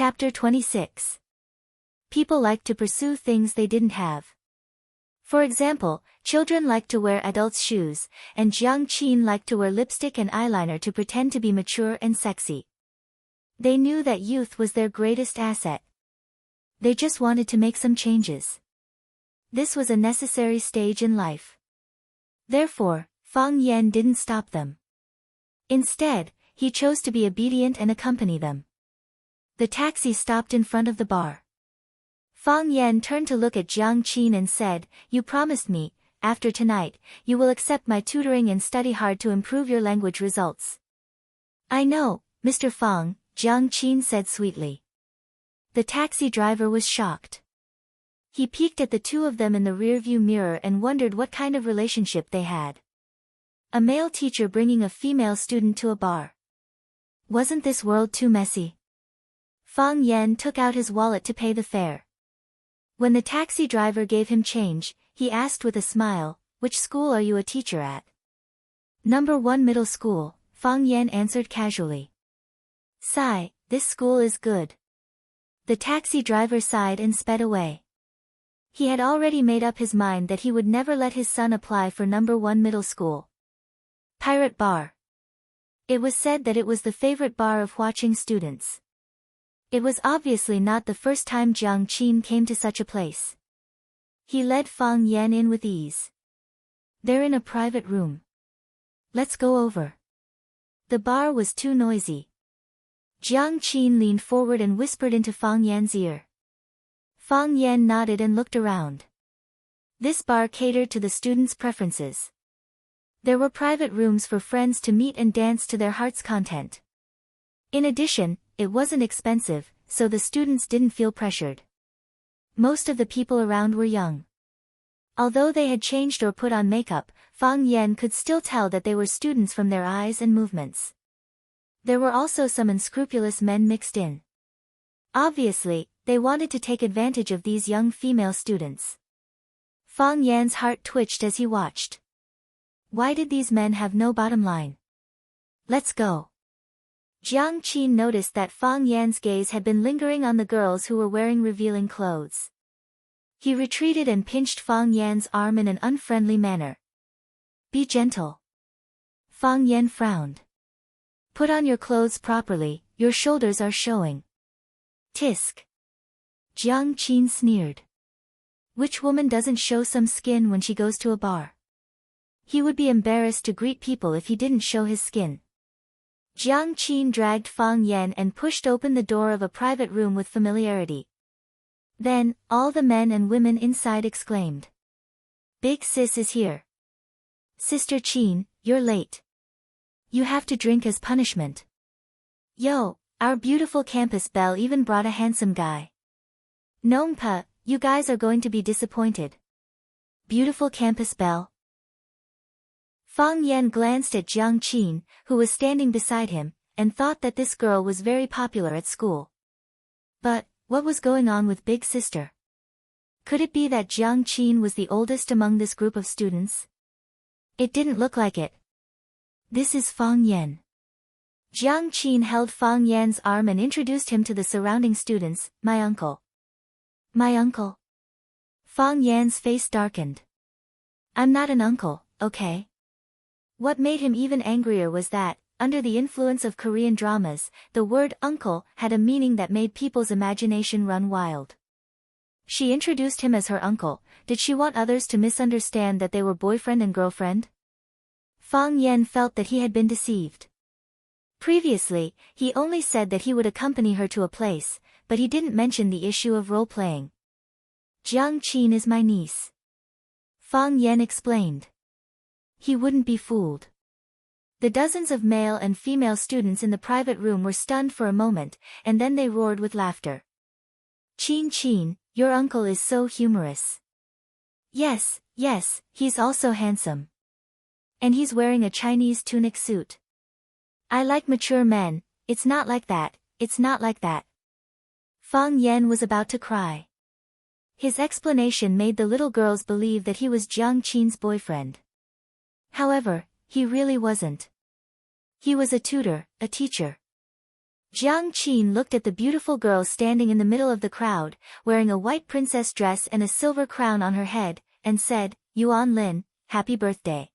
Chapter 26. People like to pursue things they didn't have. For example, children like to wear adults' shoes, and Jiang Qin liked to wear lipstick and eyeliner to pretend to be mature and sexy. They knew that youth was their greatest asset. They just wanted to make some changes. This was a necessary stage in life. Therefore, Fang Yan didn't stop them. Instead, he chose to be obedient and accompany them. The taxi stopped in front of the bar. Fang Yan turned to look at Jiang Qin and said, "You promised me, after tonight, you will accept my tutoring and study hard to improve your language results." "I know, Mr. Fang," Jiang Qin said sweetly. The taxi driver was shocked. He peeked at the two of them in the rearview mirror and wondered what kind of relationship they had. A male teacher bringing a female student to a bar. Wasn't this world too messy? Fang Yan took out his wallet to pay the fare. When the taxi driver gave him change, he asked with a smile, "Which school are you a teacher at?" "Number 1 middle school," Fang Yan answered casually. "Sigh, this school is good." The taxi driver sighed and sped away. He had already made up his mind that he would never let his son apply for number 1 middle school. Pirate Bar. It was said that it was the favorite bar of watching students. It was obviously not the first time Jiang Qin came to such a place. He led Fang Yan in with ease. "They're in a private room. Let's go over." The bar was too noisy. Jiang Qin leaned forward and whispered into Fang Yan's ear. Fang Yan nodded and looked around. This bar catered to the students' preferences. There were private rooms for friends to meet and dance to their heart's content. In addition, it wasn't expensive, so the students didn't feel pressured. Most of the people around were young. Although they had changed or put on makeup, Fang Yan could still tell that they were students from their eyes and movements. There were also some unscrupulous men mixed in. Obviously, they wanted to take advantage of these young female students. Fang Yan's heart twitched as he watched. Why did these men have no bottom line? "Let's go." Jiang Qin noticed that Fang Yan's gaze had been lingering on the girls who were wearing revealing clothes. He retreated and pinched Fang Yan's arm in an unfriendly manner. "Be gentle." Fang Yan frowned. "Put on your clothes properly, your shoulders are showing." "Tisk." Jiang Qin sneered. Which woman doesn't show some skin when she goes to a bar? He would be embarrassed to greet people if he didn't show his skin. Jiang Qin dragged Fang Yan and pushed open the door of a private room with familiarity. Then, all the men and women inside exclaimed. "Big sis is here. Sister Qin, you're late. You have to drink as punishment." "Yo, our beautiful campus belle even brought a handsome guy." "Nongpa, you guys are going to be disappointed." "Beautiful campus belle?" Fang Yan glanced at Jiang Qin, who was standing beside him, and thought that this girl was very popular at school. But, what was going on with Big Sister? Could it be that Jiang Qin was the oldest among this group of students? It didn't look like it. "This is Fang Yan." Jiang Qin held Fang Yan's arm and introduced him to the surrounding students. "My uncle." "My uncle?" Fang Yan's face darkened. "I'm not an uncle, okay?" What made him even angrier was that, under the influence of Korean dramas, the word uncle had a meaning that made people's imagination run wild. She introduced him as her uncle. Did she want others to misunderstand that they were boyfriend and girlfriend? Fang Yan felt that he had been deceived. Previously, he only said that he would accompany her to a place, but he didn't mention the issue of role-playing. "Jiang Qin is my niece," Fang Yan explained. He wouldn't be fooled. The dozens of male and female students in the private room were stunned for a moment, and then they roared with laughter. Qin, your uncle is so humorous." Yes, he's also handsome. And he's wearing a Chinese tunic suit." "I like mature men, it's not like that. Fang Yan was about to cry. His explanation made the little girls believe that he was Jiang Qin's boyfriend. However, he really wasn't. He was a tutor, a teacher. Jiang Qin looked at the beautiful girl standing in the middle of the crowd, wearing a white princess dress and a silver crown on her head, and said, Yuan Lin, happy birthday.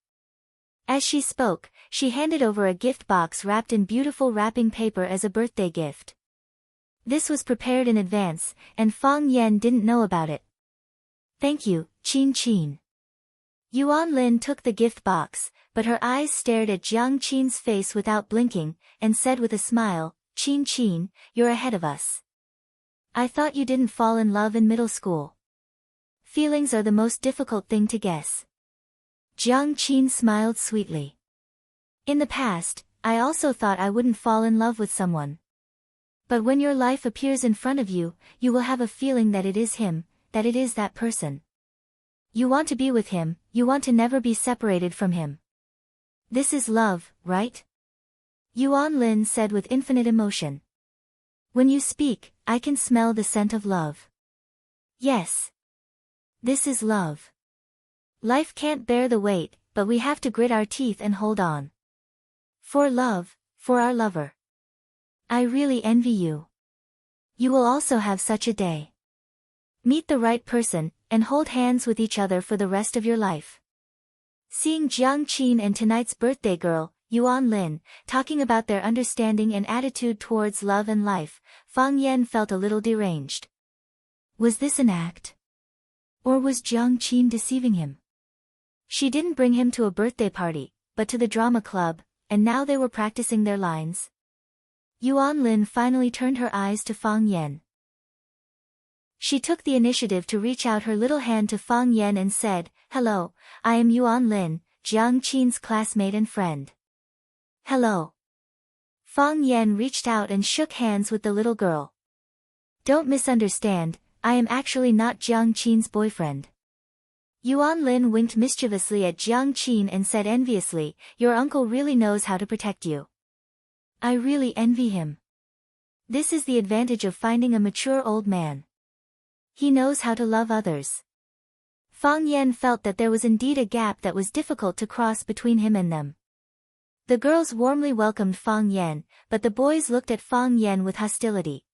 As she spoke, she handed over a gift box wrapped in beautiful wrapping paper as a birthday gift. This was prepared in advance, and Fang Yan didn't know about it. Thank you, Qin Qin. Yuan Lin took the gift box, but her eyes stared at Jiang Qin's face without blinking, and said with a smile, Qin Qin, you're ahead of us. I thought you didn't fall in love in middle school. Feelings are the most difficult thing to guess. Jiang Qin smiled sweetly. In the past, I also thought I wouldn't fall in love with someone. But when your life appears in front of you, you will have a feeling that it is him, that it is that person. You want to be with him, you want to never be separated from him. This is love, right? Yuan Lin said with infinite emotion. When you speak, I can smell the scent of love. Yes. This is love. Life can't bear the weight, but we have to grit our teeth and hold on. For love, for our lover. I really envy you. You will also have such a day. Meet the right person, and hold hands with each other for the rest of your life. Seeing Jiang Qin and tonight's birthday girl, Yuan Lin, talking about their understanding and attitude towards love and life, Fang Yan felt a little deranged. Was this an act? Or was Jiang Qin deceiving him? She didn't bring him to a birthday party, but to the drama club, and now they were practicing their lines. Yuan Lin finally turned her eyes to Fang Yan. She took the initiative to reach out her little hand to Fang Yan and said, Hello, I am Yuan Lin, Jiang Qin's classmate and friend. Hello. Fang Yan reached out and shook hands with the little girl. Don't misunderstand, I am actually not Jiang Qin's boyfriend. Yuan Lin winked mischievously at Jiang Qin and said enviously, Your uncle really knows how to protect you. I really envy him. This is the advantage of finding a mature old man. He knows how to love others. Fang Yan felt that there was indeed a gap that was difficult to cross between him and them. The girls warmly welcomed Fang Yan, but the boys looked at Fang Yan with hostility.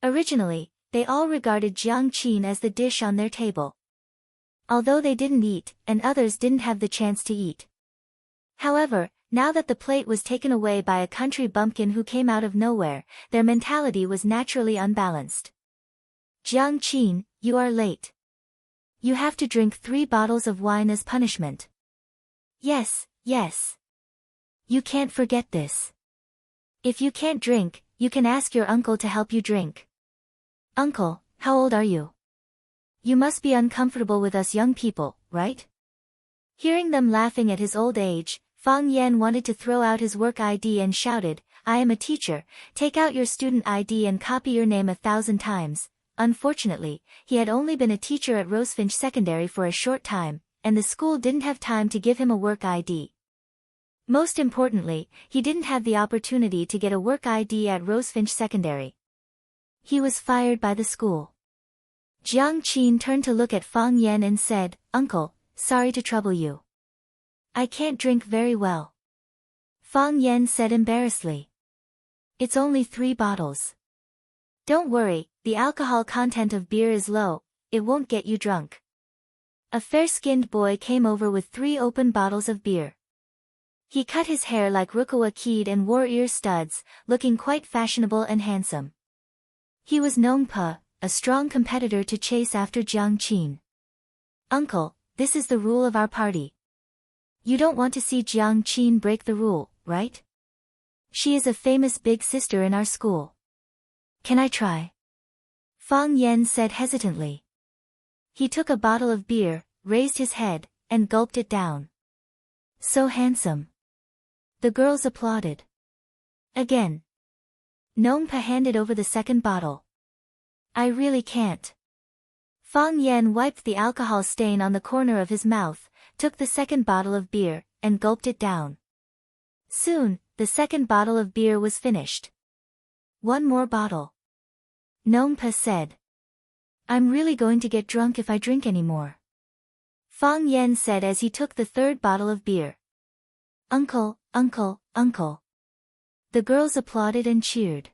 Originally, they all regarded Jiang Qin as the dish on their table. Although they didn't eat, and others didn't have the chance to eat. However, now that the plate was taken away by a country bumpkin who came out of nowhere, their mentality was naturally unbalanced. Jiang Qin, you are late. You have to drink 3 bottles of wine as punishment. Yes, yes. You can't forget this. If you can't drink, you can ask your uncle to help you drink. Uncle, how old are you? You must be uncomfortable with us young people, right? Hearing them laughing at his old age, Fang Yan wanted to throw out his work ID and shouted, I am a teacher, take out your student ID and copy your name 1,000 times. Unfortunately, he had only been a teacher at Rosefinch Secondary for a short time, and the school didn't have time to give him a work ID. Most importantly, he didn't have the opportunity to get a work ID at Rosefinch Secondary. He was fired by the school. Jiang Qin turned to look at Fang Yan and said, Uncle, sorry to trouble you. I can't drink very well. Fang Yan said embarrassedly. It's only 3 bottles. Don't worry, the alcohol content of beer is low, it won't get you drunk. A fair-skinned boy came over with 3 open bottles of beer. He cut his hair like Rukawa Kid and wore ear studs, looking quite fashionable and handsome. He was Nongpa, a strong competitor to chase after Jiang Qin. Uncle, this is the rule of our party. You don't want to see Jiang Qin break the rule, right? She is a famous big sister in our school. Can I try? Fang Yan said hesitantly. He took a bottle of beer, raised his head, and gulped it down. So handsome. The girls applauded. Again. Nongpa handed over the second bottle. I really can't. Fang Yan wiped the alcohol stain on the corner of his mouth, took the second bottle of beer, and gulped it down. Soon, the second bottle of beer was finished. 1 more bottle. Nongpa said. I'm really going to get drunk if I drink any more. Fang Yan said as he took the 3rd bottle of beer. Uncle, uncle, uncle. The girls applauded and cheered.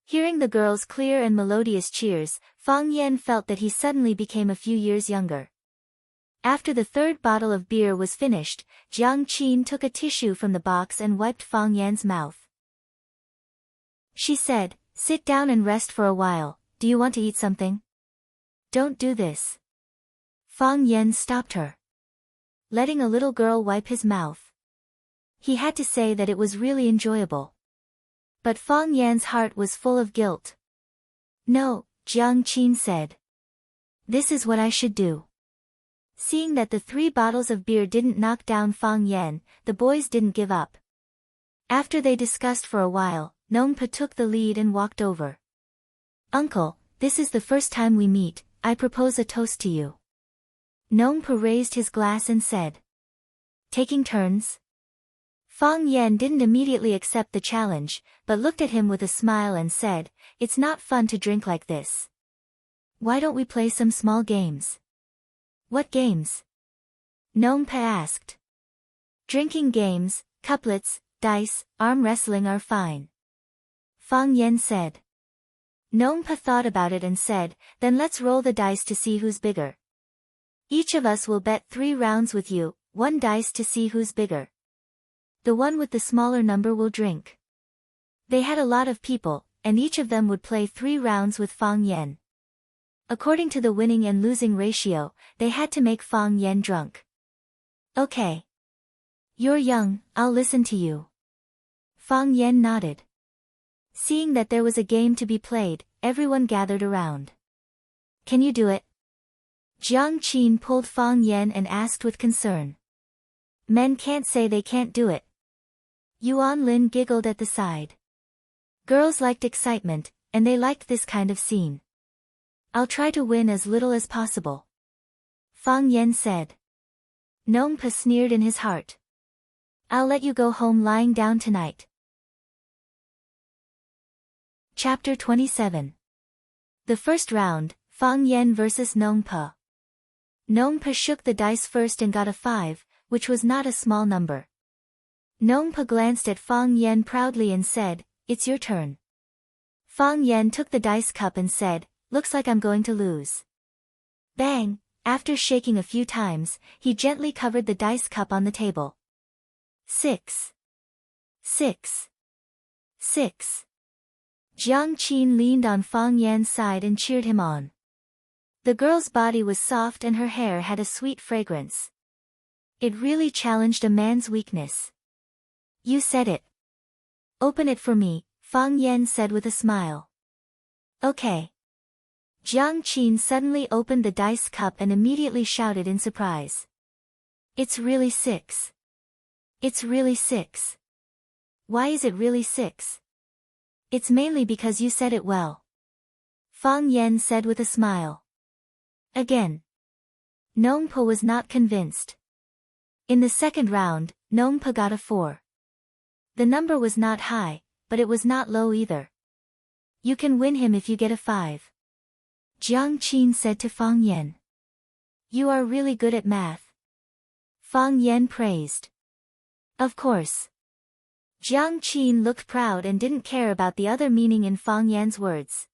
Hearing the girls' clear and melodious cheers, Fang Yan felt that he suddenly became a few years younger. After the third bottle of beer was finished, Jiang Qin took a tissue from the box and wiped Fang Yan's mouth. She said, "Sit down and rest for a while. Do you want to eat something?" "Don't do this." Fang Yan stopped her. Letting a little girl wipe his mouth. He had to say that it was really enjoyable. But Fang Yan's heart was full of guilt. "No," Jiang Qin said. "This is what I should do." Seeing that the 3 bottles of beer didn't knock down Fang Yan, the boys didn't give up. After they discussed for a while, Nongpa took the lead and walked over. "Uncle, this is the first time we meet, I propose a toast to you." Nongpa raised his glass and said. "Taking turns?" Fang Yan didn't immediately accept the challenge, but looked at him with a smile and said, "It's not fun to drink like this. Why don't we play some small games?" "What games?" Nongpa asked. "Drinking games, couplets, dice, arm wrestling are fine," Fang Yan said. Nongpa thought about it and said, "Then let's roll the dice to see who's bigger. Each of us will bet 3 rounds with you, 1 dice to see who's bigger. The one with the smaller number will drink." They had a lot of people, and each of them would play 3 rounds with Fang Yan. According to the winning and losing ratio, they had to make Fang Yan drunk. "Okay. You're young, I'll listen to you." Fang Yan nodded. Seeing that there was a game to be played, everyone gathered around. "Can you do it?" Jiang Qin pulled Fang Yan and asked with concern. "Men can't say they can't do it." Yuan Lin giggled at the side. Girls liked excitement, and they liked this kind of scene. "I'll try to win as little as possible," Fang Yan said. Nongpa sneered in his heart. "I'll let you go home lying down tonight." Chapter 27. The first round, Fang Yan vs Nongpa. Nongpa shook the dice first and got a 5, which was not a small number. Nongpa glanced at Fang Yan proudly and said, "It's your turn." Fang Yan took the dice cup and said, "Looks like I'm going to lose." Bang! After shaking a few times, he gently covered the dice cup on the table. 6. 6. 6. Jiang Qin leaned on Fang Yan's side and cheered him on. The girl's body was soft and her hair had a sweet fragrance. It really challenged a man's weakness. "You said it." "Open it for me," Fang Yan said with a smile. "Okay." Jiang Qin suddenly opened the dice cup and immediately shouted in surprise. "It's really 6. It's really 6. Why is it really 6? "It's mainly because you said it well," Fang Yan said with a smile. Again. Nongpa was not convinced. In the second round, Nongpa got a 4. The number was not high, but it was not low either. "You can win him if you get a 5. Jiang Qin said to Fang Yan. "You are really good at math," Fang Yan praised. "Of course." Jiang Qin looked proud and didn't care about the other meaning in Fang Yan's words.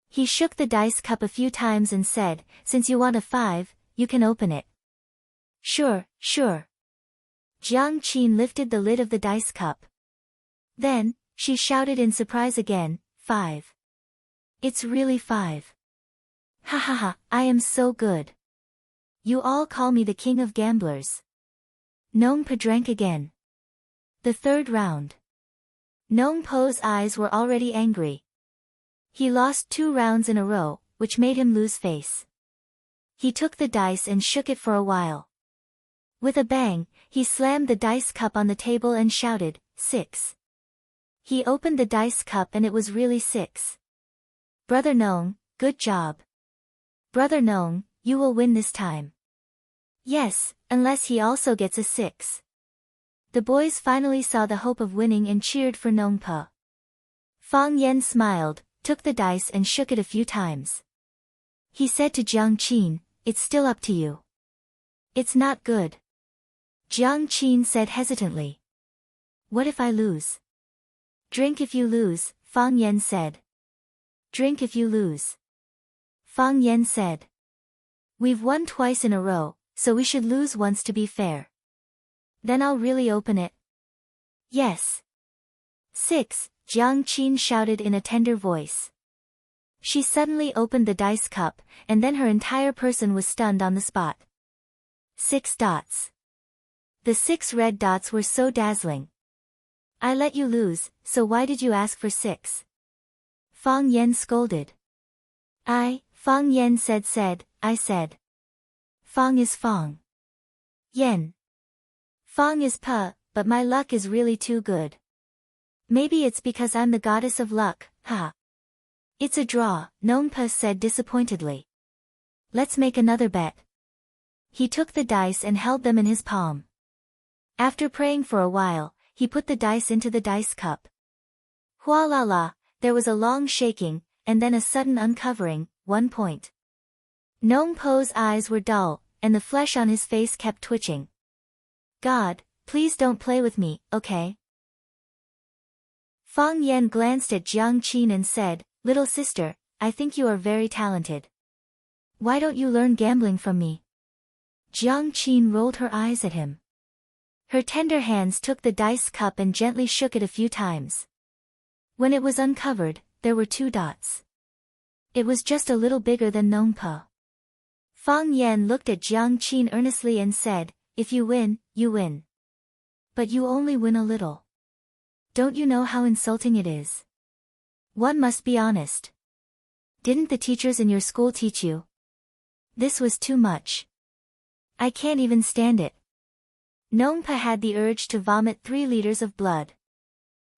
He shook the dice cup a few times and said, "Since you want a 5, you can open it." "Sure, sure." Jiang Qin lifted the lid of the dice cup. Then, she shouted in surprise again, 5. "It's really 5. Ha ha ha, I am so good. You all call me the king of gamblers." Nongpa drank again. The third round. Nongpo's eyes were already angry. He lost 2 rounds in a row, which made him lose face. He took the dice and shook it for a while. With a bang, he slammed the dice cup on the table and shouted, 6. He opened the dice cup and it was really 6. "Brother Nong, good job. Brother Nong, you will win this time." "Yes, unless he also gets a 6. The boys finally saw the hope of winning and cheered for Nongpa. Fang Yan smiled, took the dice and shook it a few times. He said to Jiang Qin, "It's still up to you." "It's not good," Jiang Qin said hesitantly. "What if I lose?" Drink if you lose, Fang Yan said. Drink if you lose. Fang Yan said. We've won twice in a row, so we should lose once to be fair. Then I'll really open it. Yes. 6, Jiang Qin shouted in a tender voice. She suddenly opened the dice cup, and then her entire person was stunned on the spot. 6 dots. The 6 red dots were so dazzling. I let you lose, so why did you ask for 6? Fang Yan scolded. Fang Yan said. I said. Fang is Fang. Yan. Fang is Pa, but my luck is really too good. Maybe it's because I'm the goddess of luck, ha. It's a draw, Nong Pa said disappointedly. Let's make another bet. He took the dice and held them in his palm. After praying for a while, he put the dice into the dice cup. Hua la la, there was a long shaking, and then a sudden uncovering, 1 point. Nong Po's eyes were dull, and the flesh on his face kept twitching. God, please don't play with me, okay? Fang Yan glanced at Jiang Qin and said, Little sister, I think you are very talented. Why don't you learn gambling from me? Jiang Qin rolled her eyes at him. Her tender hands took the dice cup and gently shook it a few times. When it was uncovered, there were 2 dots. It was just a little bigger than Nong Pa. Fang Yan looked at Jiang Qin earnestly and said, If you win, you win. But you only win a little. Don't you know how insulting it is? One must be honest. Didn't the teachers in your school teach you? This was too much. I can't even stand it. Nong Pa had the urge to vomit 3 liters of blood.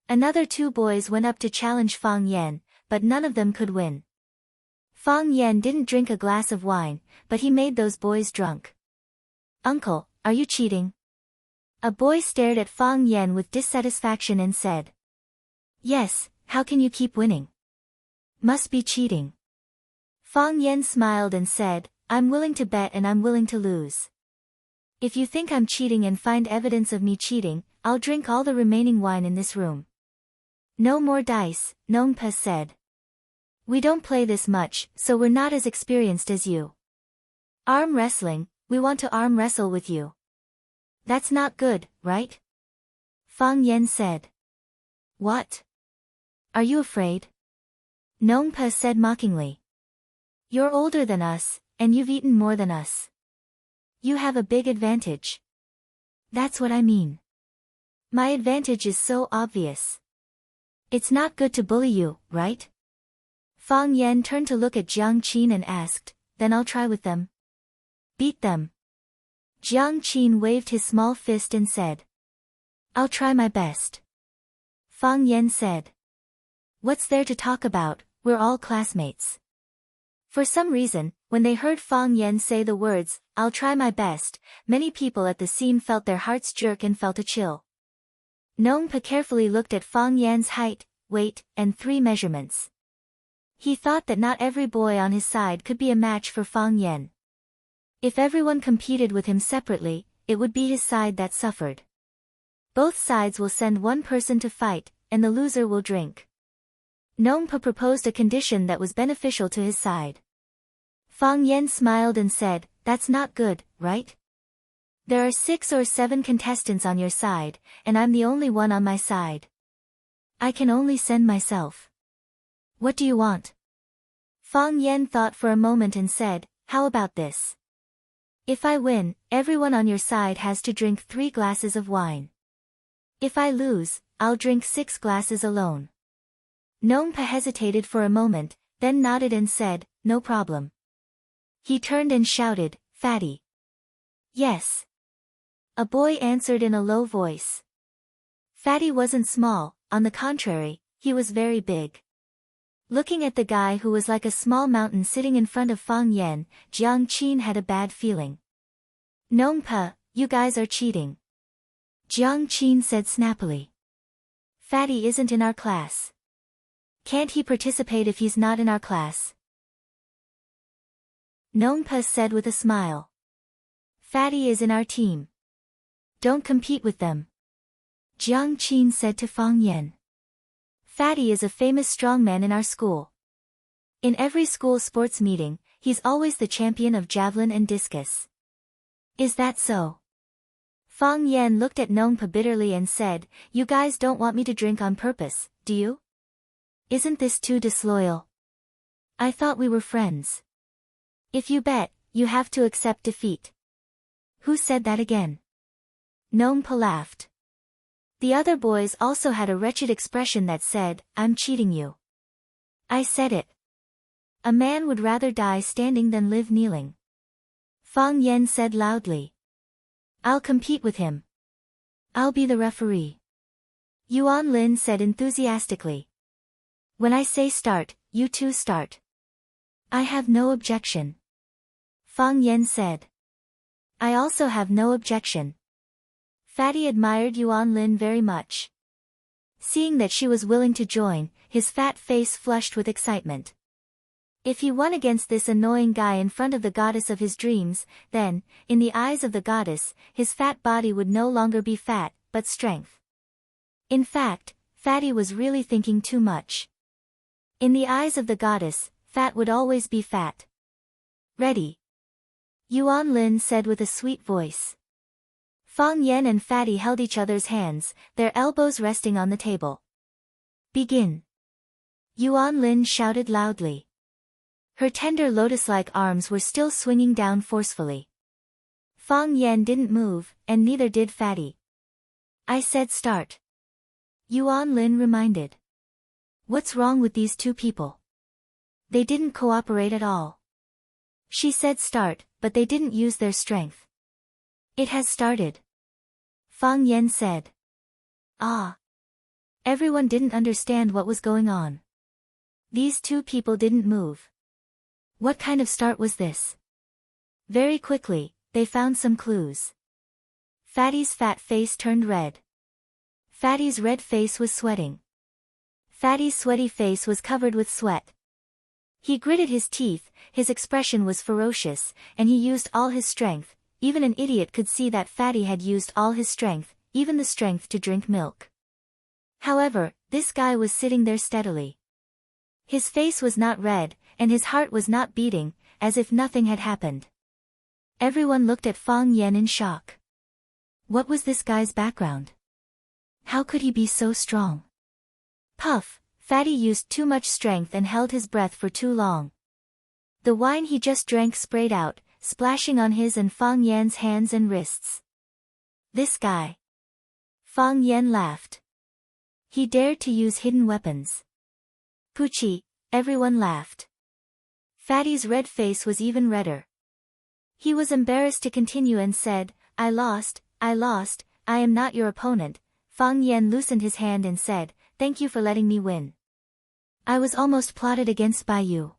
Another 2 boys went up to challenge Fang Yan, but none of them could win. Fang Yan didn't drink a glass of wine, but he made those boys drunk. Uncle, are you cheating? A boy stared at Fang Yan with dissatisfaction and said. Yes, how can you keep winning? Must be cheating. Fang Yan smiled and said, I'm willing to bet and I'm willing to lose. If you think I'm cheating and find evidence of me cheating, I'll drink all the remaining wine in this room. No more dice, Nong Pa said. We don't play this much, so we're not as experienced as you. Arm wrestling, we want to arm wrestle with you. That's not good, right? Fang Yan said. What? Are you afraid? Nong Pa said mockingly. You're older than us, and you've eaten more than us. You have a big advantage. That's what I mean. My advantage is so obvious. It's not good to bully you, right? Fang Yan turned to look at Jiang Qin and asked, Then I'll try with them. Beat them. Jiang Qin waved his small fist and said. I'll try my best. Fang Yan said. What's there to talk about, we're all classmates. For some reason, when they heard Fang Yan say the words, I'll try my best, many people at the scene felt their hearts jerk and felt a chill. Nong Pa carefully looked at Fang Yan's height, weight, and 3 measurements. He thought that not every boy on his side could be a match for Fang Yan. If everyone competed with him separately, it would be his side that suffered. Both sides will send one person to fight, and the loser will drink. Nong Pa proposed a condition that was beneficial to his side. Fang Yan smiled and said, That's not good, right? There are 6 or 7 contestants on your side, and I'm the only one on my side. I can only send myself. What do you want? Fang Yan thought for a moment and said, How about this? If I win, everyone on your side has to drink 3 glasses of wine. If I lose, I'll drink 6 glasses alone. Nong Pa hesitated for a moment, then nodded and said, No problem. He turned and shouted, Fatty. Yes. A boy answered in a low voice. Fatty wasn't small, on the contrary, he was very big. Looking at the guy who was like a small mountain sitting in front of Fang Yan, Jiang Qin had a bad feeling. Nong Pa, you guys are cheating. Jiang Qin said snappily. Fatty isn't in our class. Can't he participate if he's not in our class? Nong Pa said with a smile. Fatty is in our team. Don't compete with them. Jiang Qin said to Fang Yan. Fatty is a famous strongman in our school. In every school sports meeting, he's always the champion of javelin and discus. Is that so? Fang Yan looked at Nongpa bitterly and said, "You guys don't want me to drink on purpose, do you? Isn't this too disloyal? I thought we were friends. If you bet, you have to accept defeat." Who said that again? Nongpa laughed. The other boys also had a wretched expression that said, "I'm cheating you." I said it. A man would rather die standing than live kneeling. Fang Yan said loudly. I'll compete with him. I'll be the referee. Yuan Lin said enthusiastically. When I say start, you two start. I have no objection. Fang Yan said. I also have no objection. Fatty admired Yuan Lin very much. Seeing that she was willing to join, his fat face flushed with excitement. If he won against this annoying guy in front of the goddess of his dreams, then, in the eyes of the goddess, his fat body would no longer be fat, but strength. In fact, Fatty was really thinking too much. In the eyes of the goddess, fat would always be fat. Ready? Yuan Lin said with a sweet voice. Fang Yan and Fatty held each other's hands, their elbows resting on the table. Begin. Yuan Lin shouted loudly. Her tender lotus-like arms were still swinging down forcefully. Fang Yan didn't move, and neither did Fatty. I said start. Yuan Lin reminded. What's wrong with these two people? They didn't cooperate at all. She said start, but they didn't use their strength. It has started. Fang Yan said. Ah. Everyone didn't understand what was going on. These two people didn't move. What kind of start was this? Very quickly, they found some clues. Fatty's fat face turned red. Fatty's red face was sweating. Fatty's sweaty face was covered with sweat. He gritted his teeth, his expression was ferocious, and he used all his strength. Even an idiot could see that Fatty had used all his strength, even the strength to drink milk. However, this guy was sitting there steadily. His face was not red, and his heart was not beating, as if nothing had happened. Everyone looked at Fang Yan in shock. What was this guy's background? How could he be so strong? Puff, Fatty used too much strength and held his breath for too long. The wine he just drank sprayed out, splashing on his and Fang Yan's hands and wrists. This guy. Fang Yan laughed. He dared to use hidden weapons. Poochie, everyone laughed. Fatty's red face was even redder. He was embarrassed to continue and said, I lost, I am not your opponent. Fang Yan loosened his hand and said, thank you for letting me win. I was almost plotted against by you.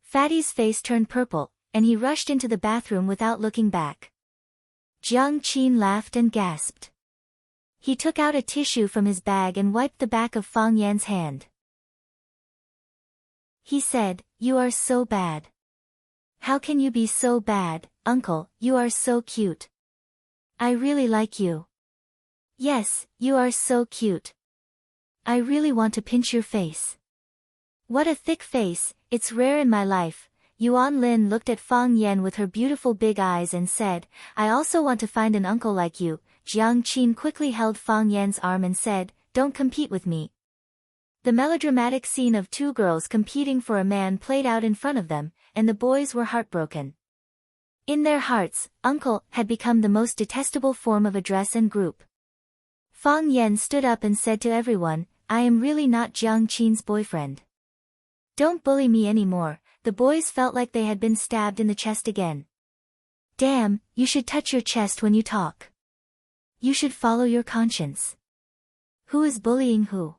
Fatty's face turned purple, and he rushed into the bathroom without looking back. Jiang Qin laughed and gasped. He took out a tissue from his bag and wiped the back of Fang Yan's hand. He said, you are so bad. How can you be so bad, uncle, you are so cute. I really like you. Yes, you are so cute. I really want to pinch your face. What a thick face, it's rare in my life. Yuan Lin looked at Fang Yan with her beautiful big eyes and said, I also want to find an uncle like you. Jiang Qin quickly held Fang Yan's arm and said, don't compete with me. The melodramatic scene of two girls competing for a man played out in front of them, and the boys were heartbroken. In their hearts, uncle had become the most detestable form of address and group. Fang Yan stood up and said to everyone, I am really not Jiang Qin's boyfriend. Don't bully me anymore. The boys felt like they had been stabbed in the chest again. Damn, you should touch your chest when you talk. You should follow your conscience. Who is bullying who?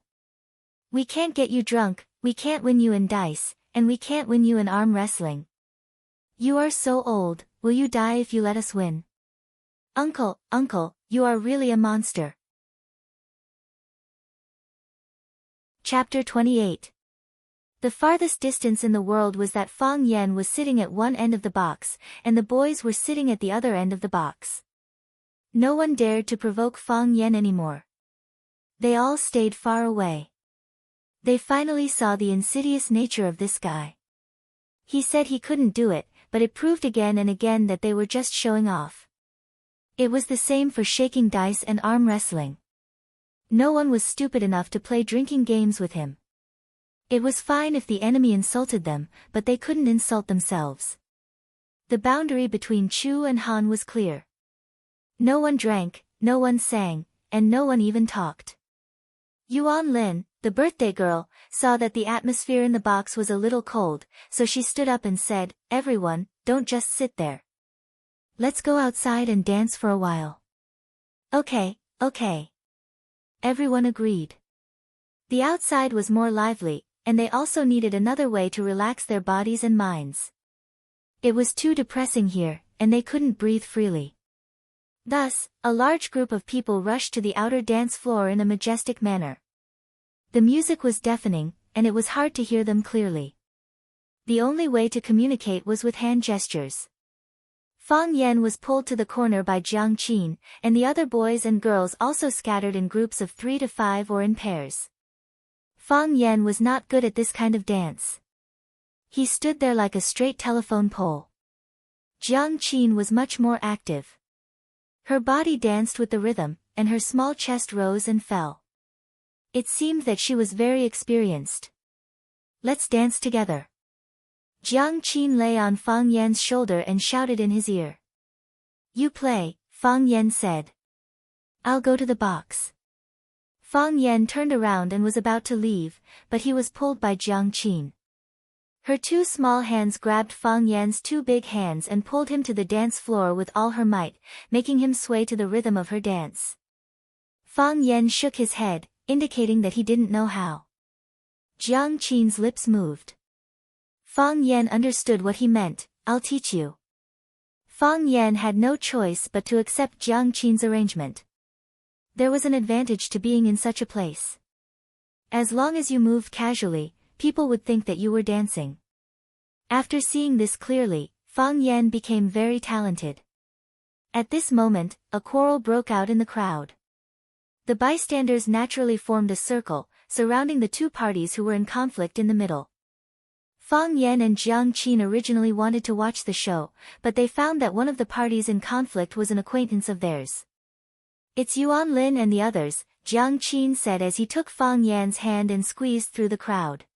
We can't get you drunk, we can't win you in dice, and we can't win you in arm wrestling. You are so old, will you die if you let us win? Uncle, you are really a monster. Chapter 28. The farthest distance in the world was that Fang Yan was sitting at one end of the box, and the boys were sitting at the other end of the box. No one dared to provoke Fang Yan anymore. They all stayed far away. They finally saw the insidious nature of this guy. He said he couldn't do it, but it proved again and again that they were just showing off. It was the same for shaking dice and arm wrestling. No one was stupid enough to play drinking games with him. It was fine if the enemy insulted them, but they couldn't insult themselves. The boundary between Chu and Han was clear. No one drank, no one sang, and no one even talked. Yuan Lin, the birthday girl, saw that the atmosphere in the box was a little cold, so she stood up and said, "Everyone, don't just sit there. Let's go outside and dance for a while." "Okay, okay." Everyone agreed. The outside was more lively, and they also needed another way to relax their bodies and minds. It was too depressing here, and they couldn't breathe freely. Thus, a large group of people rushed to the outer dance floor in a majestic manner. The music was deafening, and it was hard to hear them clearly. The only way to communicate was with hand gestures. Fang Yan was pulled to the corner by Jiang Qin, and the other boys and girls also scattered in groups of 3 to 5 or in pairs. Fang Yan was not good at this kind of dance. He stood there like a straight telephone pole. Jiang Qin was much more active. Her body danced with the rhythm, and her small chest rose and fell. It seemed that she was very experienced. "Let's dance together." Jiang Qin lay on Fang Yan's shoulder and shouted in his ear. "You play," Fang Yan said. "I'll go to the box." Fang Yan turned around and was about to leave, but he was pulled by Jiang Qin. Her 2 small hands grabbed Fang Yan's 2 big hands and pulled him to the dance floor with all her might, making him sway to the rhythm of her dance. Fang Yan shook his head, indicating that he didn't know how. Jiang Qin's lips moved. Fang Yan understood what he meant. "I'll teach you." Fang Yan had no choice but to accept Jiang Qin's arrangement. There was an advantage to being in such a place. As long as you moved casually, people would think that you were dancing. After seeing this clearly, Fang Yan became very talented. At this moment, a quarrel broke out in the crowd. The bystanders naturally formed a circle, surrounding the 2 parties who were in conflict in the middle. Fang Yan and Jiang Qin originally wanted to watch the show, but they found that one of the parties in conflict was an acquaintance of theirs. "It's Yuan Lin and the others," Jiang Qin said as he took Fang Yan's hand and squeezed through the crowd.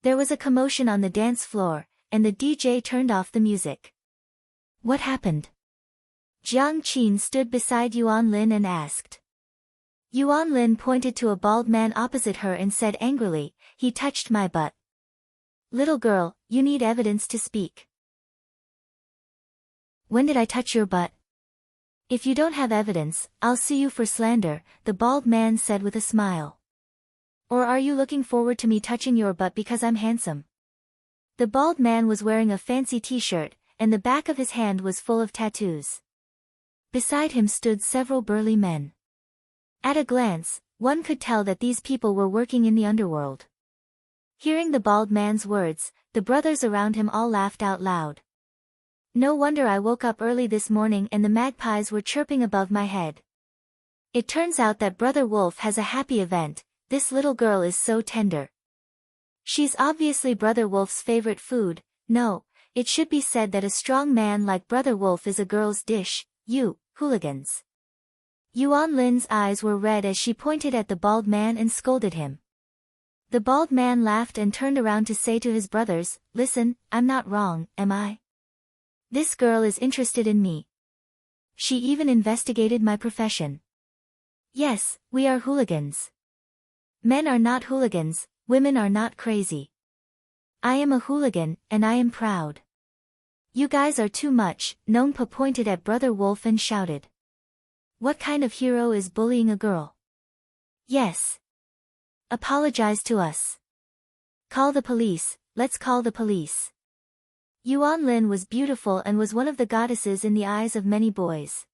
There was a commotion on the dance floor, and the DJ turned off the music. "What happened?" Jiang Qin stood beside Yuan Lin and asked. Yuan Lin pointed to a bald man opposite her and said angrily, "He touched my butt." "Little girl, you need evidence to speak." "When did I touch your butt?" "If you don't have evidence, I'll sue you for slander," the bald man said with a smile. "Or are you looking forward to me touching your butt because I'm handsome?" The bald man was wearing a fancy t-shirt, and the back of his hand was full of tattoos. Beside him stood several burly men. At a glance, one could tell that these people were working in the underworld. Hearing the bald man's words, the brothers around him all laughed out loud. "No wonder I woke up early this morning and the magpies were chirping above my head. It turns out that Brother Wolf has a happy event. This little girl is so tender. She's obviously Brother Wolf's favorite food. No, it should be said that a strong man like Brother Wolf is a girl's dish. You, hooligans." Yuan Lin's eyes were red as she pointed at the bald man and scolded him. The bald man laughed and turned around to say to his brothers, "Listen, I'm not wrong, am I? This girl is interested in me. She even investigated my profession. Yes, we are hooligans. Men are not hooligans, women are not crazy. I am a hooligan, and I am proud. You guys are too much." Nongpa pointed at Brother Wolf and shouted. "What kind of hero is bullying a girl? Yes. Apologize to us. Call the police, let's call the police." Yuan Lin was beautiful and was one of the goddesses in the eyes of many boys.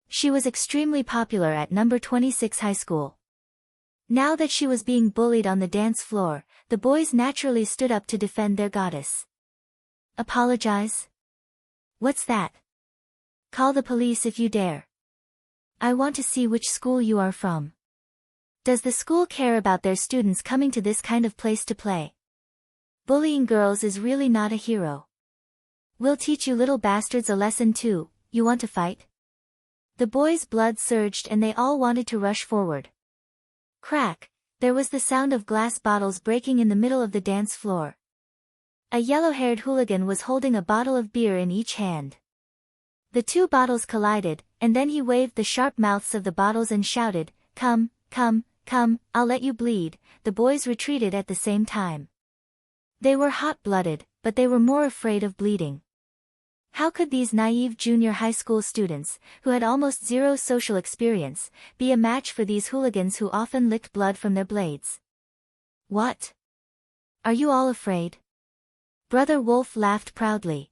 She was extremely popular at number 26 high school. Now that she was being bullied on the dance floor, the boys naturally stood up to defend their goddess. "Apologize? What's that? Call the police if you dare. I want to see which school you are from. Does the school care about their students coming to this kind of place to play? Bullying girls is really not a hero. We'll teach you little bastards a lesson too. You want to fight? The boys' blood surged and they all wanted to rush forward. Crack! There was the sound of glass bottles breaking in the middle of the dance floor. A yellow-haired hooligan was holding a bottle of beer in each hand. The two bottles collided, and then he waved the sharp mouths of the bottles and shouted, "Come, come, come, I'll let you bleed." The boys retreated at the same time. They were hot-blooded, but they were more afraid of bleeding. How could these naive junior high school students, who had almost zero social experience, be a match for these hooligans who often licked blood from their blades? What? Are you all afraid? Brother Wolf laughed proudly.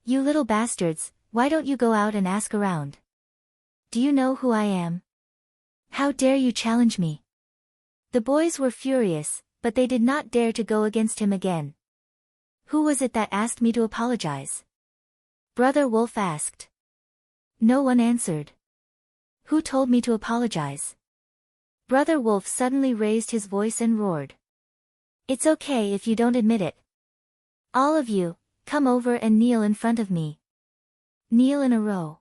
You little bastards, why don't you go out and ask around? Do you know who I am? How dare you challenge me? The boys were furious, but they did not dare to go against him again. Who was it that asked me to apologize? Brother Wolf asked. No one answered. Who told me to apologize? Brother Wolf suddenly raised his voice and roared. It's okay if you don't admit it. All of you, come over and kneel in front of me. Kneel in a row.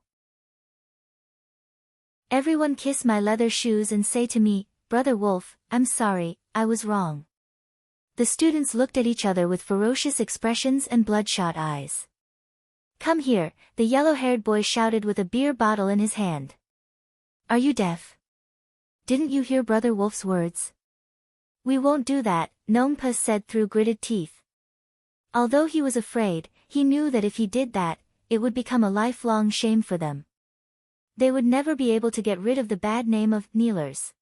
Everyone kiss my leather shoes and say to me, Brother Wolf, I'm sorry, I was wrong. The students looked at each other with ferocious expressions and bloodshot eyes. Come here, the yellow-haired boy shouted with a beer bottle in his hand. Are you deaf? Didn't you hear Brother Wolf's words? We won't do that, Nongpa said through gritted teeth. Although he was afraid, he knew that if he did that, it would become a lifelong shame for them. They would never be able to get rid of the bad name of kneelers.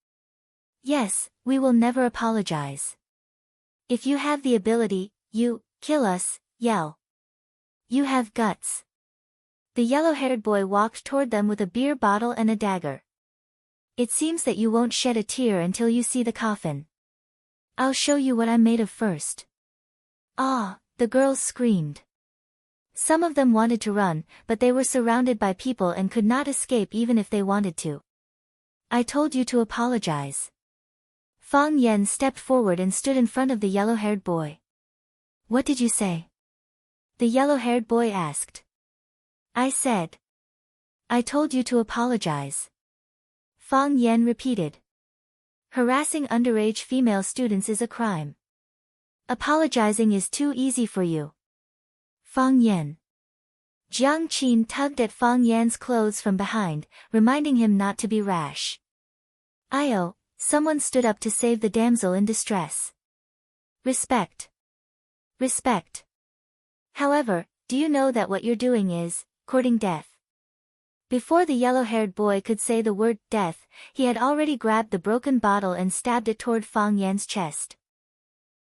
Yes, we will never apologize. If you have the ability, you, kill us, yell. You have guts. The yellow-haired boy walked toward them with a beer bottle and a dagger. It seems that you won't shed a tear until you see the coffin. I'll show you what I'm made of first. Ah, the girls screamed. Some of them wanted to run, but they were surrounded by people and could not escape even if they wanted to. I told you to apologize. Fang Yen stepped forward and stood in front of the yellow-haired boy. What did you say? The yellow-haired boy asked. I said. I told you to apologize. Fang Yen repeated. Harassing underage female students is a crime. Apologizing is too easy for you. Fang Yen. Jiang Qin tugged at Fang Yan's clothes from behind, reminding him not to be rash. Io, someone stood up to save the damsel in distress. Respect. Respect. However, do you know that what you're doing is courting death? Before the yellow-haired boy could say the word death, he had already grabbed the broken bottle and stabbed it toward Fang Yan's chest.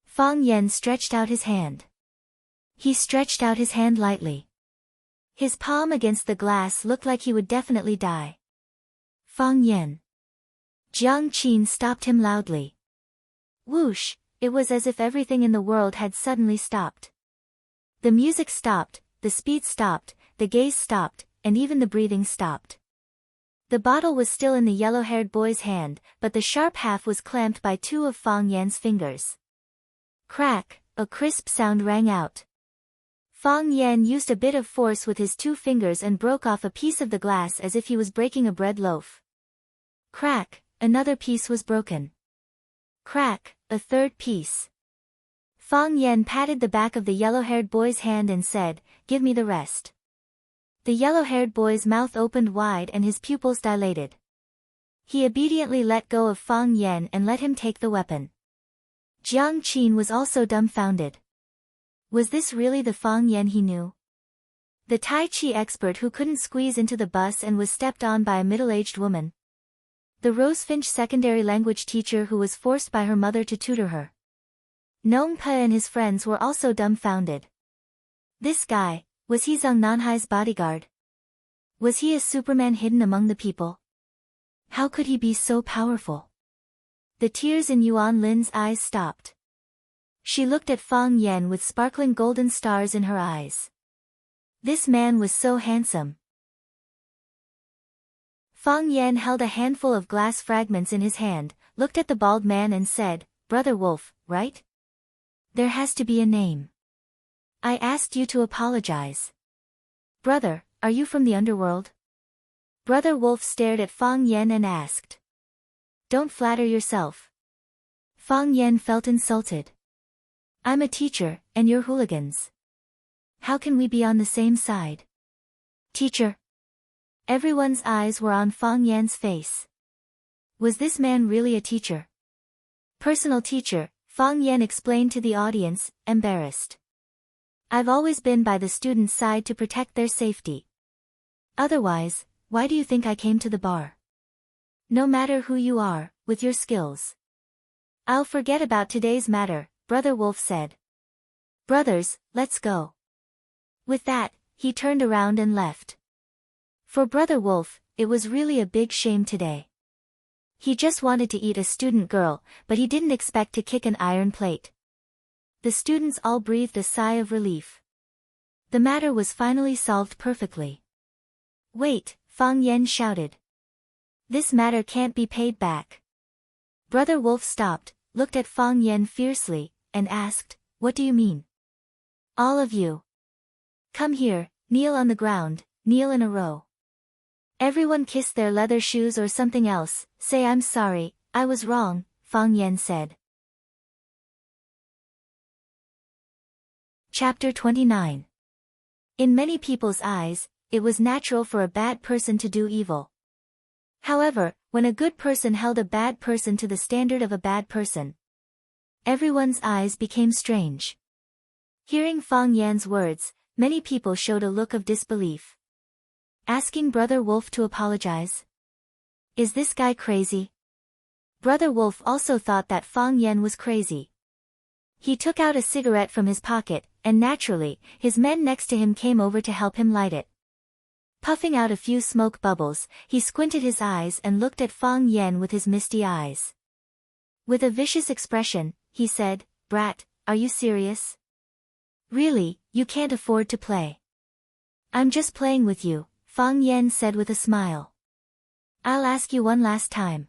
Fang Yan stretched out his hand. He stretched out his hand lightly. His palm against the glass looked like he would definitely die. Fang Yan. Jiang Qin stopped him loudly. Whoosh, it was as if everything in the world had suddenly stopped. The music stopped, the speed stopped, the gaze stopped, and even the breathing stopped. The bottle was still in the yellow-haired boy's hand, but the sharp half was clamped by two of Fang Yan's fingers. Crack, a crisp sound rang out. Fang Yan used a bit of force with his two fingers and broke off a piece of the glass as if he was breaking a bread loaf. Crack, another piece was broken. Crack, a third piece. Fang Yan patted the back of the yellow-haired boy's hand and said, Give me the rest. The yellow-haired boy's mouth opened wide and his pupils dilated. He obediently let go of Fang Yan and let him take the weapon. Jiang Qin was also dumbfounded. Was this really the Fang Yan he knew? The Tai Chi expert who couldn't squeeze into the bus and was stepped on by a middle-aged woman? The Rosefinch secondary language teacher who was forced by her mother to tutor her? Nongpa and his friends were also dumbfounded. This guy, was he Zhang Nanhai's bodyguard? Was he a Superman hidden among the people? How could he be so powerful? The tears in Yuan Lin's eyes stopped. She looked at Fang Yan with sparkling golden stars in her eyes. This man was so handsome. Fang Yan held a handful of glass fragments in his hand, looked at the bald man and said, "Brother Wolf, right? There has to be a name. I asked you to apologize. Brother, are you from the underworld?" Brother Wolf stared at Fang Yen and asked. "Don't flatter yourself." Fang Yen felt insulted. "I'm a teacher, and you're hooligans. How can we be on the same side?" "Teacher?" Everyone's eyes were on Fang Yan's face. Was this man really a teacher? "Personal teacher," Fang Yan explained to the audience, embarrassed. "I've always been by the students' side to protect their safety. Otherwise, why do you think I came to the bar? No matter who you are, with your skills." "I'll forget about today's matter," Brother Wolf said. "Brothers, let's go." With that, he turned around and left. For Brother Wolf, it was really a big shame today. He just wanted to eat a student girl, but he didn't expect to kick an iron plate. The students all breathed a sigh of relief. The matter was finally solved perfectly. "Wait," Fang Yen shouted. "This matter can't be paid back." Brother Wolf stopped, looked at Fang Yen fiercely, and asked, "What do you mean?" "All of you. Come here, kneel on the ground, kneel in a row. Everyone kiss their leather shoes or something else, say I'm sorry, I was wrong," Fang Yen said. Chapter 29. In many people's eyes, it was natural for a bad person to do evil. However, when a good person held a bad person to the standard of a bad person, everyone's eyes became strange. Hearing Fang Yan's words, many people showed a look of disbelief. Asking Brother Wolf to apologize? Is this guy crazy? Brother Wolf also thought that Fang Yan was crazy. He took out a cigarette from his pocket, and naturally, his men next to him came over to help him light it. Puffing out a few smoke bubbles, he squinted his eyes and looked at Fang Yan with his misty eyes. With a vicious expression, he said, "Brat, are you serious? Really, you can't afford to play." "I'm just playing with you," Fang Yan said with a smile. "I'll ask you one last time.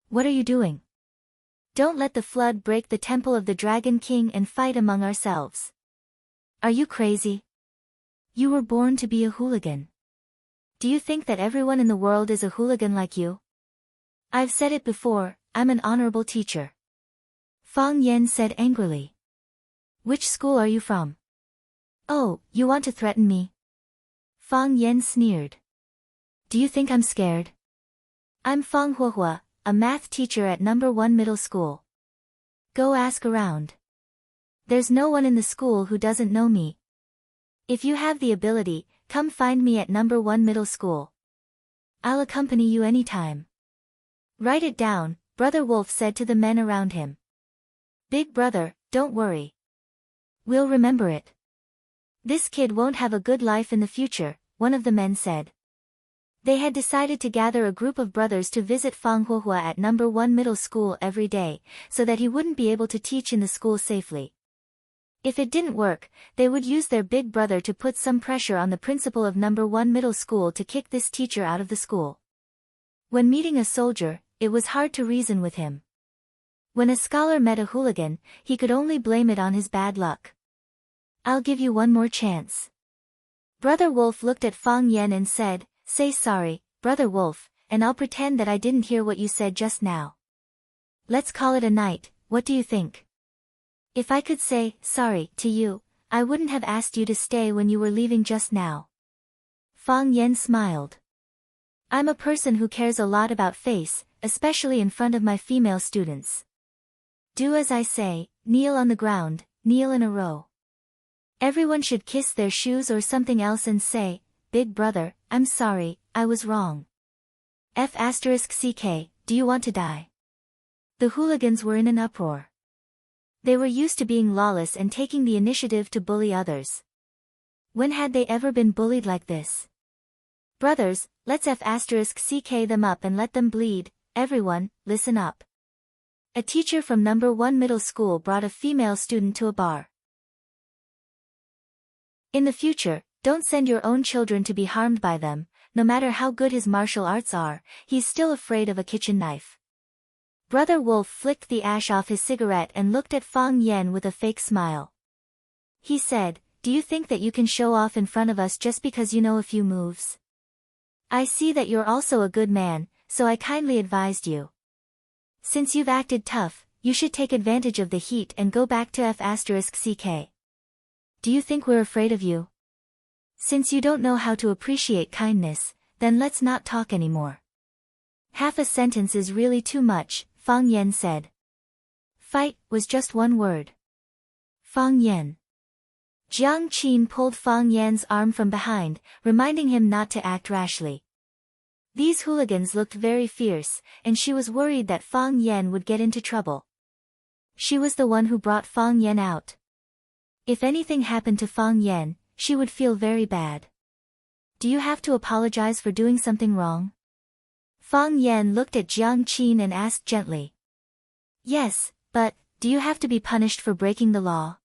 What are you doing? Don't let the flood break the temple of the Dragon King and fight among ourselves. Are you crazy? You were born to be a hooligan. Do you think that everyone in the world is a hooligan like you? I've said it before, I'm an honorable teacher." Fang Yan said angrily. "Which school are you from? Oh, you want to threaten me?" Fang Yan sneered. "Do you think I'm scared? I'm Fang Huohua, a math teacher at number 1 middle school. Go ask around. There's no one in the school who doesn't know me. If you have the ability, come find me at number 1 middle school. I'll accompany you anytime." "Write it down," Brother Wolf said to the men around him. "Big brother, don't worry. We'll remember it. This kid won't have a good life in the future," one of the men said. They had decided to gather a group of brothers to visit Fang Huohua at number 1 middle school every day, so that he wouldn't be able to teach in the school safely. If it didn't work, they would use their big brother to put some pressure on the principal of number 1 middle school to kick this teacher out of the school. When meeting a soldier, it was hard to reason with him. When a scholar met a hooligan, he could only blame it on his bad luck. "I'll give you one more chance." Brother Wolf looked at Fang Yan and said, "Say sorry, Brother Wolf, and I'll pretend that I didn't hear what you said just now. Let's call it a night, what do you think? If I could say, sorry, to you, I wouldn't have asked you to stay when you were leaving just now." Fang Yan smiled. "I'm a person who cares a lot about face, especially in front of my female students. Do as I say, kneel on the ground, kneel in a row. Everyone should kiss their shoes or something else and say, 'Big brother, I'm sorry, I was wrong.' F***ck, do you want to die?" The hooligans were in an uproar. They were used to being lawless and taking the initiative to bully others. When had they ever been bullied like this? "Brothers, let's F***ck them up and let them bleed. Everyone, listen up." A teacher from number 1 middle school brought a female student to a bar. In the future, don't send your own children to be harmed by them. No matter how good his martial arts are, he's still afraid of a kitchen knife. Brother Wolf flicked the ash off his cigarette and looked at Fang Yan with a fake smile. He said, "Do you think that you can show off in front of us just because you know a few moves? I see that you're also a good man, so I kindly advised you. Since you've acted tough, you should take advantage of the heat and go back to F***CK. Do you think we're afraid of you? Since you don't know how to appreciate kindness, then let's not talk anymore." "Half a sentence is really too much," Fang Yan said. "Fight" was just one word. Fang Yan. Jiang Qin pulled Fang Yan's arm from behind, reminding him not to act rashly. These hooligans looked very fierce, and she was worried that Fang Yan would get into trouble. She was the one who brought Fang Yan out. If anything happened to Fang Yan, she would feel very bad. "Do you have to apologize for doing something wrong?" Fang Yan looked at Jiang Qin and asked gently. "Yes, but, do you have to be punished for breaking the law?"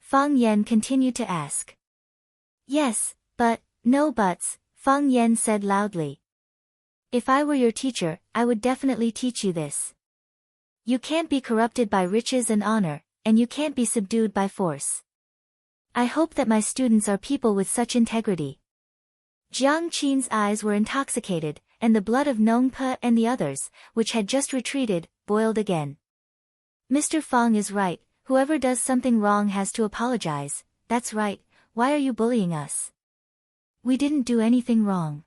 Fang Yan continued to ask. "Yes, but, no buts," Fang Yan said loudly. "If I were your teacher, I would definitely teach you this. You can't be corrupted by riches and honor, and you can't be subdued by force. I hope that my students are people with such integrity." Jiang Qin's eyes were intoxicated, and the blood of Nong Pe and the others, which had just retreated, boiled again. "Mr. Fang is right, whoever does something wrong has to apologize. That's right, why are you bullying us? We didn't do anything wrong.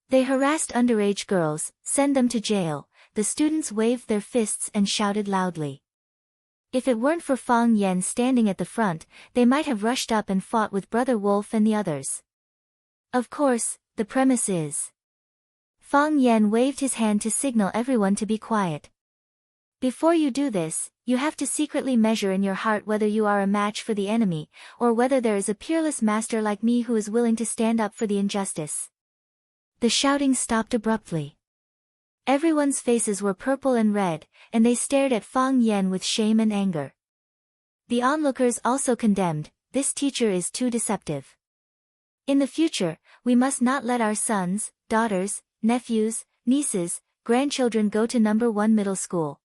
They harassed underage girls, send them to jail." The students waved their fists and shouted loudly. If it weren't for Fang Yan standing at the front, they might have rushed up and fought with Brother Wolf and the others. Of course, the premise is. Fang Yan waved his hand to signal everyone to be quiet. "Before you do this, you have to secretly measure in your heart whether you are a match for the enemy, or whether there is a peerless master like me who is willing to stand up for the injustice." The shouting stopped abruptly. Everyone's faces were purple and red, and they stared at Fang Yan with shame and anger. The onlookers also condemned, "This teacher is too deceptive. In the future, we must not let our sons, daughters, nephews, nieces, grandchildren go to number 1 middle school.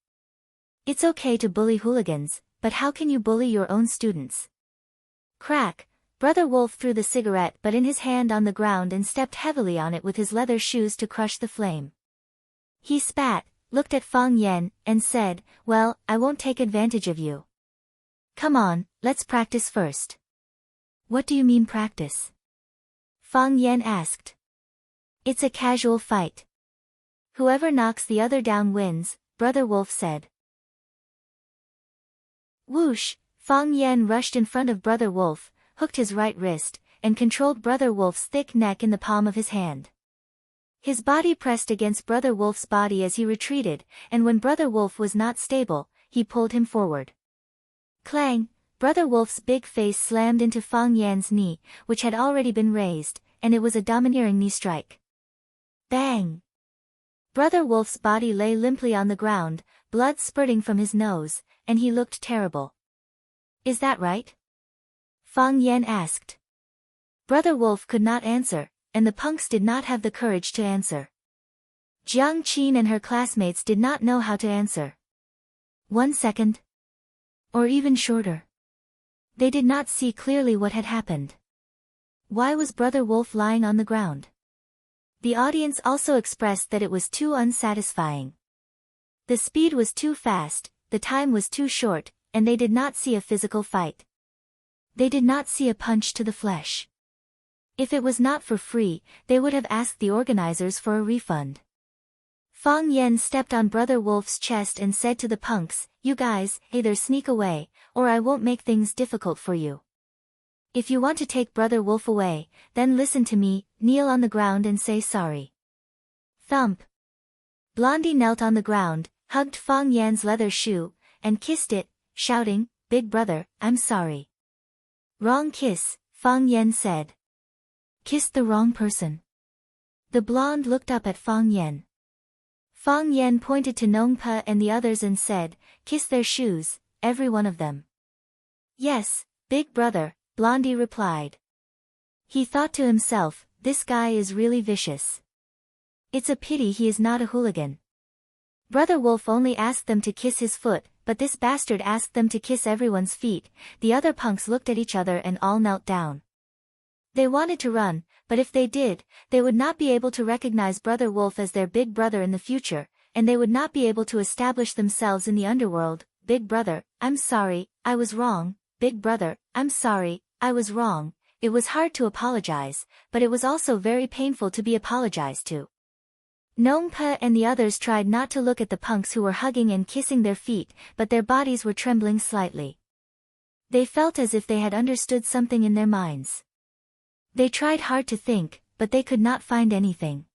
It's okay to bully hooligans, but how can you bully your own students?" Crack! Brother Wolf threw the cigarette butt in his hand on the ground and stepped heavily on it with his leather shoes to crush the flame. He spat, looked at Fang Yan, and said, "Well, I won't take advantage of you. Come on, let's practice first." "What do you mean practice?" Fang Yan asked. "It's a casual fight. Whoever knocks the other down wins," Brother Wolf said. Whoosh! Fang Yan rushed in front of Brother Wolf, hooked his right wrist, and controlled Brother Wolf's thick neck in the palm of his hand. His body pressed against Brother Wolf's body as he retreated, and when Brother Wolf was not stable, he pulled him forward. Clang! Brother Wolf's big face slammed into Fang Yan's knee, which had already been raised, and it was a domineering knee strike. Bang! Brother Wolf's body lay limply on the ground, blood spurting from his nose, and he looked terrible. "Is that right?" Fang Yan asked. Brother Wolf could not answer, and the punks did not have the courage to answer. Jiang Qin and her classmates did not know how to answer. 1 second. Or even shorter. They did not see clearly what had happened. Why was Brother Wolf lying on the ground? The audience also expressed that it was too unsatisfying. The speed was too fast, the time was too short, and they did not see a physical fight. They did not see a punch to the flesh. If it was not for free, they would have asked the organizers for a refund. Fang Yan stepped on Brother Wolf's chest and said to the punks, "You guys, either sneak away, or I won't make things difficult for you. If you want to take Brother Wolf away, then listen to me, kneel on the ground and say sorry." Thump! Blondie knelt on the ground, hugged Fang Yan's leather shoe, and kissed it, shouting, "Big brother, I'm sorry." "Wrong kiss," Fang Yan said. "Kissed the wrong person." The blonde looked up at Fang Yan. Fang Yan pointed to Nong Pe and the others and said, "Kiss their shoes, every one of them." "Yes, big brother," Blondie replied. He thought to himself, this guy is really vicious. It's a pity he is not a hooligan. Brother Wolf only asked them to kiss his foot, but this bastard asked them to kiss everyone's feet. The other punks looked at each other and all knelt down. They wanted to run, but if they did, they would not be able to recognize Brother Wolf as their big brother in the future, and they would not be able to establish themselves in the underworld. Big brother, I'm sorry, I was wrong. Big brother, I'm sorry, I was wrong. It was hard to apologize, but it was also very painful to be apologized to. Nongpa and the others tried not to look at the punks who were hugging and kissing their feet, but their bodies were trembling slightly. They felt as if they had understood something in their minds. They tried hard to think, but they could not find anything.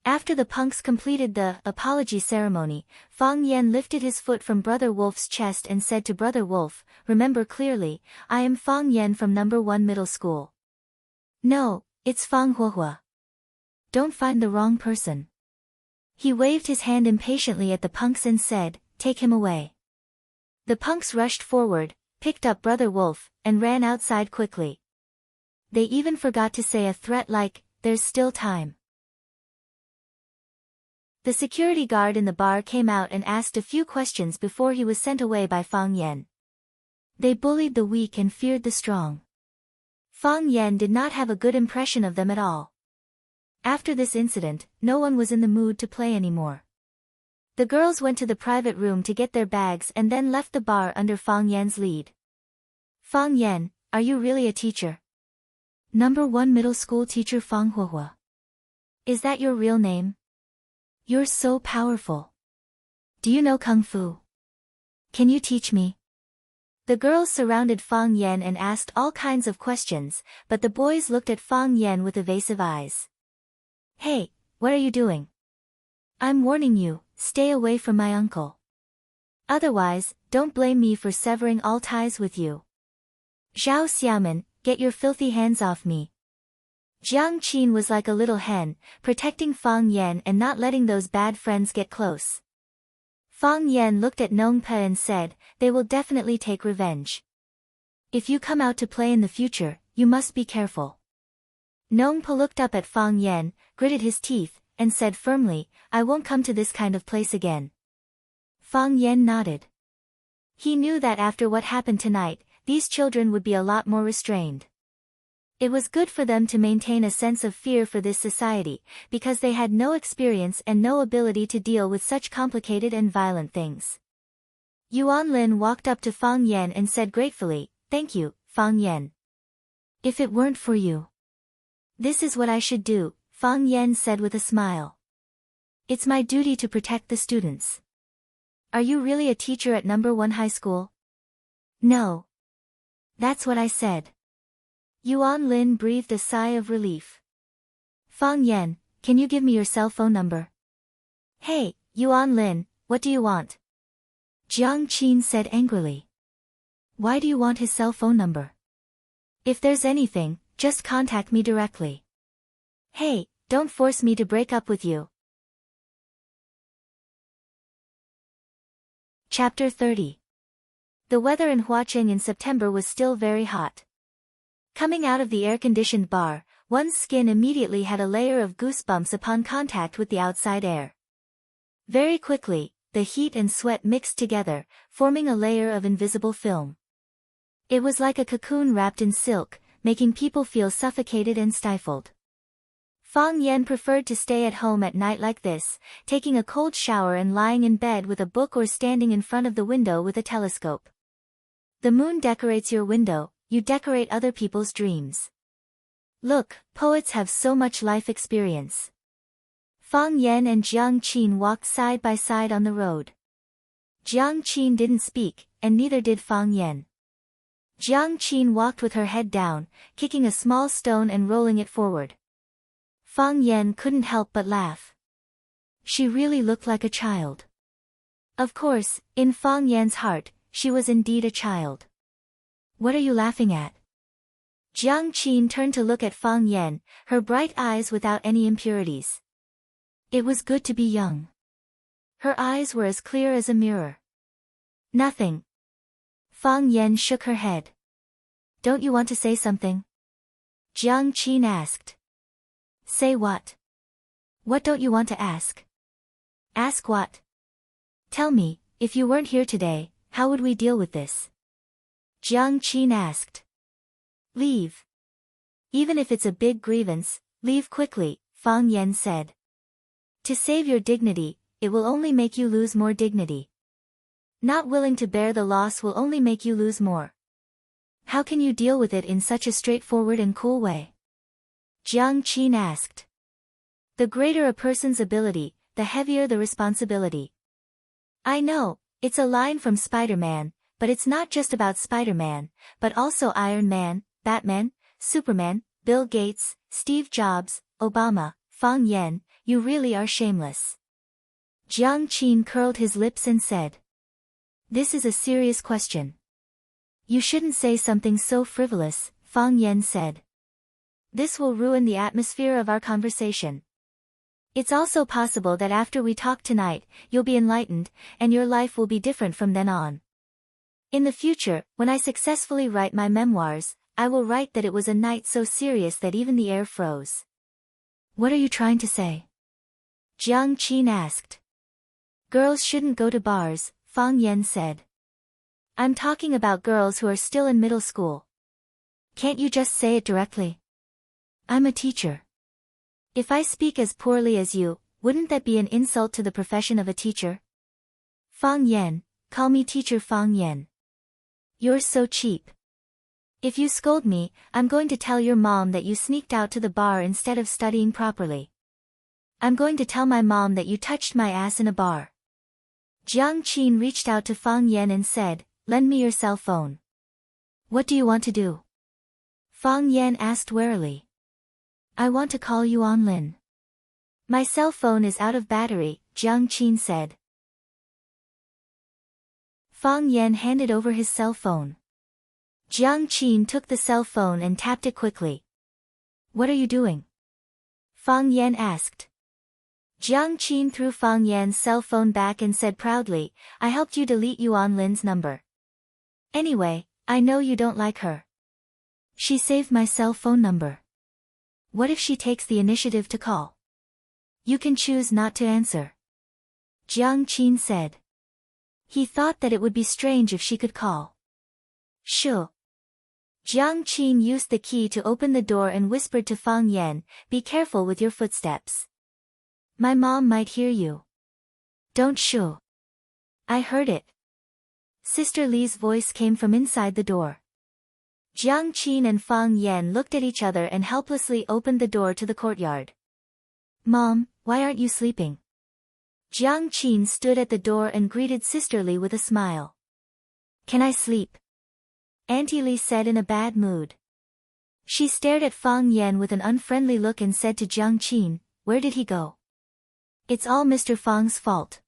After the punks completed the apology ceremony, Fang Yen lifted his foot from Brother Wolf's chest and said to Brother Wolf, "Remember clearly, I am Fang Yen from number 1 middle school." "No, it's Fang Huahua. Don't find the wrong person." He waved his hand impatiently at the punks and said, "Take him away." The punks rushed forward, picked up Brother Wolf, and ran outside quickly. They even forgot to say a threat like, "There's still time." The security guard in the bar came out and asked a few questions before he was sent away by Fang Yen. They bullied the weak and feared the strong. Fang Yen did not have a good impression of them at all. After this incident, no one was in the mood to play anymore. The girls went to the private room to get their bags and then left the bar under Fang Yen's lead. "Fang Yen, are you really a teacher?" "Number 1 middle school teacher Fang Huahua." "Is that your real name? You're so powerful. Do you know Kung Fu? Can you teach me?" The girls surrounded Fang Yen and asked all kinds of questions, but the boys looked at Fang Yen with evasive eyes. "Hey, what are you doing? I'm warning you, stay away from my uncle. Otherwise, don't blame me for severing all ties with you." "Zhao Xiaoman, get your filthy hands off me." Jiang Qin was like a little hen, protecting Fang Yen and not letting those bad friends get close. Fang Yen looked at Nongpa and said, "They will definitely take revenge. If you come out to play in the future, you must be careful." Nongpa looked up at Fang Yen, gritted his teeth, and said firmly, "I won't come to this kind of place again." Fang Yen nodded. He knew that after what happened tonight, these children would be a lot more restrained. It was good for them to maintain a sense of fear for this society, because they had no experience and no ability to deal with such complicated and violent things. Yuan Lin walked up to Fang Yen and said gratefully, "Thank you, Fang Yen. If it weren't for you." "This is what I should do," Fang Yen said with a smile. "It's my duty to protect the students." "Are you really a teacher at number 1 high school?" "No. That's what I said." Yuan Lin breathed a sigh of relief. "Fang Yen, can you give me your cell phone number?" "Hey, Yuan Lin, what do you want?" Jiang Qin said angrily. "Why do you want his cell phone number? If there's anything, just contact me directly. Hey, don't force me to break up with you." Chapter 30. The weather in Huacheng in September was still very hot. Coming out of the air-conditioned bar, one's skin immediately had a layer of goosebumps upon contact with the outside air. Very quickly, the heat and sweat mixed together, forming a layer of invisible film. It was like a cocoon wrapped in silk, making people feel suffocated and stifled. Fang Yen preferred to stay at home at night like this, taking a cold shower and lying in bed with a book or standing in front of the window with a telescope. The moon decorates your window, you decorate other people's dreams. Look, poets have so much life experience. Fang Yen and Jiang Qin walked side by side on the road. Jiang Qin didn't speak, and neither did Fang Yen. Jiang Qin walked with her head down, kicking a small stone and rolling it forward. Fang Yen couldn't help but laugh. She really looked like a child. Of course, in Fang Yen's heart, she was indeed a child. "What are you laughing at?" Jiang Qin turned to look at Fang Yen, her bright eyes without any impurities. It was good to be young. Her eyes were as clear as a mirror. "Nothing." Fang Yen shook her head. "Don't you want to say something?" Jiang Qin asked. "Say what? What don't you want to ask?" "Ask what?" Tell me, if you weren't here today, how would we deal with this? Jiang Qin asked. Leave. Even if it's a big grievance, leave quickly, Fang Yan said. To save your dignity, it will only make you lose more dignity. Not willing to bear the loss will only make you lose more. How can you deal with it in such a straightforward and cool way? Jiang Qin asked. The greater a person's ability, the heavier the responsibility. I know, it's a line from Spider-Man, but it's not just about Spider-Man, but also Iron Man, Batman, Superman, Bill Gates, Steve Jobs, Obama, Fang Yan, you really are shameless. Jiang Qin curled his lips and said. This is a serious question. You shouldn't say something so frivolous, Fang Yan said. This will ruin the atmosphere of our conversation. It's also possible that after we talk tonight, you'll be enlightened, and your life will be different from then on. In the future, when I successfully write my memoirs, I will write that it was a night so serious that even the air froze. What are you trying to say? Jiang Qin asked. Girls shouldn't go to bars, Fang Yan said. I'm talking about girls who are still in middle school. Can't you just say it directly? I'm a teacher. If I speak as poorly as you, wouldn't that be an insult to the profession of a teacher? Fang Yan, call me teacher Fang Yan. You're so cheap. If you scold me, I'm going to tell your mom that you sneaked out to the bar instead of studying properly. I'm going to tell my mom that you touched my ass in a bar. Jiang Qin reached out to Fang Yan and said, lend me your cell phone. What do you want to do? Fang Yan asked warily. I want to call you on Lin. My cell phone is out of battery, Jiang Qin said. Fang Yan handed over his cell phone. Jiang Qin took the cell phone and tapped it quickly. What are you doing? Fang Yan asked. Jiang Qin threw Fang Yan's cell phone back and said proudly, I helped you delete Yuan Lin's number. Anyway, I know you don't like her. She saved my cell phone number. What if she takes the initiative to call? You can choose not to answer. Jiang Qin said. He thought that it would be strange if she could call. Sure. Jiang Qin used the key to open the door and whispered to Fang Yan, be careful with your footsteps. My mom might hear you. Don't shoo. I heard it. Sister Li's voice came from inside the door. Jiang Qin and Fang Yan looked at each other and helplessly opened the door to the courtyard. Mom, why aren't you sleeping? Jiang Qin stood at the door and greeted Sister Li with a smile. Can I sleep? Auntie Li said in a bad mood. She stared at Fang Yan with an unfriendly look and said to Jiang Qin, where did he go? It's all Mr. Fang's fault.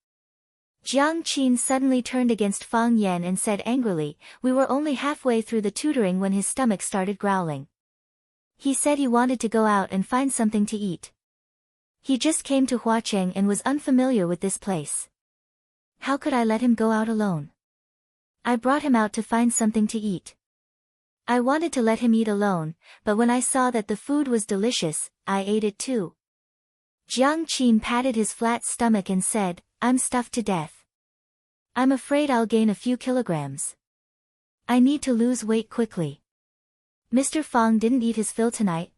Jiang Qin suddenly turned against Fang Yan and said angrily, we were only halfway through the tutoring when his stomach started growling. He said he wanted to go out and find something to eat. He just came to Huacheng and was unfamiliar with this place. How could I let him go out alone? I brought him out to find something to eat. I wanted to let him eat alone, but when I saw that the food was delicious, I ate it too. Jiang Qin patted his flat stomach and said, I'm stuffed to death. I'm afraid I'll gain a few kilograms. I need to lose weight quickly. Mr. Fang didn't eat his fill tonight.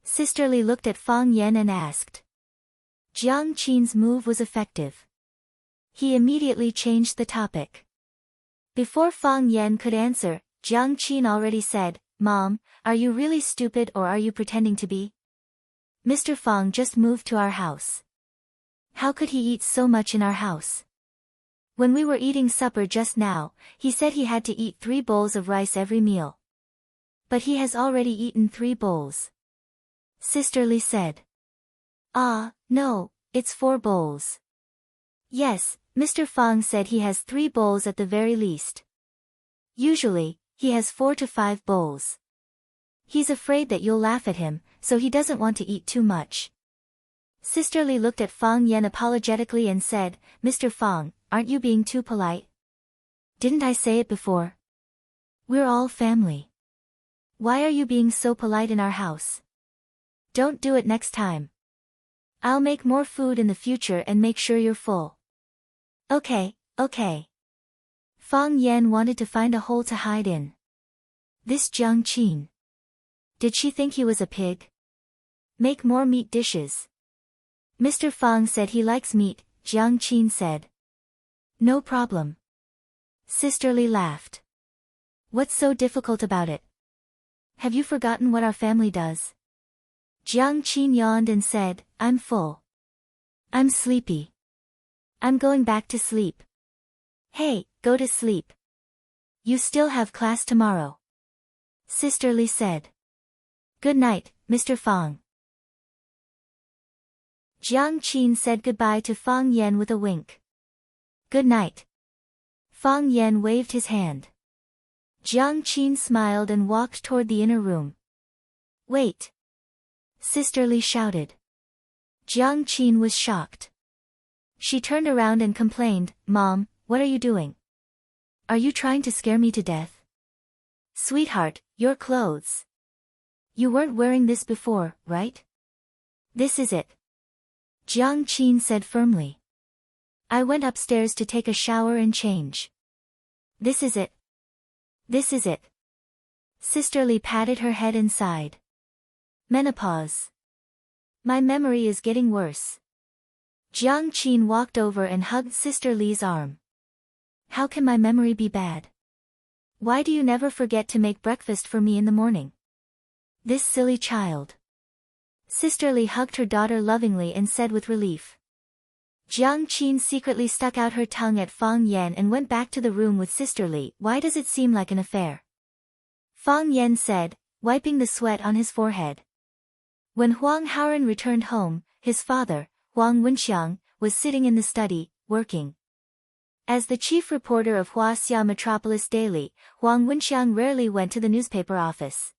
Sister Li looked at Fang Yan and asked. Jiang Qin's move was effective. He immediately changed the topic. Before Fang Yan could answer, Jiang Qin already said, Mom, are you really stupid or are you pretending to be? Mr. Fang just moved to our house. How could he eat so much in our house? When we were eating supper just now, he said he had to eat 3 bowls of rice every meal. But he has already eaten 3 bowls. Sister Li said. Ah, no, it's 4 bowls. Yes, Mr. Fang said he has 3 bowls at the very least. Usually, he has 4 to 5 bowls. He's afraid that you'll laugh at him, so he doesn't want to eat too much. Sister Li looked at Fang Yan apologetically and said, Mr. Fang, aren't you being too polite? Didn't I say it before? We're all family. Why are you being so polite in our house? Don't do it next time. I'll make more food in the future and make sure you're full. Okay, okay. Fang Yan wanted to find a hole to hide in. This Jiang Qin. Did she think he was a pig? Make more meat dishes. Mr. Fang said he likes meat, Jiang Qin said. No problem. Sisterly laughed. What's so difficult about it? Have you forgotten what our family does? Jiang Qin yawned and said, I'm full. I'm sleepy. I'm going back to sleep. Hey, go to sleep. You still have class tomorrow. Sisterly said. Good night, Mr. Fang. Jiang Qin said goodbye to Fang Yan with a wink. Good night. Fang Yan waved his hand. Jiang Qin smiled and walked toward the inner room. Wait! Sisterly shouted. Jiang Qin was shocked. She turned around and complained, Mom, what are you doing? Are you trying to scare me to death? Sweetheart, your clothes. You weren't wearing this before, right? This is it. Jiang Qin said firmly. I went upstairs to take a shower and change. This is it. This is it. Sisterly patted her head and sighed. Menopause. My memory is getting worse. Jiang Qin walked over and hugged Sister Li's arm. How can my memory be bad? Why do you never forget to make breakfast for me in the morning? This silly child. Sister Li hugged her daughter lovingly and said with relief. Jiang Qin secretly stuck out her tongue at Fang Yan and went back to the room with Sister Li. Why does it seem like an affair? Fang Yan said, wiping the sweat on his forehead. When Huang Haoren returned home, his father, Huang Wenxiang, was sitting in the study, working. As the chief reporter of Huaxia Metropolis Daily, Huang Wenxiang rarely went to the newspaper office.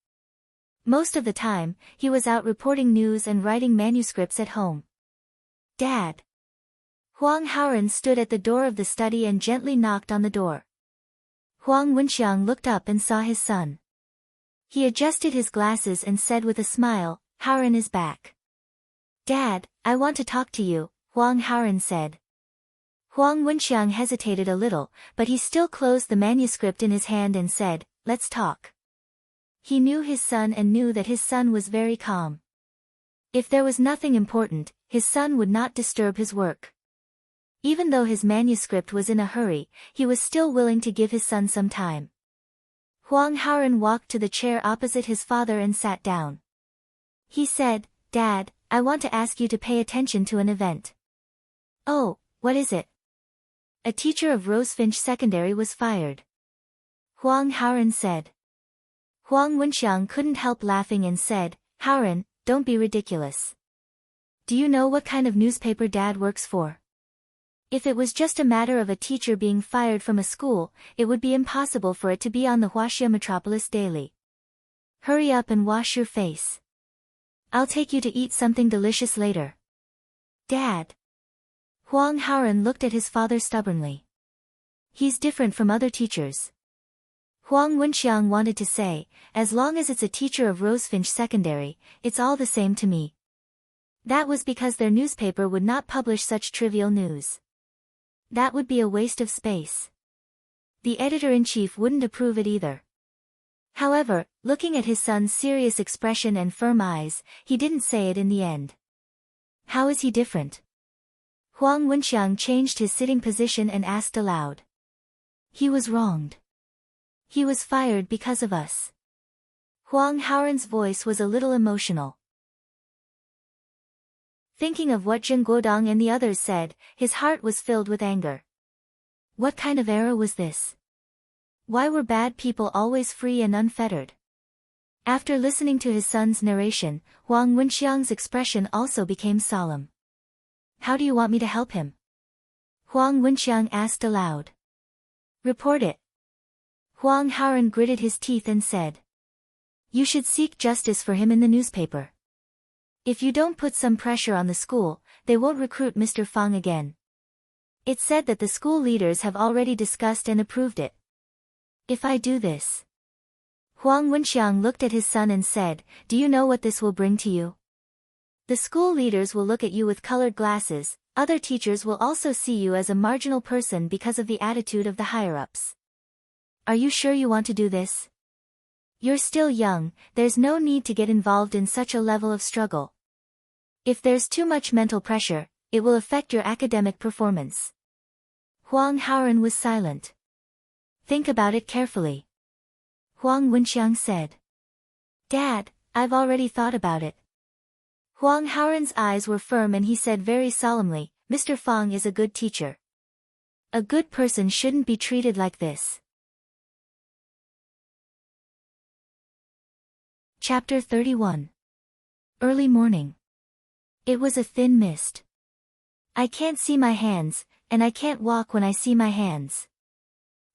Most of the time, he was out reporting news and writing manuscripts at home. Dad. Huang Haoren stood at the door of the study and gently knocked on the door. Huang Wenxiang looked up and saw his son. He adjusted his glasses and said with a smile, Haoren is back. Dad, I want to talk to you, Huang Haoren said. Huang Wenxiang hesitated a little, but he still closed the manuscript in his hand and said, let's talk. He knew his son and knew that his son was very calm. If there was nothing important, his son would not disturb his work. Even though his manuscript was in a hurry, he was still willing to give his son some time. Huang Haoren walked to the chair opposite his father and sat down. He said, Dad, I want to ask you to pay attention to an event. Oh, what is it? A teacher of Rosefinch Secondary was fired. Huang Haoren said. Huang Wenxiang couldn't help laughing and said, Haoren, don't be ridiculous. Do you know what kind of newspaper Dad works for? If it was just a matter of a teacher being fired from a school, it would be impossible for it to be on the Huaxia Metropolis Daily. Hurry up and wash your face. I'll take you to eat something delicious later. Dad. Huang Haoren looked at his father stubbornly. He's different from other teachers. Huang Wenxiang wanted to say, as long as it's a teacher of Rosefinch Secondary, it's all the same to me. That was because their newspaper would not publish such trivial news. That would be a waste of space. The editor-in-chief wouldn't approve it either. However, looking at his son's serious expression and firm eyes, he didn't say it in the end. How is he different? Huang Wenxiang changed his sitting position and asked aloud. He was wronged. He was fired because of us. Huang Haoren's voice was a little emotional. Thinking of what Zheng Guodong and the others said, his heart was filled with anger. What kind of era was this? Why were bad people always free and unfettered? After listening to his son's narration, Huang Wenxiang's expression also became solemn. How do you want me to help him? Huang Wenxiang asked aloud. Report it. Huang Haoren gritted his teeth and said. You should seek justice for him in the newspaper. If you don't put some pressure on the school, they won't recruit Mr. Fang again. It's said that the school leaders have already discussed and approved it. If I do this. Huang Wenxiang looked at his son and said, do you know what this will bring to you? The school leaders will look at you with colored glasses, other teachers will also see you as a marginal person because of the attitude of the higher-ups. Are you sure you want to do this? You're still young, there's no need to get involved in such a level of struggle. If there's too much mental pressure, it will affect your academic performance. Huang Haoren was silent. Think about it carefully. Huang Wenxiang said. Dad, I've already thought about it. Huang Haoren's eyes were firm and he said very solemnly, Mr. Fang is a good teacher. A good person shouldn't be treated like this. Chapter 31. Early morning. It was a thin mist. I can't see my hands, and I can't walk when I see my hands.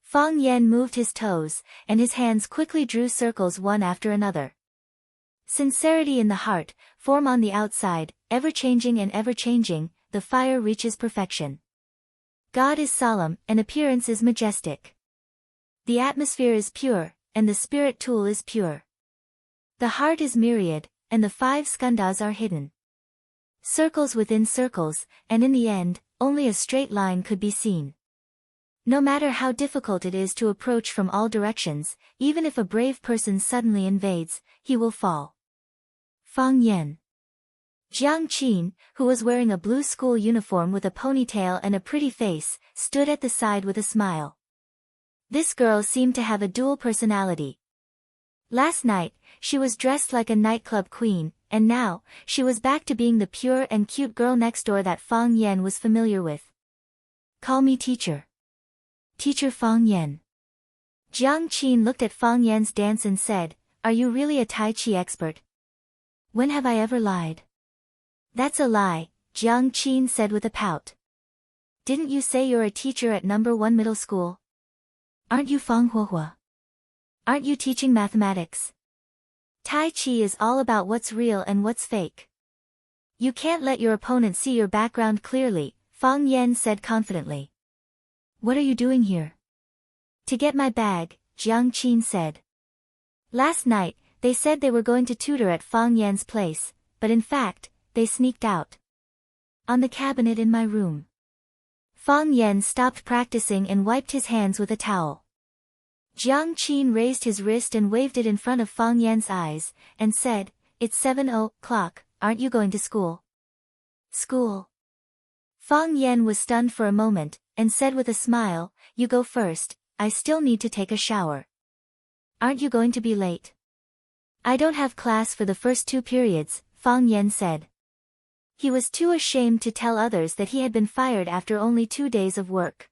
Fang Yan moved his toes, and his hands quickly drew circles one after another. Sincerity in the heart, form on the outside, ever-changing and ever-changing, the fire reaches perfection. God is solemn, and appearance is majestic. The atmosphere is pure, and the spirit tool is pure. The heart is myriad, and the 5 skandhas are hidden. Circles within circles, and in the end, only a straight line could be seen. No matter how difficult it is to approach from all directions, even if a brave person suddenly invades, he will fall. Fang Yan. Jiang Qin, who was wearing a blue school uniform with a ponytail and a pretty face, stood at the side with a smile. This girl seemed to have a dual personality. Last night, she was dressed like a nightclub queen, and now, she was back to being the pure and cute girl next door that Fang Yan was familiar with. Call me teacher. Teacher Fang Yan. Jiang Qin looked at Fang Yan's dance and said, Are you really a Tai Chi expert? When have I ever lied? That's a lie, Jiang Qin said with a pout. Didn't you say you're a teacher at number 1 middle school? Aren't you Fang Huohua? Aren't you teaching mathematics? Tai Chi is all about what's real and what's fake. You can't let your opponent see your background clearly, Fang Yan said confidently. What are you doing here? To get my bag, Jiang Qin said. Last night, they said they were going to tutor at Fang Yan's place, but in fact, they sneaked out. On the cabinet in my room. Fang Yan stopped practicing and wiped his hands with a towel. Jiang Qin raised his wrist and waved it in front of Fang Yan's eyes, and said, It's 7:00, aren't you going to school? School. Fang Yan was stunned for a moment, and said with a smile, You go first, I still need to take a shower. Aren't you going to be late? I don't have class for the first 2 periods, Fang Yan said. He was too ashamed to tell others that he had been fired after only 2 days of work.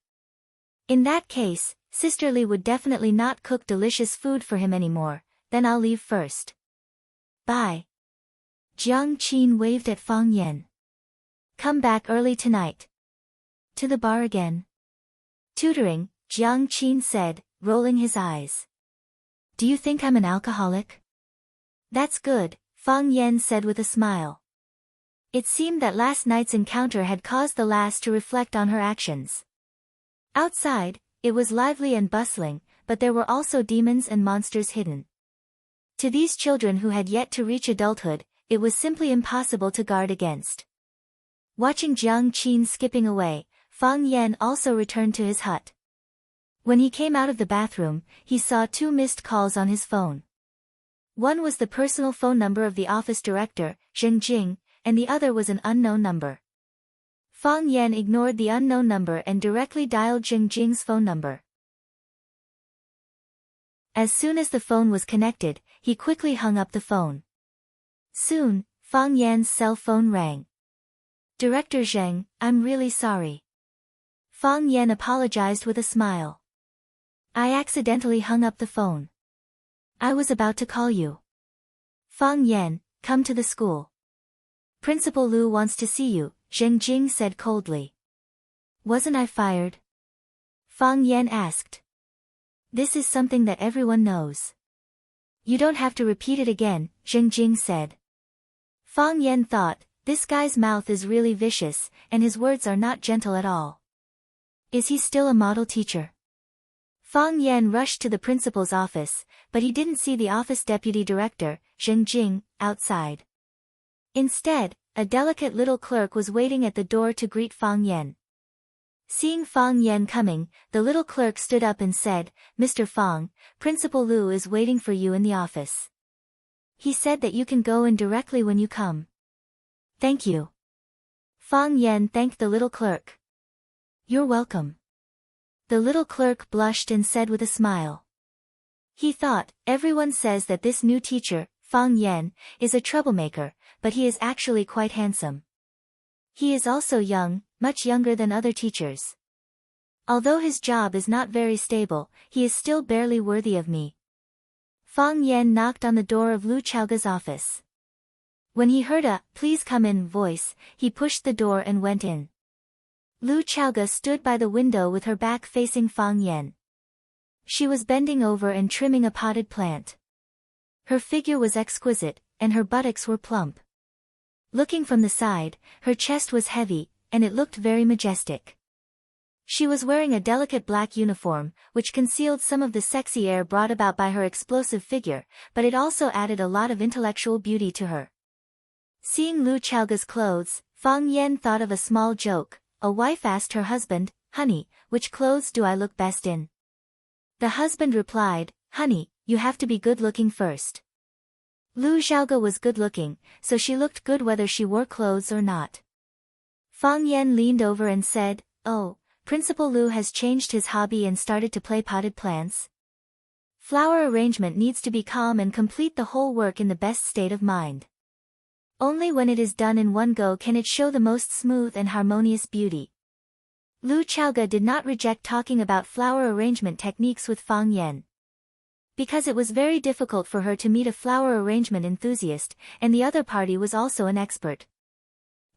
In that case, Sister Li would definitely not cook delicious food for him anymore, then I'll leave first. Bye. Jiang Qin waved at Fang Yan. Come back early tonight. To the bar again. Tutoring, Jiang Qin said, rolling his eyes. Do you think I'm an alcoholic? That's good, Fang Yan said with a smile. It seemed that last night's encounter had caused the lass to reflect on her actions. Outside, it was lively and bustling, but there were also demons and monsters hidden. To these children who had yet to reach adulthood, it was simply impossible to guard against. Watching Jiang Qin skipping away, Fang Yan also returned to his hut. When he came out of the bathroom, he saw 2 missed calls on his phone. One was the personal phone number of the office director, Zheng Jing, and the other was an unknown number. Fang Yan ignored the unknown number and directly dialed Zheng Jing's phone number. As soon as the phone was connected, he quickly hung up the phone. Soon, Fang Yan's cell phone rang. Director Zheng, I'm really sorry. Fang Yan apologized with a smile. I accidentally hung up the phone. I was about to call you. Fang Yan, come to the school. Principal Lu wants to see you, Zheng Jing said coldly. Wasn't I fired? Fang Yan asked. This is something that everyone knows. You don't have to repeat it again, Zheng Jing said. Fang Yan thought, this guy's mouth is really vicious, and his words are not gentle at all. Is he still a model teacher? Fang Yan rushed to the principal's office, but he didn't see the office deputy director, Zheng Jing, outside. Instead, a delicate little clerk was waiting at the door to greet Fang Yan. Seeing Fang Yan coming, the little clerk stood up and said, "Mr. Fang, Principal Lu is waiting for you in the office. He said that you can go in directly when you come." "Thank you." Fang Yan thanked the little clerk. "You're welcome." The little clerk blushed and said with a smile. He thought, everyone says that this new teacher, Fang Yan, is a troublemaker, but he is actually quite handsome. He is also young, much younger than other teachers. Although his job is not very stable, he is still barely worthy of me. Fang Yan knocked on the door of Lu Chaoga's office. When he heard a "please come in" voice, he pushed the door and went in. Lu Chaoga stood by the window with her back facing Fang Yan. She was bending over and trimming a potted plant. Her figure was exquisite, and her buttocks were plump. Looking from the side, her chest was heavy, and it looked very majestic. She was wearing a delicate black uniform, which concealed some of the sexy air brought about by her explosive figure, but it also added a lot of intellectual beauty to her. Seeing Lu Chaoga's clothes, Fang Yan thought of a small joke. A wife asked her husband, "Honey, which clothes do I look best in?" The husband replied, "Honey, you have to be good-looking first." Lu Xiaoga was good-looking, so she looked good whether she wore clothes or not. Fang Yan leaned over and said, "Oh, Principal Lu has changed his hobby and started to play potted plants. Flower arrangement needs to be calm and complete the whole work in the best state of mind. Only when it is done in one go can it show the most smooth and harmonious beauty." Lu Chaoga did not reject talking about flower arrangement techniques with Fang Yan, because it was very difficult for her to meet a flower arrangement enthusiast, and the other party was also an expert.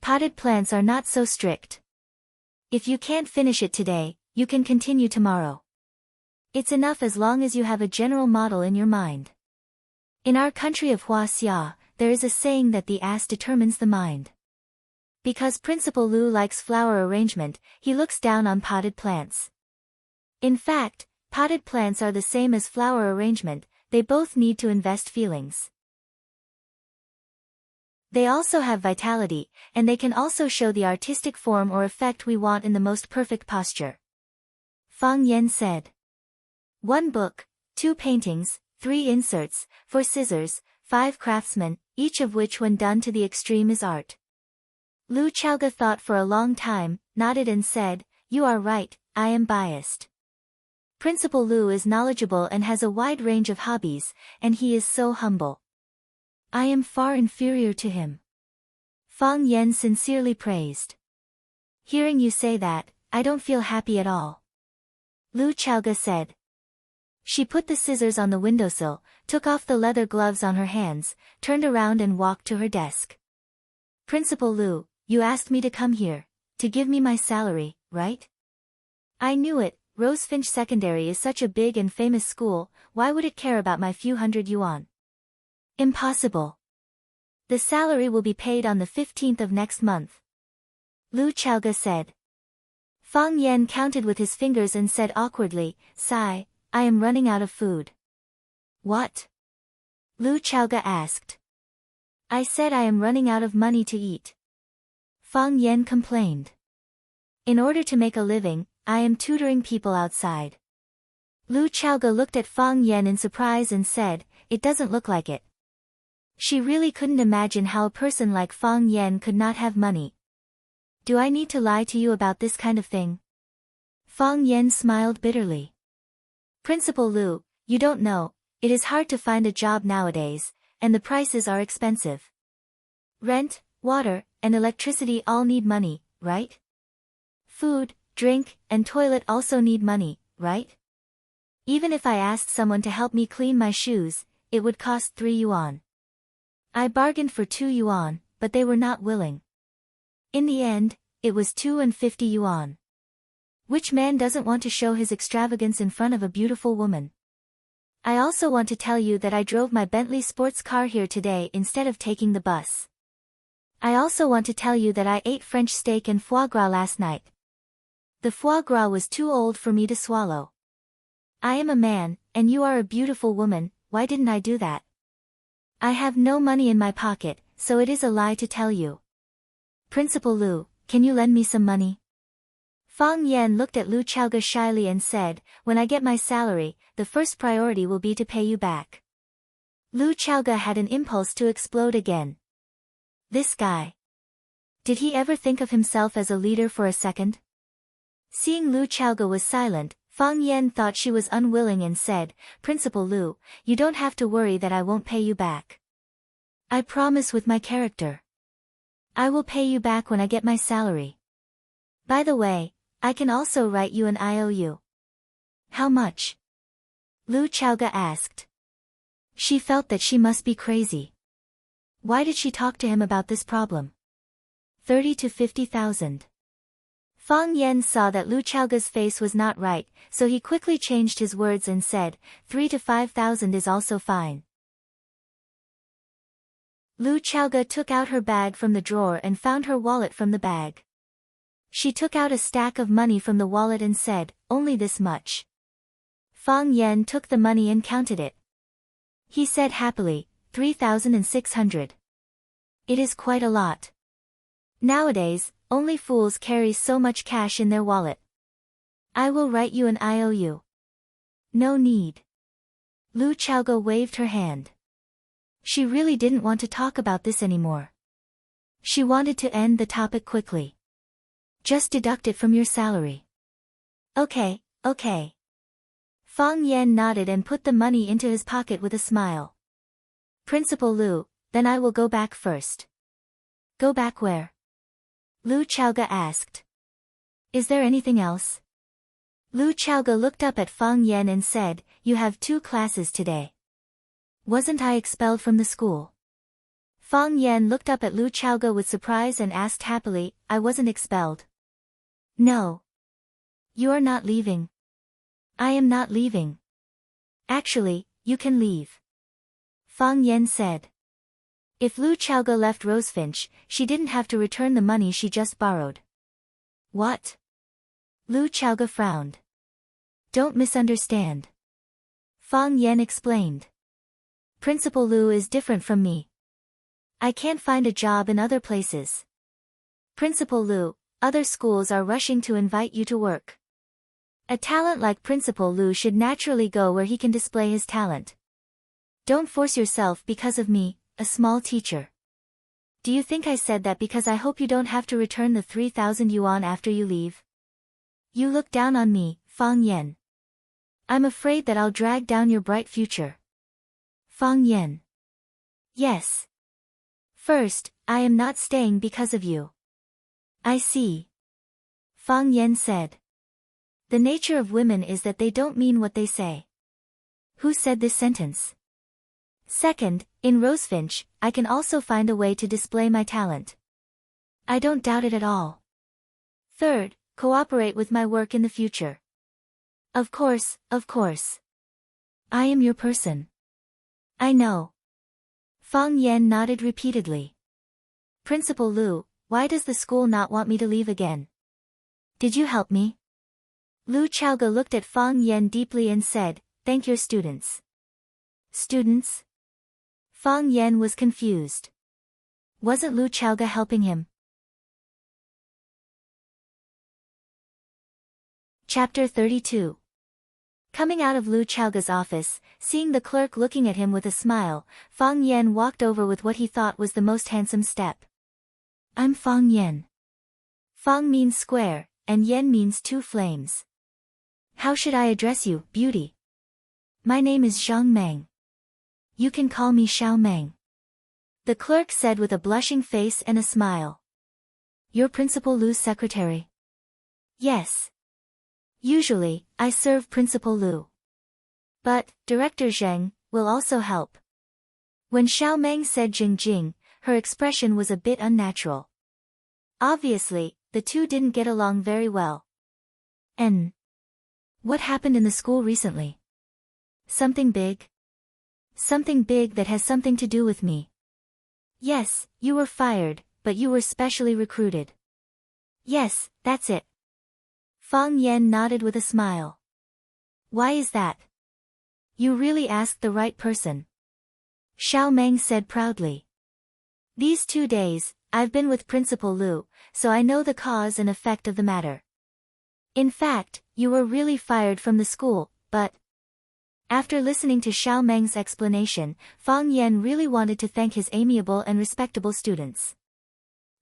Potted plants are not so strict. If you can't finish it today, you can continue tomorrow. It's enough as long as you have a general model in your mind. In our country of Huaxia, there is a saying that the ass determines the mind. Because Principal Lu likes flower arrangement, he looks down on potted plants. In fact, potted plants are the same as flower arrangement, they both need to invest feelings. They also have vitality, and they can also show the artistic form or effect we want in the most perfect posture. Fang Yan said. 1 book, 2 paintings, 3 inserts, 4 scissors, 5 craftsmen, each of which when done to the extreme is art. Lu Chaoga thought for a long time, nodded and said, "You are right, I am biased. Principal Lu is knowledgeable and has a wide range of hobbies, and he is so humble. I am far inferior to him." Fang Yan sincerely praised. "Hearing you say that, I don't feel happy at all," Lu Chaoga said. She put the scissors on the windowsill, took off the leather gloves on her hands, turned around and walked to her desk. "Principal Lu, you asked me to come here, to give me my salary, right?" "I knew it, Rosefinch Secondary is such a big and famous school, why would it care about my few hundred yuan?" "Impossible. The salary will be paid on the 15th of next month," Lu Chaoga said. Fang Yan counted with his fingers and said awkwardly, "Sigh, I am running out of food." "What?" Lu Chaoga asked. "I said I am running out of money to eat," Fang Yan complained. "In order to make a living, I am tutoring people outside." Lu Chaoga looked at Fang Yan in surprise and said, "It doesn't look like it." She really couldn't imagine how a person like Fang Yan could not have money. "Do I need to lie to you about this kind of thing?" Fang Yan smiled bitterly. "Principal Lu, you don't know, it is hard to find a job nowadays, and the prices are expensive. Rent, water, and electricity all need money, right? Food, drink, and toilet also need money, right? Even if I asked someone to help me clean my shoes, it would cost 3 yuan. I bargained for 2 yuan, but they were not willing. In the end, it was 250 yuan. Which man doesn't want to show his extravagance in front of a beautiful woman? I also want to tell you that I drove my Bentley sports car here today instead of taking the bus. I also want to tell you that I ate French steak and foie gras last night. The foie gras was too old for me to swallow. I am a man, and you are a beautiful woman, why didn't I do that? I have no money in my pocket, so it is a lie to tell you." Principal Lu, can you lend me some money? Fang Yan looked at Lu Chaoge shyly and said, when I get my salary, the first priority will be to pay you back. Lu Chaoge had an impulse to explode again. This guy. Did he ever think of himself as a leader for a second? Seeing Lu Chaoge was silent, Fang Yan thought she was unwilling and said, Principal Lu, you don't have to worry that I won't pay you back. I promise with my character. I will pay you back when I get my salary. By the way, I can also write you an IOU. How much? Lu Chaoge asked. She felt that she must be crazy. Why did she talk to him about this problem? 30 to 50,000. Fang Yan saw that Lu Chaoge's face was not right, so he quickly changed his words and said, 3 to 5,000 is also fine. Lu Chaoge took out her bag from the drawer and found her wallet from the bag. She took out a stack of money from the wallet and said, only this much. Fang Yan took the money and counted it. He said happily, 3,600. It is quite a lot. Nowadays, only fools carry so much cash in their wallet. I will write you an IOU. No need. Lu Chaoge waved her hand. She really didn't want to talk about this anymore. She wanted to end the topic quickly. Just deduct it from your salary. Okay, okay. Fang Yan nodded and put the money into his pocket with a smile. Principal Lu, then I will go back first. Go back where? Lu Chaoge asked. Is there anything else? Lu Chaoge looked up at Fang Yan and said, you have 2 classes today. Wasn't I expelled from the school? Fang Yan looked up at Lu Chaoge with surprise and asked happily, I wasn't expelled. No. You are not leaving. I am not leaving. Actually, you can leave. Fang Yan said. If Lu Chaoge left Rosefinch, she didn't have to return the money she just borrowed. What? Lu Chaoge frowned. Don't misunderstand. Fang Yan explained. Principal Lu is different from me. I can't find a job in other places. Principal Lu, other schools are rushing to invite you to work. A talent like Principal Lu should naturally go where he can display his talent. Don't force yourself because of me, a small teacher. Do you think I said that because I hope you don't have to return the 3,000 yuan after you leave? You look down on me, Fang Yan. I'm afraid that I'll drag down your bright future. Fang Yan. Yes. First, I am not staying because of you. I see. Fang Yan said. The nature of women is that they don't mean what they say. Who said this sentence? Second, in Rosefinch, I can also find a way to display my talent. I don't doubt it at all. Third, cooperate with my work in the future. Of course, of course. I am your person. I know. Fang Yan nodded repeatedly. Principal Lu, why does the school not want me to leave again? Did you help me? Lu Chaoge looked at Fang Yan deeply and said, thank your students. Students? Fang Yan was confused. Wasn't Lu Chaoge helping him? Chapter 32. Coming out of Lu Chaoge's office, seeing the clerk looking at him with a smile, Fang Yan walked over with what he thought was the most handsome step. I'm Fang Yan. Fang means square, and Yan means 2 flames. How should I address you, beauty? My name is Zhang Meng. You can call me Xiao Meng. The clerk said with a blushing face and a smile. You're Principal Lu's secretary? Yes. Usually, I serve Principal Lu. But, Director Zheng, will also help. When Xiao Meng said Jing Jing, her expression was a bit unnatural. Obviously, the two didn't get along very well. And what happened in the school recently? Something big? Something big that has something to do with me. Yes, you were fired, but you were specially recruited. Yes, that's it. Fang Yan nodded with a smile. Why is that? You really asked the right person. Xiao Meng said proudly. These 2 days, I've been with Principal Lu, so I know the cause and effect of the matter. In fact, you were really fired from the school, but... After listening to Xiao Meng's explanation, Fang Yan really wanted to thank his amiable and respectable students.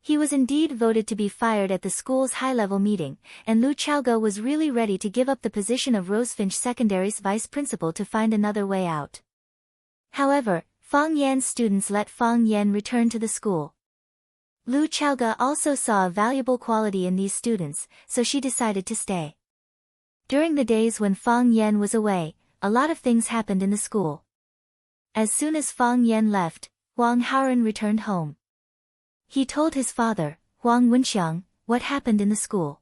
He was indeed voted to be fired at the school's high-level meeting, and Lu Chaoge was really ready to give up the position of Rosefinch Secondary's vice principal to find another way out. However, Fang Yan's students let Fang Yan return to the school. Lu Chaoge also saw a valuable quality in these students, so she decided to stay. During the days when Fang Yan was away, a lot of things happened in the school. As soon as Fang Yan left, Huang Haoren returned home. He told his father, Huang Wenxiang, what happened in the school.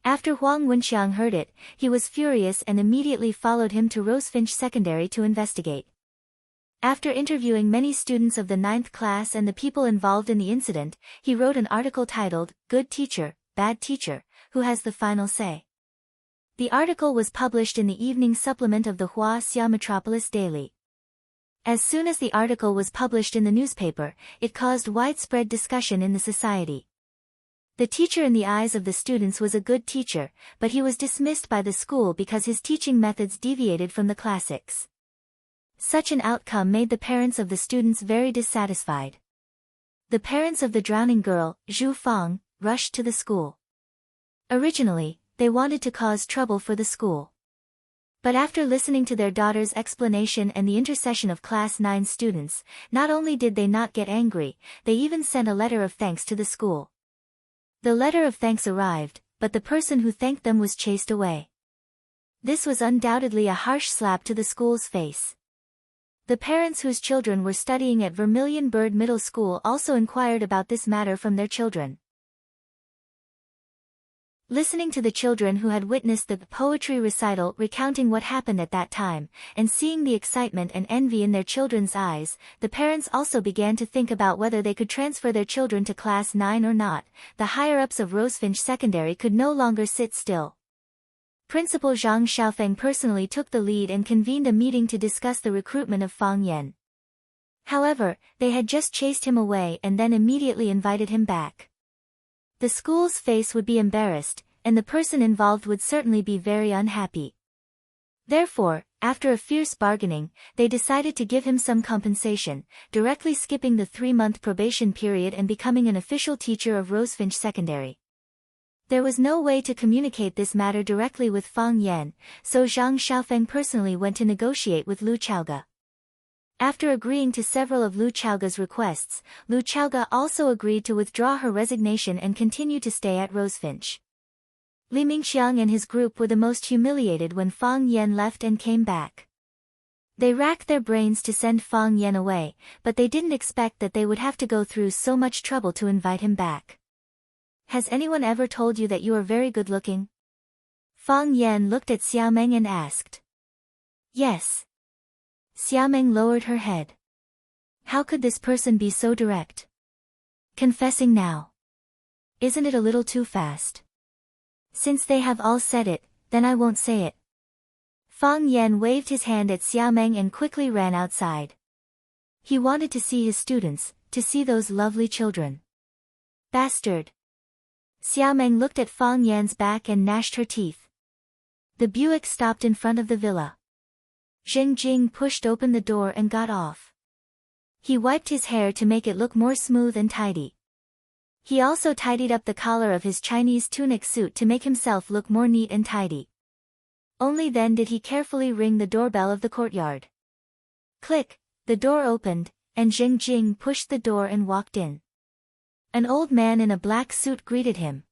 After Huang Wenxiang heard it, he was furious and immediately followed him to Rosefinch Secondary to investigate. After interviewing many students of the 9th class and the people involved in the incident, he wrote an article titled, Good Teacher, Bad Teacher, Who Has the Final Say? The article was published in the evening supplement of the Huaxia Metropolis Daily. As soon as the article was published in the newspaper, it caused widespread discussion in the society. The teacher in the eyes of the students was a good teacher, but he was dismissed by the school because his teaching methods deviated from the classics. Such an outcome made the parents of the students very dissatisfied. The parents of the drowning girl, Zhu Fang, rushed to the school. Originally, they wanted to cause trouble for the school. But after listening to their daughter's explanation and the intercession of Class 9 students, not only did they not get angry, they even sent a letter of thanks to the school. The letter of thanks arrived, but the person who thanked them was chased away. This was undoubtedly a harsh slap to the school's face. The parents whose children were studying at Vermilion Bird Middle School also inquired about this matter from their children. Listening to the children who had witnessed the poetry recital recounting what happened at that time, and seeing the excitement and envy in their children's eyes, the parents also began to think about whether they could transfer their children to Class 9 or not. The higher-ups of Rosefinch Secondary could no longer sit still. Principal Zhang Xiaofeng personally took the lead and convened a meeting to discuss the recruitment of Fang Yan. However, they had just chased him away and then immediately invited him back. The school's face would be embarrassed, and the person involved would certainly be very unhappy. Therefore, after a fierce bargaining, they decided to give him some compensation, directly skipping the 3-month probation period and becoming an official teacher of Rosefinch Secondary. There was no way to communicate this matter directly with Fang Yan, so Zhang Xiaofeng personally went to negotiate with Lu Chaoge. After agreeing to several of Lu Chaoge's requests, Lu Chaoge also agreed to withdraw her resignation and continue to stay at Rosefinch. Li Mingxiang and his group were the most humiliated when Fang Yan left and came back. They racked their brains to send Fang Yan away, but they didn't expect that they would have to go through so much trouble to invite him back. Has anyone ever told you that you are very good-looking? Fang Yan looked at Xiaomeng and asked. Yes. Xiaomeng lowered her head. How could this person be so direct? Confessing now. Isn't it a little too fast? Since they have all said it, then I won't say it. Fang Yan waved his hand at Xiaomeng and quickly ran outside. He wanted to see his students, to see those lovely children. Bastard! Xiaomeng looked at Fang Yan's back and gnashed her teeth. The Buick stopped in front of the villa. Zheng Jing pushed open the door and got off. He wiped his hair to make it look more smooth and tidy. He also tidied up the collar of his Chinese tunic suit to make himself look more neat and tidy. Only then did he carefully ring the doorbell of the courtyard. Click, the door opened, and Zheng Jing pushed the door and walked in. An old man in a black suit greeted him.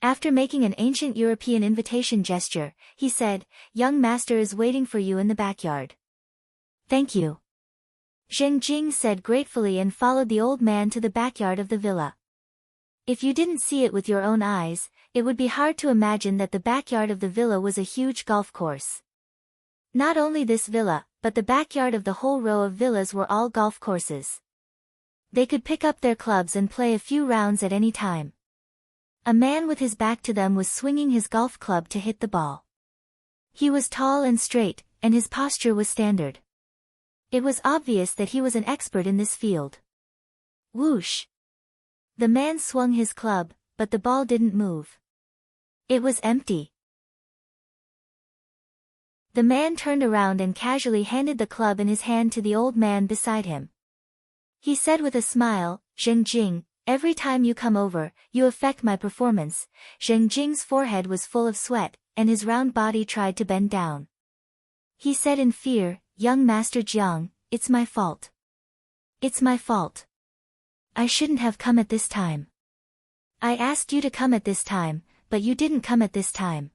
After making an ancient European invitation gesture, he said, "Young master is waiting for you in the backyard." "Thank you." Zheng Jing said gratefully and followed the old man to the backyard of the villa. If you didn't see it with your own eyes, it would be hard to imagine that the backyard of the villa was a huge golf course. Not only this villa, but the backyard of the whole row of villas were all golf courses. They could pick up their clubs and play a few rounds at any time. A man with his back to them was swinging his golf club to hit the ball. He was tall and straight, and his posture was standard. It was obvious that he was an expert in this field. Whoosh! The man swung his club, but the ball didn't move. It was empty. The man turned around and casually handed the club in his hand to the old man beside him. He said with a smile, "Zheng Jing, every time you come over, you affect my performance." Zheng Jing's forehead was full of sweat, and his round body tried to bend down. He said in fear, "Young Master Jiang, it's my fault. It's my fault. I shouldn't have come at this time. I asked you to come at this time, but you didn't come at this time.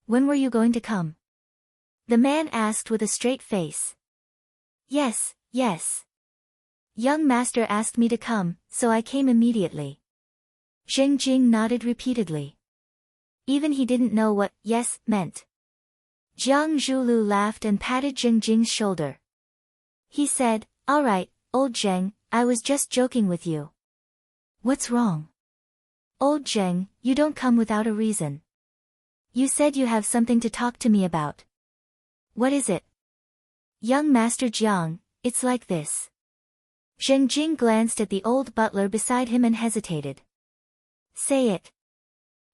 When were you going to come?" The man asked with a straight face. Yes. Young master asked me to come, so I came immediately." Zheng Jing nodded repeatedly. Even he didn't know what "yes" meant. Jiang Zhulu laughed and patted Zheng Jing's shoulder. He said, "All right, old Zheng, I was just joking with you." "What's wrong?" "Old Zheng, you don't come without a reason. You said you have something to talk to me about." "What is it?" "Young Master Jiang, it's like this." Zheng Jing glanced at the old butler beside him and hesitated. "Say it."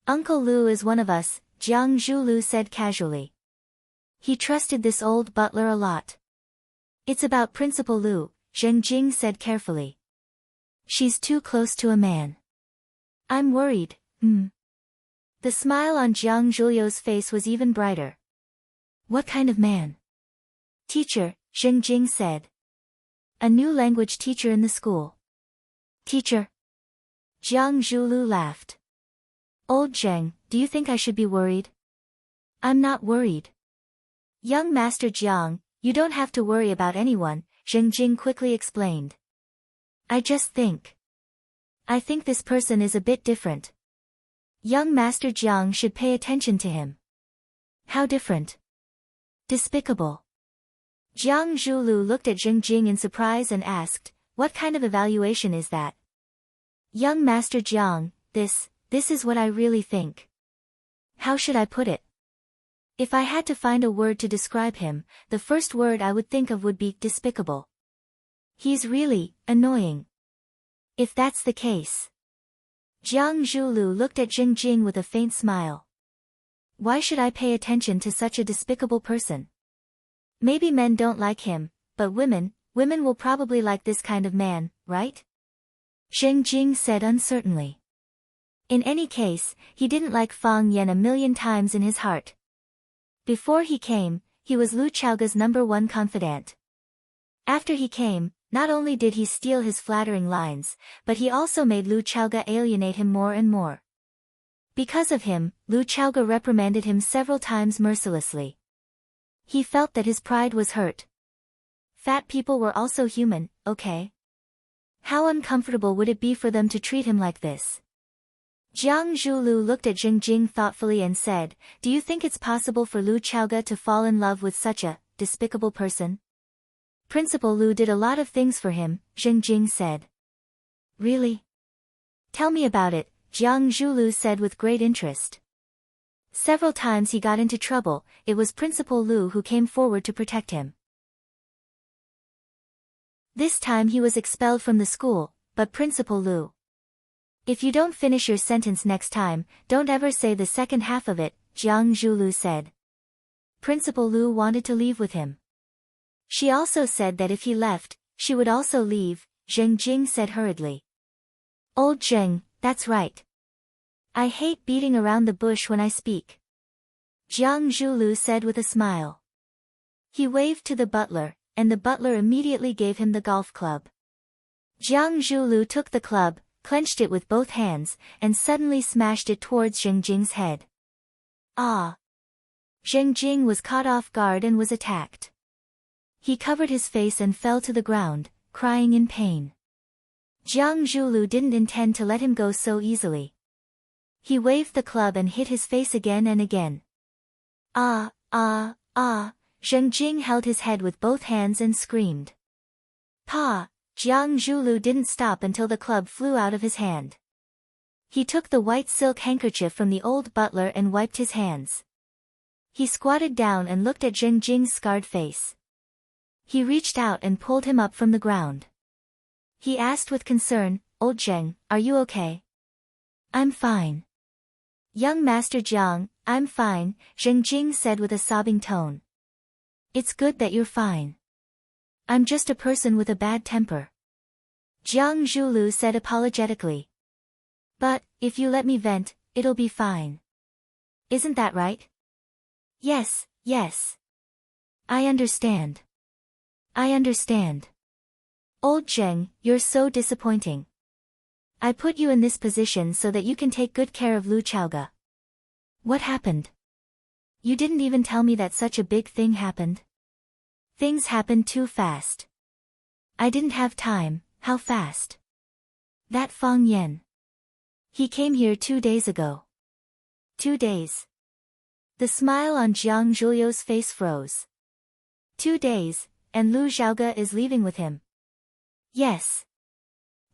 "Uncle Lu is one of us," Jiang Zhulu said casually. He trusted this old butler a lot. "It's about Principal Lu," Zheng Jing said carefully. "She's too close to a man. I'm worried." The smile on Jiang Zhulio's face was even brighter. "What kind of man?" "Teacher," Zheng Jing said. "A new language teacher in the school." "Teacher?" Jiang Zhulu laughed. "Old Zheng, do you think I should be worried?" "I'm not worried." "Young Master Jiang, you don't have to worry about anyone," Zheng Jing quickly explained. I think this person is a bit different. Young Master Jiang should pay attention to him." "How different?" "Despicable." Jiang Zhulu looked at Zheng Jing in surprise and asked, "What kind of evaluation is that?" "Young Master Jiang, this is what I really think." "How should I put it?" "If I had to find a word to describe him, the first word I would think of would be despicable. He's really annoying." "If that's the case." Jiang Zhulu looked at Zheng Jing with a faint smile. "Why should I pay attention to such a despicable person? Maybe men don't like him, but women will probably like this kind of man, right?" Zheng Jing said uncertainly. In any case, he didn't like Fang Yan a million times in his heart. Before he came, he was Lu Chaoga's #1 confidant. After he came, not only did he steal his flattering lines, but he also made Lu Chaoga alienate him more and more. Because of him, Lu Chaoga reprimanded him several times mercilessly. He felt that his pride was hurt. Fat people were also human, okay? How uncomfortable would it be for them to treat him like this? Jiang Zhulu looked at Zheng Jing thoughtfully and said, "Do you think it's possible for Lu Chaoga to fall in love with such a despicable person?" "Principal Lu did a lot of things for him," Zheng Jing said. "Really? Tell me about it," Jiang Zhulu said with great interest. "Several times he got into trouble, it was Principal Lu who came forward to protect him. This time he was expelled from the school, but Principal Lu—" "If you don't finish your sentence next time, don't ever say the second half of it," Jiang Zhulu said. Principal Lu wanted to leave with him. She also said that if he left, she would also leave, Zheng Jing said hurriedly. "Old Zheng, that's right. I hate beating around the bush when I speak," Jiang Zhulu said with a smile. He waved to the butler, and the butler immediately gave him the golf club. Jiang Zhulu took the club, clenched it with both hands, and suddenly smashed it towards Zheng Jing's head. Ah! Zheng Jing was caught off guard and was attacked. He covered his face and fell to the ground, crying in pain. Jiang Zhulu didn't intend to let him go so easily. He waved the club and hit his face again and again. Ah! Zheng Jing held his head with both hands and screamed. "Pa!" Jiang Zhulu didn't stop until the club flew out of his hand. He took the white silk handkerchief from the old butler and wiped his hands. He squatted down and looked at Zheng Jing's scarred face. He reached out and pulled him up from the ground. He asked with concern, Old Zheng, are you okay? I'm fine. Young Master Jiang, I'm fine, Zheng Jing said with a sobbing tone. It's good that you're fine. I'm just a person with a bad temper. Jiang Zhulu said apologetically. But, if you let me vent, it'll be fine. Isn't that right? Yes, yes. I understand. I understand. Old Zheng, you're so disappointing. I put you in this position so that you can take good care of Lu Chaoga. What happened? You didn't even tell me that such a big thing happened. Things happened too fast. I didn't have time. How fast? That Fang Yan. He came here 2 days ago. 2 days. The smile on Jiang Zhulio's face froze. 2 days, and Lu Xiaoga is leaving with him. Yes.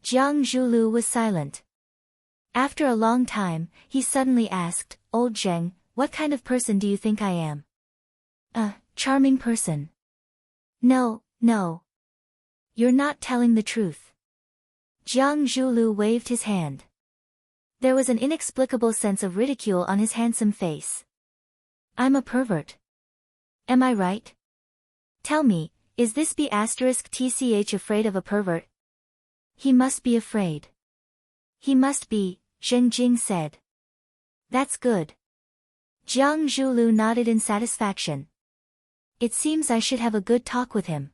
Jiang Zhulu was silent. After a long time, he suddenly asked, Old Zheng, what kind of person do you think I am? A charming person. No, no. You're not telling the truth. Jiang Zhulu waved his hand. There was an inexplicable sense of ridicule on his handsome face. I'm a pervert. Am I right? Tell me, is this B*TCH afraid of a pervert? He must be afraid. He must be, Zheng Jing said. That's good. Jiang Zhulu nodded in satisfaction. It seems I should have a good talk with him.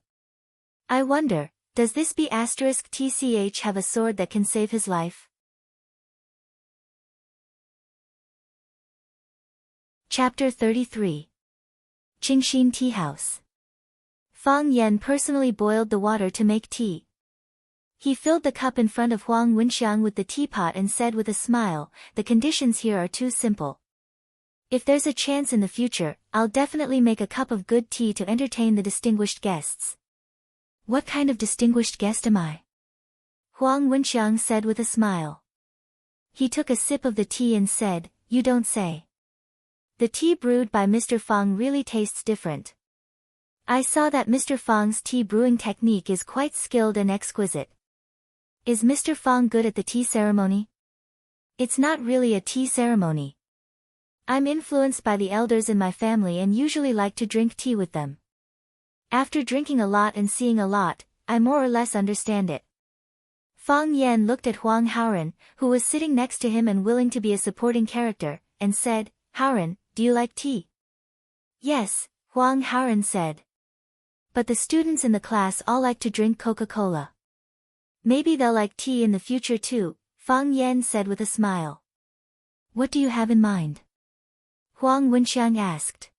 I wonder, does this B*TCH have a sword that can save his life? Chapter 33. Qingxin Tea House. Fang Yan personally boiled the water to make tea. He filled the cup in front of Huang Wenxiang with the teapot and said with a smile, the conditions here are too simple. If there's a chance in the future, I'll definitely make a cup of good tea to entertain the distinguished guests. What kind of distinguished guest am I? Huang Wenxiang said with a smile. He took a sip of the tea and said, You don't say. The tea brewed by Mr. Fang really tastes different. I saw that Mr. Fang's tea brewing technique is quite skilled and exquisite. Is Mr. Fang good at the tea ceremony? It's not really a tea ceremony. I'm influenced by the elders in my family and usually like to drink tea with them. After drinking a lot and seeing a lot, I more or less understand it. Fang Yan looked at Huang Haoran, who was sitting next to him and willing to be a supporting character, and said, Haoran, do you like tea? Yes, Huang Haoran said. But the students in the class all like to drink Coca-Cola. Maybe they'll like tea in the future too, Fang Yan said with a smile. What do you have in mind? Huang Wenxiang asked.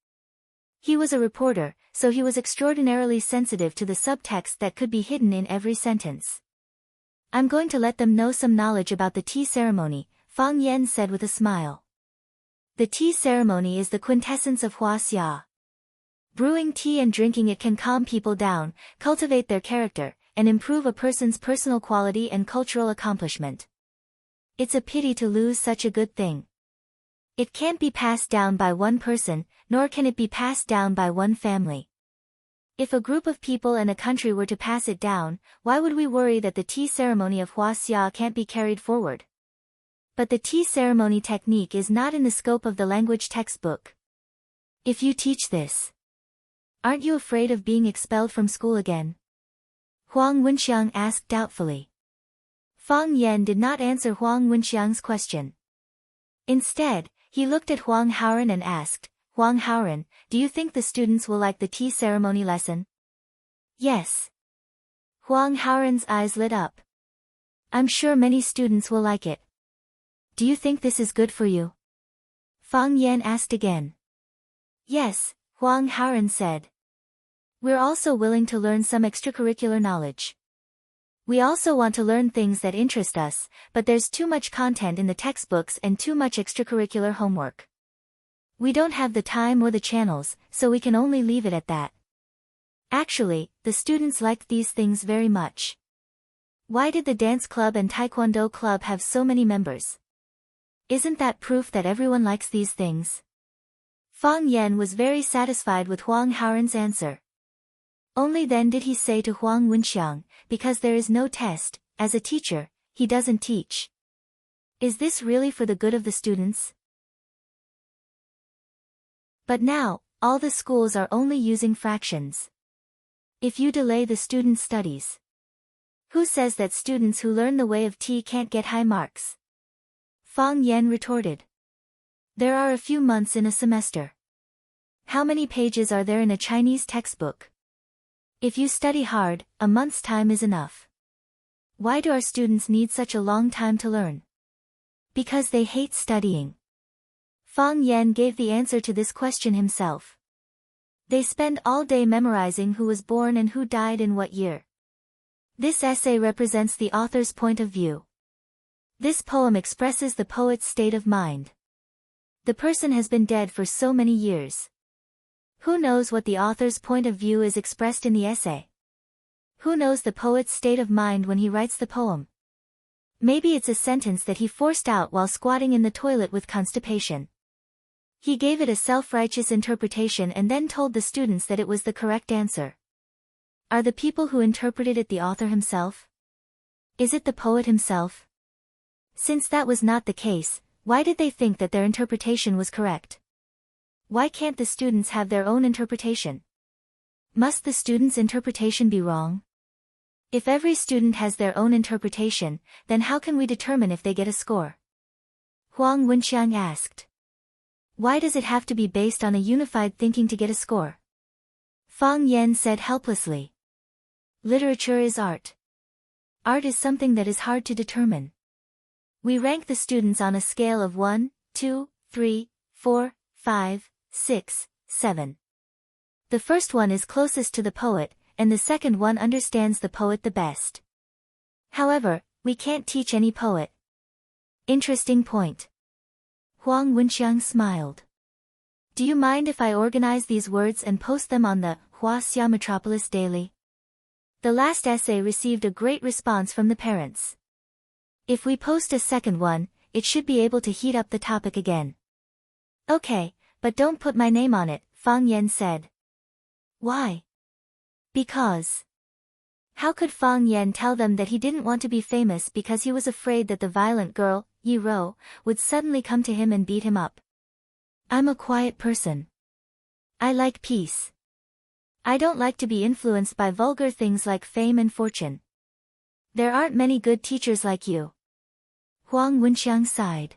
He was a reporter, so he was extraordinarily sensitive to the subtext that could be hidden in every sentence. I'm going to let them know some knowledge about the tea ceremony, Fang Yan said with a smile. The tea ceremony is the quintessence of Huaxia. Brewing tea and drinking it can calm people down, cultivate their character, and improve a person's personal quality and cultural accomplishment. It's a pity to lose such a good thing. It can't be passed down by one person, nor can it be passed down by one family. If a group of people and a country were to pass it down, why would we worry that the tea ceremony of Huaxia can't be carried forward? But the tea ceremony technique is not in the scope of the language textbook. If you teach this, aren't you afraid of being expelled from school again? Huang Wenxiang asked doubtfully. Fang Yan did not answer Huang Wenxiang's question. Instead, he looked at Huang Haoran and asked, Huang Haoran, do you think the students will like the tea ceremony lesson? Yes. Huang Haoran's eyes lit up. I'm sure many students will like it. Do you think this is good for you? Fang Yan asked again. Yes, Huang Haoran said. We're also willing to learn some extracurricular knowledge. We also want to learn things that interest us, but there's too much content in the textbooks and too much extracurricular homework. We don't have the time or the channels, so we can only leave it at that. Actually, the students liked these things very much. Why did the dance club and taekwondo club have so many members? Isn't that proof that everyone likes these things? Fang Yan was very satisfied with Huang Haoran's answer. Only then did he say to Huang Wenxiang, because there is no test, as a teacher, he doesn't teach. Is this really for the good of the students? But now, all the schools are only using fractions. If you delay the students' studies. Who says that students who learn the way of tea can't get high marks? Fang Yan retorted. There are a few months in a semester. How many pages are there in a Chinese textbook? If you study hard, a month's time is enough. Why do our students need such a long time to learn? Because they hate studying. Fang Yan gave the answer to this question himself. They spend all day memorizing who was born and who died in what year. This essay represents the author's point of view. This poem expresses the poet's state of mind. The person has been dead for so many years. Who knows what the author's point of view is expressed in the essay? Who knows the poet's state of mind when he writes the poem? Maybe it's a sentence that he forced out while squatting in the toilet with constipation. He gave it a self-righteous interpretation and then told the students that it was the correct answer. Are the people who interpreted it the author himself? Is it the poet himself? Since that was not the case, why did they think that their interpretation was correct? Why can't the students have their own interpretation? Must the students' interpretation be wrong? If every student has their own interpretation, then how can we determine if they get a score? Huang Wenxiang asked. Why does it have to be based on a unified thinking to get a score? Fang Yan said helplessly. Literature is art. Art is something that is hard to determine. We rank the students on a scale of 1, 2, 3, 4, 5, 6, 7. The first one is closest to the poet, and the second one understands the poet the best. However, we can't teach any poet. Interesting point. Huang Wenxiang smiled. Do you mind if I organize these words and post them on the Huaxia Metropolis Daily? The last essay received a great response from the parents. If we post a second one, it should be able to heat up the topic again. Okay, but don't put my name on it, Fang Yan said. Why? Because. How could Fang Yan tell them that he didn't want to be famous because he was afraid that the violent girl, Yi Ro, would suddenly come to him and beat him up? I'm a quiet person. I like peace. I don't like to be influenced by vulgar things like fame and fortune. There aren't many good teachers like you. Huang Wenxiang sighed.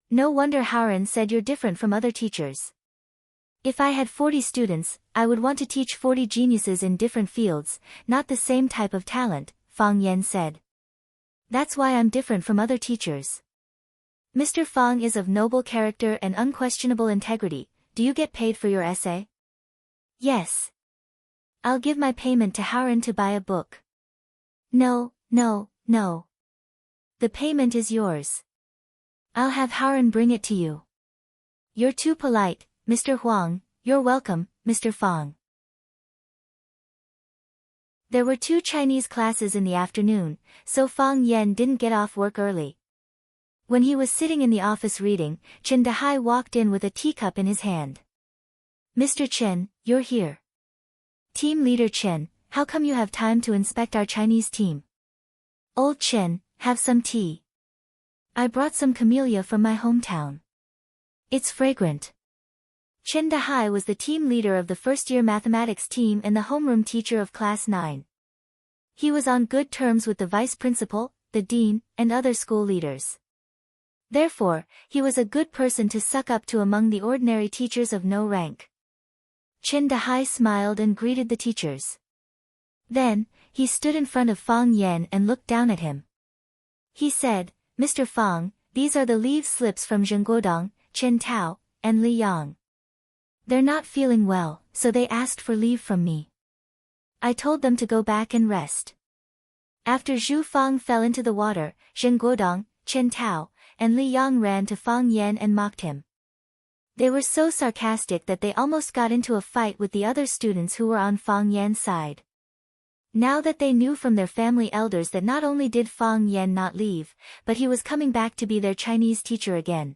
No wonder Haoren said you're different from other teachers. If I had 40 students, I would want to teach 40 geniuses in different fields, not the same type of talent, Fang Yan said. That's why I'm different from other teachers. Mr. Fang is of noble character and unquestionable integrity. Do you get paid for your essay? Yes. I'll give my payment to Haoren to buy a book. No. The payment is yours. I'll have Haoren bring it to you. You're too polite, Mr. Huang. You're welcome, Mr. Fang. There were 2 Chinese classes in the afternoon, so Fang Yan didn't get off work early. When he was sitting in the office reading, Chen Dehai walked in with a teacup in his hand. Mr. Chen, you're here. Team leader Chen, how come you have time to inspect our Chinese team? Old Chen, have some tea. I brought some camellia from my hometown. It's fragrant. Chen Dehai was the team leader of the first-year mathematics team and the homeroom teacher of class 9. He was on good terms with the vice principal, the dean, and other school leaders. Therefore, he was a good person to suck up to among the ordinary teachers of no rank. Chen Dehai smiled and greeted the teachers. Then, he stood in front of Fang Yan and looked down at him. He said, Mr. Fang, these are the leave slips from Zheng Guodong, Chen Tao, and Li Yang. They're not feeling well, so they asked for leave from me. I told them to go back and rest. After Zhu Fang fell into the water, Zheng Guodong, Chen Tao, and Li Yang ran to Fang Yan and mocked him. They were so sarcastic that they almost got into a fight with the other students who were on Fang Yan's side. Now that they knew from their family elders that not only did Fang Yan not leave, but he was coming back to be their Chinese teacher again.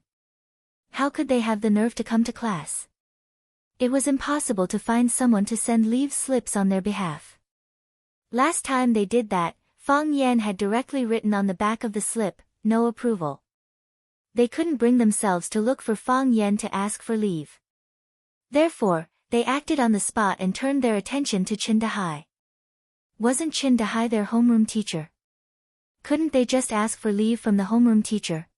How could they have the nerve to come to class? It was impossible to find someone to send leave slips on their behalf. Last time they did that, Fang Yan had directly written on the back of the slip, "No approval." They couldn't bring themselves to look for Fang Yan to ask for leave. Therefore, they acted on the spot and turned their attention to Qin Dahai. Wasn't Qin Dahai their homeroom teacher? Couldn't they just ask for leave from the homeroom teacher?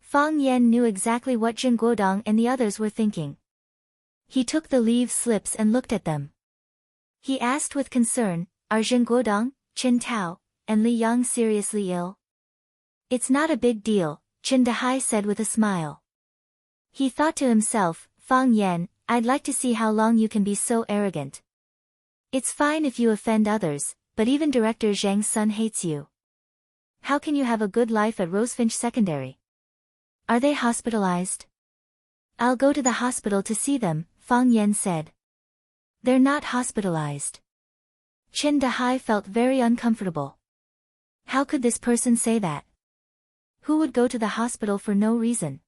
Fang Yan knew exactly what Jin Guodong and the others were thinking. He took the leave slips and looked at them. He asked with concern, "Are Jin Guodong, Qin Tao, and Li Yang seriously ill?" "It's not a big deal," Qin Dahai said with a smile. He thought to himself, "Fang Yan, I'd like to see how long you can be so arrogant. It's fine if you offend others, but even Director Zhang's son hates you. How can you have a good life at Rosefinch Secondary? Are they hospitalized?" "I'll go to the hospital to see them," Fang Yan said. "They're not hospitalized." Qin Dahai felt very uncomfortable. How could this person say that? Who would go to the hospital for no reason?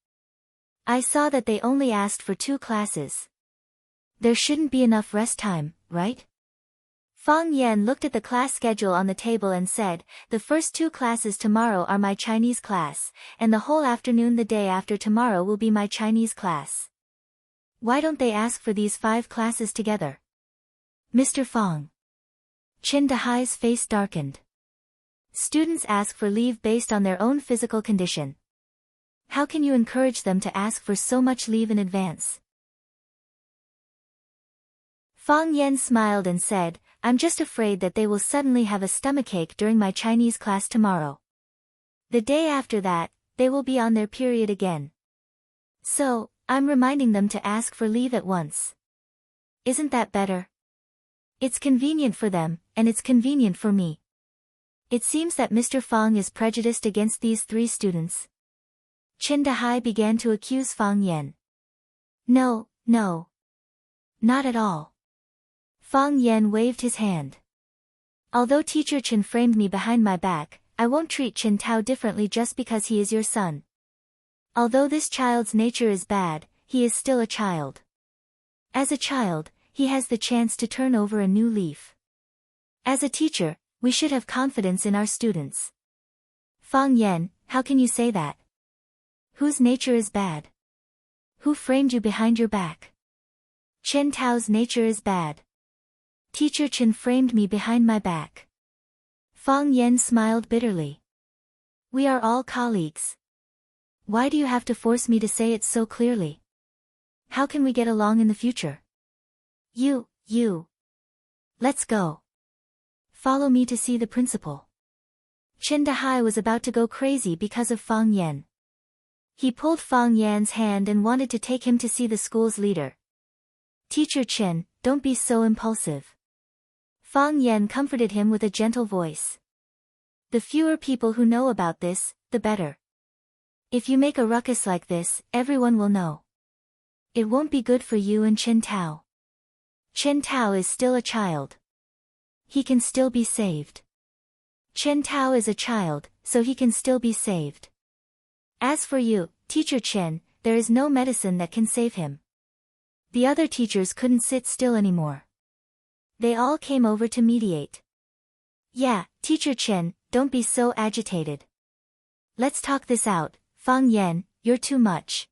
"I saw that they only asked for 2 classes. There shouldn't be enough rest time, right?" Fang Yan looked at the class schedule on the table and said, "The first 2 classes tomorrow are my Chinese class, and the whole afternoon the day after tomorrow will be my Chinese class. Why don't they ask for these 5 classes together?" "Mr. Fang." Qin Dahai's face darkened. "Students ask for leave based on their own physical condition. How can you encourage them to ask for so much leave in advance?" Fang Yan smiled and said, "I'm just afraid that they will suddenly have a stomachache during my Chinese class tomorrow. The day after that, they will be on their period again. So, I'm reminding them to ask for leave at once. Isn't that better? It's convenient for them, and it's convenient for me." It seems that Mr. Fang is prejudiced against these 3 students. Qin Dahai began to accuse Fang Yan. No. Not at all." Fang Yan waved his hand. "Although Teacher Qin framed me behind my back, I won't treat Qin Tao differently just because he is your son. Although this child's nature is bad, he is still a child. As a child, he has the chance to turn over a new leaf. As a teacher, we should have confidence in our students." "Fang Yan, how can you say that? Whose nature is bad? Who framed you behind your back?" "Qin Tao's nature is bad. Teacher Qin framed me behind my back." Fang Yan smiled bitterly. "We are all colleagues. Why do you have to force me to say it so clearly? How can we get along in the future? You. Let's go. Follow me to see the principal." Qin Dahai was about to go crazy because of Fang Yan. He pulled Fang Yan's hand and wanted to take him to see the school's leader. "Teacher Qin, don't be so impulsive." Fang Yan comforted him with a gentle voice. "The fewer people who know about this, the better. If you make a ruckus like this, everyone will know. It won't be good for you and Qin Tao. Qin Tao is still a child. He can still be saved. Qin Tao is a child, so he can still be saved. As for you, Teacher Qin, there is no medicine that can save him." The other teachers couldn't sit still anymore. They all came over to mediate. "Yeah, Teacher Qin, don't be so agitated. Let's talk this out. Fang Yan, you're too much.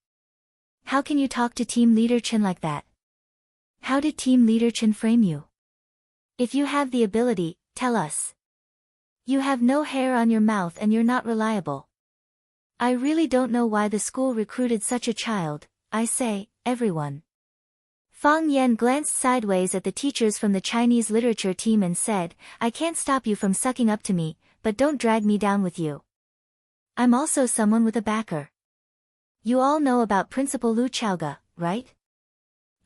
How can you talk to Team Leader Qin like that? How did Team Leader Qin frame you? If you have the ability, tell us. You have no hair on your mouth and you're not reliable. I really don't know why the school recruited such a child, I say, everyone." Fang Yan glanced sideways at the teachers from the Chinese literature team and said, "I can't stop you from sucking up to me, but don't drag me down with you. I'm also someone with a backer. You all know about Principal Lu Chaoga, right?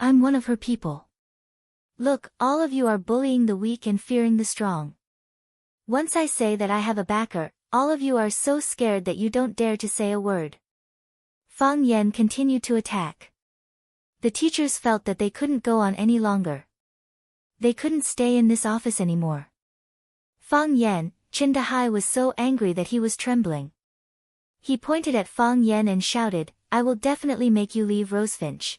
I'm one of her people. Look, all of you are bullying the weak and fearing the strong. Once I say that I have a backer, all of you are so scared that you don't dare to say a word." Fang Yan continued to attack. The teachers felt that they couldn't go on any longer. They couldn't stay in this office anymore. Fang Yan, Qin Dahai was so angry that he was trembling. He pointed at Fang Yan and shouted, "I will definitely make you leave Rosefinch.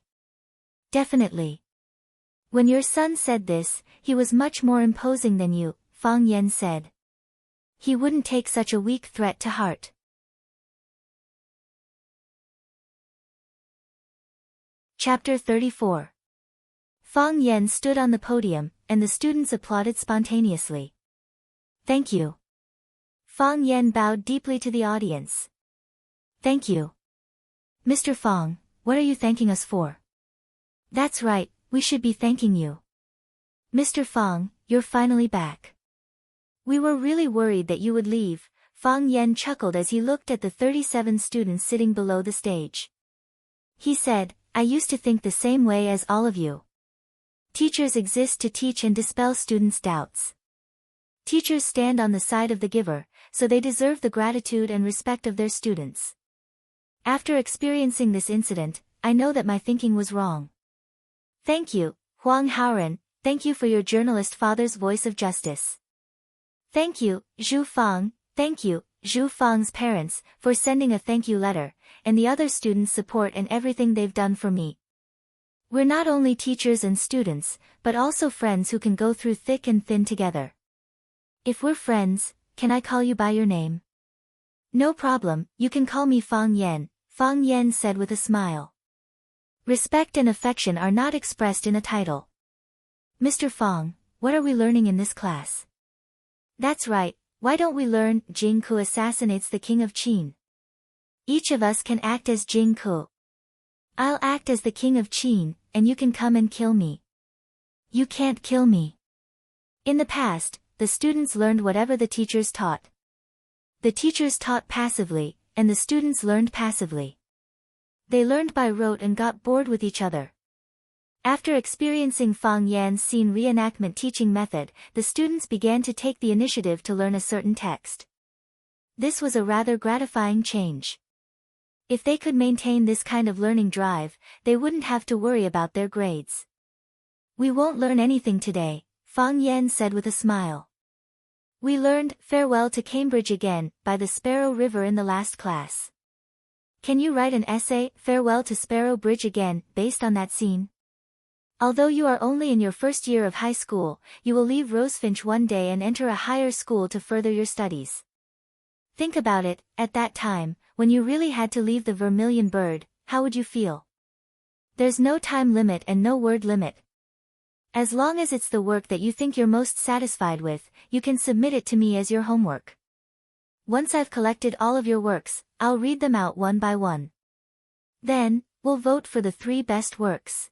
Definitely." "When your son said this, he was much more imposing than you," Fang Yan said. He wouldn't take such a weak threat to heart. Chapter 34. Fang Yan stood on the podium, and the students applauded spontaneously. Thank you. Fang Yan bowed deeply to the audience. Thank you. Mr. Fang, what are you thanking us for? That's right, we should be thanking you. Mr. Fang, you're finally back. We were really worried that you would leave. Fang Yan chuckled as he looked at the 37 students sitting below the stage. He said, I used to think the same way as all of you. Teachers exist to teach and dispel students' doubts. Teachers stand on the side of the giver, so they deserve the gratitude and respect of their students. After experiencing this incident, I know that my thinking was wrong. Thank you, Huang Haoren, thank you for your journalist father's voice of justice. Thank you, Zhu Fang, thank you, Zhu Fang's parents, for sending a thank you letter, and the other students' support and everything they've done for me. We're not only teachers and students, but also friends who can go through thick and thin together. If we're friends, can I call you by your name? No problem, you can call me Fang Yan, Fang Yan said with a smile. Respect and affection are not expressed in a title. Mr. Fang, what are we learning in this class? That's right, why don't we learn Jing Ku assassinates the king of Qin? Each of us can act as Jing Ku. I'll act as the king of Qin, and you can come and kill me. You can't kill me. In the past, the students learned whatever the teachers taught. The teachers taught passively, and the students learned passively. They learned by rote and got bored with each other. After experiencing Fang Yan's scene reenactment teaching method, the students began to take the initiative to learn a certain text. This was a rather gratifying change. If they could maintain this kind of learning drive, they wouldn't have to worry about their grades. We won't learn anything today, Fang Yan said with a smile. We learned Farewell to Cambridge Again by the Sparrow River in the last class. Can you write an essay, Farewell to Sparrow Bridge Again, based on that scene? Although you are only in your first year of high school, you will leave Rosefinch one day and enter a higher school to further your studies. Think about it, at that time, when you really had to leave the Vermilion Bird, how would you feel? There's no time limit and no word limit. As long as it's the work that you think you're most satisfied with, you can submit it to me as your homework. Once I've collected all of your works, I'll read them out one by one. Then, we'll vote for the 3 best works.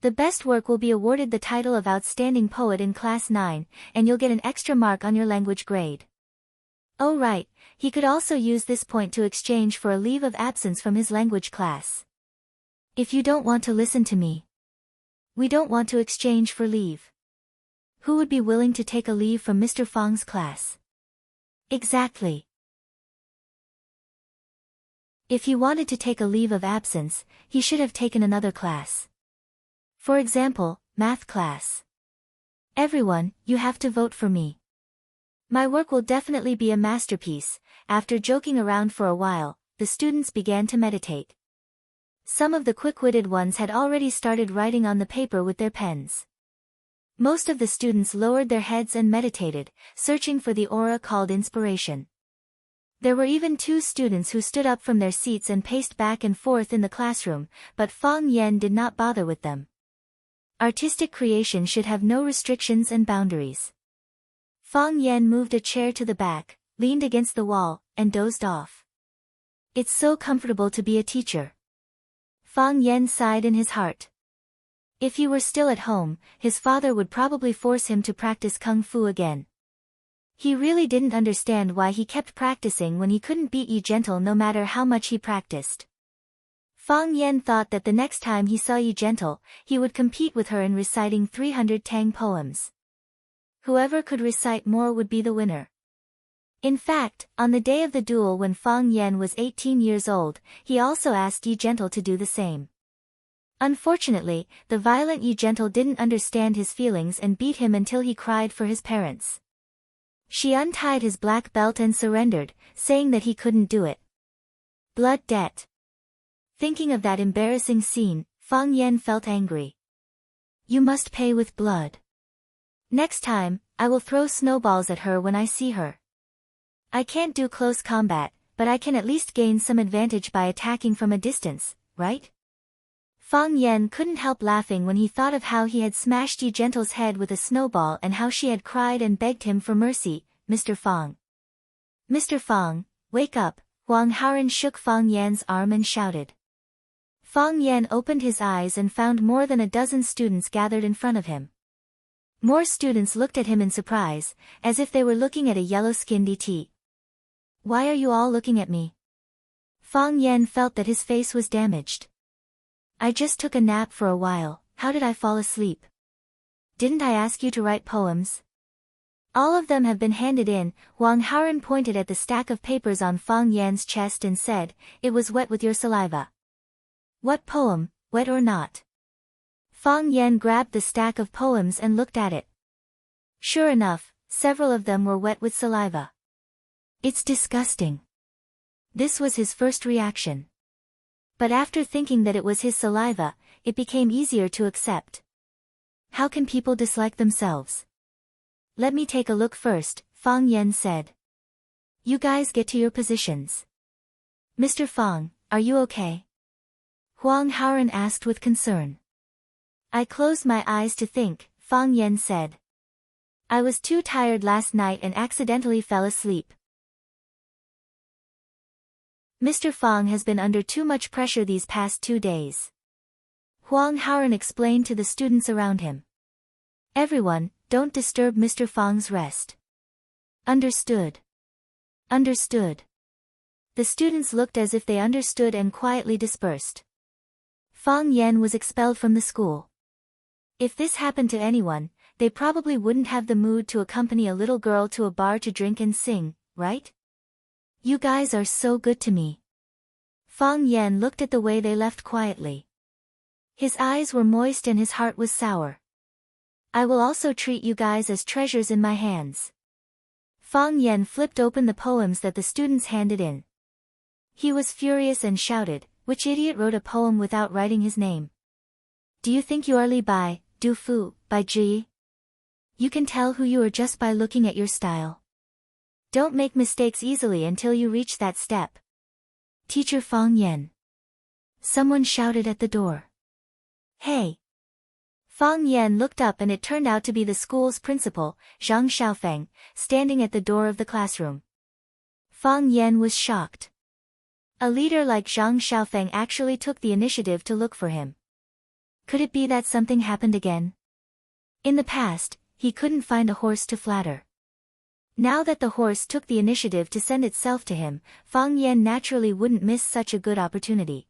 The best work will be awarded the title of Outstanding Poet in Class 9, and you'll get an extra mark on your language grade. Oh right, he could also use this point to exchange for a leave of absence from his language class. If you don't want to listen to me. We don't want to exchange for leave. Who would be willing to take a leave from Mr. Fang's class? Exactly. If he wanted to take a leave of absence, he should have taken another class. For example, math class. Everyone, you have to vote for me. My work will definitely be a masterpiece. After joking around for a while, the students began to meditate. Some of the quick-witted ones had already started writing on the paper with their pens. Most of the students lowered their heads and meditated, searching for the aura called inspiration. There were even 2 students who stood up from their seats and paced back and forth in the classroom, but Fang Yan did not bother with them. Artistic creation should have no restrictions and boundaries. Fang Yan moved a chair to the back, leaned against the wall, and dozed off. It's so comfortable to be a teacher. Fang Yan sighed in his heart. If he were still at home, his father would probably force him to practice kung fu again. He really didn't understand why he kept practicing when he couldn't beat Yi Gentle no matter how much he practiced. Fang Yan thought that the next time he saw Yi Gentle, he would compete with her in reciting 300 Tang poems. Whoever could recite more would be the winner. In fact, on the day of the duel when Fang Yan was 18 years old, he also asked Yi Gentle to do the same. Unfortunately, the violent Yi Gentle didn't understand his feelings and beat him until he cried for his parents. She untied his black belt and surrendered, saying that he couldn't do it. Blood debt. Thinking of that embarrassing scene, Fang Yan felt angry. You must pay with blood. Next time, I will throw snowballs at her when I see her. I can't do close combat, but I can at least gain some advantage by attacking from a distance, right? Fang Yen couldn't help laughing when he thought of how he had smashed Yi Gentle's head with a snowball and how she had cried and begged him for mercy. Mr. Fang. Mr. Fang, wake up. Huang Haoran shook Fang Yan's arm and shouted. Fang Yan opened his eyes and found more than a dozen students gathered in front of him. More students looked at him in surprise, as if they were looking at a yellow-skinned ET. Why are you all looking at me? Fang Yan felt that his face was damaged. I just took a nap for a while. How did I fall asleep? Didn't I ask you to write poems? All of them have been handed in. Huang Haoran pointed at the stack of papers on Fang Yan's chest and said, it was wet with your saliva. What poem, wet or not? Fang Yan grabbed the stack of poems and looked at it. Sure enough, several of them were wet with saliva. It's disgusting. This was his first reaction. But after thinking that it was his saliva, it became easier to accept. How can people dislike themselves? Let me take a look first, Fang Yan said. You guys get to your positions. Mr. Fang, are you okay? Huang Haoran asked with concern. I closed my eyes to think, Fang Yan said. I was too tired last night and accidentally fell asleep. Mr. Fang has been under too much pressure these past 2 days. Huang Haoran explained to the students around him. Everyone, don't disturb Mr. Fang's rest. Understood. Understood. The students looked as if they understood and quietly dispersed. Fang Yan was expelled from the school. If this happened to anyone, they probably wouldn't have the mood to accompany a little girl to a bar to drink and sing, right? You guys are so good to me. Fang Yan looked at the way they left quietly. His eyes were moist and his heart was sour. I will also treat you guys as treasures in my hands. Fang Yan flipped open the poems that the students handed in. He was furious and shouted, which idiot wrote a poem without writing his name? Do you think you are Li Bai, Du Fu, by Ji? You can tell who you are just by looking at your style. Don't make mistakes easily until you reach that step. Teacher Fang Yan. Someone shouted at the door. Hey! Fang Yan looked up and it turned out to be the school's principal, Zhang Xiaofeng, standing at the door of the classroom. Fang Yan was shocked. A leader like Zhang Xiaofeng actually took the initiative to look for him. Could it be that something happened again? In the past, he couldn't find a horse to flatter. Now that the horse took the initiative to send itself to him, Fang Yan naturally wouldn't miss such a good opportunity.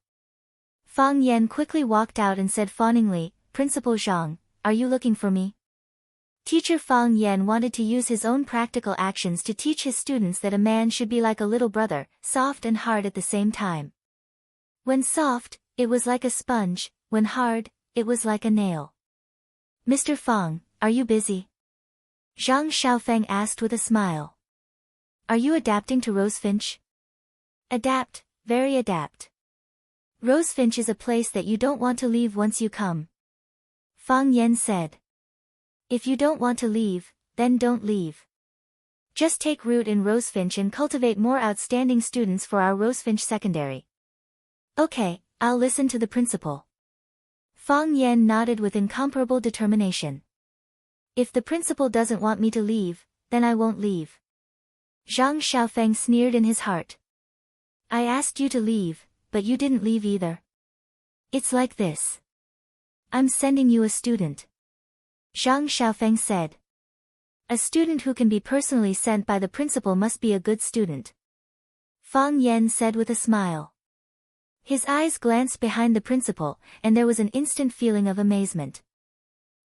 Fang Yan quickly walked out and said fawningly, Principal Zhang, are you looking for me? Teacher Fang Yan wanted to use his own practical actions to teach his students that a man should be like a little brother, soft and hard at the same time. When soft, it was like a sponge, when hard, it was like a nail. Mr. Fang, are you busy? Zhang Xiaofeng asked with a smile. Are you adapting to Rosefinch? Adapt, very adapt. Rosefinch is a place that you don't want to leave once you come. Fang Yan said. If you don't want to leave, then don't leave. Just take root in Rosefinch and cultivate more outstanding students for our Rosefinch Secondary. Okay, I'll listen to the principal. Fang Yan nodded with incomparable determination. If the principal doesn't want me to leave, then I won't leave. Zhang Xiaofeng sneered in his heart. I asked you to leave, but you didn't leave either. It's like this. I'm sending you a student. Zhang Xiaofeng said. A student who can be personally sent by the principal must be a good student. Fang Yan said with a smile. His eyes glanced behind the principal, and there was an instant feeling of amazement.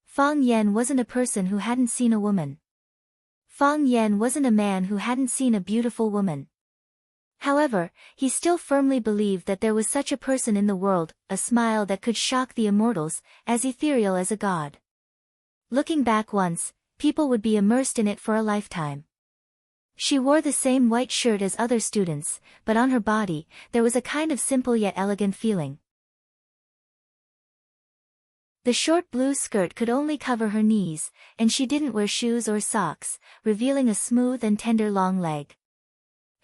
Fang Yan wasn't a person who hadn't seen a woman. Fang Yan wasn't a man who hadn't seen a beautiful woman. However, he still firmly believed that there was such a person in the world, a smile that could shock the immortals, as ethereal as a god. Looking back once, people would be immersed in it for a lifetime. She wore the same white shirt as other students, but on her body, there was a kind of simple yet elegant feeling. The short blue skirt could only cover her knees, and she didn't wear shoes or socks, revealing a smooth and tender long leg.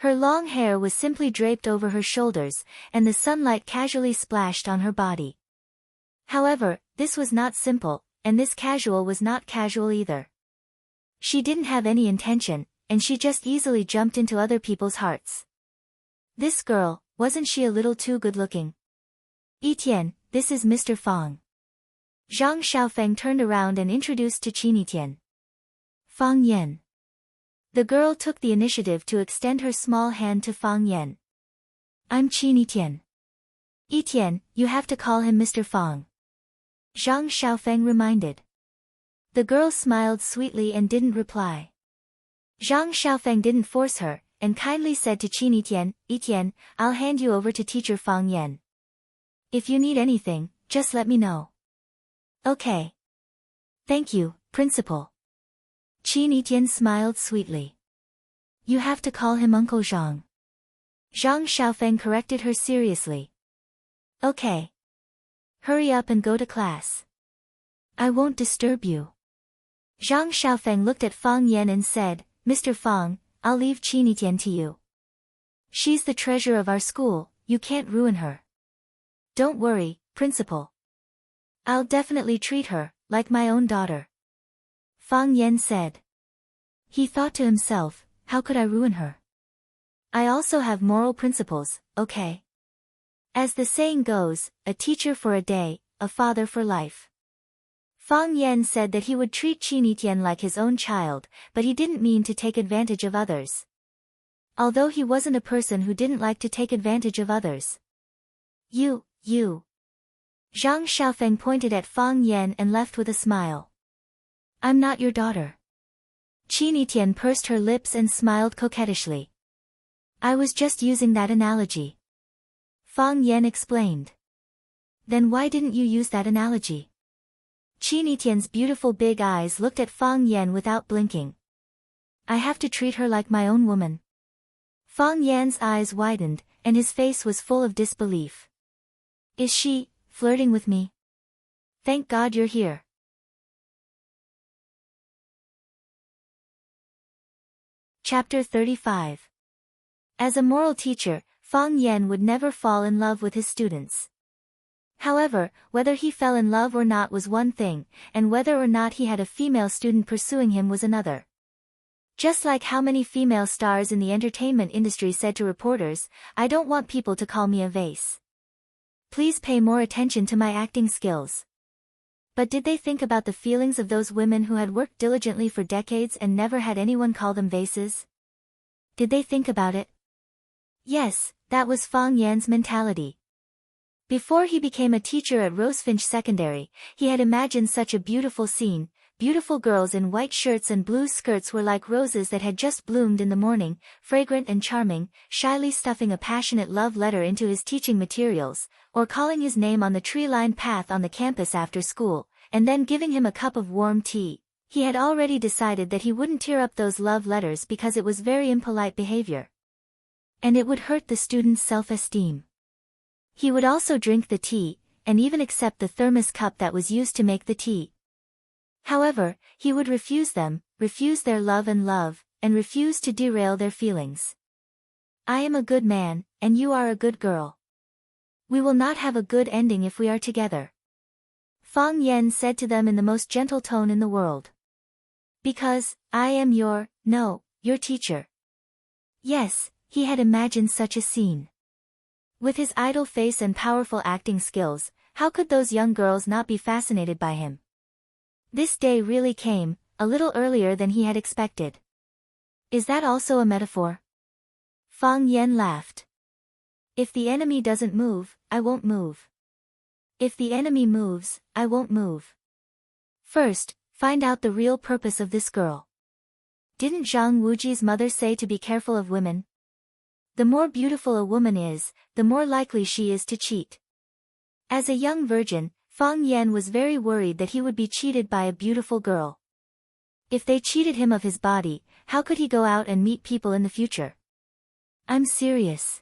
Her long hair was simply draped over her shoulders, and the sunlight casually splashed on her body. However, this was not simple, and this casual was not casual either. She didn't have any intention, and she just easily jumped into other people's hearts. This girl, wasn't she a little too good-looking? Etienne, this is Mr. Fang. Zhang Xiaofeng turned around and introduced to Qin Etienne. Fang Yan. The girl took the initiative to extend her small hand to Fang Yan. I'm Qin Etienne. Etienne, you have to call him Mr. Fang. Zhang Xiaofeng reminded. The girl smiled sweetly and didn't reply. Zhang Xiaofeng didn't force her, and kindly said to Qin Etienne, Etienne, I'll hand you over to teacher Fang Yan. If you need anything, just let me know. Okay. Thank you, principal. Qin Etienne smiled sweetly. You have to call him Uncle Zhang. Zhang Xiaofeng corrected her seriously. Okay. Hurry up and go to class. I won't disturb you. Zhang Xiaofeng looked at Fang Yan and said, Mr. Fang, I'll leave Qin Etienne to you. She's the treasure of our school, you can't ruin her. Don't worry, principal. I'll definitely treat her, like my own daughter. Fang Yan said. He thought to himself, how could I ruin her? I also have moral principles, okay? As the saying goes, a teacher for a day, a father for life. Fang Yan said that he would treat Qin Etienne like his own child, but he didn't mean to take advantage of others. Although he wasn't a person who didn't like to take advantage of others. You. Zhang Xiaofeng pointed at Fang Yan and left with a smile. I'm not your daughter. Qin Etienne pursed her lips and smiled coquettishly. I was just using that analogy. Fang Yan explained. Then why didn't you use that analogy? Qin Etienne's beautiful big eyes looked at Fang Yan without blinking. I have to treat her like my own woman. Fang Yan's eyes widened, and his face was full of disbelief. Is she flirting with me? Thank God you're here. Chapter 35. As a moral teacher, Fang Yan would never fall in love with his students. However, whether he fell in love or not was one thing, and whether or not he had a female student pursuing him was another. Just like how many female stars in the entertainment industry said to reporters, I don't want people to call me a vase. Please pay more attention to my acting skills. But did they think about the feelings of those women who had worked diligently for decades and never had anyone call them vases? Did they think about it? Yes, that was Fang Yan's mentality. Before he became a teacher at Rosefinch Secondary, he had imagined such a beautiful scene. Beautiful girls in white shirts and blue skirts were like roses that had just bloomed in the morning, fragrant and charming, shyly stuffing a passionate love letter into his teaching materials, or calling his name on the tree-lined path on the campus after school, and then giving him a cup of warm tea. He had already decided that he wouldn't tear up those love letters because it was very impolite behavior. And it would hurt the student's self-esteem. He would also drink the tea, and even accept the thermos cup that was used to make the tea. However, he would refuse them, refuse their love, and refuse to derail their feelings. I am a good man, and you are a good girl. We will not have a good ending if we are together. Fang Yan said to them in the most gentle tone in the world. Because, I am your teacher. Yes, he had imagined such a scene. With his idle face and powerful acting skills, how could those young girls not be fascinated by him? This day really came, a little earlier than he had expected. Is that also a metaphor? Fang Yan laughed. If the enemy doesn't move, I won't move. If the enemy moves, I won't move. First, find out the real purpose of this girl. Didn't Zhang Wuji's mother say to be careful of women? The more beautiful a woman is, the more likely she is to cheat. As a young virgin, Fang Yan was very worried that he would be cheated by a beautiful girl. If they cheated him of his body, how could he go out and meet people in the future? I'm serious.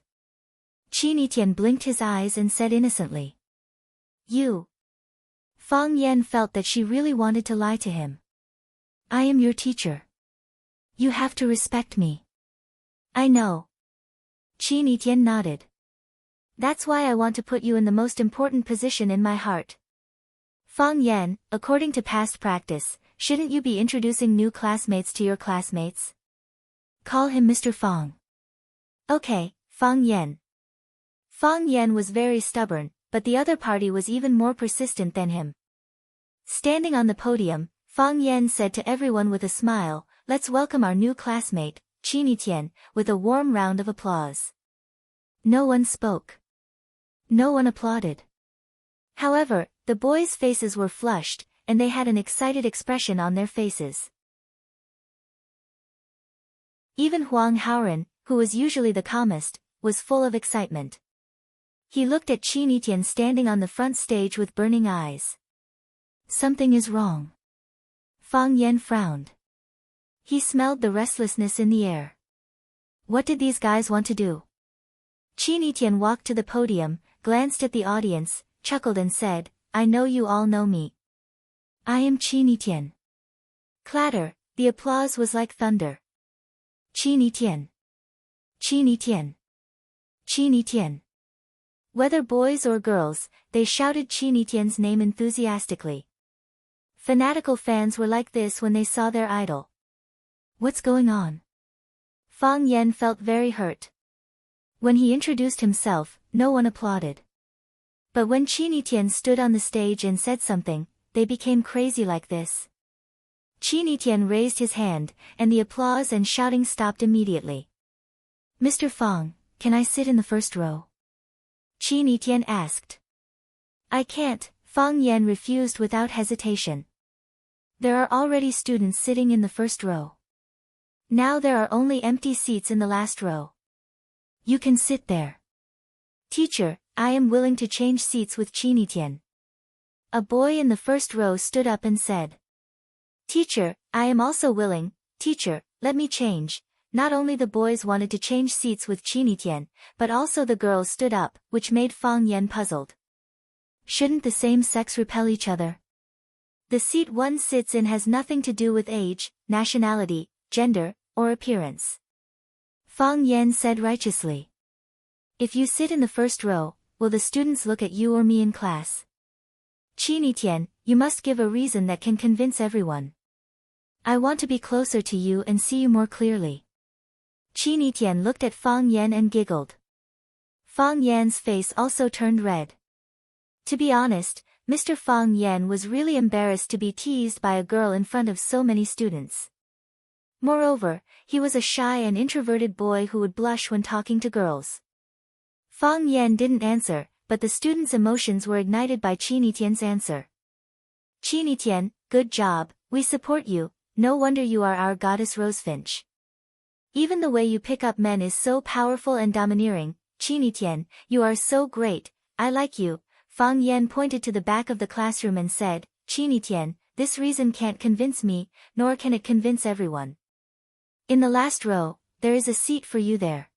Qin Etienne blinked his eyes and said innocently. You. Fang Yan felt that she really wanted to lie to him. I am your teacher. You have to respect me. I know. Qin Yitian nodded. That's why I want to put you in the most important position in my heart. Fang Yan, according to past practice, shouldn't you be introducing new classmates to your classmates? Call him Mr. Fang. Okay, Fang Yan. Fang Yan was very stubborn, but the other party was even more persistent than him. Standing on the podium, Fang Yan said to everyone with a smile, let's welcome our new classmate, Qin Yitian, with a warm round of applause. No one spoke. No one applauded. However, the boys' faces were flushed, and they had an excited expression on their faces. Even Huang Haoren, who was usually the calmest, was full of excitement. He looked at Qin Yitian standing on the front stage with burning eyes. Something is wrong. Fang Yan frowned. He smelled the restlessness in the air. What did these guys want to do? Qin Yitian walked to the podium, glanced at the audience, chuckled and said, I know you all know me. I am Qin Yitian. Clatter, the applause was like thunder. Qin Yitian. Qin Yitian. Qin Yitian. Whether boys or girls, they shouted Qin Yitian's name enthusiastically. Fanatical fans were like this when they saw their idol. What's going on? Fang Yan felt very hurt. When he introduced himself, no one applauded. But when Qin Yitian stood on the stage and said something, they became crazy like this. Qin Yitian raised his hand, and the applause and shouting stopped immediately. Mr. Fang, can I sit in the first row? Qin Yitian asked. I can't, Fang Yan refused without hesitation. There are already students sitting in the first row. Now there are only empty seats in the last row. You can sit there. Teacher, I am willing to change seats with Qin Yitian. A boy in the first row stood up and said. Teacher, I am also willing, teacher, let me change. Not only the boys wanted to change seats with Qin Yitian, but also the girls stood up, which made Fang Yan puzzled. Shouldn't the same sex repel each other? The seat one sits in has nothing to do with age, nationality, gender, or appearance. Fang Yan said righteously. If you sit in the first row, will the students look at you or me in class? Qin Yitian, you must give a reason that can convince everyone. I want to be closer to you and see you more clearly. Qin Yitian looked at Fang Yan and giggled. Fang Yan's face also turned red. To be honest, Mr. Fang Yan was really embarrassed to be teased by a girl in front of so many students. Moreover, he was a shy and introverted boy who would blush when talking to girls. Fang Yan didn't answer, but the students' emotions were ignited by Qin Yitian's answer. Qin Yitian, good job, we support you, no wonder you are our goddess Rosefinch. Even the way you pick up men is so powerful and domineering, Qin Yitian, you are so great, I like you. Fang Yan pointed to the back of the classroom and said, Qin Yitian, this reason can't convince me, nor can it convince everyone. In the last row, there is a seat for you there.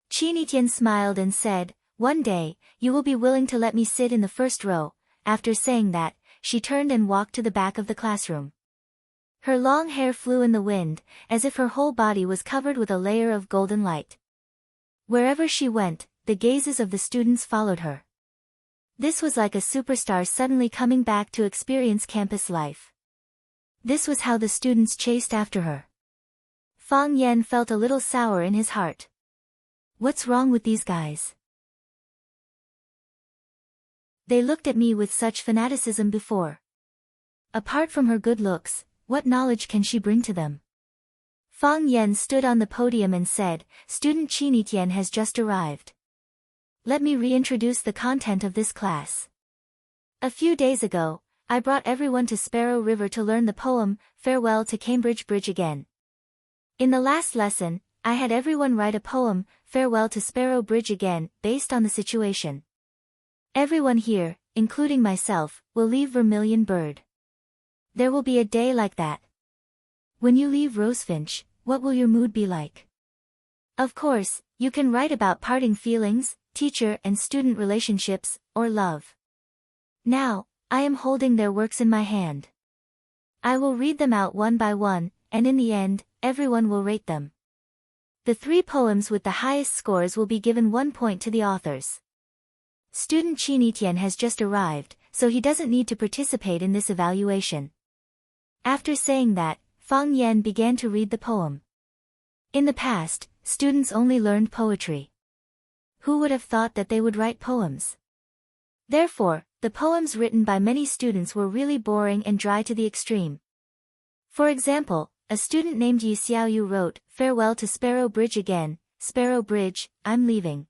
Qin Yitian smiled and said, one day, you will be willing to let me sit in the first row. After saying that, she turned and walked to the back of the classroom. Her long hair flew in the wind, as if her whole body was covered with a layer of golden light. Wherever she went, the gazes of the students followed her. This was like a superstar suddenly coming back to experience campus life. This was how the students chased after her. Fang Yan felt a little sour in his heart. What's wrong with these guys? They looked at me with such fanaticism before. Apart from her good looks, what knowledge can she bring to them? Fang Yan stood on the podium and said, Student Qin Yitian has just arrived. Let me reintroduce the content of this class. A few days ago, I brought everyone to Sparrow River to learn the poem, Farewell to Cambridge Bridge Again. In the last lesson, I had everyone write a poem, Farewell to Sparrow Bridge Again, based on the situation. Everyone here, including myself, will leave Vermilion Bird. There will be a day like that. When you leave Rosefinch, what will your mood be like? Of course, you can write about parting feelings, teacher and student relationships, or love. Now, I am holding their works in my hand. I will read them out one by one, and in the end, everyone will rate them. The 3 poems with the highest scores will be given 1 point to the authors. Student Qin Tian has just arrived, so he doesn't need to participate in this evaluation. After saying that, Fang Yan began to read the poem. In the past, students only learned poetry. Who would have thought that they would write poems? Therefore, the poems written by many students were really boring and dry to the extreme. For example, a student named Yi Xiaoyu wrote, "Farewell to Sparrow Bridge again, Sparrow Bridge, I'm leaving.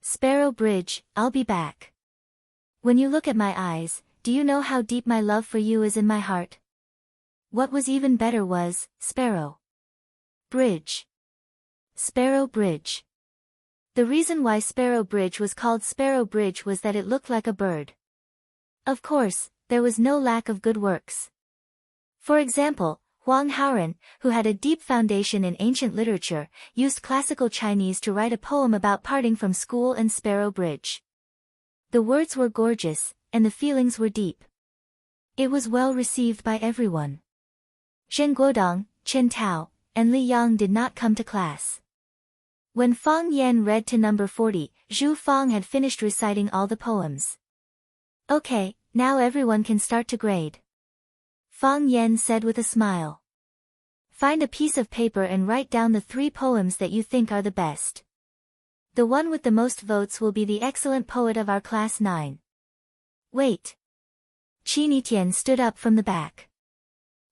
Sparrow Bridge, I'll be back. When you look at my eyes, do you know how deep my love for you is in my heart?" What was even better was, Sparrow Bridge. Sparrow Bridge. The reason why Sparrow Bridge was called Sparrow Bridge was that it looked like a bird. Of course, there was no lack of good works. For example, Huang Haoren, who had a deep foundation in ancient literature, used classical Chinese to write a poem about parting from school and Sparrow Bridge. The words were gorgeous, and the feelings were deep. It was well received by everyone. Zheng Guodong, Chen Tao, and Li Yang did not come to class. When Fang Yan read to number 40, Zhu Fang had finished reciting all the poems. "Okay, now everyone can start to grade," Fang Yan said with a smile. "Find a piece of paper and write down the 3 poems that you think are the best. The one with the most votes will be the excellent poet of our class 9. Wait." Qin Tian stood up from the back.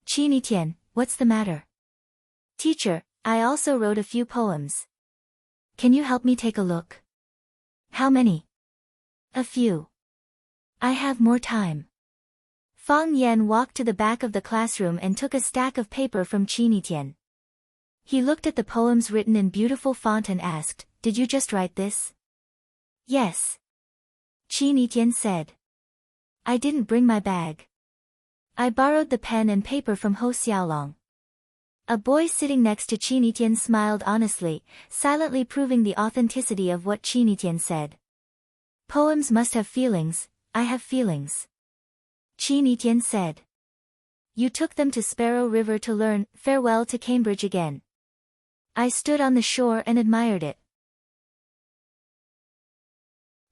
"Qin Tian, what's the matter?" "Teacher, I also wrote a few poems. Can you help me take a look?" "How many?" "A few. I have more time." Fang Yan walked to the back of the classroom and took a stack of paper from Qin Tian. He looked at the poems written in beautiful font and asked, "Did you just write this?" "Yes," Qin Tian said. "I didn't bring my bag. I borrowed the pen and paper from Ho Xiaolong." A boy sitting next to Qin Tian smiled honestly, silently proving the authenticity of what Qin Tian said. "Poems must have feelings, I have feelings," Qin Tian said. "You took them to Sparrow River to learn, farewell to Cambridge again. I stood on the shore and admired it.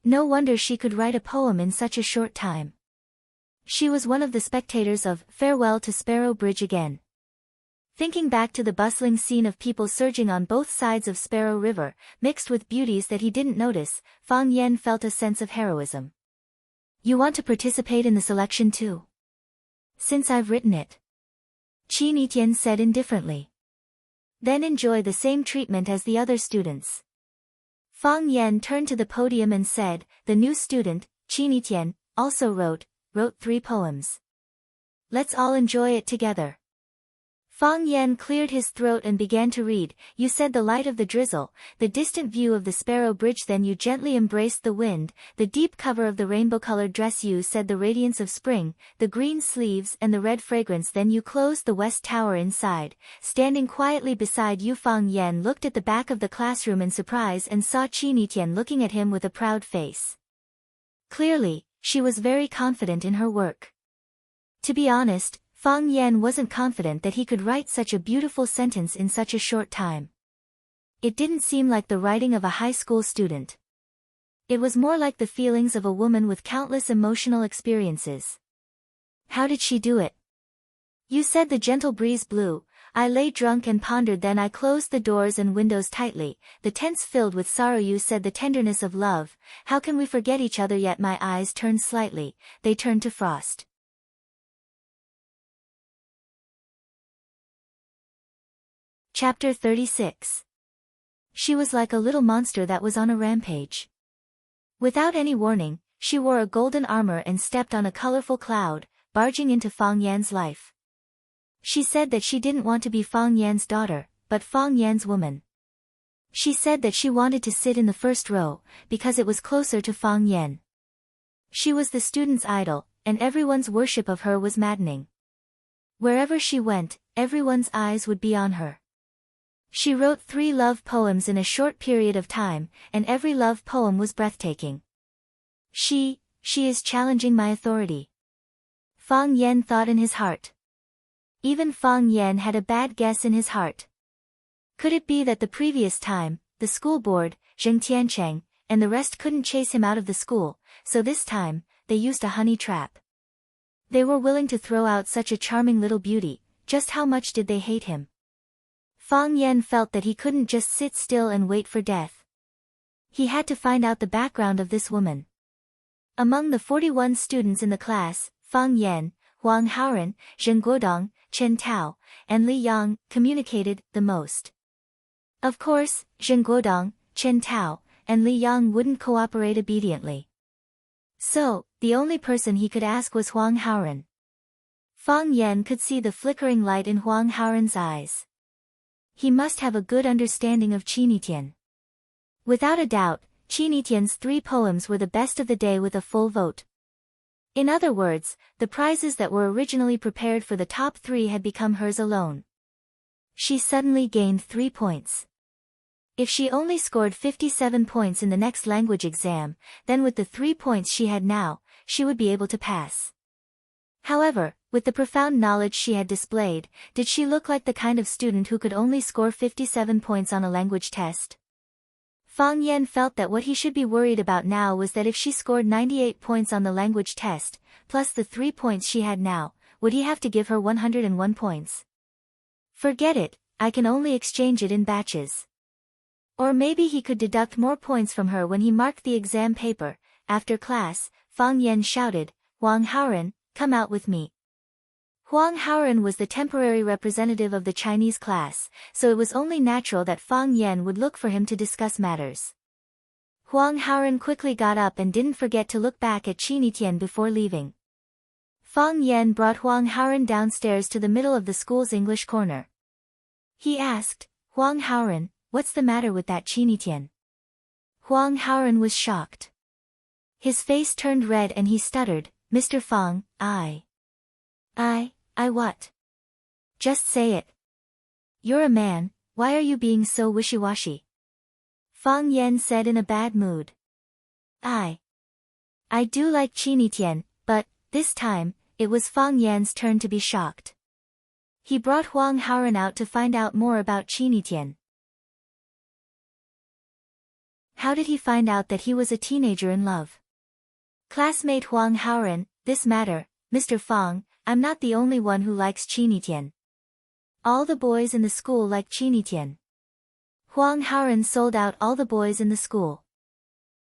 No wonder she could write a poem in such a short time. She was one of the spectators of Farewell to Sparrow Bridge Again." Thinking back to the bustling scene of people surging on both sides of Sparrow River, mixed with beauties that he didn't notice, Fang Yan felt a sense of heroism. "You want to participate in the selection too?" "Since I've written it," Qin Tian said indifferently. "Then enjoy the same treatment as the other students." Fang Yan turned to the podium and said, "The new student, Qin Tian, also wrote 3 poems. Let's all enjoy it together." Fang Yan cleared his throat and began to read. "You said the light of the drizzle, the distant view of the Sparrow Bridge, then you gently embraced the wind, the deep cover of the rainbow-colored dress, you said the radiance of spring, the green sleeves and the red fragrance, then you closed the west tower inside." Standing quietly beside you, Fang Yan looked at the back of the classroom in surprise and saw Qin Tian looking at him with a proud face. Clearly, she was very confident in her work. To be honest, Fang Yan wasn't confident that he could write such a beautiful sentence in such a short time. It didn't seem like the writing of a high school student. It was more like the feelings of a woman with countless emotional experiences. How did she do it? "You said the gentle breeze blew, I lay drunk and pondered, then I closed the doors and windows tightly, the tents filled with sorrow, you said the tenderness of love, how can we forget each other?" Yet my eyes turned slightly, they turned to frost. Chapter 36. She was like a little monster that was on a rampage. Without any warning, she wore a golden armor and stepped on a colorful cloud, barging into Fang Yan's life. She said that she didn't want to be Fang Yan's daughter, but Fang Yan's woman. She said that she wanted to sit in the first row, because it was closer to Fang Yan. She was the student's idol, and everyone's worship of her was maddening. Wherever she went, everyone's eyes would be on her. She wrote 3 love poems in a short period of time, and every love poem was breathtaking. She is challenging my authority," Fang Yan thought in his heart. Even Fang Yan had a bad guess in his heart. Could it be that the previous time, the school board, Zheng Tiancheng, and the rest couldn't chase him out of the school, so this time, they used a honey trap? They were willing to throw out such a charming little beauty. Just how much did they hate him? Fang Yan felt that he couldn't just sit still and wait for death. He had to find out the background of this woman. Among the 41 students in the class, Fang Yan, Huang Haoren, Zheng Guodong, Chen Tao, and Li Yang communicated the most. Of course, Zheng Guodong, Chen Tao, and Li Yang wouldn't cooperate obediently. So, the only person he could ask was Huang Haoren. Fang Yan could see the flickering light in Huang Haoren's eyes. He must have a good understanding of Qinitian. Without a doubt, Qinitian's 3 poems were the best of the day with a full vote. In other words, the prizes that were originally prepared for the top 3 had become hers alone. She suddenly gained 3 points. If she only scored 57 points in the next language exam, then with the 3 points she had now, she would be able to pass. However, with the profound knowledge she had displayed, did she look like the kind of student who could only score 57 points on a language test? Fang Yan felt that what he should be worried about now was that if she scored 98 points on the language test, plus the 3 points she had now, would he have to give her 101 points? Forget it, I can only exchange it in batches. Or maybe he could deduct more points from her when he marked the exam paper. After class, Fang Yan shouted, "Huang Haoren, come out with me." Huang Haoren was the temporary representative of the Chinese class, so it was only natural that Fang Yan would look for him to discuss matters. Huang Haoren quickly got up and didn't forget to look back at Qinitian before leaving. Fang Yan brought Huang Haoren downstairs to the middle of the school's English corner. He asked, "Huang Haoren, what's the matter with that Qinitian?" Huang Haoren was shocked. His face turned red and he stuttered, "Mr. Fang, I what? Just say it. You're a man, why are you being so wishy-washy?" Fang Yan said in a bad mood. I do like Qinitian, but, this time, it was Fang Yan's turn to be shocked. He brought Huang Haoren out to find out more about Qinitian. How did he find out that he was a teenager in love? Classmate Huang Haoren, this matter, Mr. Fang, I'm not the only one who likes Qinitian. All the boys in the school like Qinitian. Huang Haoren sold out all the boys in the school.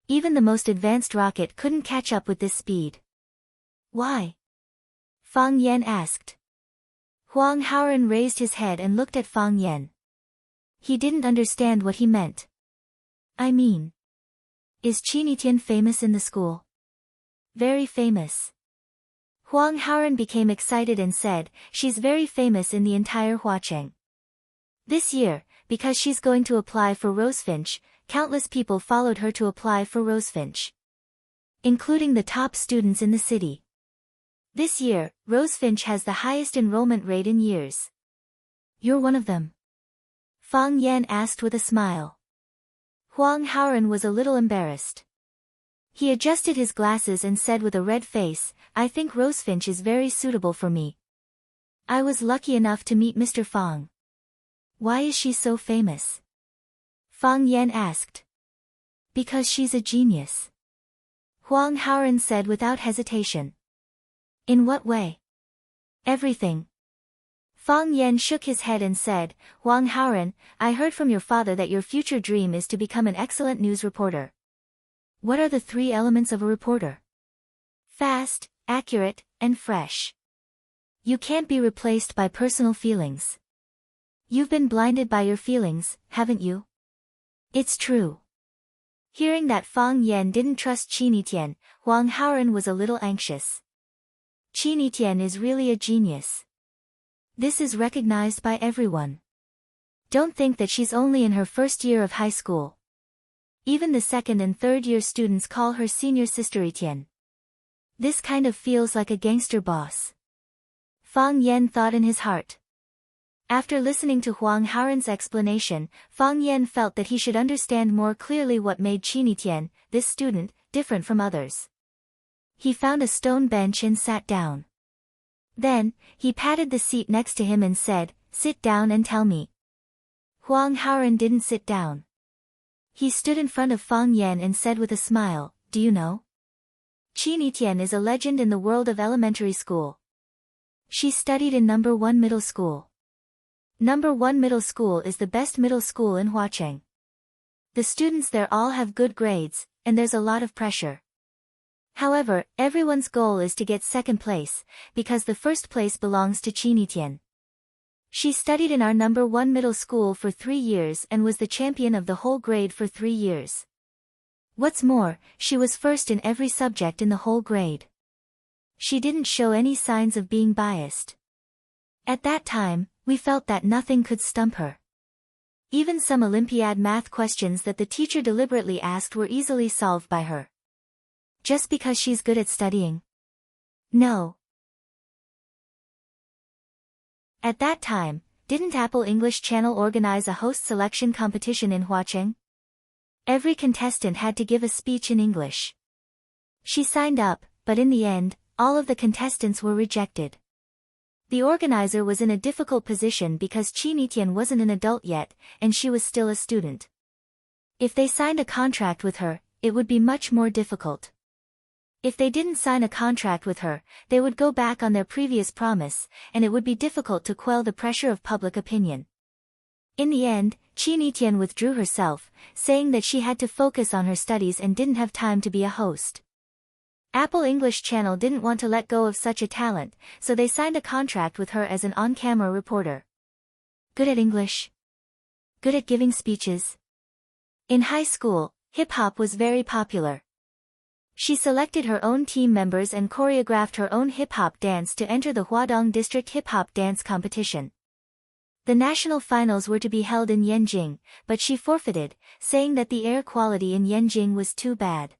Even the most advanced rocket couldn't catch up with this speed. Why? Fang Yan asked. Huang Haoren raised his head and looked at Fang Yan. He didn't understand what he meant. I mean, is Qinitian famous in the school? Very famous. Huang Haoren became excited and said, she's very famous in the entire Huacheng. This year, because she's going to apply for Rosefinch, countless people followed her to apply for Rosefinch, including the top students in the city. This year, Rosefinch has the highest enrollment rate in years. You're one of them? Fang Yan asked with a smile. Huang Haoren was a little embarrassed. He adjusted his glasses and said with a red face, I think Rosefinch is very suitable for me. I was lucky enough to meet Mr. Fang. Why is she so famous? Fang Yan asked. Because she's a genius. Huang Haoren said without hesitation. In what way? Everything. Fang Yan shook his head and said, Huang Haoren, I heard from your father that your future dream is to become an excellent news reporter. What are the 3 elements of a reporter? Fast, accurate, and fresh. You can't be replaced by personal feelings. You've been blinded by your feelings, haven't you? It's true. Hearing that Fang Yan didn't trust Qinitian, Huang Haoren was a little anxious. Qinitian is really a genius. This is recognized by everyone. Don't think that she's only in her first year of high school. Even the second and third year students call her senior sister Etienne. This kind of feels like a gangster boss. Fang Yan thought in his heart. After listening to Huang Haoren's explanation, Fang Yan felt that he should understand more clearly what made Qinitian, this student, different from others. He found a stone bench and sat down. Then, he patted the seat next to him and said, Sit down and tell me. Huang Haoren didn't sit down. He stood in front of Fang Yan and said with a smile, "Do you know? Qin Yitian is a legend in the world of elementary school. She studied in number 1 middle school. Number 1 middle school is the best middle school in Huacheng. The students there all have good grades, and there's a lot of pressure. However, everyone's goal is to get second place, because the first place belongs to Qin Yitian. She studied in our number 1 middle school for 3 years and was the champion of the whole grade for 3 years. What's more, she was first in every subject in the whole grade. She didn't show any signs of being biased. At that time, we felt that nothing could stump her. Even some Olympiad math questions that the teacher deliberately asked were easily solved by her. Just because she's good at studying? No. At that time, didn't Apple English Channel organize a host selection competition in Huacheng? Every contestant had to give a speech in English. She signed up, but in the end, all of the contestants were rejected. The organizer was in a difficult position because Qin Yitian wasn't an adult yet, and she was still a student. If they signed a contract with her, it would be much more difficult. If they didn't sign a contract with her, they would go back on their previous promise, and it would be difficult to quell the pressure of public opinion. In the end, Qin Yitian withdrew herself, saying that she had to focus on her studies and didn't have time to be a host. Apple English Channel didn't want to let go of such a talent, so they signed a contract with her as an on-camera reporter. Good at English? Good at giving speeches? In high school, hip-hop was very popular. She selected her own team members and choreographed her own hip-hop dance to enter the Huadong District Hip-Hop Dance Competition. The national finals were to be held in Yanjing, but she forfeited, saying that the air quality in Yanjing was too bad.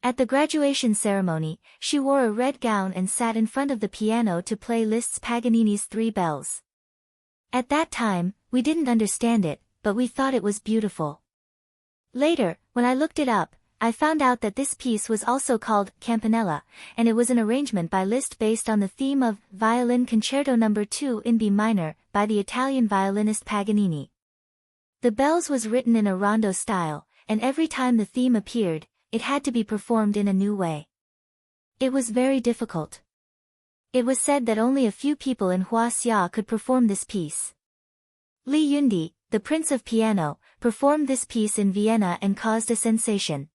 At the graduation ceremony, she wore a red gown and sat in front of the piano to play Liszt's Paganini's Three Bells. At that time, we didn't understand it, but we thought it was beautiful. Later, when I looked it up, I found out that this piece was also called Campanella, and it was an arrangement by Liszt based on the theme of Violin Concerto No. 2 in B minor, by the Italian violinist Paganini. The Bells was written in a rondo style, and every time the theme appeared, it had to be performed in a new way. It was very difficult. It was said that only a few people in Huaxia could perform this piece. Li Yundi, the Prince of Piano, performed this piece in Vienna and caused a sensation.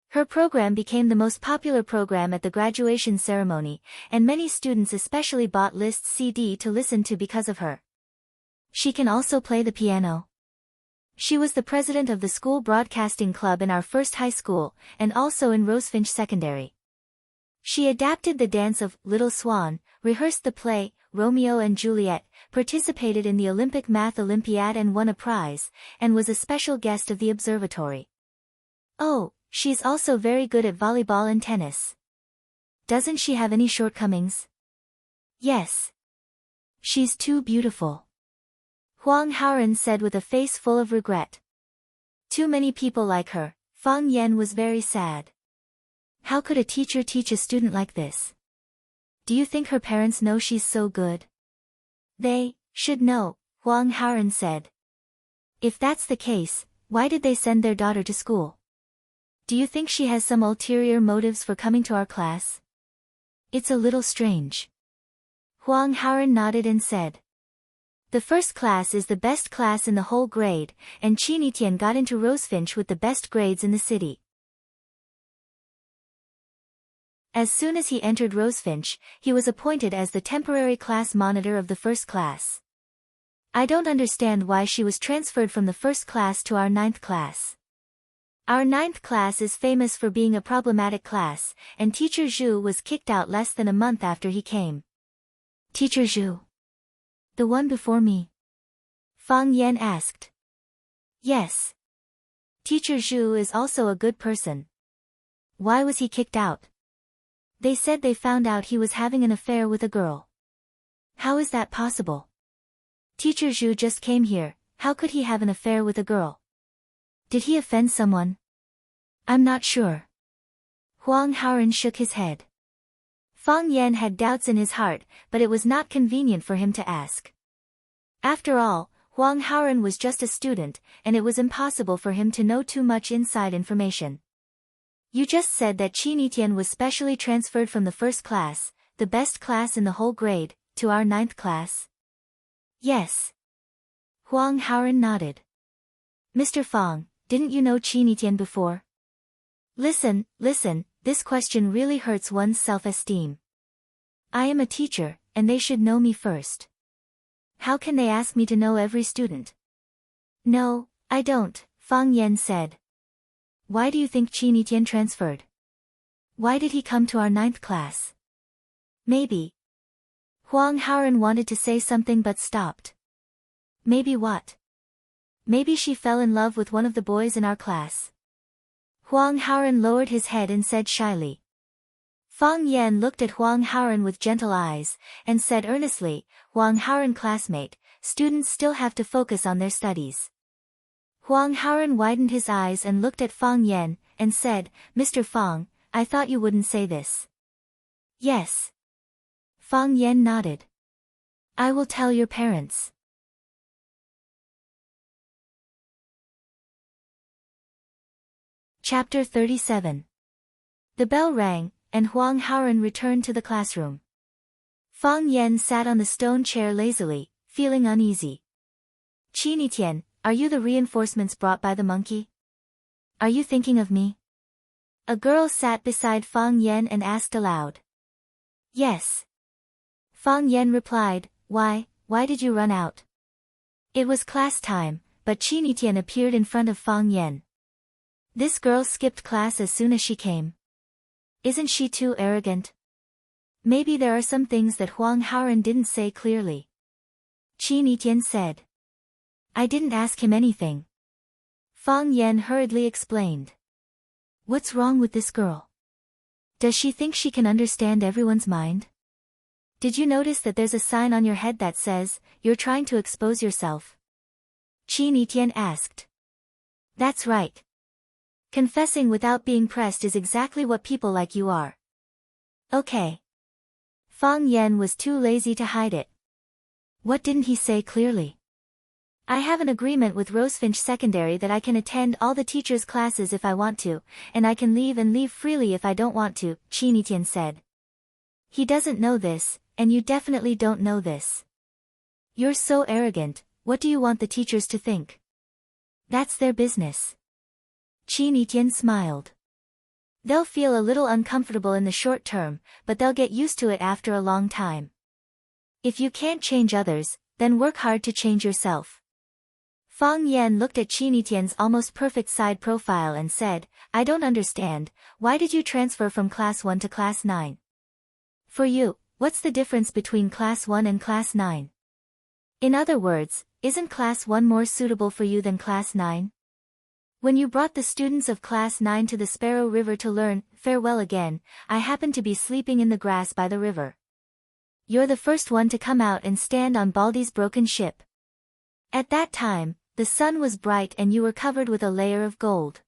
Her program became the most popular program at the graduation ceremony, and many students especially bought Liszt's CD to listen to because of her. She can also play the piano. She was the president of the school broadcasting club in our first high school, and also in Rosefinch Secondary. She adapted the dance of Little Swan, rehearsed the play, Romeo and Juliet, participated in the Olympic Math Olympiad and won a prize, and was a special guest of the observatory. Oh, she's also very good at volleyball and tennis. Doesn't she have any shortcomings? Yes. She's too beautiful. Huang Haoren said with a face full of regret. Too many people like her. Fang Yan was very sad. How could a teacher teach a student like this? Do you think her parents know she's so good? They should know, Huang Haoren said. If that's the case, why did they send their daughter to school? Do you think she has some ulterior motives for coming to our class? It's a little strange. Huang Haoren nodded and said. The first class is the best class in the whole grade, and Qin Yitian got into Rosefinch with the best grades in the city. As soon as he entered Rosefinch, he was appointed as the temporary class monitor of the first class. I don't understand why she was transferred from the first class to our 9th class. Our 9th class is famous for being a problematic class, and Teacher Zhu was kicked out less than a month after he came. Teacher Zhu? The one before me? Fang Yan asked. Yes. Teacher Zhu is also a good person. Why was he kicked out? They said they found out he was having an affair with a girl. How is that possible? Teacher Zhu just came here, how could he have an affair with a girl? Did he offend someone? I'm not sure. Huang Haoren shook his head. Fang Yan had doubts in his heart, but it was not convenient for him to ask. After all, Huang Haoren was just a student, and it was impossible for him to know too much inside information. You just said that Qin Yitian was specially transferred from the first class, the best class in the whole grade, to our 9th class? Yes. Huang Haoren nodded. Mr. Fang, didn't you know Qin Yitian before? Listen, this question really hurts one's self-esteem. I am a teacher, and they should know me first. How can they ask me to know every student? No, I don't, Fang Yan said. Why do you think Qin Yitian transferred? Why did he come to our 9th class? Maybe. Huang Haoren wanted to say something but stopped. Maybe what? Maybe she fell in love with one of the boys in our class. Huang Haoren lowered his head and said shyly. Fang Yan looked at Huang Haoren with gentle eyes, and said earnestly, Huang Haoren classmate, students still have to focus on their studies. Huang Haoren widened his eyes and looked at Fang Yan, and said, Mr. Fang, I thought you wouldn't say this. Yes. Fang Yan nodded. I will tell your parents. Chapter 37. The bell rang, and Huang Haoren returned to the classroom. Fang Yan sat on the stone chair lazily, feeling uneasy. Qin Yitian, are you the reinforcements brought by the monkey? Are you thinking of me? A girl sat beside Fang Yan and asked aloud. Yes. Fang Yan replied, Why did you run out? It was class time, but Qin Yitian appeared in front of Fang Yan. This girl skipped class as soon as she came. Isn't she too arrogant? Maybe there are some things that Huang Haoren didn't say clearly. Qin Yitian said. I didn't ask him anything. Fang Yan hurriedly explained. What's wrong with this girl? Does she think she can understand everyone's mind? Did you notice that there's a sign on your head that says, you're trying to expose yourself? Qin Yitian asked. That's right. Confessing without being pressed is exactly what people like you are. Okay. Fang Yan was too lazy to hide it. What didn't he say clearly? I have an agreement with Rosefinch Secondary that I can attend all the teachers' classes if I want to, and I can leave freely if I don't want to, Qin Yitian said. He doesn't know this, and you definitely don't know this. You're so arrogant, what do you want the teachers to think? That's their business. Qin Yitian smiled. They'll feel a little uncomfortable in the short term, but they'll get used to it after a long time. If you can't change others, then work hard to change yourself. Fang Yan looked at Qin Yitian's almost perfect side profile and said, I don't understand, why did you transfer from class 1 to class 9? For you, what's the difference between class 1 and class 9? In other words, isn't class 1 more suitable for you than class 9? When you brought the students of class 9 to the Sparrow River to learn, farewell again, I happened to be sleeping in the grass by the river. You're the first one to come out and stand on Baldy's broken ship. At that time, the sun was bright and you were covered with a layer of gold.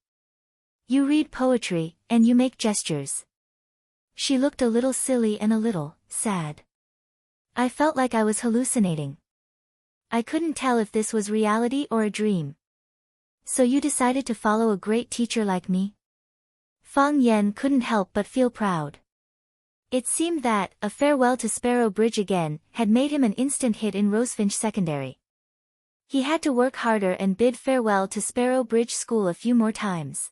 You read poetry, and you make gestures. She looked a little silly and a little sad. I felt like I was hallucinating. I couldn't tell if this was reality or a dream. So you decided to follow a great teacher like me? Fang Yan couldn't help but feel proud. It seemed that, a farewell to Sparrow Bridge again, had made him an instant hit in Rosefinch Secondary. He had to work harder and bid farewell to Sparrow Bridge School a few more times.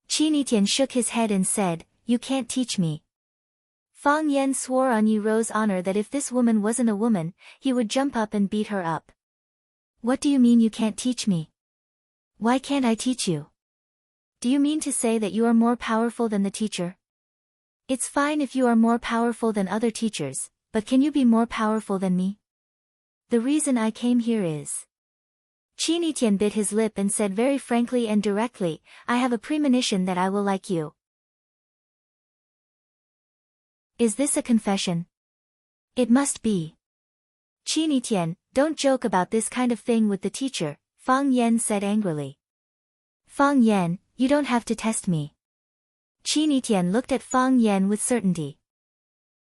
Qin Yitian shook his head and said, You can't teach me. Fang Yan swore on Yi Ro's honor that if this woman wasn't a woman, he would jump up and beat her up. What do you mean you can't teach me? Why can't I teach you? Do you mean to say that you are more powerful than the teacher? It's fine if you are more powerful than other teachers, but can you be more powerful than me? The reason I came here is... Qin Yitian bit his lip and said very frankly and directly, I have a premonition that I will like you. Is this a confession? It must be. Qin Yitian, don't joke about this kind of thing with the teacher, Fang Yan said angrily. Fang Yan, you don't have to test me. Qin Yitian looked at Fang Yan with certainty.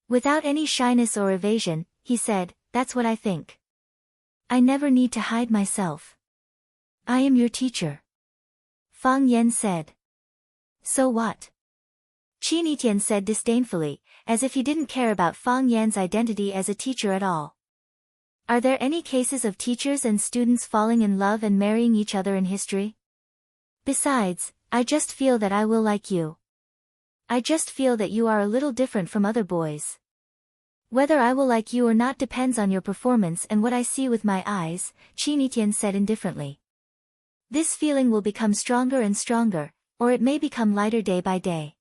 Without any shyness or evasion, he said, That's what I think. I never need to hide myself. I am your teacher. Fang Yan said. So what? Qin Yitian said disdainfully, as if he didn't care about Fang Yan's identity as a teacher at all. Are there any cases of teachers and students falling in love and marrying each other in history? Besides, I just feel that I will like you. I just feel that you are a little different from other boys. Whether I will like you or not depends on your performance and what I see with my eyes, Qin Yitian said indifferently. This feeling will become stronger and stronger, or it may become lighter day by day.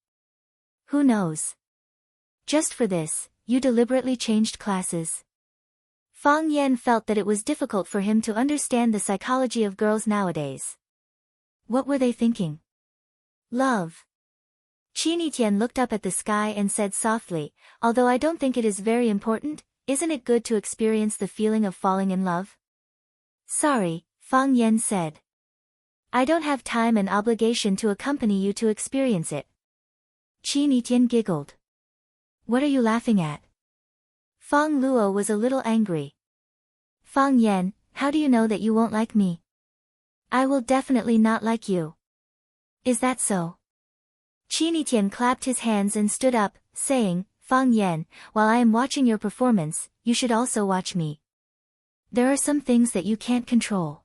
Who knows? Just for this, you deliberately changed classes. Fang Yan felt that it was difficult for him to understand the psychology of girls nowadays. What were they thinking? Love. Qin Yitian looked up at the sky and said softly, although I don't think it is very important, isn't it good to experience the feeling of falling in love? Sorry, Fang Yan said. I don't have time and obligation to accompany you to experience it. Qin Yitian giggled. What are you laughing at? Fang Luo was a little angry. Fang Yan, how do you know that you won't like me? I will definitely not like you. Is that so? Qin Yitian clapped his hands and stood up, saying, Fang Yan, while I am watching your performance, you should also watch me. There are some things that you can't control.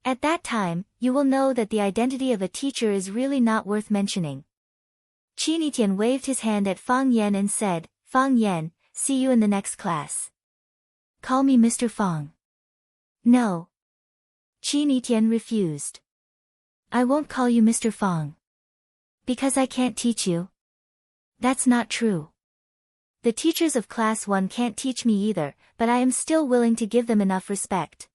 At that time, you will know that the identity of a teacher is really not worth mentioning. Qin Yitian waved his hand at Fang Yan and said, Fang Yan, see you in the next class. Call me Mr. Fang. No. Qin Yitian refused. I won't call you Mr. Fang. Because I can't teach you. That's not true. The teachers of Class 1 can't teach me either, but I am still willing to give them enough respect.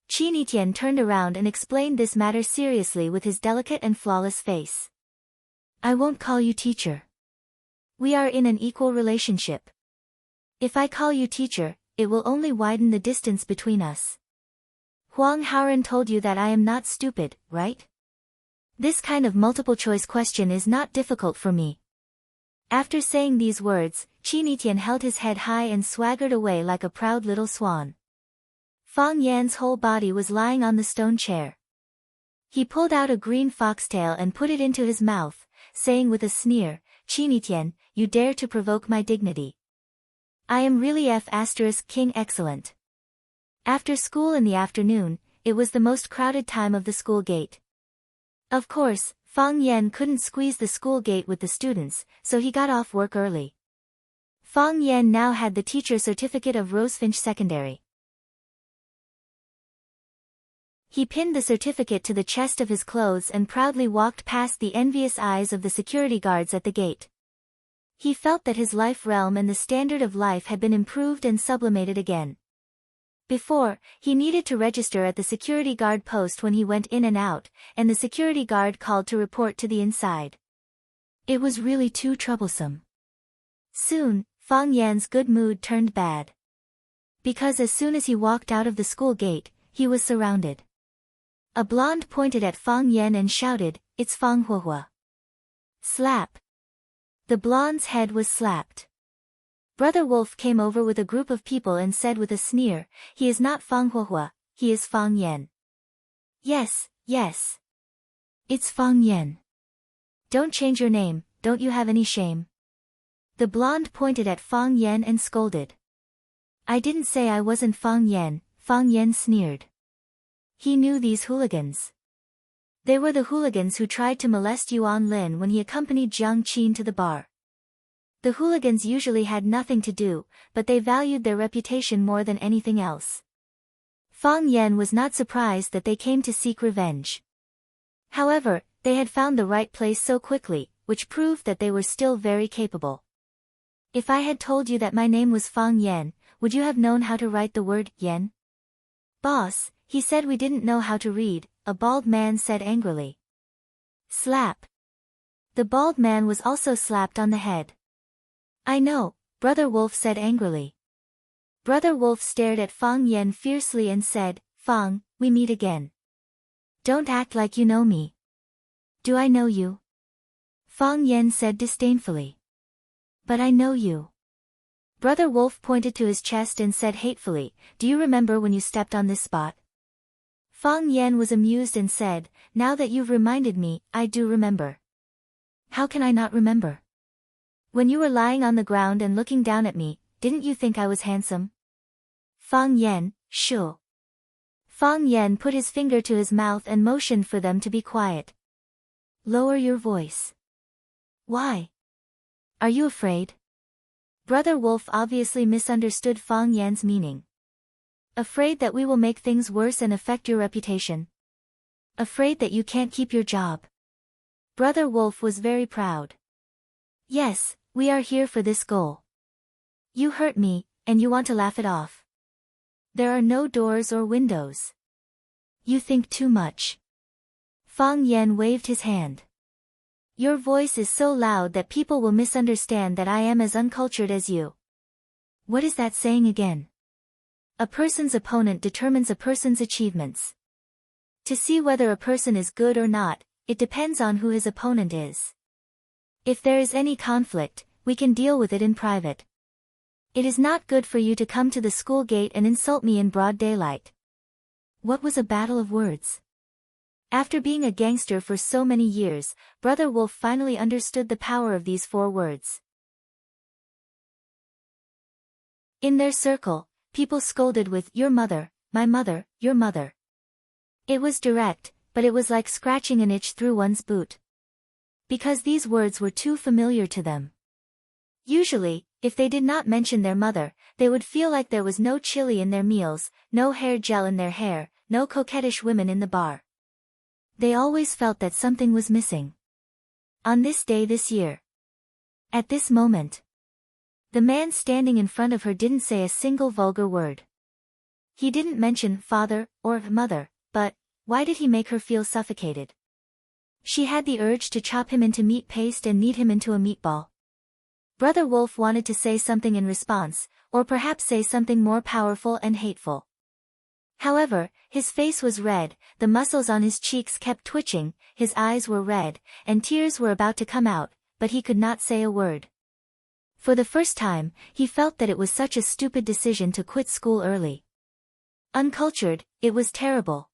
Qin Yitian turned around and explained this matter seriously with his delicate and flawless face. I won't call you teacher. We are in an equal relationship. If I call you teacher, it will only widen the distance between us. Huang Haoren told you that I am not stupid, right? This kind of multiple-choice question is not difficult for me. After saying these words, Qin Yitian held his head high and swaggered away like a proud little swan. Fang Yan's whole body was lying on the stone chair. He pulled out a green foxtail and put it into his mouth, saying with a sneer, Qin Yitian, you dare to provoke my dignity. I am really King excellent. After school in the afternoon, it was the most crowded time of the school gate. Of course, Fang Yan couldn't squeeze the school gate with the students, so he got off work early. Fang Yan now had the teacher certificate of Rosefinch Secondary. He pinned the certificate to the chest of his clothes and proudly walked past the envious eyes of the security guards at the gate. He felt that his life realm and the standard of life had been improved and sublimated again. Before, he needed to register at the security guard post when he went in and out, and the security guard called to report to the inside. It was really too troublesome. Soon, Fang Yan's good mood turned bad. Because as soon as he walked out of the school gate, he was surrounded. A blonde pointed at Fang Yan and shouted, It's Fang Huahua. Slap. The blonde's head was slapped. Brother Wolf came over with a group of people and said with a sneer, He is not Fang Huahua, he is Fang Yan. Yes, yes. It's Fang Yan. Don't change your name, don't you have any shame? The blonde pointed at Fang Yan and scolded. I didn't say I wasn't Fang Yan, Fang Yan sneered. He knew these hooligans. They were the hooligans who tried to molest Yuan Lin when he accompanied Jiang Qin to the bar. The hooligans usually had nothing to do, but they valued their reputation more than anything else. Fang Yan was not surprised that they came to seek revenge. However, they had found the right place so quickly, which proved that they were still very capable. If I had told you that my name was Fang Yan, would you have known how to write the word yen? Boss, he said we didn't know how to read, a bald man said angrily. Slap. The bald man was also slapped on the head. I know, Brother Wolf said angrily. Brother Wolf stared at Fang Yan fiercely and said, Fang, we meet again. Don't act like you know me. Do I know you? Fang Yan said disdainfully. But I know you. Brother Wolf pointed to his chest and said hatefully, "Do you remember when you stepped on this spot?" Fang Yan was amused and said, "Now that you've reminded me, I do remember." "How can I not remember? When you were lying on the ground and looking down at me, didn't you think I was handsome?" Fang Yan, sure. Fang Yan put his finger to his mouth and motioned for them to be quiet. "Lower your voice." "Why? Are you afraid?" Brother Wolf obviously misunderstood Fang Yan's meaning. "Afraid that we will make things worse and affect your reputation? Afraid that you can't keep your job?" Brother Wolf was very proud. "Yes, we are here for this goal. You hurt me, and you want to laugh it off. There are no doors or windows. You think too much." Fang Yan waved his hand. "Your voice is so loud that people will misunderstand that I am as uncultured as you." "What is that saying again?" "A person's opponent determines a person's achievements. To see whether a person is good or not, it depends on who his opponent is. If there is any conflict, we can deal with it in private. It is not good for you to come to the school gate and insult me in broad daylight." What was a battle of words? After being a gangster for so many years, Brother Wolf finally understood the power of these 4 words. In their circle, people scolded with "your mother, my mother, your mother." It was direct, but it was like scratching an itch through one's boot. Because these words were too familiar to them. Usually, if they did not mention their mother, they would feel like there was no chili in their meals, no hair gel in their hair, no coquettish women in the bar. They always felt that something was missing. On this day this year. At this moment. The man standing in front of her didn't say a single vulgar word. He didn't mention father or mother, but why did he make her feel suffocated? She had the urge to chop him into meat paste and knead him into a meatball. Brother Wolf wanted to say something in response, or perhaps say something more powerful and hateful. However, his face was red, the muscles on his cheeks kept twitching, his eyes were red, and tears were about to come out, but he could not say a word. For the first time, he felt that it was such a stupid decision to quit school early. Uncultured, it was terrible.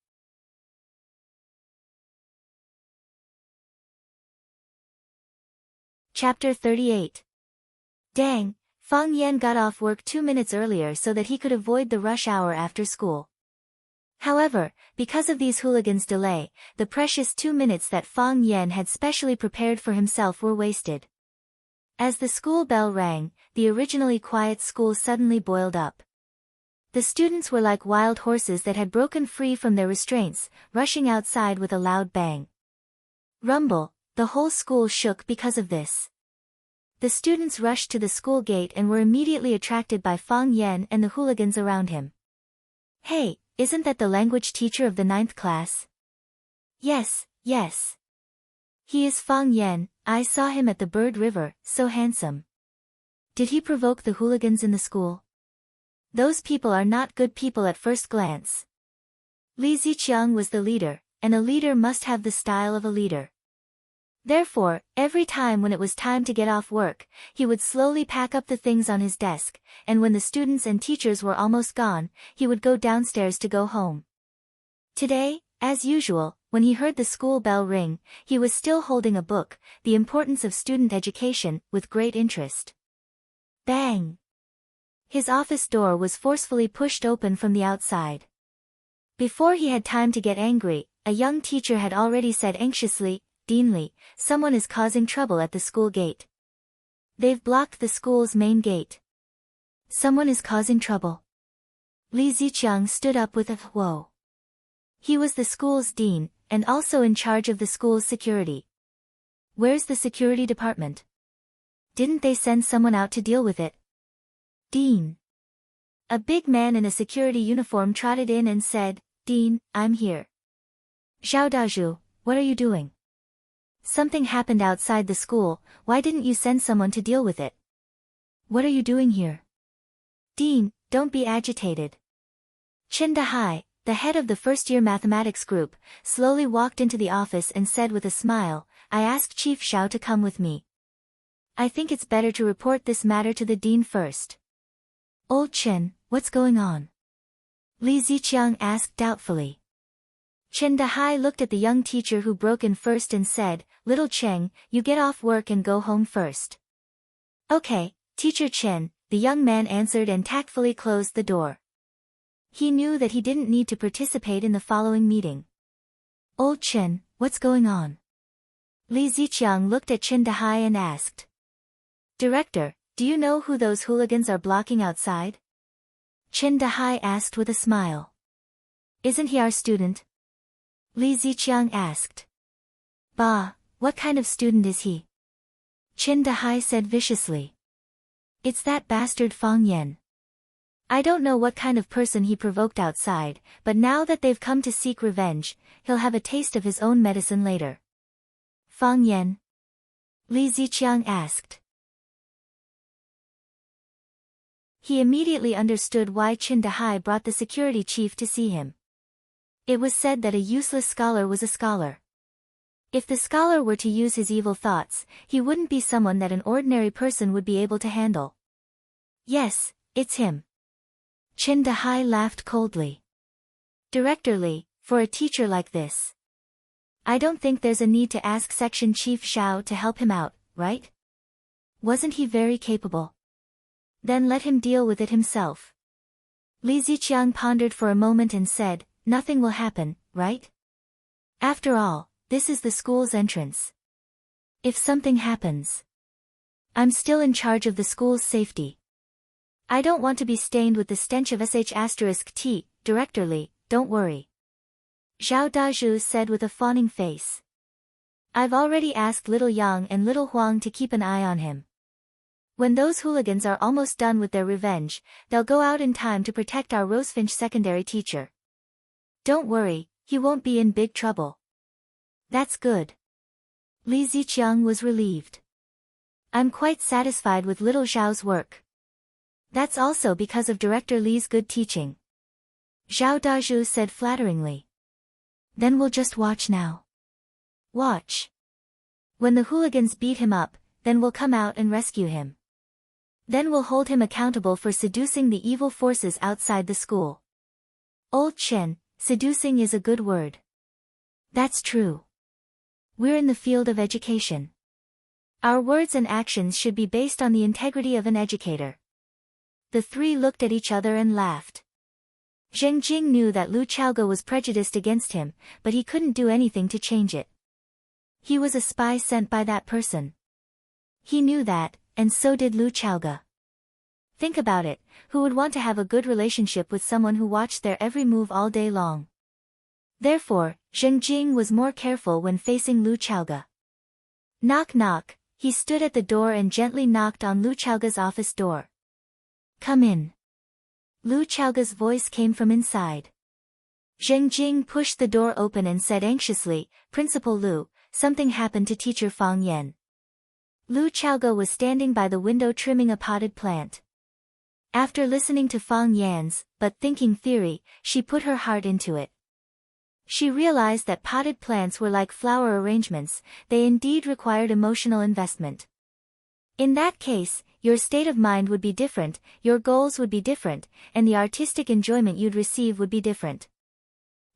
Chapter 38. Dang, Fang Yan got off work 2 minutes earlier so that he could avoid the rush hour after school. However, because of these hooligans' delay, the precious 2 minutes that Fang Yan had specially prepared for himself were wasted. As the school bell rang, the originally quiet school suddenly boiled up. The students were like wild horses that had broken free from their restraints, rushing outside with a loud bang. Rumble, the whole school shook because of this. The students rushed to the school gate and were immediately attracted by Fang Yan and the hooligans around him. "Hey, isn't that the language teacher of the 9th class?" Yes. "He is Fang Yan, I saw him at the Bird River, so handsome." "Did he provoke the hooligans in the school?" "Those people are not good people at first glance." Li Ziqiang was the leader, and a leader must have the style of a leader. Therefore, every time when it was time to get off work, he would slowly pack up the things on his desk, and when the students and teachers were almost gone, he would go downstairs to go home. Today, as usual, when he heard the school bell ring, he was still holding a book, The Importance of Student Education, with great interest. Bang! His office door was forcefully pushed open from the outside. Before he had time to get angry, a young teacher had already said anxiously, "Deanly, someone is causing trouble at the school gate. They've blocked the school's main gate." "Someone is causing trouble?" Li Ziqiang stood up with a whoa. He was the school's dean, and also in charge of the school's security. "Where's the security department? Didn't they send someone out to deal with it?" "Dean." A big man in a security uniform trotted in and said, "Dean, I'm here." "Zhao Dazhu, what are you doing?" "Something happened outside the school, why didn't you send someone to deal with it?" "What are you doing here?" "Dean, don't be agitated." Chen Dahai, the head of the first-year mathematics group, slowly walked into the office and said with a smile, "I asked Chief Xiao to come with me. I think it's better to report this matter to the dean first." Old Chen, what's going on? Li Ziqiang asked doubtfully. Chen Dahai looked at the young teacher who broke in first and said, Little Cheng, you get off work and go home first. Okay, Teacher Chen, the young man answered and tactfully closed the door. He knew that he didn't need to participate in the following meeting. Old Chen, what's going on? Li Ziqiang looked at Chen Dahai and asked. Director, do you know who those hooligans are blocking outside? Chen Dahai asked with a smile. Isn't he our student? Li Ziqiang asked. Bah, what kind of student is he? Chen Dahai said viciously. It's that bastard Fang Yan. I don't know what kind of person he provoked outside, but now that they've come to seek revenge, he'll have a taste of his own medicine later. Fang Yan? Li Ziqiang asked. He immediately understood why Chen Dahai brought the security chief to see him. It was said that a useless scholar was a scholar. If the scholar were to use his evil thoughts, he wouldn't be someone that an ordinary person would be able to handle. Yes, it's him. Chen Dahai laughed coldly. Director Li, for a teacher like this, I don't think there's a need to ask Section Chief Xiao to help him out, right? Wasn't he very capable? Then let him deal with it himself. Li Ziqiang pondered for a moment and said, Nothing will happen, right? After all, this is the school's entrance. If something happens, I'm still in charge of the school's safety. I don't want to be stained with the stench of sh*t, Director Li, don't worry. Zhao Dazhu said with a fawning face. I've already asked Little Yang and Little Huang to keep an eye on him. When those hooligans are almost done with their revenge, they'll go out in time to protect our Rosefinch secondary teacher. Don't worry, he won't be in big trouble. That's good. Li Ziqiang was relieved. I'm quite satisfied with Little Zhao's work. That's also because of Director Li's good teaching. Zhao Dazhu said flatteringly. Then we'll just watch now. Watch. When the hooligans beat him up, then we'll come out and rescue him. Then we'll hold him accountable for seducing the evil forces outside the school. Old Chen, seducing is a good word. That's true. We're in the field of education. Our words and actions should be based on the integrity of an educator. The three looked at each other and laughed. Zheng Jing knew that Lu Chaoge was prejudiced against him, but he couldn't do anything to change it. He was a spy sent by that person. He knew that, and so did Lu Chaoge. Think about it, who would want to have a good relationship with someone who watched their every move all day long? Therefore, Zheng Jing was more careful when facing Lu Chaoge. Knock knock, he stood at the door and gently knocked on Lu Chaoge's office door. Come in. Lu Chaoge's voice came from inside. Zheng Jing pushed the door open and said anxiously, Principal Lu, something happened to Teacher Fang Yan. Lu Chaoge was standing by the window trimming a potted plant. After listening to Fang Yan's, but thinking theory, she put her heart into it. She realized that potted plants were like flower arrangements, they indeed required emotional investment. In that case, your state of mind would be different, your goals would be different, and the artistic enjoyment you'd receive would be different.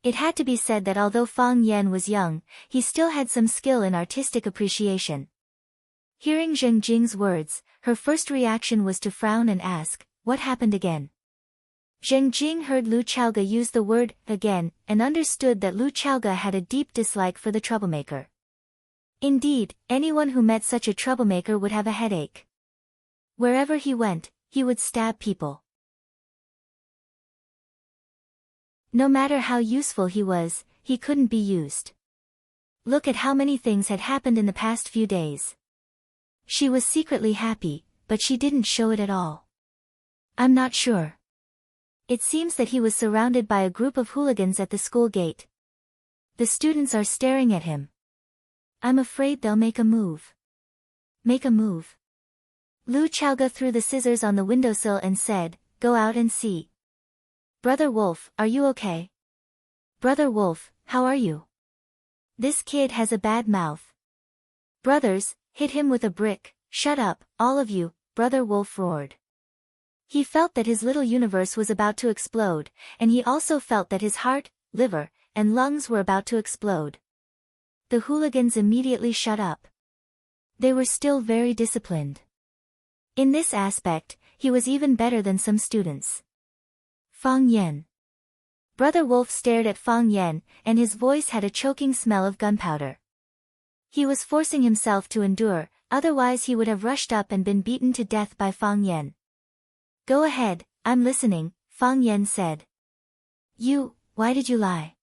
It had to be said that although Fang Yan was young, he still had some skill in artistic appreciation. Hearing Zheng Jing's words, her first reaction was to frown and ask, what happened again? Zheng Jing heard Lu Chaoge use the word, again, and understood that Lu Chaoge had a deep dislike for the troublemaker. Indeed, anyone who met such a troublemaker would have a headache. Wherever he went, he would stab people. No matter how useful he was, he couldn't be used. Look at how many things had happened in the past few days. She was secretly happy, but she didn't show it at all. I'm not sure. It seems that he was surrounded by a group of hooligans at the school gate. The students are staring at him. I'm afraid they'll make a move. Make a move. Lu Chaoge threw the scissors on the windowsill and said, Go out and see. Brother Wolf, are you okay? Brother Wolf, how are you? This kid has a bad mouth. Brothers, hit him with a brick. Shut up, all of you, Brother Wolf roared. He felt that his little universe was about to explode, and he also felt that his heart, liver, and lungs were about to explode. The hooligans immediately shut up. They were still very disciplined. In this aspect, he was even better than some students. Fang Yan. Brother Wolf stared at Fang Yan, and his voice had a choking smell of gunpowder. He was forcing himself to endure, otherwise he would have rushed up and been beaten to death by Fang Yan. Go ahead, I'm listening, Fang Yan said. Why did you lie?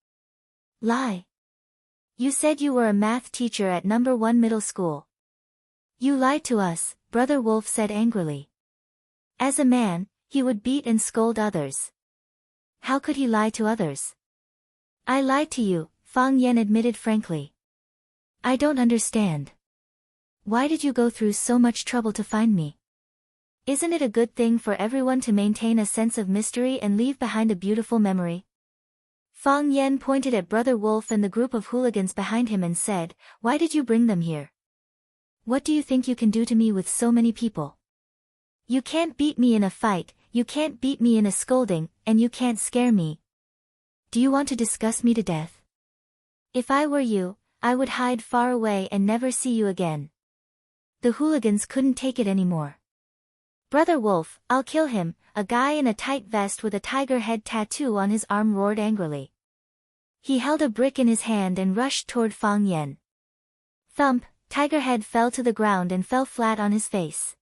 Lie? You said you were a math teacher at No. 1 middle school. You lied to us, Brother Wolf said angrily. As a man, he would beat and scold others. How could he lie to others? I lied to you, Fang Yan admitted frankly. I don't understand. Why did you go through so much trouble to find me? Isn't it a good thing for everyone to maintain a sense of mystery and leave behind a beautiful memory? Fang Yan pointed at Brother Wolf and the group of hooligans behind him and said, Why did you bring them here? What do you think you can do to me with so many people? You can't beat me in a fight, you can't beat me in a scolding, and you can't scare me. Do you want to disgust me to death? If I were you, I would hide far away and never see you again. The hooligans couldn't take it anymore. Brother Wolf, I'll kill him, a guy in a tight vest with a tiger head tattoo on his arm roared angrily. He held a brick in his hand and rushed toward Fang Yan. Thump, Tiger Head fell to the ground and fell flat on his face.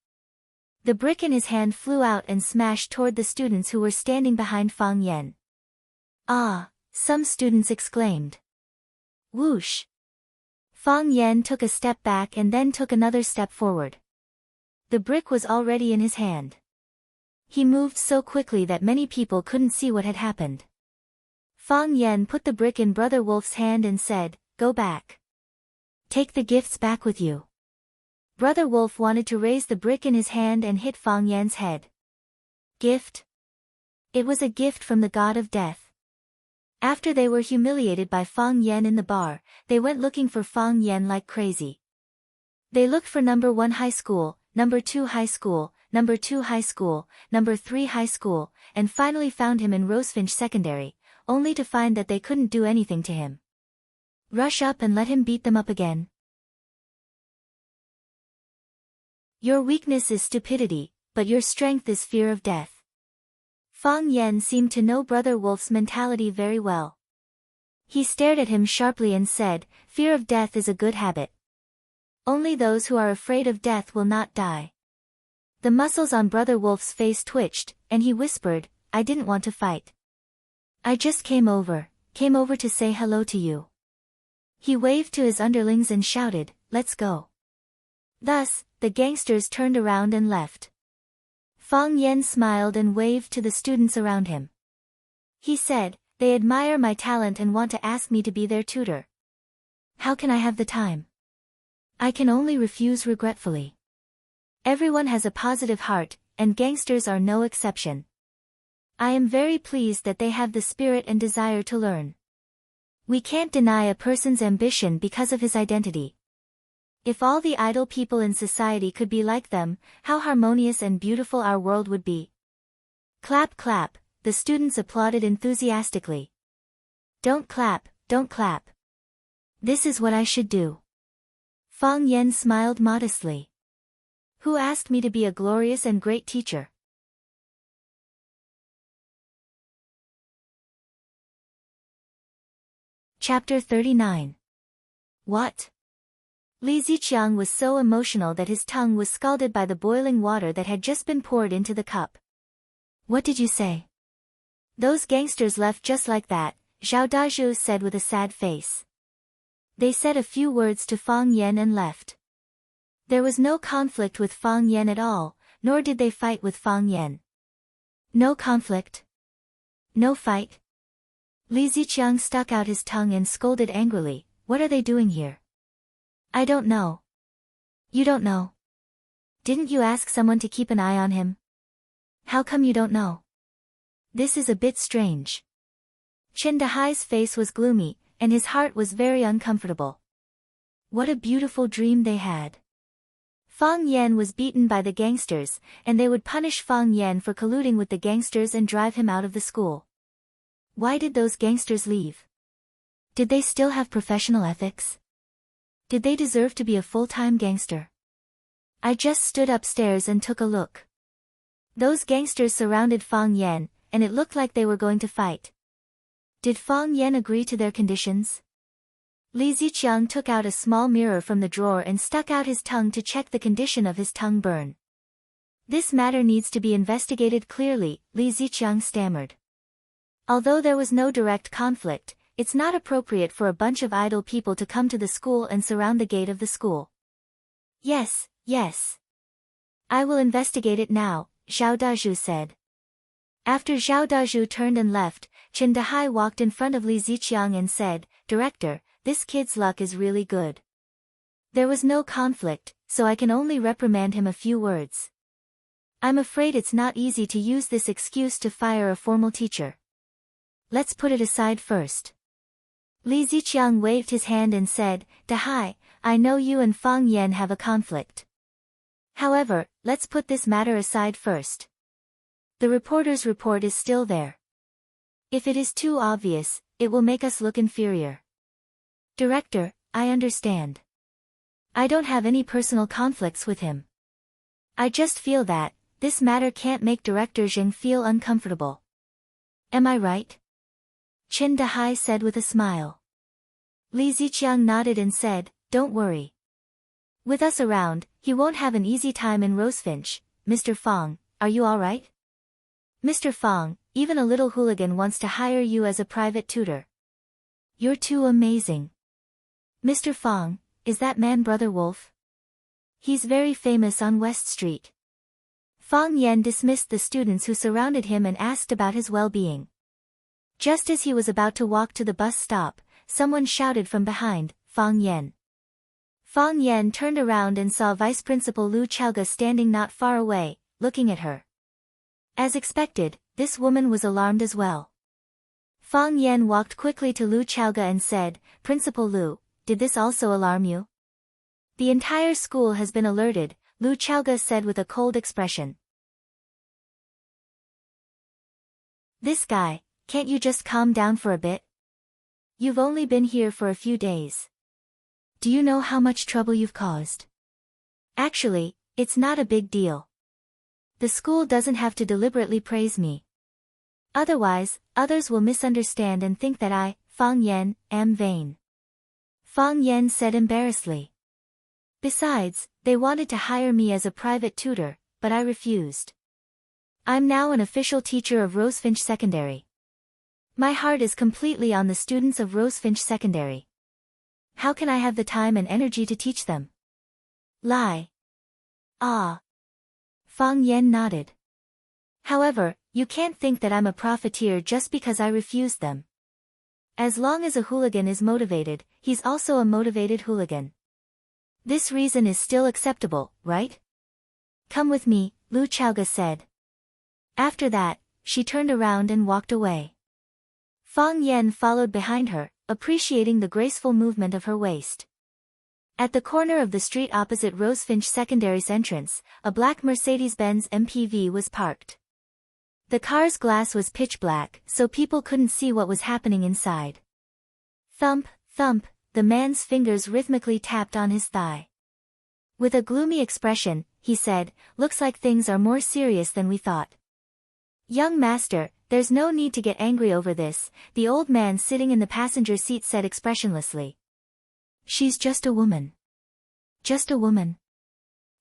The brick in his hand flew out and smashed toward the students who were standing behind Fang Yan. Ah, some students exclaimed. Whoosh! Fang Yan took a step back and then took another step forward. The brick was already in his hand. He moved so quickly that many people couldn't see what had happened. Fang Yan put the brick in Brother Wolf's hand and said, Go back. Take the gifts back with you. Brother Wolf wanted to raise the brick in his hand and hit Fang Yan's head. Gift? It was a gift from the god of death. After they were humiliated by Fang Yan in the bar, they went looking for Fang Yan like crazy. They looked for No. 1 high school, No. 2 high school, No. 2 high school, No. 3 high school, and finally found him in Rosefinch Secondary, only to find that they couldn't do anything to him. Rush up and let him beat them up again. Your weakness is stupidity, but your strength is fear of death. Fang Yan seemed to know Brother Wolf's mentality very well. He stared at him sharply and said, Fear of death is a good habit. Only those who are afraid of death will not die. The muscles on Brother Wolf's face twitched, and he whispered, I didn't want to fight. I just came over to say hello to you. He waved to his underlings and shouted, Let's go. Thus, the gangsters turned around and left. Fang Yan smiled and waved to the students around him. He said, They admire my talent and want to ask me to be their tutor. How can I have the time? I can only refuse regretfully. Everyone has a positive heart, and gangsters are no exception. I am very pleased that they have the spirit and desire to learn. We can't deny a person's ambition because of his identity. If all the idle people in society could be like them, how harmonious and beautiful our world would be. Clap clap, the students applauded enthusiastically. Don't clap, don't clap. This is what I should do. Fang Yan smiled modestly. Who asked me to be a glorious and great teacher? Chapter 39. What? Li Ziqiang was so emotional that his tongue was scalded by the boiling water that had just been poured into the cup. What did you say? Those gangsters left just like that, Zhao Dazhu said with a sad face. They said a few words to Fang Yan and left. There was no conflict with Fang Yan at all, nor did they fight with Fang Yan. No conflict? No fight? Li Ziqiang stuck out his tongue and scolded angrily, What are they doing here? I don't know. You don't know? Didn't you ask someone to keep an eye on him? How come you don't know? This is a bit strange. Chen Dahai's face was gloomy, and his heart was very uncomfortable. What a beautiful dream they had. Fang Yan was beaten by the gangsters, and they would punish Fang Yan for colluding with the gangsters and drive him out of the school. Why did those gangsters leave? Did they still have professional ethics? Did they deserve to be a full-time gangster? I just stood upstairs and took a look. Those gangsters surrounded Fang Yan, and it looked like they were going to fight. Did Fang Yan agree to their conditions? Li Ziqiang took out a small mirror from the drawer and stuck out his tongue to check the condition of his tongue burn. This matter needs to be investigated clearly, Li Ziqiang stammered. Although there was no direct conflict, it's not appropriate for a bunch of idle people to come to the school and surround the gate of the school. Yes, yes. I will investigate it now, Zhao Dazhu said. After Zhao Dazhu turned and left, Chen Dahai walked in front of Li Ziqiang and said, Director, this kid's luck is really good. There was no conflict, so I can only reprimand him a few words. I'm afraid it's not easy to use this excuse to fire a formal teacher. Let's put it aside first. Li Ziqiang waved his hand and said, Dahai, I know you and Fang Yan have a conflict. However, let's put this matter aside first. The reporter's report is still there. If it is too obvious, it will make us look inferior. Director, I understand. I don't have any personal conflicts with him. I just feel that, this matter can't make Director Zheng feel uncomfortable. Am I right? Chen Dahai said with a smile. Li Ziqiang nodded and said, Don't worry. With us around, he won't have an easy time in Rosefinch. Mr. Fang, are you all right? Mr. Fang, even a little hooligan wants to hire you as a private tutor. You're too amazing. Mr. Fang, is that man Brother Wolf? He's very famous on West Street. Fang Yan dismissed the students who surrounded him and asked about his well-being. Just as he was about to walk to the bus stop, someone shouted from behind, Fang Yan. Fang Yan turned around and saw Vice Principal Lu Chaoga standing not far away, looking at her. As expected, this woman was alarmed as well. Fang Yan walked quickly to Lu Chaoga and said, Principal Lu, did this also alarm you? The entire school has been alerted, Lu Chaoga said with a cold expression. This guy, can't you just calm down for a bit? You've only been here for a few days. Do you know how much trouble you've caused? Actually, it's not a big deal. The school doesn't have to deliberately praise me. Otherwise, others will misunderstand and think that I, Fang Yan, am vain. Fang Yan said embarrassedly. Besides, they wanted to hire me as a private tutor, but I refused. I'm now an official teacher of Rosefinch Secondary. My heart is completely on the students of Rosefinch Secondary. How can I have the time and energy to teach them? Lie. Ah. Fang Yan nodded. However, you can't think that I'm a profiteer just because I refused them. As long as a hooligan is motivated, he's also a motivated hooligan. This reason is still acceptable, right? Come with me, Lu Chaoga said. After that, she turned around and walked away. Fang Yan followed behind her, appreciating the graceful movement of her waist. At the corner of the street opposite Rosefinch Secondary's entrance, a black Mercedes-Benz MPV was parked. The car's glass was pitch black, so people couldn't see what was happening inside. Thump, thump, the man's fingers rhythmically tapped on his thigh. With a gloomy expression, he said, Looks like things are more serious than we thought. Young master, there's no need to get angry over this, the old man sitting in the passenger seat said expressionlessly. She's just a woman. Just a woman.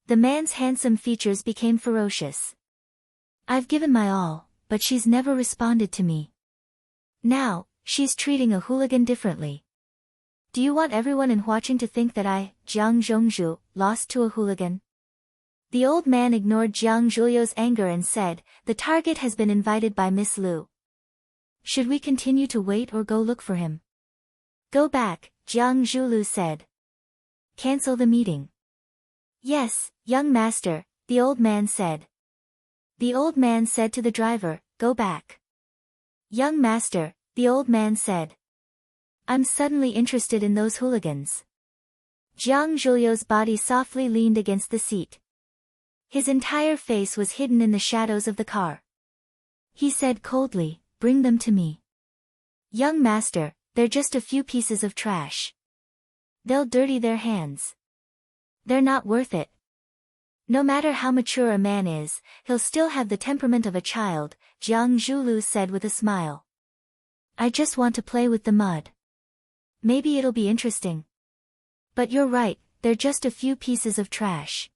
The man's handsome features became ferocious. I've given my all, but she's never responded to me. Now, she's treating a hooligan differently. Do you want everyone in Huaqing to think that I, Jiang Zhongzhu, lost to a hooligan? The old man ignored Jiang Zhuliu's anger and said, The target has been invited by Miss Lu. Should we continue to wait or go look for him? Go back, Jiang Zhuliu said. Cancel the meeting. Yes, young master, the old man said. The old man said to the driver, Go back. Young master, the old man said. I'm suddenly interested in those hooligans. Jiang Zhuliu's body softly leaned against the seat. His entire face was hidden in the shadows of the car. He said coldly, "Bring them to me." "Young master, they're just a few pieces of trash. They'll dirty their hands. They're not worth it." "No matter how mature a man is, he'll still have the temperament of a child," Jiang Zhuliu said with a smile. "I just want to play with the mud. Maybe it'll be interesting." "But you're right, they're just a few pieces of trash.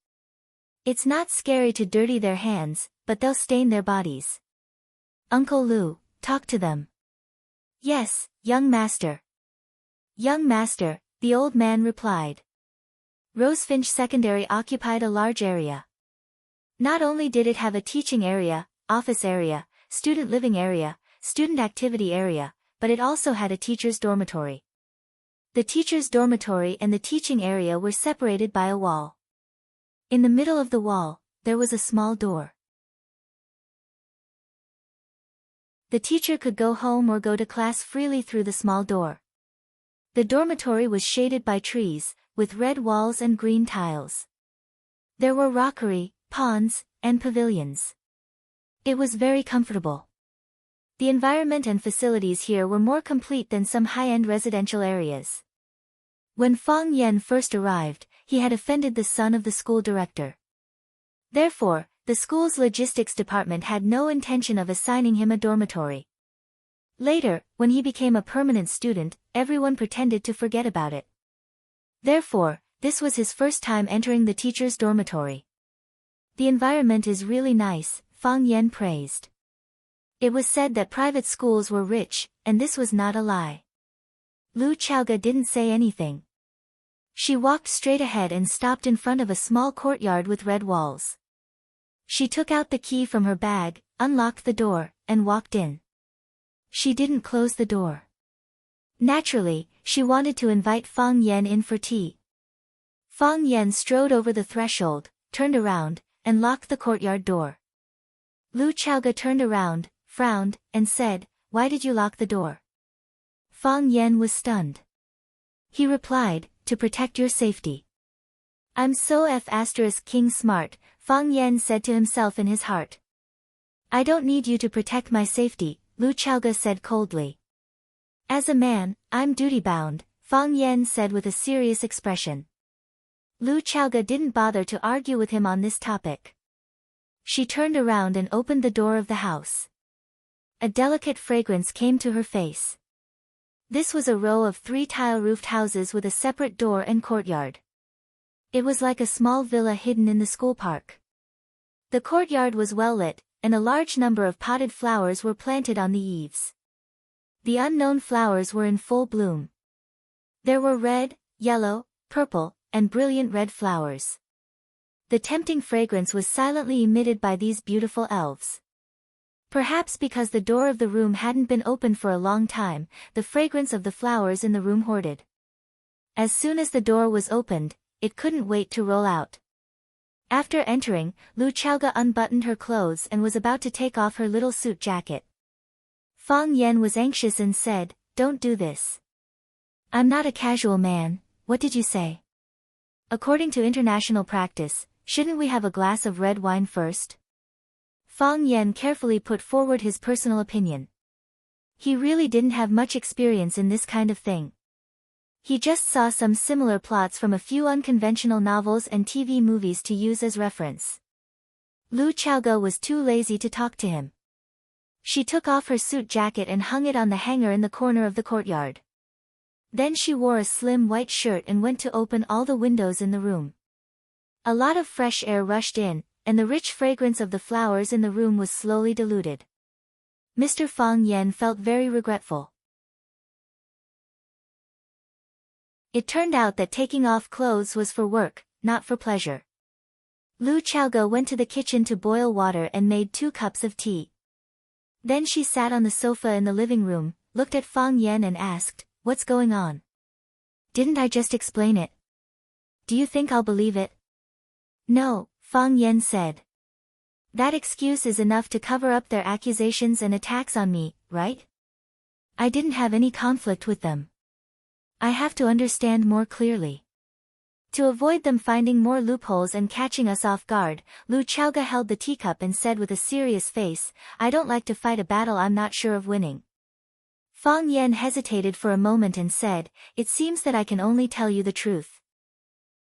It's not scary to dirty their hands, but they'll stain their bodies." "Uncle Lu, talk to them." "Yes, young master." "Young master," the old man replied. Rosefinch Secondary occupied a large area. Not only did it have a teaching area, office area, student living area, student activity area, but it also had a teacher's dormitory. The teacher's dormitory and the teaching area were separated by a wall. In the middle of the wall, there was a small door. The teacher could go home or go to class freely through the small door. The dormitory was shaded by trees, with red walls and green tiles. There were rockery, ponds, and pavilions. It was very comfortable. The environment and facilities here were more complete than some high-end residential areas. When Fang Yan first arrived, he had offended the son of the school director. Therefore, the school's logistics department had no intention of assigning him a dormitory. Later, when he became a permanent student, everyone pretended to forget about it. Therefore, this was his first time entering the teacher's dormitory. "The environment is really nice," Fang Yan praised. It was said that private schools were rich, and this was not a lie. Lu Chaoge didn't say anything. She walked straight ahead and stopped in front of a small courtyard with red walls. She took out the key from her bag, unlocked the door, and walked in. She didn't close the door. Naturally, she wanted to invite Fang Yan in for tea. Fang Yan strode over the threshold, turned around, and locked the courtyard door. Lu Chaoge turned around, frowned, and said, "Why did you lock the door?" Fang Yan was stunned. He replied, "To protect your safety." "I'm so King smart," Fang Yan said to himself in his heart. "I don't need you to protect my safety," Lu Chaoge said coldly. "As a man, I'm duty-bound," Fang Yan said with a serious expression. Lu Chaoge didn't bother to argue with him on this topic. She turned around and opened the door of the house. A delicate fragrance came to her face. This was a row of 3 tile-roofed houses with a separate door and courtyard. It was like a small villa hidden in the school park. The courtyard was well lit, and a large number of potted flowers were planted on the eaves. The unknown flowers were in full bloom. There were red, yellow, purple, and brilliant red flowers. The tempting fragrance was silently emitted by these beautiful elves. Perhaps because the door of the room hadn't been opened for a long time, the fragrance of the flowers in the room hoarded. As soon as the door was opened, it couldn't wait to roll out. After entering, Lu Chaoge unbuttoned her clothes and was about to take off her little suit jacket. Fang Yan was anxious and said, "Don't do this. I'm not a casual man, what did you say? According to international practice, shouldn't we have a glass of red wine first?" Fang Yan carefully put forward his personal opinion. He really didn't have much experience in this kind of thing. He just saw some similar plots from a few unconventional novels and TV movies to use as reference. Lu Chaoge was too lazy to talk to him. She took off her suit jacket and hung it on the hanger in the corner of the courtyard. Then she wore a slim white shirt and went to open all the windows in the room. A lot of fresh air rushed in, and the rich fragrance of the flowers in the room was slowly diluted. Mr. Fang Yan felt very regretful. It turned out that taking off clothes was for work, not for pleasure. Lu Chaoge went to the kitchen to boil water and made 2 cups of tea. Then she sat on the sofa in the living room, looked at Fang Yan and asked, "What's going on? Didn't I just explain it? Do you think I'll believe it?" "No," Fang Yan said. "That excuse is enough to cover up their accusations and attacks on me, right? I didn't have any conflict with them. I have to understand more clearly." To avoid them finding more loopholes and catching us off guard, Lu Chaoga held the teacup and said with a serious face, "I don't like to fight a battle I'm not sure of winning." Fang Yan hesitated for a moment and said, "It seems that I can only tell you the truth.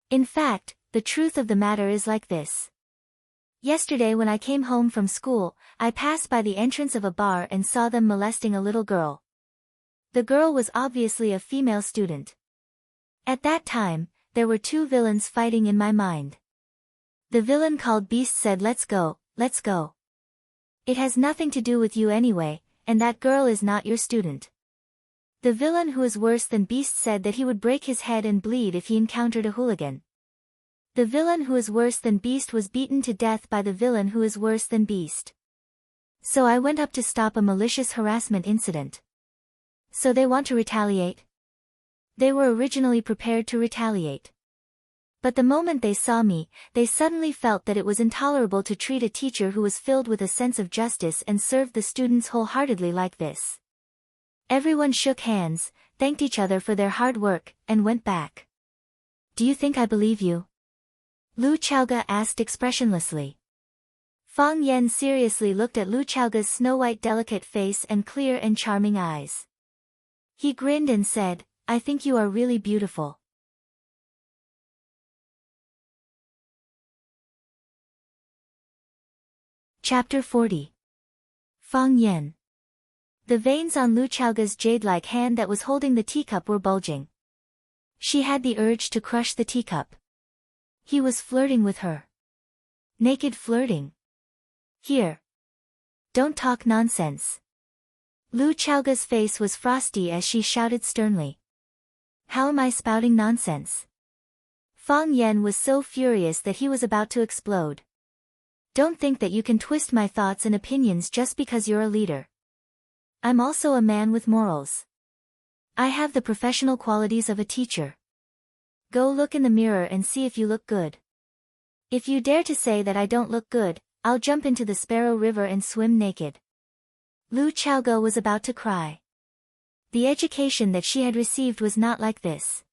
In fact, the truth of the matter is like this. Yesterday when I came home from school, I passed by the entrance of a bar and saw them molesting a little girl. The girl was obviously a female student. At that time, there were two villains fighting in my mind. The villain called Beast said, 'Let's go, let's go. It has nothing to do with you anyway, and that girl is not your student.' The villain who is worse than Beast said that he would break his head and bleed if he encountered a hooligan. The villain who is worse than Beast was beaten to death by the villain who is worse than Beast. So I went up to stop a malicious harassment incident. So they want to retaliate?" They were originally prepared to retaliate. But the moment they saw me, they suddenly felt that it was intolerable to treat a teacher who was filled with a sense of justice and served the students wholeheartedly like this. Everyone shook hands, thanked each other for their hard work, and went back. "Do you think I believe you?" Lu Chaoga asked expressionlessly. Fang Yan seriously looked at Lu Chaoga's snow-white delicate face and clear and charming eyes. He grinned and said, "I think you are really beautiful." Chapter 40. Fang Yan. The veins on Lu Chaoga's jade-like hand that was holding the teacup were bulging. She had the urge to crush the teacup. He was flirting with her. Naked flirting. Here. Don't talk nonsense. Lu Chaoga's face was frosty as she shouted sternly. How am I spouting nonsense? Fang Yan was so furious that he was about to explode. Don't think that you can twist my thoughts and opinions just because you're a leader. I'm also a man with morals. I have the professional qualities of a teacher. Go look in the mirror and see if you look good. If you dare to say that I don't look good, I'll jump into the Sparrow River and swim naked. Lu Chaoga was about to cry. The education that she had received was not like this.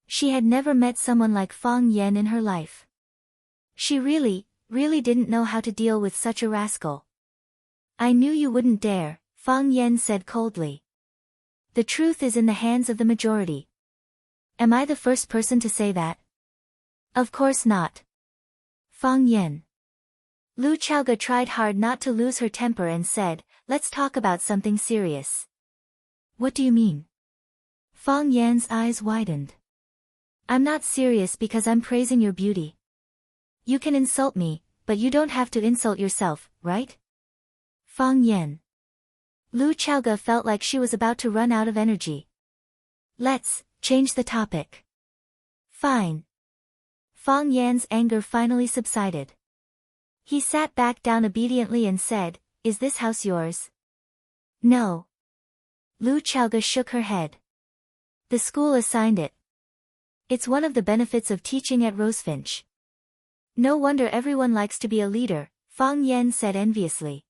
She had never met someone like Fang Yan in her life. She really didn't know how to deal with such a rascal. I knew you wouldn't dare, Fang Yan said coldly. The truth is in the hands of the majority. Am I the first person to say that? Of course not. Fang Yan. Lu Chaoga tried hard not to lose her temper and said, "Let's talk about something serious." What do you mean? Fang Yan's eyes widened. I'm not serious because I'm praising your beauty. You can insult me, but you don't have to insult yourself, right? Fang Yan. Lu Chaoga felt like she was about to run out of energy. Let's change the topic. Fine. Fang Yan's anger finally subsided. He sat back down obediently and said, "Is this house yours?" No. Lu Chaoga shook her head. The school assigned it. It's one of the benefits of teaching at Rosefinch. No wonder everyone likes to be a leader, Fang Yan said enviously.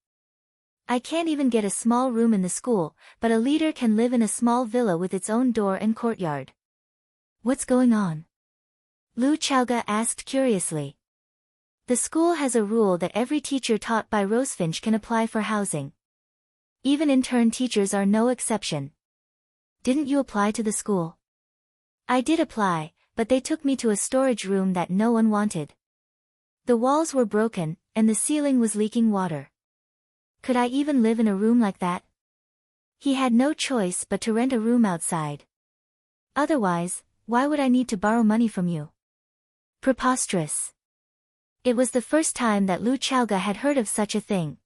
I can't even get a small room in the school, but a leader can live in a small villa with its own door and courtyard. What's going on? Lu Chaoga asked curiously. The school has a rule that every teacher taught by Rosefinch can apply for housing. Even intern teachers are no exception. Didn't you apply to the school? I did apply, but they took me to a storage room that no one wanted. The walls were broken, and the ceiling was leaking water. Could I even live in a room like that? He had no choice but to rent a room outside. Otherwise, why would I need to borrow money from you? Preposterous. It was the first time that Lu Chaoga had heard of such a thing.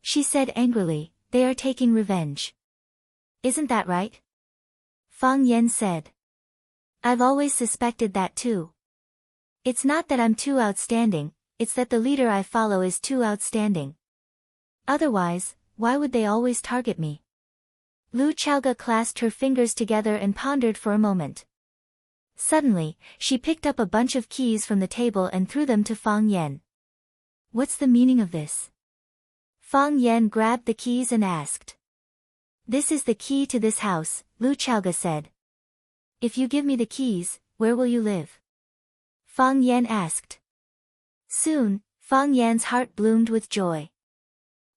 She said angrily, "They are taking revenge. Isn't that right?" Fang Yan said. I've always suspected that too. It's not that I'm too outstanding, it's that the leader I follow is too outstanding. Otherwise, why would they always target me? Lu Chaoga clasped her fingers together and pondered for a moment. Suddenly, she picked up a bunch of keys from the table and threw them to Fang Yan. What's the meaning of this? Fang Yan grabbed the keys and asked. This is the key to this house, Lu Chaoga said. If you give me the keys, where will you live? Fang Yan asked. Soon, Fang Yan's heart bloomed with joy.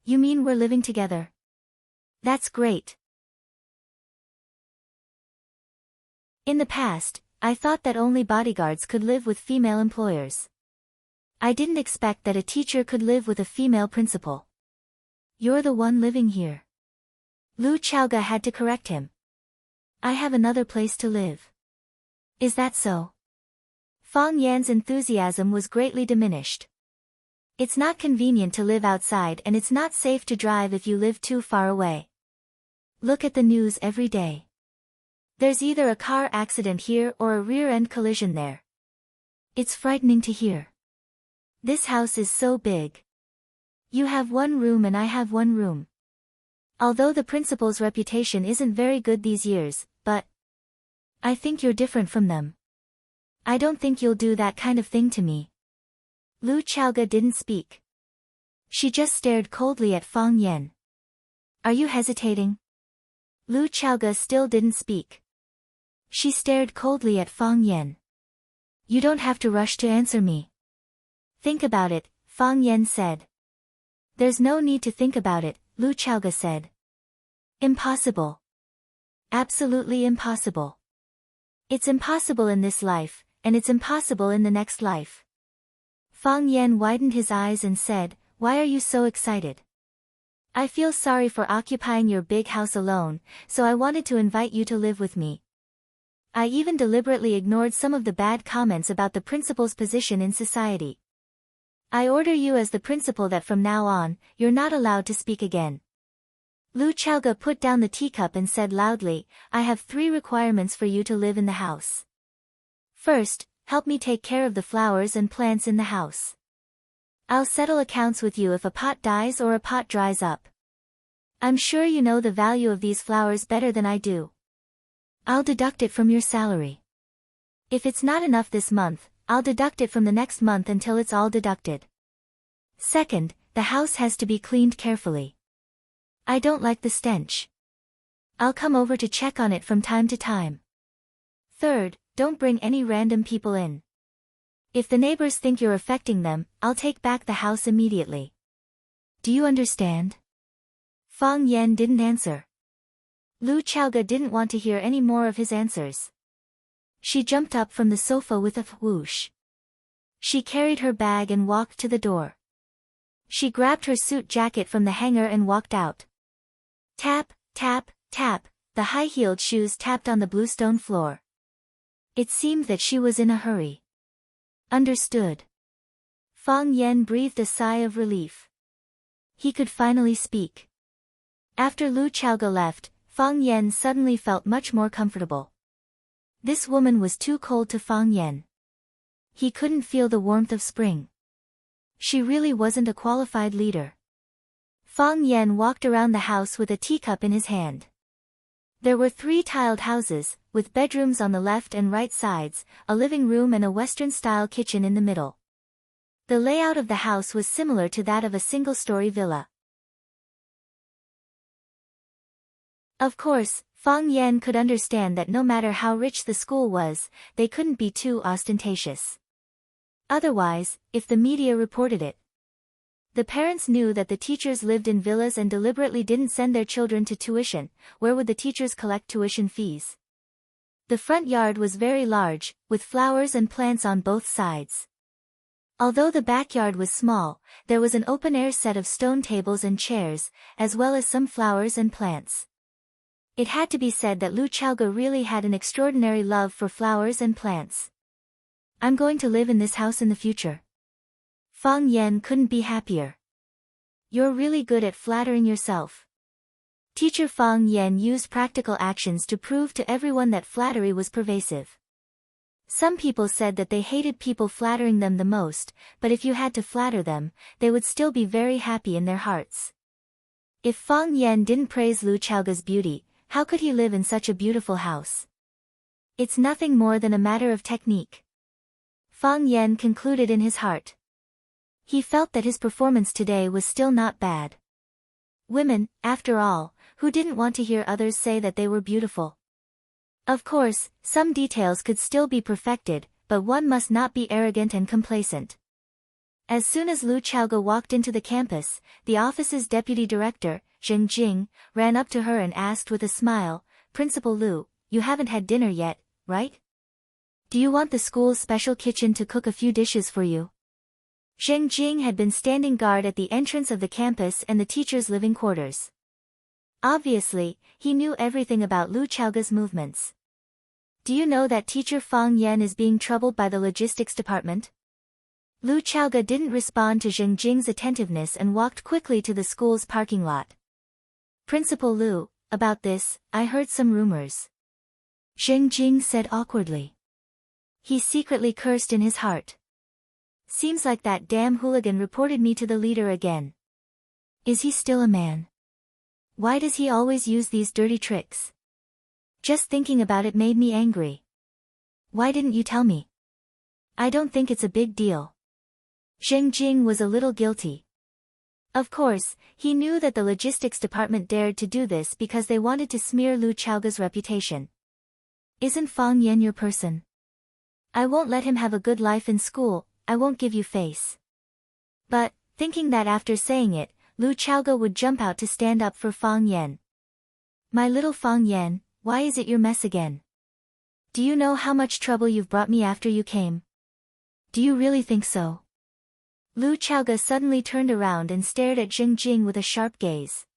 You mean we're living together? That's great. In the past, I thought that only bodyguards could live with female employers. I didn't expect that a teacher could live with a female principal. You're the one living here. Lu Chaoga had to correct him. I have another place to live. Is that so? Fang Yan's enthusiasm was greatly diminished. It's not convenient to live outside and it's not safe to drive if you live too far away. Look at the news every day. There's either a car accident here or a rear-end collision there. It's frightening to hear. This house is so big. You have one room and I have one room. Although the principal's reputation isn't very good these years, but I think you're different from them. I don't think you'll do that kind of thing to me. Lu Chaoga didn't speak. She just stared coldly at Fang Yan. Are you hesitating? Lu Chaoga still didn't speak. She stared coldly at Fang Yan. You don't have to rush to answer me. Think about it, Fang Yan said. There's no need to think about it, Lu Chaoga said. Impossible. Absolutely impossible. It's impossible in this life, and it's impossible in the next life. Fang Yan widened his eyes and said, Why are you so excited? I feel sorry for occupying your big house alone, so I wanted to invite you to live with me. I even deliberately ignored some of the bad comments about the principal's position in society. I order you as the principal that from now on, you're not allowed to speak again. Lu Chaoga put down the teacup and said loudly, I have 3 requirements for you to live in the house. First, help me take care of the flowers and plants in the house. I'll settle accounts with you if a pot dies or a pot dries up. I'm sure you know the value of these flowers better than I do. I'll deduct it from your salary. If it's not enough this month, I'll deduct it from the next month until it's all deducted. Second, the house has to be cleaned carefully. I don't like the stench. I'll come over to check on it from time to time. Third, don't bring any random people in. If the neighbors think you're affecting them, I'll take back the house immediately. Do you understand? Fang Yan didn't answer. Lu Chaoga didn't want to hear any more of his answers. She jumped up from the sofa with a whoosh. She carried her bag and walked to the door. She grabbed her suit jacket from the hanger and walked out. Tap, tap, tap, the high-heeled shoes tapped on the bluestone floor. It seemed that she was in a hurry. Understood. Fang Yan breathed a sigh of relief. He could finally speak. After Lu Chaoga left, Fang Yan suddenly felt much more comfortable. This woman was too cold to Fang Yan. He couldn't feel the warmth of spring. She really wasn't a qualified leader. Fang Yan walked around the house with a teacup in his hand. There were 3 tiled houses, with bedrooms on the left and right sides, a living room and a Western-style kitchen in the middle. The layout of the house was similar to that of a single-story villa. Of course, Fang Yan could understand that no matter how rich the school was, they couldn't be too ostentatious. Otherwise, if the media reported it, the parents knew that the teachers lived in villas and deliberately didn't send their children to tuition. Where would the teachers collect tuition fees? The front yard was very large, with flowers and plants on both sides. Although the backyard was small, there was an open-air set of stone tables and chairs, as well as some flowers and plants. It had to be said that Lu Chaoga really had an extraordinary love for flowers and plants. I'm going to live in this house in the future. Fang Yan couldn't be happier. You're really good at flattering yourself. Teacher Fang Yan used practical actions to prove to everyone that flattery was pervasive. Some people said that they hated people flattering them the most, but if you had to flatter them, they would still be very happy in their hearts. If Fang Yan didn't praise Lu Chaoga's beauty, how could he live in such a beautiful house? It's nothing more than a matter of technique. Fang Yan concluded in his heart. He felt that his performance today was still not bad. Women, after all, who didn't want to hear others say that they were beautiful? Of course, some details could still be perfected, but one must not be arrogant and complacent. As soon as Lu Chaoge walked into the campus, the office's deputy director, Zheng Jing, ran up to her and asked with a smile, "Principal Lu, you haven't had dinner yet, right? Do you want the school's special kitchen to cook a few dishes for you?" Zheng Jing had been standing guard at the entrance of the campus and the teachers' living quarters. Obviously, he knew everything about Lu Chaoge's movements. "Do you know that teacher Fang Yan is being troubled by the logistics department?" Lu Chaoge didn't respond to Zheng Jing's attentiveness and walked quickly to the school's parking lot. "Principal Lu, about this, I heard some rumors," Zheng Jing said awkwardly. He secretly cursed in his heart. "Seems like that damn hooligan reported me to the leader again. Is he still a man? Why does he always use these dirty tricks? Just thinking about it made me angry. Why didn't you tell me? I don't think it's a big deal." Zheng Jing was a little guilty. Of course, he knew that the logistics department dared to do this because they wanted to smear Lu Chaoge's reputation. "Isn't Fang Yan your person? I won't let him have a good life in school, I won't give you face." But, thinking that after saying it, Lu Chaoge would jump out to stand up for Fang Yan. "My little Fang Yan, why is it your mess again? Do you know how much trouble you've brought me after you came? Do you really think so?" Lu Chaoge suddenly turned around and stared at Zheng Jing with a sharp gaze.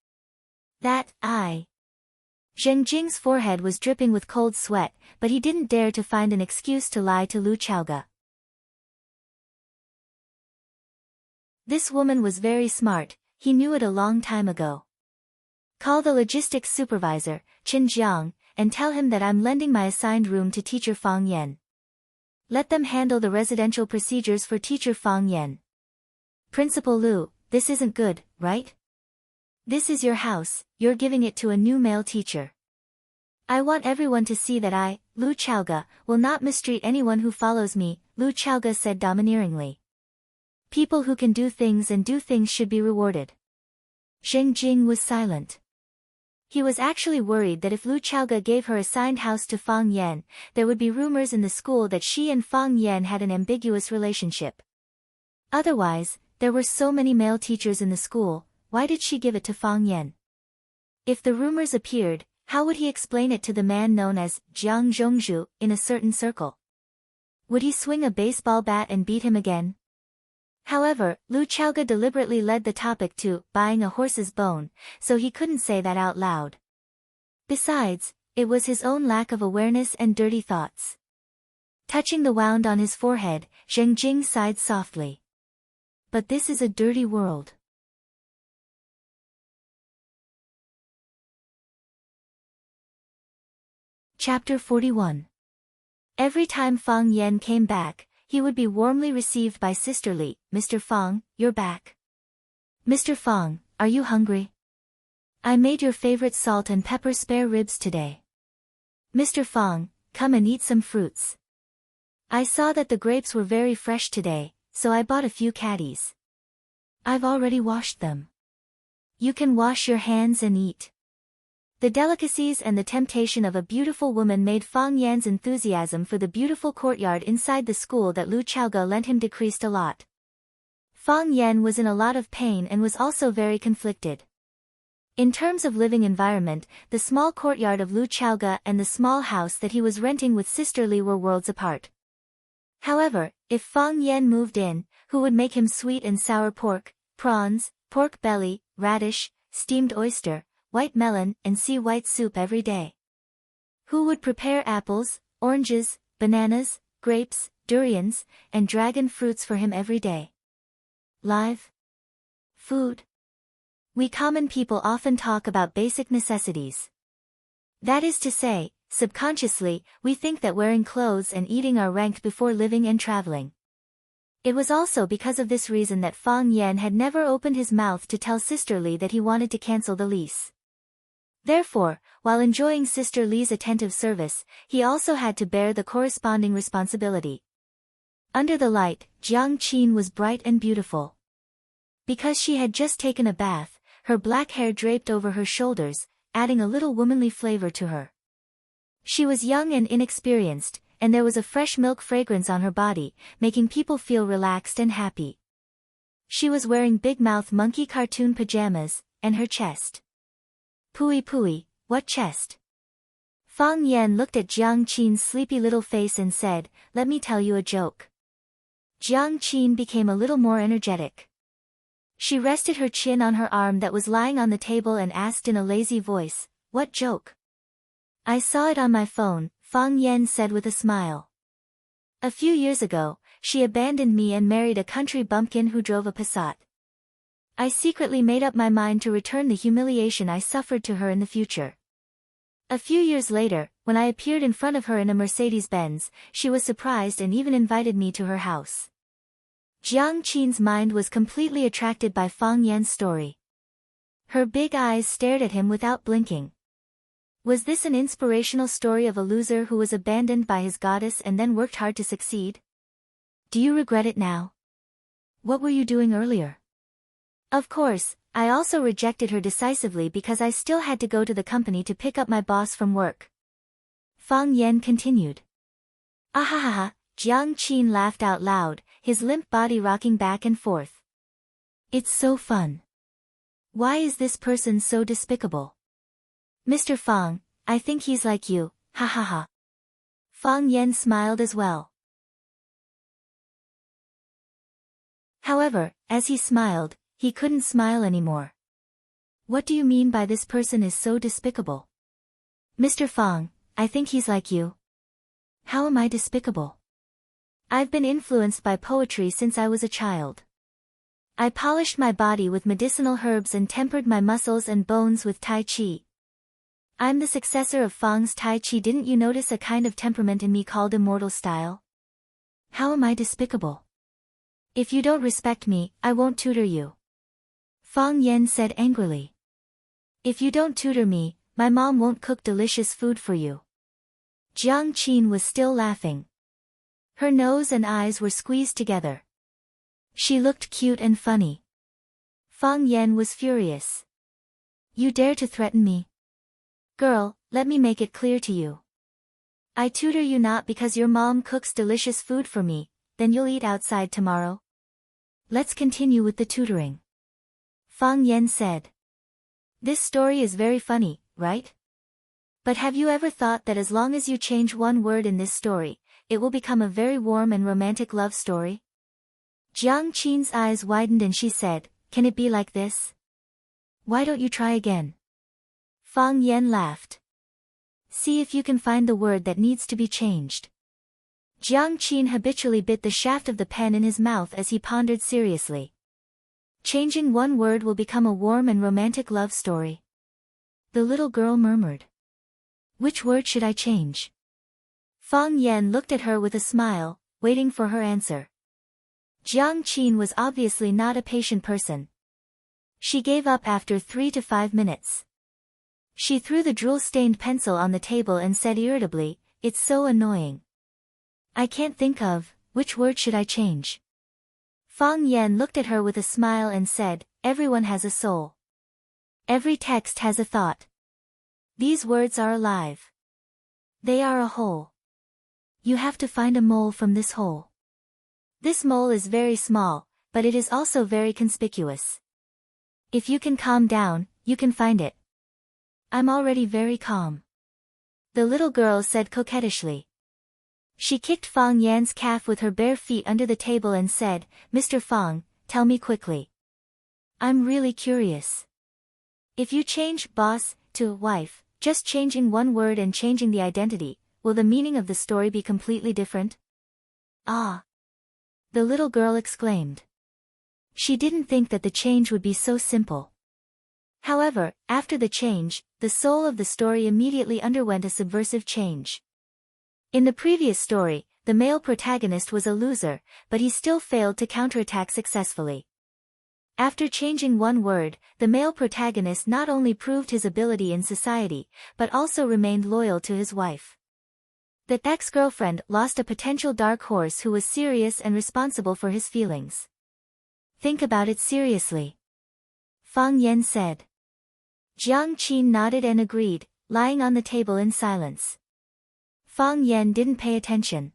Zheng Jing's forehead was dripping with cold sweat, but he didn't dare to find an excuse to lie to Lu Chaoge. This woman was very smart, he knew it a long time ago. "Call the logistics supervisor, Qin Jiang, and tell him that I'm lending my assigned room to teacher Fang Yan. Let them handle the residential procedures for teacher Fang Yan. Principal Lu, this isn't good, right? This is your house, you're giving it to a new male teacher. I want everyone to see that I, Lu Chaoge, will not mistreat anyone who follows me," Lu Chaoge said domineeringly. "People who can do things and do things should be rewarded." Zheng Jing was silent. He was actually worried that if Lu Chaoge gave her assigned house to Fang Yan, there would be rumors in the school that she and Fang Yan had an ambiguous relationship. Otherwise, there were so many male teachers in the school, why did she give it to Fang Yan? If the rumors appeared, how would he explain it to the man known as Jiang Zhongzhu in a certain circle? Would he swing a baseball bat and beat him again? However, Lu Chaoge deliberately led the topic to buying a horse's bone, so he couldn't say that out loud. Besides, it was his own lack of awareness and dirty thoughts. Touching the wound on his forehead, Zheng Jing sighed softly. But this is a dirty world. Chapter 41. Every time Fang Yan came back, he would be warmly received by Sister Li. "Mr. Fang, you're back. Mr. Fang, are you hungry? I made your favorite salt and pepper spare ribs today. Mr. Fang, come and eat some fruits. I saw that the grapes were very fresh today, so I bought a few caddies. I've already washed them. You can wash your hands and eat." The delicacies and the temptation of a beautiful woman made Fang Yan's enthusiasm for the beautiful courtyard inside the school that Lu Chaoge lent him decreased a lot. Fang Yan was in a lot of pain and was also very conflicted. In terms of living environment, the small courtyard of Lu Chaoge and the small house that he was renting with Sister Li were worlds apart. However, if Fang Yan moved in, who would make him sweet and sour pork, prawns, pork belly, radish, steamed oyster, white melon, and sea white soup every day? Who would prepare apples, oranges, bananas, grapes, durians, and dragon fruits for him every day? Live food. We common people often talk about basic necessities. That is to say, subconsciously, we think that wearing clothes and eating are ranked before living and traveling. It was also because of this reason that Fang Yan had never opened his mouth to tell Sister Li that he wanted to cancel the lease. Therefore, while enjoying Sister Li's attentive service, he also had to bear the corresponding responsibility. Under the light, Jiang Qin was bright and beautiful. Because she had just taken a bath, her black hair draped over her shoulders, adding a little womanly flavor to her. She was young and inexperienced, and there was a fresh milk fragrance on her body, making people feel relaxed and happy. She was wearing Big Mouth monkey cartoon pajamas, and her chest. Pooey pooey, what chest? Fang Yan looked at Jiang Qin's sleepy little face and said, "Let me tell you a joke." Jiang Qin became a little more energetic. She rested her chin on her arm that was lying on the table and asked in a lazy voice, "What joke?" "I saw it on my phone," Fang Yan said with a smile. "A few years ago, she abandoned me and married a country bumpkin who drove a Passat. I secretly made up my mind to return the humiliation I suffered to her in the future. A few years later, when I appeared in front of her in a Mercedes-Benz, she was surprised and even invited me to her house." Jiang Qin's mind was completely attracted by Fang Yan's story. Her big eyes stared at him without blinking. Was this an inspirational story of a loser who was abandoned by his goddess and then worked hard to succeed? "Do you regret it now? What were you doing earlier?" "Of course, I also rejected her decisively because I still had to go to the company to pick up my boss from work." Fang Yan continued. "Ahahaha," Jiang Qin laughed out loud, his limp body rocking back and forth. "It's so fun. Why is this person so despicable? Mr. Fang, I think he's like you, ha ha ha." Fang Yan smiled as well. However, as he smiled, he couldn't smile anymore. "What do you mean by this person is so despicable?" "Mr. Fang, I think he's like you." "How am I despicable?" "I've been influenced by poetry since I was a child. I polished my body with medicinal herbs and tempered my muscles and bones with Tai Chi. I'm the successor of Fang's Tai Chi. Didn't you notice a kind of temperament in me called immortal style? How am I despicable? If you don't respect me, I won't tutor you." Fang Yan said angrily. "If you don't tutor me, my mom won't cook delicious food for you." Jiang Qin was still laughing. Her nose and eyes were squeezed together. She looked cute and funny. Fang Yan was furious. "You dare to threaten me? Girl, let me make it clear to you. I tutor you not because your mom cooks delicious food for me, then you'll eat outside tomorrow. Let's continue with the tutoring." Fang Yan said. "This story is very funny, right? But have you ever thought that as long as you change one word in this story, it will become a very warm and romantic love story?" Jiang Qin's eyes widened and she said, "Can it be like this? Why don't you try again?" Fang Yan laughed. "See if you can find the word that needs to be changed." Jiang Qin habitually bit the shaft of the pen in his mouth as he pondered seriously. Changing one word will become a warm and romantic love story. The little girl murmured. "Which word should I change?" Fang Yan looked at her with a smile, waiting for her answer. Jiang Qin was obviously not a patient person. She gave up after 3 to 5 minutes. She threw the drool-stained pencil on the table and said irritably, "It's so annoying. I can't think of, which word should I change?" Fang Yan looked at her with a smile and said, "Everyone has a soul. Every text has a thought. These words are alive. They are a hole. You have to find a mole from this hole. This mole is very small, but it is also very conspicuous. If you can calm down, you can find it." "I'm already very calm," the little girl said coquettishly. She kicked Fang Yan's calf with her bare feet under the table and said, "Mr. Fang, tell me quickly. I'm really curious. If you change boss to wife, just changing one word and changing the identity, will the meaning of the story be completely different?" "Ah!" the little girl exclaimed. She didn't think that the change would be so simple. However, after the change, the soul of the story immediately underwent a subversive change. In the previous story, the male protagonist was a loser, but he still failed to counterattack successfully. After changing one word, the male protagonist not only proved his ability in society, but also remained loyal to his wife. The ex-girlfriend lost a potential dark horse who was serious and responsible for his feelings. "Think about it seriously," Fang Yan said. Jiang Qin nodded and agreed, lying on the table in silence. Fang Yan didn't pay attention.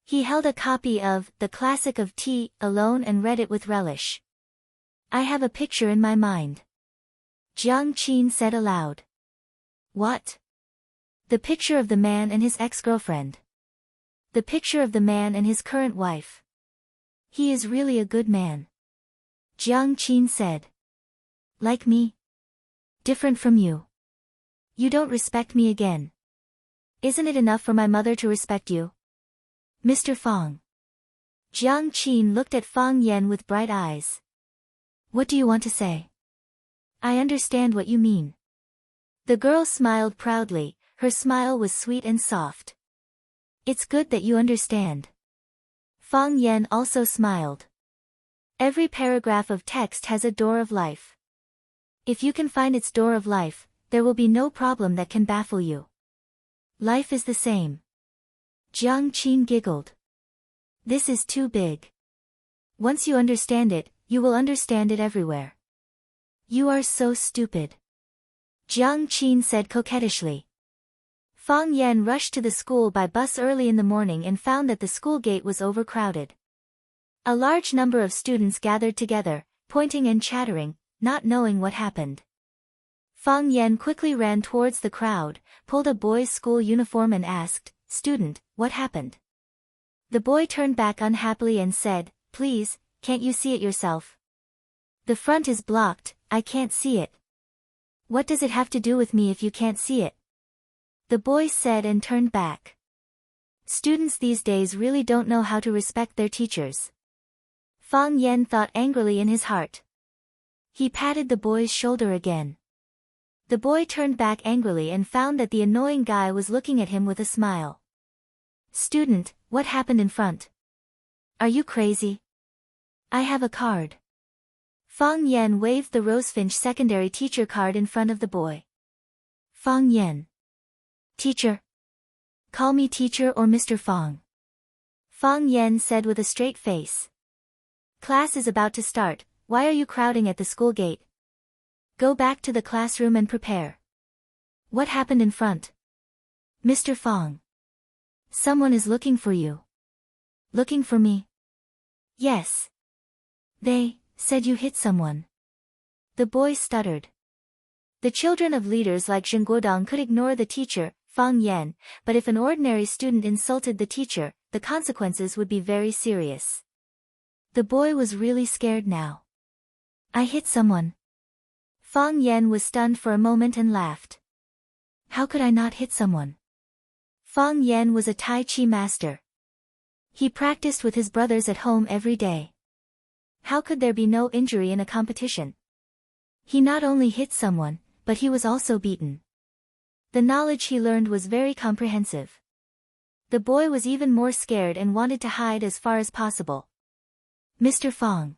He held a copy of The Classic of Tea alone and read it with relish. I have a picture in my mind. Jiang Qin said aloud. What? The picture of the man and his ex-girlfriend. The picture of the man and his current wife. He is really a good man. Jiang Qin said. Like me? Different from you. You don't respect me again. Isn't it enough for my mother to respect you? Mr. Fang. Jiang Qin looked at Fang Yan with bright eyes. What do you want to say? I understand what you mean. The girl smiled proudly, her smile was sweet and soft. It's good that you understand. Fang Yan also smiled. Every paragraph of text has a door of life. If you can find its door of life, there will be no problem that can baffle you. Life is the same. Jiang Qin giggled. This is too big. Once you understand it, you will understand it everywhere. You are so stupid. Jiang Qin said coquettishly. Fang Yan rushed to the school by bus early in the morning and found that the school gate was overcrowded. A large number of students gathered together, pointing and chattering, not knowing what happened. Fang Yan quickly ran towards the crowd, pulled a boy's school uniform and asked, Student, what happened? The boy turned back unhappily and said, Please, can't you see it yourself? The front is blocked, I can't see it. What does it have to do with me if you can't see it? The boy said and turned back. Students these days really don't know how to respect their teachers. Fang Yan thought angrily in his heart. He patted the boy's shoulder again. The boy turned back angrily and found that the annoying guy was looking at him with a smile. Student, what happened in front? Are you crazy? I have a card. Fang Yan waved the Rosefinch secondary teacher card in front of the boy. Fang Yan. Teacher. Call me teacher or Mr. Fang. Fang Yan said with a straight face. Class is about to start, why are you crowding at the school gate? Go back to the classroom and prepare. What happened in front? Mr. Fang. Someone is looking for you. Looking for me? Yes. They said you hit someone. The boy stuttered. The children of leaders like Zheng Guodong could ignore the teacher, Fang Yan, but if an ordinary student insulted the teacher, the consequences would be very serious. The boy was really scared now. I hit someone. Fang Yan was stunned for a moment and laughed. How could I not hit someone? Fang Yan was a Tai Chi master. He practiced with his brothers at home every day. How could there be no injury in a competition? He not only hit someone, but he was also beaten. The knowledge he learned was very comprehensive. The boy was even more scared and wanted to hide as far as possible. Mr. Fang.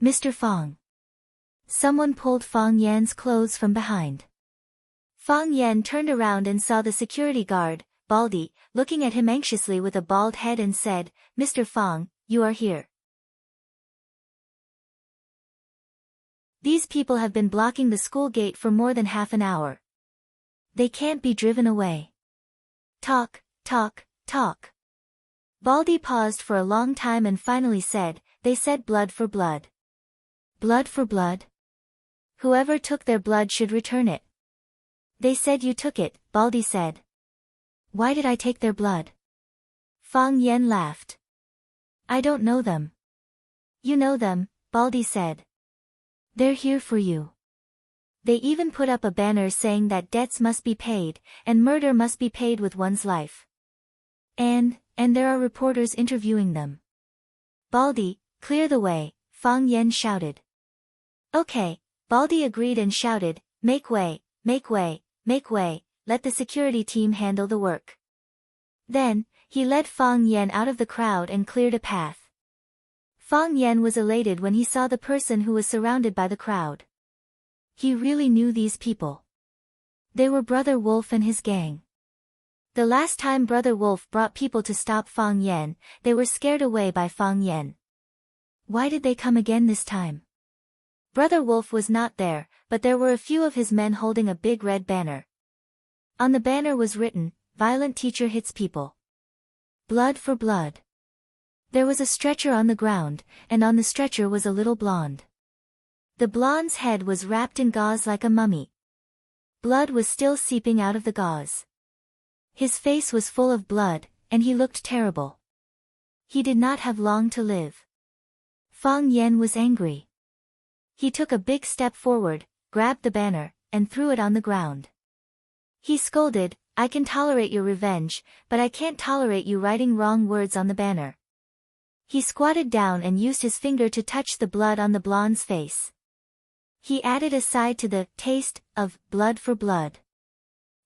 Mr. Fang. Someone pulled Fang Yan's clothes from behind. Fang Yan turned around and saw the security guard, Baldy, looking at him anxiously with a bald head and said, Mr. Fang, you are here. These people have been blocking the school gate for more than half an hour. They can't be driven away. Talk, talk, talk. Baldy paused for a long time and finally said, they said blood for blood. Blood for blood? Whoever took their blood should return it. They said you took it, Baldy said. Why did I take their blood? Fang Yan laughed. I don't know them. You know them, Baldy said. They're here for you. They even put up a banner saying that debts must be paid, and murder must be paid with one's life. And there are reporters interviewing them. Baldy, clear the way, Fang Yan shouted. Okay, Baldy agreed and shouted, make way, make way, make way, let the security team handle the work. Then, he led Fang Yan out of the crowd and cleared a path. Fang Yan was elated when he saw the person who was surrounded by the crowd. He really knew these people. They were Brother Wolf and his gang. The last time Brother Wolf brought people to stop Fang Yan, they were scared away by Fang Yan. Why did they come again this time? Brother Wolf was not there, but there were a few of his men holding a big red banner. On the banner was written, "Violent teacher hits people. Blood for blood." There was a stretcher on the ground, and on the stretcher was a little blonde. The blonde's head was wrapped in gauze like a mummy. Blood was still seeping out of the gauze. His face was full of blood, and he looked terrible. He did not have long to live. Fang Yan was angry. He took a big step forward, grabbed the banner, and threw it on the ground. He scolded, "I can tolerate your revenge, but I can't tolerate you writing wrong words on the banner." He squatted down and used his finger to touch the blood on the blonde's face. He added a side to the taste of blood for blood.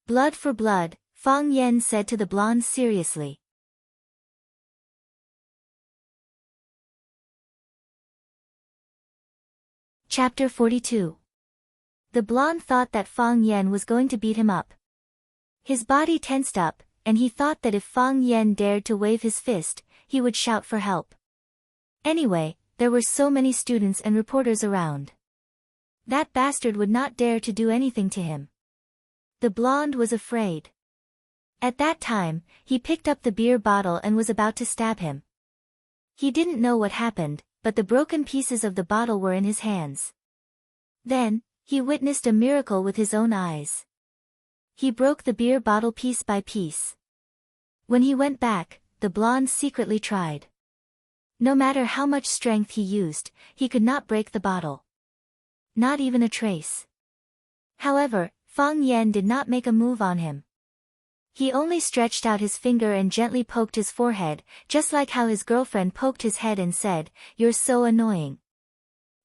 "Blood for blood," Fang Yan said to the blonde seriously. Chapter 42. The blonde thought that Fang Yan was going to beat him up. His body tensed up, and he thought that if Fang Yan dared to wave his fist, he would shout for help. Anyway, there were so many students and reporters around. That bastard would not dare to do anything to him. The blonde was afraid. At that time, he picked up the beer bottle and was about to stab him. He didn't know what happened, but the broken pieces of the bottle were in his hands. Then, he witnessed a miracle with his own eyes. He broke the beer bottle piece by piece. When he went back, the blonde secretly tried. No matter how much strength he used, he could not break the bottle. Not even a trace. However, Fang Yan did not make a move on him. He only stretched out his finger and gently poked his forehead, just like how his girlfriend poked his head and said, "You're so annoying."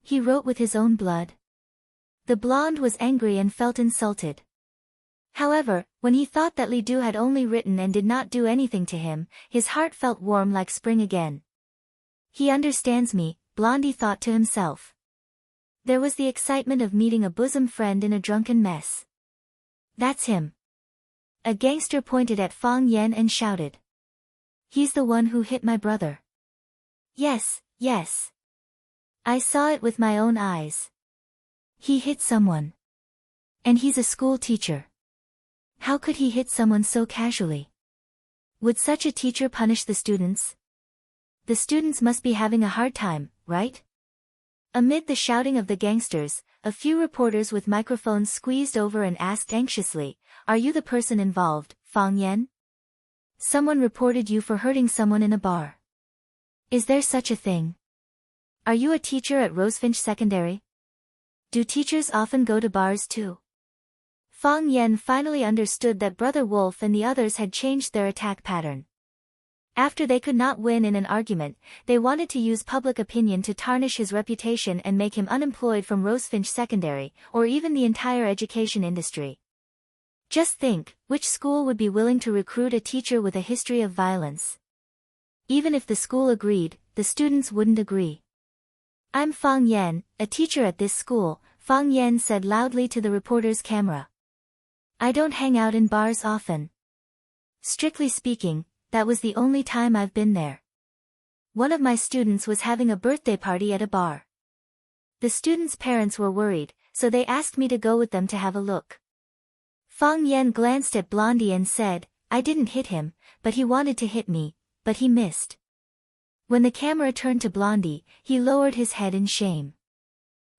He wrote with his own blood. The blonde was angry and felt insulted. However, when he thought that Li Du had only written and did not do anything to him, his heart felt warm like spring again. "He understands me," Blondie thought to himself. There was the excitement of meeting a bosom friend in a drunken mess. "That's him." A gangster pointed at Fang Yan and shouted. "He's the one who hit my brother." Yes, yes. I saw it with my own eyes. He hit someone. And he's a school teacher. How could he hit someone so casually? Would such a teacher punish the students? The students must be having a hard time, right? Amid the shouting of the gangsters, a few reporters with microphones squeezed over and asked anxiously, "Are you the person involved, Fang Yan? Someone reported you for hurting someone in a bar. Is there such a thing? Are you a teacher at Rosefinch Secondary? Do teachers often go to bars too?" Fang Yan finally understood that Brother Wolf and the others had changed their attack pattern. After they could not win in an argument, they wanted to use public opinion to tarnish his reputation and make him unemployed from Rosefinch Secondary, or even the entire education industry. Just think, which school would be willing to recruit a teacher with a history of violence? Even if the school agreed, the students wouldn't agree. "I'm Fang Yan, a teacher at this school," Fang Yan said loudly to the reporter's camera. "I don't hang out in bars often. Strictly speaking, that was the only time I've been there. One of my students was having a birthday party at a bar. The students' parents were worried, so they asked me to go with them to have a look." Fang Yan glanced at Blondie and said, "I didn't hit him, but he wanted to hit me, but he missed." When the camera turned to Blondie, he lowered his head in shame.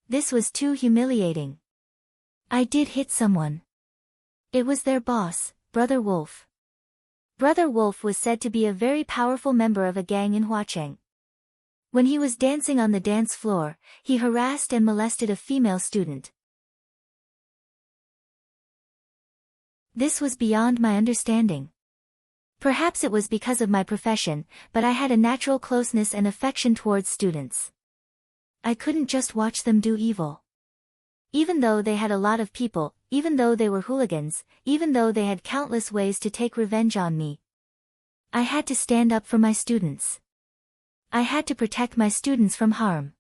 This was too humiliating. "I did hit someone. It was their boss, Brother Wolf." Brother Wolf was said to be a very powerful member of a gang in Huacheng. When he was dancing on the dance floor, he harassed and molested a female student. This was beyond my understanding. Perhaps it was because of my profession, but I had a natural closeness and affection towards students. I couldn't just watch them do evil. Even though they had a lot of people, even though they were hooligans, even though they had countless ways to take revenge on me, I had to stand up for my students. I had to protect my students from harm.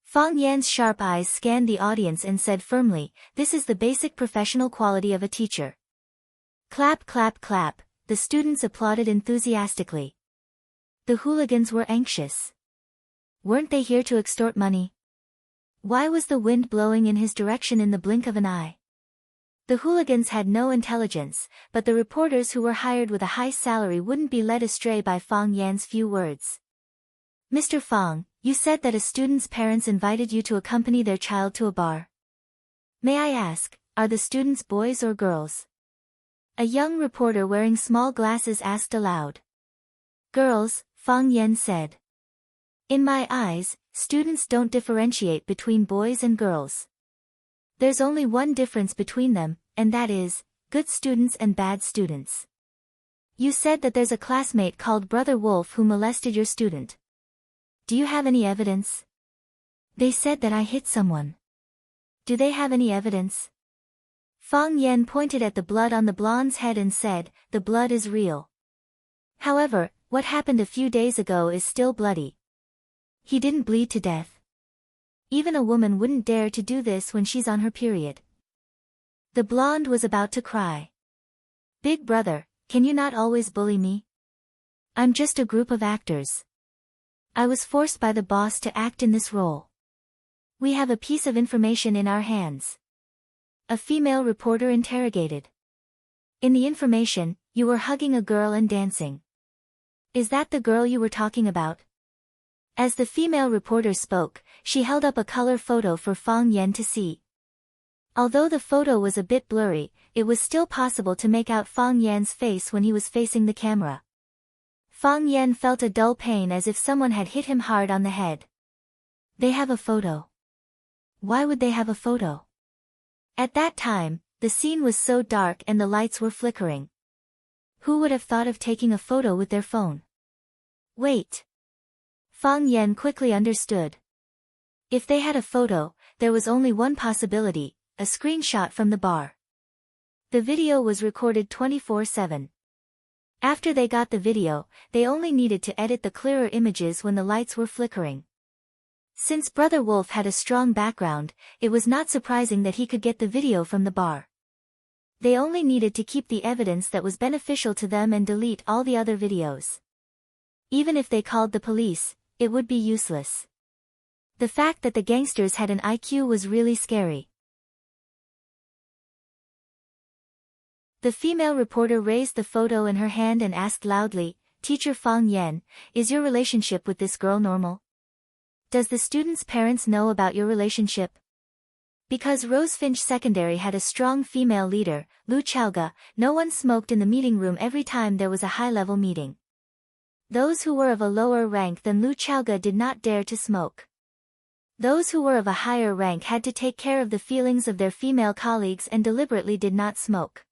Fang Yan's sharp eyes scanned the audience and said firmly, "This is the basic professional quality of a teacher." Clap clap clap, the students applauded enthusiastically. The hooligans were anxious. Weren't they here to extort money? Why was the wind blowing in his direction in the blink of an eye? The hooligans had no intelligence, but the reporters who were hired with a high salary wouldn't be led astray by Fang Yan's few words. Mr. Fang, you said that a student's parents invited you to accompany their child to a bar. May I ask, are the students boys or girls? A young reporter wearing small glasses asked aloud. Girls, Fang Yan said. In my eyes, students don't differentiate between boys and girls. There's only one difference between them, and that is, good students and bad students. You said that there's a classmate called Brother Wolf who molested your student. Do you have any evidence? They said that I hit someone. Do they have any evidence? Fang Yan pointed at the blood on the blonde's head and said, the blood is real. However, what happened a few days ago is still bloody. He didn't bleed to death. Even a woman wouldn't dare to do this when she's on her period. The blonde was about to cry. Big brother, can you not always bully me? I'm just a group of actors. I was forced by the boss to act in this role. We have a piece of information in our hands. A female reporter interrogated. In the information, you were hugging a girl and dancing. Is that the girl you were talking about? As the female reporter spoke, she held up a color photo for Fang Yan to see. Although the photo was a bit blurry, it was still possible to make out Fang Yan's face when he was facing the camera. Fang Yan felt a dull pain as if someone had hit him hard on the head. They have a photo. Why would they have a photo? At that time, the scene was so dark and the lights were flickering. Who would have thought of taking a photo with their phone? Wait. Fang Yan quickly understood. If they had a photo, there was only one possibility, a screenshot from the bar. The video was recorded 24/7. After they got the video, they only needed to edit the clearer images when the lights were flickering. Since Brother Wolf had a strong background, it was not surprising that he could get the video from the bar. They only needed to keep the evidence that was beneficial to them and delete all the other videos. Even if they called the police, it would be useless. The fact that the gangsters had an IQ was really scary. The female reporter raised the photo in her hand and asked loudly, Teacher Fang Yan, is your relationship with this girl normal? Does the student's parents know about your relationship? Because Rosefinch Secondary had a strong female leader, Lu Chaoga, no one smoked in the meeting room every time there was a high-level meeting. Those who were of a lower rank than Lu Chaoga did not dare to smoke. Those who were of a higher rank had to take care of the feelings of their female colleagues and deliberately did not smoke.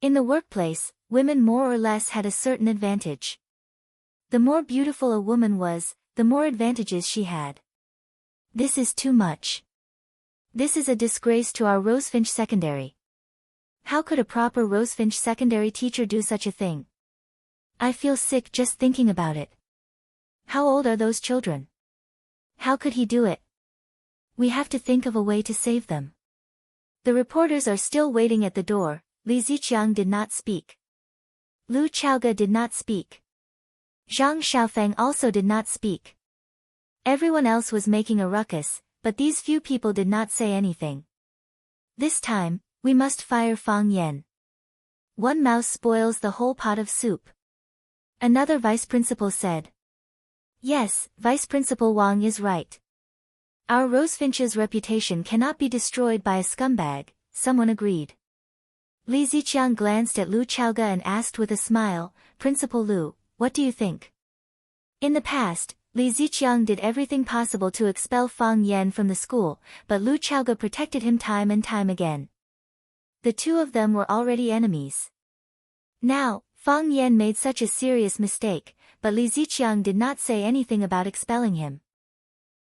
In the workplace, women more or less had a certain advantage. The more beautiful a woman was, the more advantages she had. This is too much. This is a disgrace to our Rosefinch Secondary. How could a proper Rosefinch Secondary teacher do such a thing? I feel sick just thinking about it. How old are those children? How could he do it? We have to think of a way to save them. The reporters are still waiting at the door. Li Ziqiang did not speak. Lu Chaoga did not speak. Zhang Xiaofeng also did not speak. Everyone else was making a ruckus, but these few people did not say anything. This time, we must fire Fang Yan. One mouse spoils the whole pot of soup. Another vice principal said. Yes, Vice Principal Wang is right. Our Rosefinch's reputation cannot be destroyed by a scumbag, someone agreed. Li Ziqiang glanced at Lu Chaoga and asked with a smile, Principal Lu, what do you think? In the past, Li Ziqiang did everything possible to expel Fang Yan from the school, but Lu Chaoga protected him time and time again. The two of them were already enemies. Now, Fang Yan made such a serious mistake, but Li Ziqiang did not say anything about expelling him.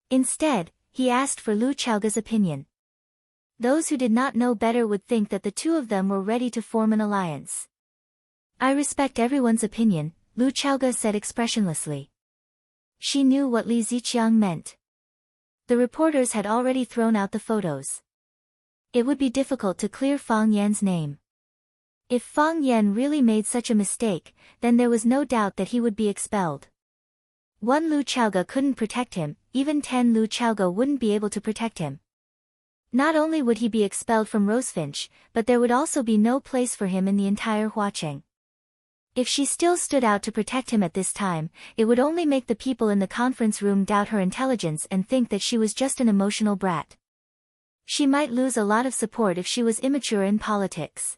Instead, he asked for Lu Chaoga's opinion. Those who did not know better would think that the two of them were ready to form an alliance. I respect everyone's opinion, Lu Chaoga said expressionlessly. She knew what Li Ziqiang meant. The reporters had already thrown out the photos. It would be difficult to clear Fang Yan's name. If Fang Yan really made such a mistake, then there was no doubt that he would be expelled. One Lu Chaoga couldn't protect him, even 10 Lu Chaoga wouldn't be able to protect him. Not only would he be expelled from Rosefinch, but there would also be no place for him in the entire Huacheng. If she still stood out to protect him at this time, it would only make the people in the conference room doubt her intelligence and think that she was just an emotional brat. She might lose a lot of support if she was immature in politics.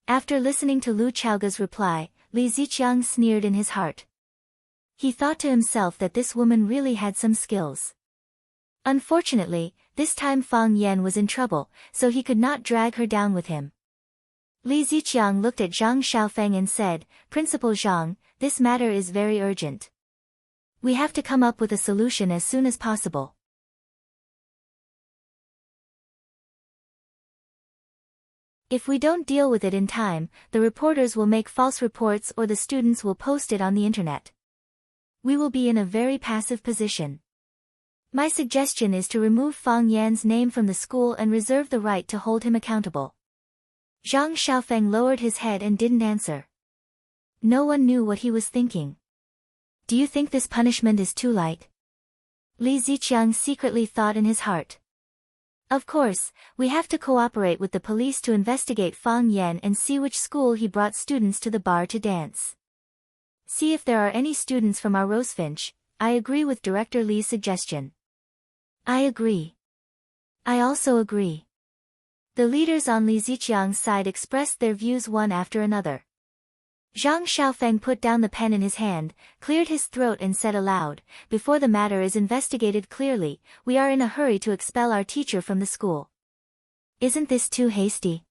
After listening to Lu Chaoga's reply, Li Ziqiang sneered in his heart. He thought to himself that this woman really had some skills. Unfortunately, this time Fang Yan was in trouble, so he could not drag her down with him. Li Ziqiang looked at Zhang Xiaofeng and said, "Principal Zhang, this matter is very urgent. We have to come up with a solution as soon as possible." If we don't deal with it in time, the reporters will make false reports or the students will post it on the internet. We will be in a very passive position. My suggestion is to remove Fang Yan's name from the school and reserve the right to hold him accountable. Zhang Xiaofeng lowered his head and didn't answer. No one knew what he was thinking. Do you think this punishment is too light? Li Ziqiang secretly thought in his heart. Of course, we have to cooperate with the police to investigate Fang Yan and see which school he brought students to the bar to dance. See if there are any students from our Rosefinch. I agree with Director Li's suggestion. I agree. I also agree. The leaders on Li Ziqiang's side expressed their views one after another. Zhang Xiaofeng put down the pen in his hand, cleared his throat and said aloud, "Before the matter is investigated clearly, we are in a hurry to expel our teacher from the school. Isn't this too hasty?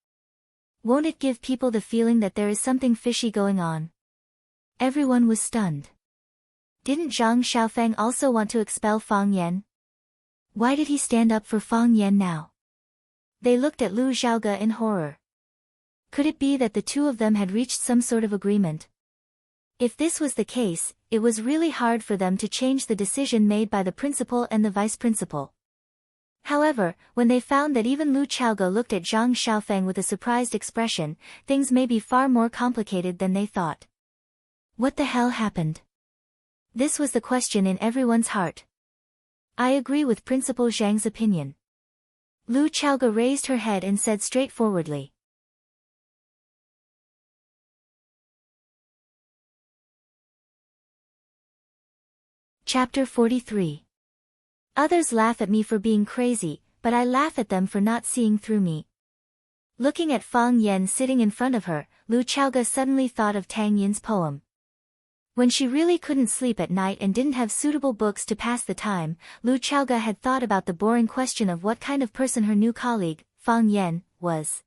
Won't it give people the feeling that there is something fishy going on?" Everyone was stunned. Didn't Zhang Xiaofeng also want to expel Fang Yan? Why did he stand up for Fang Yan now? They looked at Lu Xiaoga in horror. Could it be that the two of them had reached some sort of agreement? If this was the case, it was really hard for them to change the decision made by the principal and the vice principal. However, when they found that even Lu Xiaoga looked at Zhang Xiaofeng with a surprised expression, things may be far more complicated than they thought. What the hell happened? This was the question in everyone's heart. I agree with Principal Zhang's opinion. Lu Xiaoga raised her head and said straightforwardly. Chapter 43. Others laugh at me for being crazy, but I laugh at them for not seeing through me. Looking at Fang Yan sitting in front of her, Lu Xiaoga suddenly thought of Tang Yin's poem. When she really couldn't sleep at night and didn't have suitable books to pass the time, Lu Xiaoga had thought about the boring question of what kind of person her new colleague, Fang Yan, was.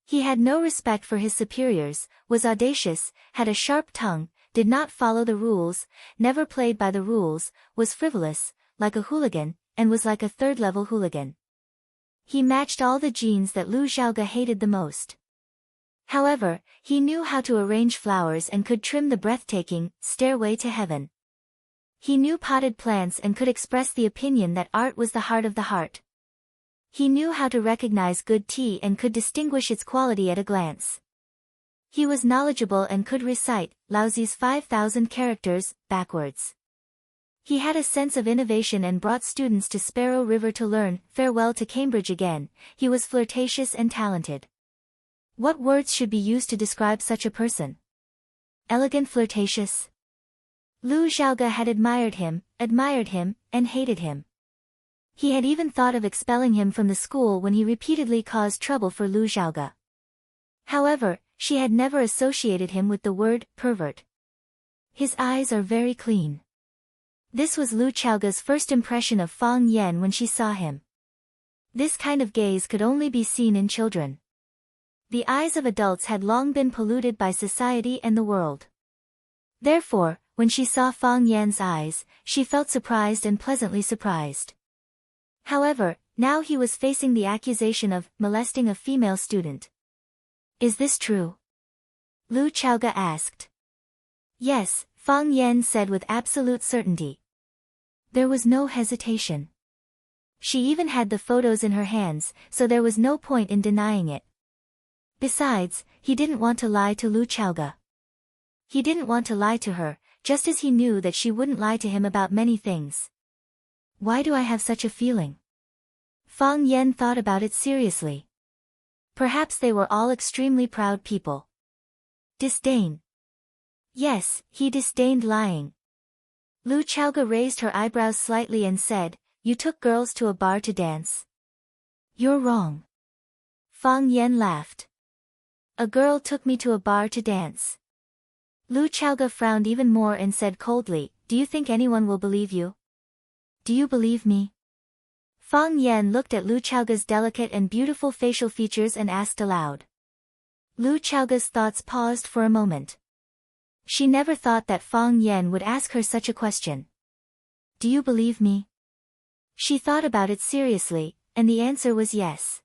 He had no respect for his superiors, was audacious, had a sharp tongue, did not follow the rules, never played by the rules, was frivolous, like a hooligan, and was like a third-level hooligan. He matched all the genes that Lu Xiaoga hated the most. However, he knew how to arrange flowers and could trim the breathtaking Stairway to Heaven. He knew potted plants and could express the opinion that art was the heart of the heart. He knew how to recognize good tea and could distinguish its quality at a glance. He was knowledgeable and could recite Laozi's 5,000 characters backwards. He had a sense of innovation and brought students to Sparrow River to learn. Farewell to Cambridge again. He was flirtatious and talented. What words should be used to describe such a person? Elegant, flirtatious. Lu Xiaoga had admired him, and hated him. He had even thought of expelling him from the school when he repeatedly caused trouble for Lu Xiaoga. However, she had never associated him with the word pervert. His eyes are very clean. This was Lu Xiaoga's first impression of Fang Yan when she saw him. This kind of gaze could only be seen in children. The eyes of adults had long been polluted by society and the world. Therefore, when she saw Fang Yan's eyes, she felt surprised and pleasantly surprised. However, now he was facing the accusation of molesting a female student. Is this true? Lu Xiaoga asked. Yes, Fang Yan said with absolute certainty. There was no hesitation. She even had the photos in her hands, so there was no point in denying it. Besides, he didn't want to lie to Lu Xiaoga. He didn't want to lie to her, just as he knew that she wouldn't lie to him about many things. Why do I have such a feeling? Fang Yan thought about it seriously. Perhaps they were all extremely proud people. Disdain. Yes, he disdained lying. Lu Chaoga raised her eyebrows slightly and said, "You took girls to a bar to dance." "You're wrong." Fang Yan laughed. "A girl took me to a bar to dance." Lu Chaoga frowned even more and said coldly, "Do you think anyone will believe you? Do you believe me?" Fang Yan looked at Lu Chaoga's delicate and beautiful facial features and asked aloud. Lu Chaoga's thoughts paused for a moment. She never thought that Fang Yan would ask her such a question. "Do you believe me?" She thought about it seriously, and the answer was yes.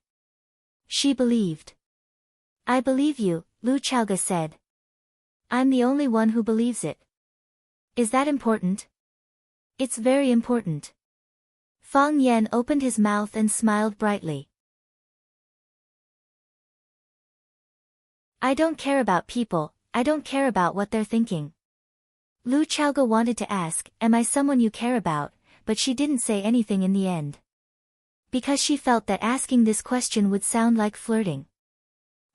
She believed. "I believe you," Lu Chaoga said. "I'm the only one who believes it." "Is that important?" "It's very important." Fang Yan opened his mouth and smiled brightly. "I don't care about people, I don't care about what they're thinking." Lu Chaoga wanted to ask, "Am I someone you care about?" but she didn't say anything in the end. Because she felt that asking this question would sound like flirting.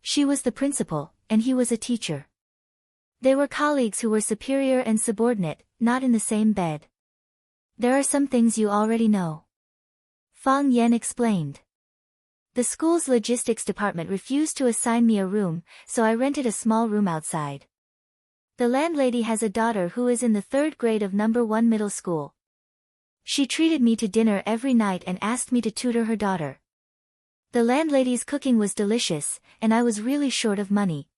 She was the principal, and he was a teacher. They were colleagues who were superior and subordinate, not in the same bed. "There are some things you already know," Fang Yan explained. "The school's logistics department refused to assign me a room, so I rented a small room outside. The landlady has a daughter who is in the 3rd grade of number 1 middle school. She treated me to dinner every night and asked me to tutor her daughter. The landlady's cooking was delicious, and I was really short of money.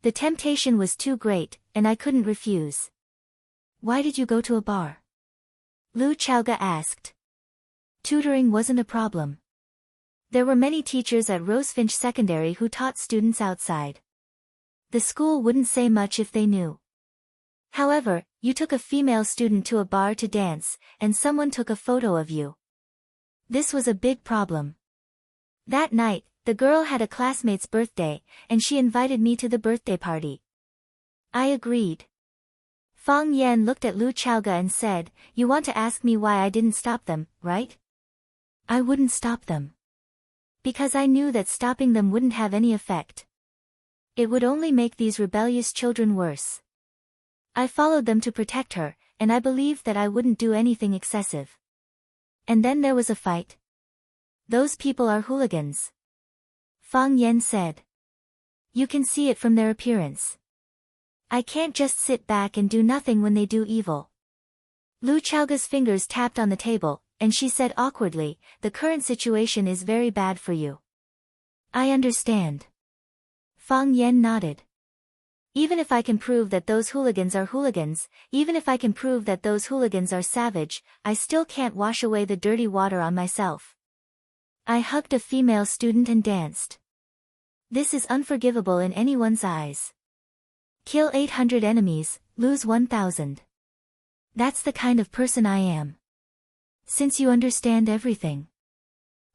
The temptation was too great, and I couldn't refuse." "Why did you go to a bar?" Lu Chaoga asked. Tutoring wasn't a problem. There were many teachers at Rosefinch Secondary who taught students outside. The school wouldn't say much if they knew. However, you took a female student to a bar to dance, and someone took a photo of you. This was a big problem. That night, the girl had a classmate's birthday, and she invited me to the birthday party. I agreed. Fang Yan looked at Lu Chaoga and said, "You want to ask me why I didn't stop them, right?" "I wouldn't stop them. Because I knew that stopping them wouldn't have any effect. It would only make these rebellious children worse. I followed them to protect her, and I believed that I wouldn't do anything excessive. And then there was a fight. Those people are hooligans," Fang Yan said. "You can see it from their appearance. I can't just sit back and do nothing when they do evil." Lu Chaoga's fingers tapped on the table, and she said awkwardly, "The current situation is very bad for you." "I understand." Fang Yan nodded. "Even if I can prove that those hooligans are hooligans, even if I can prove that those hooligans are savage, I still can't wash away the dirty water on myself. I hugged a female student and danced. This is unforgivable in anyone's eyes. Kill 800 enemies, lose 1,000. That's the kind of person I am. Since you understand everything."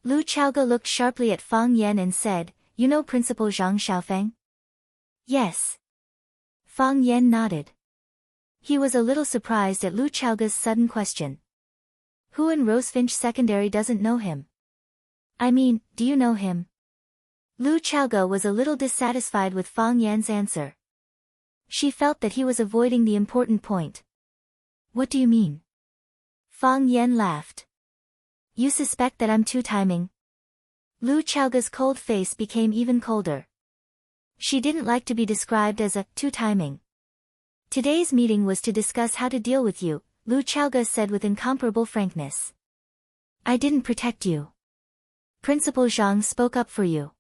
Lu Chaoga looked sharply at Fang Yan and said, "You know Principal Zhang Xiaofeng?" "Yes." Fang Yan nodded. He was a little surprised at Lu Chaoga's sudden question. "Who in Rosefinch Secondary doesn't know him? I mean, do you know him?" Lu Chaoga was a little dissatisfied with Fang Yan's answer. She felt that he was avoiding the important point. "What do you mean?" Fang Yan laughed. "You suspect that I'm two-timing?" Lu Chaoga's cold face became even colder. She didn't like to be described as a two-timing. "Today's meeting was to discuss how to deal with you," Lu Chaoga said with incomparable frankness. "I didn't protect you. Principal Zhang spoke up for you.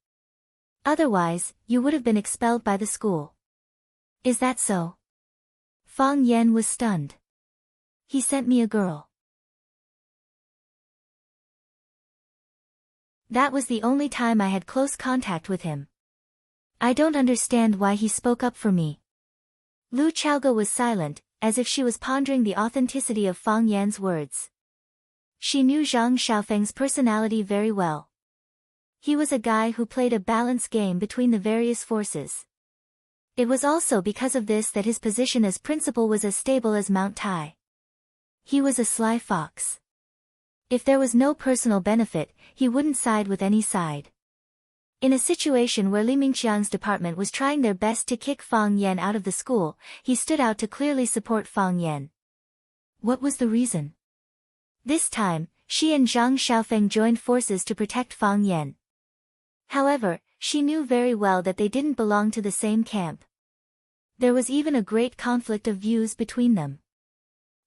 Otherwise, you would have been expelled by the school." "Is that so?" Fang Yan was stunned. "He sent me a girl." That was the only time I had close contact with him. I don't understand why he spoke up for me." Lu Chaoga was silent, as if she was pondering the authenticity of Fang Yan's words. She knew Zhang Xiaofeng's personality very well. He was a guy who played a balanced game between the various forces. It was also because of this that his position as principal was as stable as Mount Tai. He was a sly fox. If there was no personal benefit, he wouldn't side with any side. In a situation where Li Mingqiang's department was trying their best to kick Fang Yan out of the school, he stood out to clearly support Fang Yan. What was the reason? This time, she and Zhang Xiaofeng joined forces to protect Fang Yan. However, she knew very well that they didn't belong to the same camp. There was even a great conflict of views between them.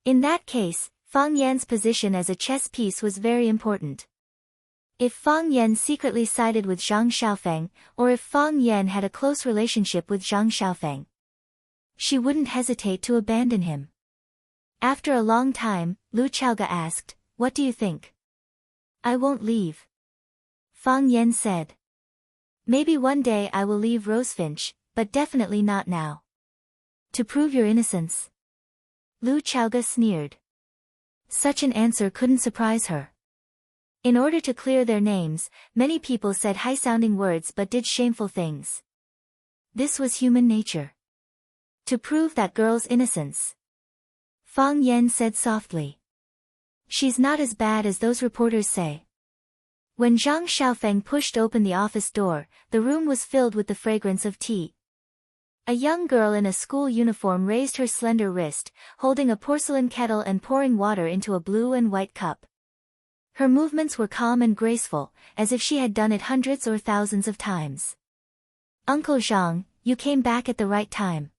In that case, Fang Yan's position as a chess piece was very important. If Fang Yan secretly sided with Zhang Xiaofeng, or if Fang Yan had a close relationship with Zhang Xiaofeng, she wouldn't hesitate to abandon him. After a long time, Lu Chaoga asked, "What do you think?" "I won't leave." Fang Yan said. "Maybe one day I will leave Rosefinch, but definitely not now." "To prove your innocence?" Lu Chaoga sneered. Such an answer couldn't surprise her. In order to clear their names, many people said high-sounding words but did shameful things. This was human nature. To prove that girl's innocence, Fang Yan said softly, "She's not as bad as those reporters say." When Zhang Xiaofeng pushed open the office door, the room was filled with the fragrance of tea. A young girl in a school uniform raised her slender wrist, holding a porcelain kettle and pouring water into a blue and white cup. Her movements were calm and graceful, as if she had done it hundreds or thousands of times. "Uncle Zhang, you came back at the right time.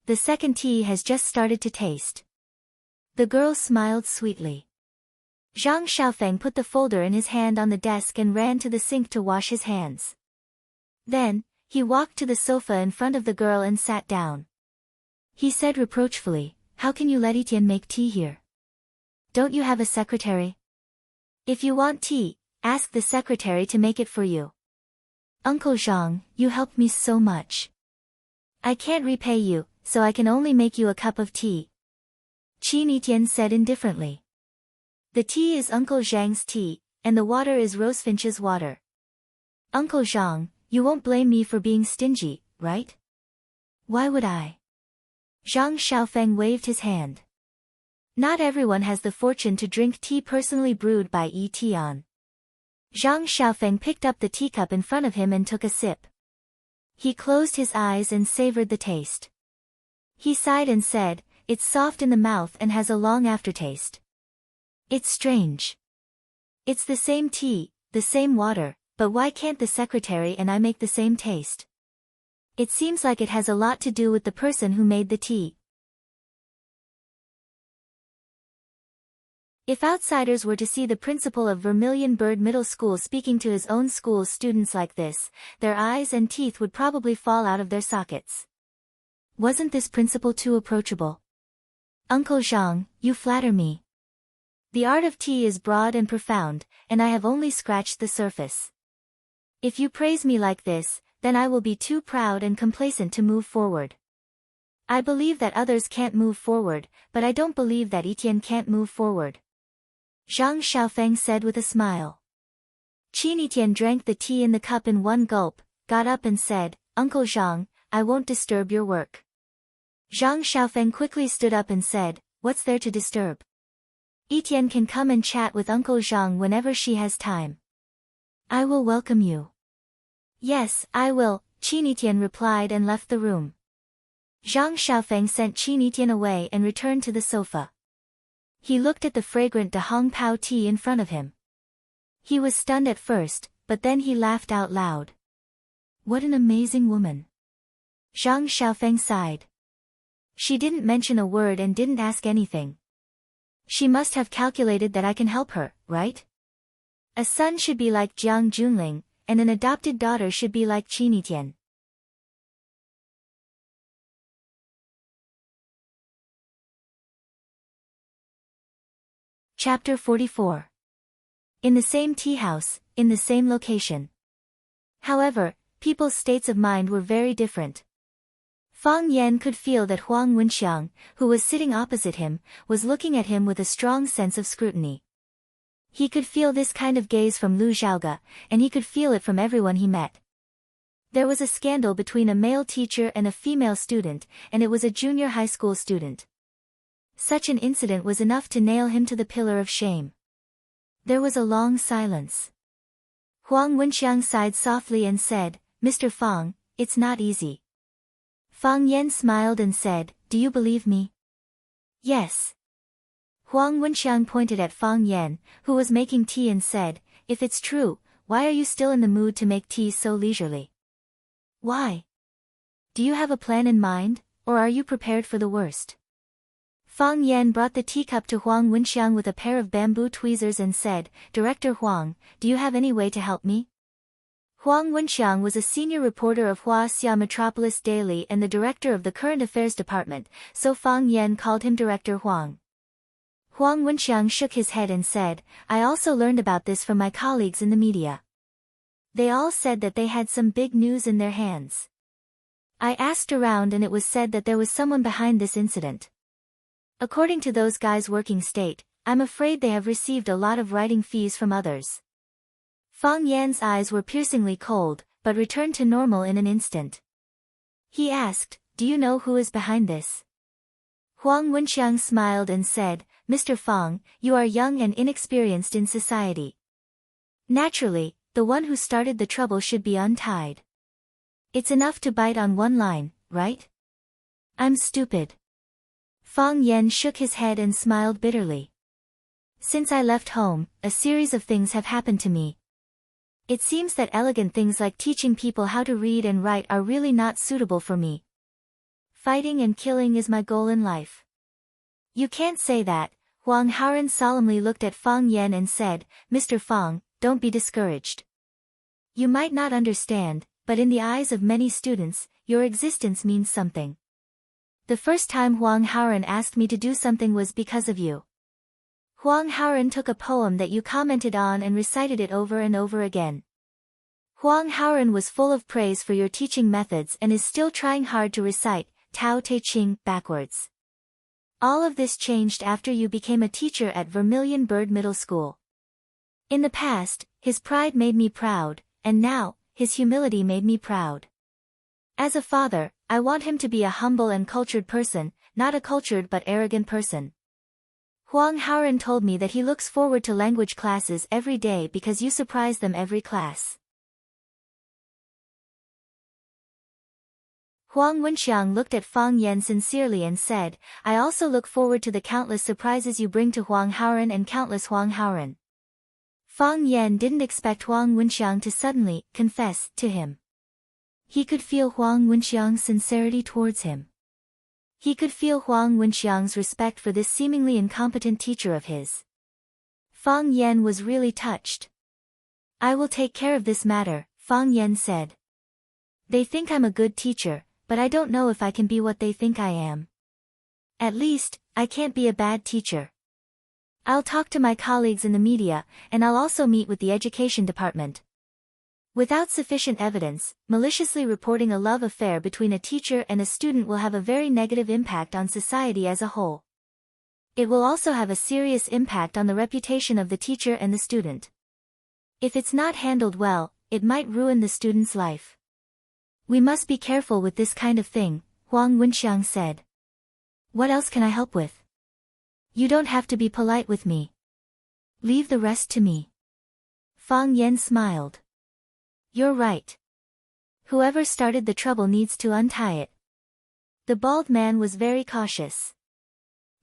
The second tea has just started to taste." The girl smiled sweetly. Zhang Xiaofeng put the folder in his hand on the desk and ran to the sink to wash his hands. Then, he walked to the sofa in front of the girl and sat down. He said reproachfully, "How can you let Etienne make tea here? Don't you have a secretary? If you want tea, ask the secretary to make it for you. Uncle Zhang, you helped me so much. I can't repay you, so I can only make you a cup of tea." Qin Etienne said indifferently. "The tea is Uncle Zhang's tea, and the water is Rosefinch's water. Uncle Zhang, you won't blame me for being stingy, right?" "Why would I?" Zhang Xiaofeng waved his hand. "Not everyone has the fortune to drink tea personally brewed by Etienne." Zhang Xiaofeng picked up the teacup in front of him and took a sip. He closed his eyes and savored the taste. He sighed and said, "It's soft in the mouth and has a long aftertaste. It's strange. It's the same tea, the same water, but why can't the secretary and I make the same taste? It seems like it has a lot to do with the person who made the tea." If outsiders were to see the principal of Vermilion Bird Middle School speaking to his own school's students like this, their eyes and teeth would probably fall out of their sockets. Wasn't this principal too approachable? "Uncle Zhang, you flatter me. The art of tea is broad and profound, and I have only scratched the surface. If you praise me like this, then I will be too proud and complacent to move forward. I believe that others can't move forward, but I don't believe that Etienne can't move forward." Zhang Xiaofeng said with a smile. Qin Etienne drank the tea in the cup in one gulp, got up and said, "Uncle Zhang, I won't disturb your work." Zhang Xiaofeng quickly stood up and said, "What's there to disturb? Etienne can come and chat with Uncle Zhang whenever she has time." "I will welcome you." "Yes, I will," Qin Etienne replied and left the room. Zhang Xiaofeng sent Qin Etienne away and returned to the sofa. He looked at the fragrant De Hong Pao tea in front of him. He was stunned at first, but then he laughed out loud. "What an amazing woman." Zhang Xiaofeng sighed. "She didn't mention a word and didn't ask anything. She must have calculated that I can help her, right? A son should be like Jiang Junling, and an adopted daughter should be like Qin Etienne." Chapter 44. In the same tea house, in the same location. However, people's states of mind were very different. Fang Yan could feel that Huang Wenxiang, who was sitting opposite him, was looking at him with a strong sense of scrutiny. He could feel this kind of gaze from Lu Zhaoga, and he could feel it from everyone he met. There was a scandal between a male teacher and a female student, and it was a junior high school student. Such an incident was enough to nail him to the pillar of shame. There was a long silence. Huang Wenxiang sighed softly and said, Mr. Fang, it's not easy. Fang Yan smiled and said, do you believe me? Yes. Huang Wenxiang pointed at Fang Yan, who was making tea and said, if it's true, why are you still in the mood to make tea so leisurely? Why? Do you have a plan in mind, or are you prepared for the worst? Fang Yan brought the teacup to Huang Wenxiang with a pair of bamboo tweezers and said, Director Huang, do you have any way to help me? Huang Wenxiang was a senior reporter of Huaxia Metropolis Daily and the director of the Current Affairs Department, so Fang Yan called him Director Huang. Huang Wenxiang shook his head and said, I also learned about this from my colleagues in the media. They all said that they had some big news in their hands. I asked around and it was said that there was someone behind this incident. According to those guys working state, I'm afraid they have received a lot of writing fees from others. Fang Yan's eyes were piercingly cold, but returned to normal in an instant. He asked, do you know who is behind this? Huang Wenxiang smiled and said, Mr. Fang, you are young and inexperienced in society. Naturally, the one who started the trouble should be untied. It's enough to bite on one line, right? I'm stupid. Fang Yan shook his head and smiled bitterly. Since I left home, a series of things have happened to me. It seems that elegant things like teaching people how to read and write are really not suitable for me. Fighting and killing is my goal in life. You can't say that. Huang Haoren solemnly looked at Fang Yan and said, Mr. Fang, don't be discouraged. You might not understand, but in the eyes of many students, your existence means something. The first time Huang Haoren asked me to do something was because of you. Huang Haoren took a poem that you commented on and recited it over and over again. Huang Haoren was full of praise for your teaching methods and is still trying hard to recite Tao Te Ching backwards. All of this changed after you became a teacher at Vermilion Bird Middle School. In the past, his pride made me proud, and now, his humility made me proud. As a father, I want him to be a humble and cultured person, not a cultured but arrogant person. Huang Haoren told me that he looks forward to language classes every day because you surprise them every class. Huang Wenxiang looked at Fang Yan sincerely and said, I also look forward to the countless surprises you bring to Huang Haoren and countless Huang Haoren. Fang Yan didn't expect Huang Wenxiang to suddenly confess to him. He could feel Huang Wenxiang's sincerity towards him. He could feel Huang Wenxiang's respect for this seemingly incompetent teacher of his. Fang Yan was really touched. I will take care of this matter, Fang Yan said. They think I'm a good teacher, but I don't know if I can be what they think I am. At least, I can't be a bad teacher. I'll talk to my colleagues in the media, and I'll also meet with the education department. Without sufficient evidence, maliciously reporting a love affair between a teacher and a student will have a very negative impact on society as a whole. It will also have a serious impact on the reputation of the teacher and the student. If it's not handled well, it might ruin the student's life. We must be careful with this kind of thing, Huang Wenxiang said. What else can I help with? You don't have to be polite with me. Leave the rest to me. Fang Yan smiled. You're right. Whoever started the trouble needs to untie it. The bald man was very cautious.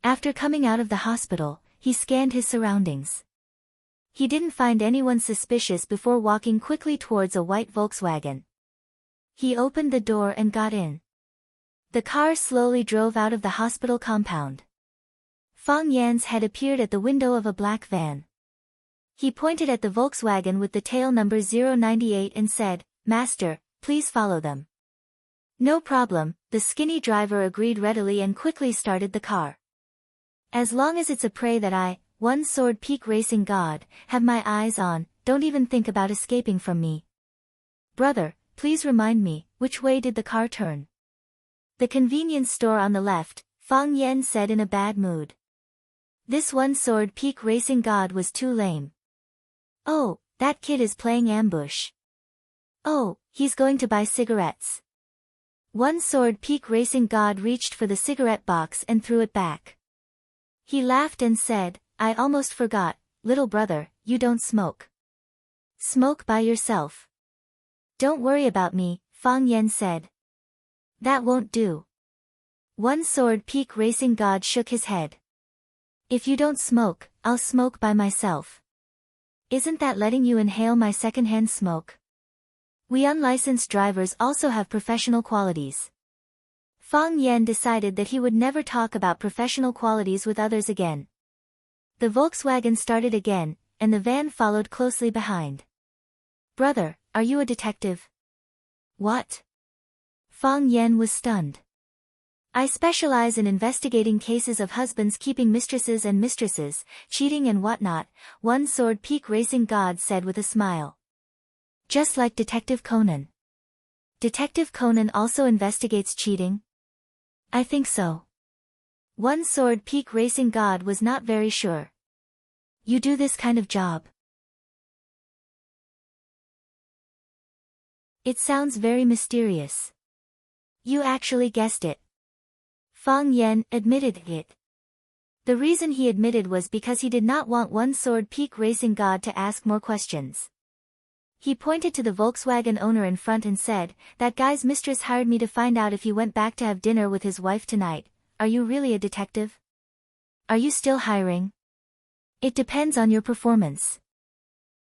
After coming out of the hospital, he scanned his surroundings. He didn't find anyone suspicious before walking quickly towards a white Volkswagen. He opened the door and got in. The car slowly drove out of the hospital compound. Fang Yan's head appeared at the window of a black van. He pointed at the Volkswagen with the tail number 098 and said, Master, please follow them. No problem, the skinny driver agreed readily and quickly started the car. As long as it's a prey that I, One Sword Peak Racing God, have my eyes on, don't even think about escaping from me. Brother, please remind me, which way did the car turn? The convenience store on the left, Fang Yan said in a bad mood. This One Sword Peak Racing God was too lame. Oh, that kid is playing ambush. Oh, he's going to buy cigarettes. One Sword Peak Racing God reached for the cigarette box and threw it back. He laughed and said, I almost forgot, little brother, you don't smoke. Smoke by yourself. Don't worry about me, Fang Yan said. That won't do. One Sword Peak Racing God shook his head. If you don't smoke, I'll smoke by myself. Isn't that letting you inhale my secondhand smoke? We unlicensed drivers also have professional qualities. Fang Yan decided that he would never talk about professional qualities with others again. The Volkswagen started again, and the van followed closely behind. Brother, are you a detective? What? Fang Yan was stunned. I specialize in investigating cases of husbands keeping mistresses and mistresses, cheating and whatnot, One Sword Peak Racing God said with a smile. Just like Detective Conan. Detective Conan also investigates cheating? I think so. One Sword Peak Racing God was not very sure. You do this kind of job? It sounds very mysterious. You actually guessed it. Fang Yan admitted it. The reason he admitted was because he did not want One Sword Peak Racing God to ask more questions. He pointed to the Volkswagen owner in front and said, that guy's mistress hired me to find out if he went back to have dinner with his wife tonight. Are you really a detective? Are you still hiring? It depends on your performance.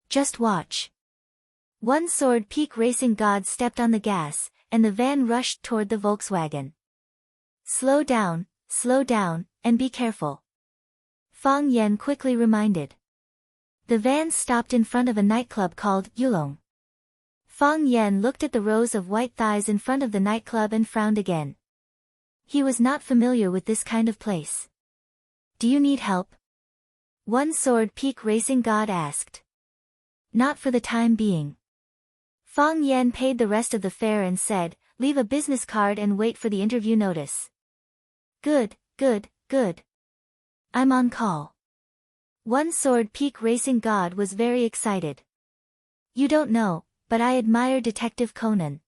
Just watch. One Sword Peak Racing God stepped on the gas, and the van rushed toward the Volkswagen. Slow down, and be careful. Fang Yan quickly reminded. The van stopped in front of a nightclub called Yulong. Fang Yan looked at the rows of white thighs in front of the nightclub and frowned again. He was not familiar with this kind of place. Do you need help? One Sword Peak Racing God asked. Not for the time being. Fang Yan paid the rest of the fare and said, leave a business card and wait for the interview notice. Good. I'm on call. One Sword Peak Racing God was very excited. You don't know, but I admire Detective Conan.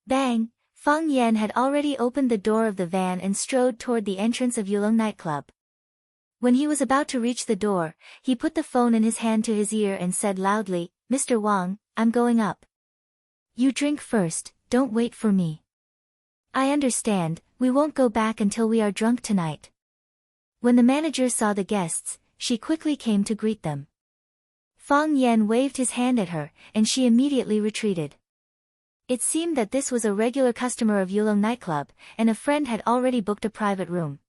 Bang! Fang Yan had already opened the door of the van and strode toward the entrance of Yulong nightclub. When he was about to reach the door, he put the phone in his hand to his ear and said loudly, Mr. Wang, I'm going up. You drink first, don't wait for me. I understand, we won't go back until we are drunk tonight. When the manager saw the guests, she quickly came to greet them. Fang Yan waved his hand at her, and she immediately retreated. It seemed that this was a regular customer of Yulong nightclub, and a friend had already booked a private room.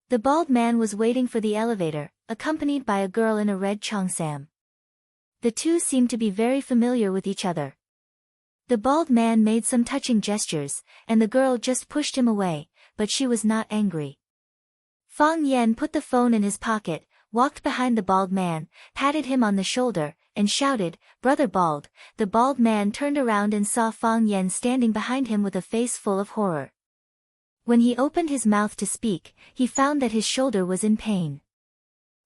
The bald man was waiting for the elevator, accompanied by a girl in a red cheongsam. The two seemed to be very familiar with each other. The bald man made some touching gestures, and the girl just pushed him away, but she was not angry. Fang Yan put the phone in his pocket, walked behind the bald man, patted him on the shoulder, and shouted, Brother Bald. The bald man turned around and saw Fang Yan standing behind him with a face full of horror. When he opened his mouth to speak, he found that his shoulder was in pain.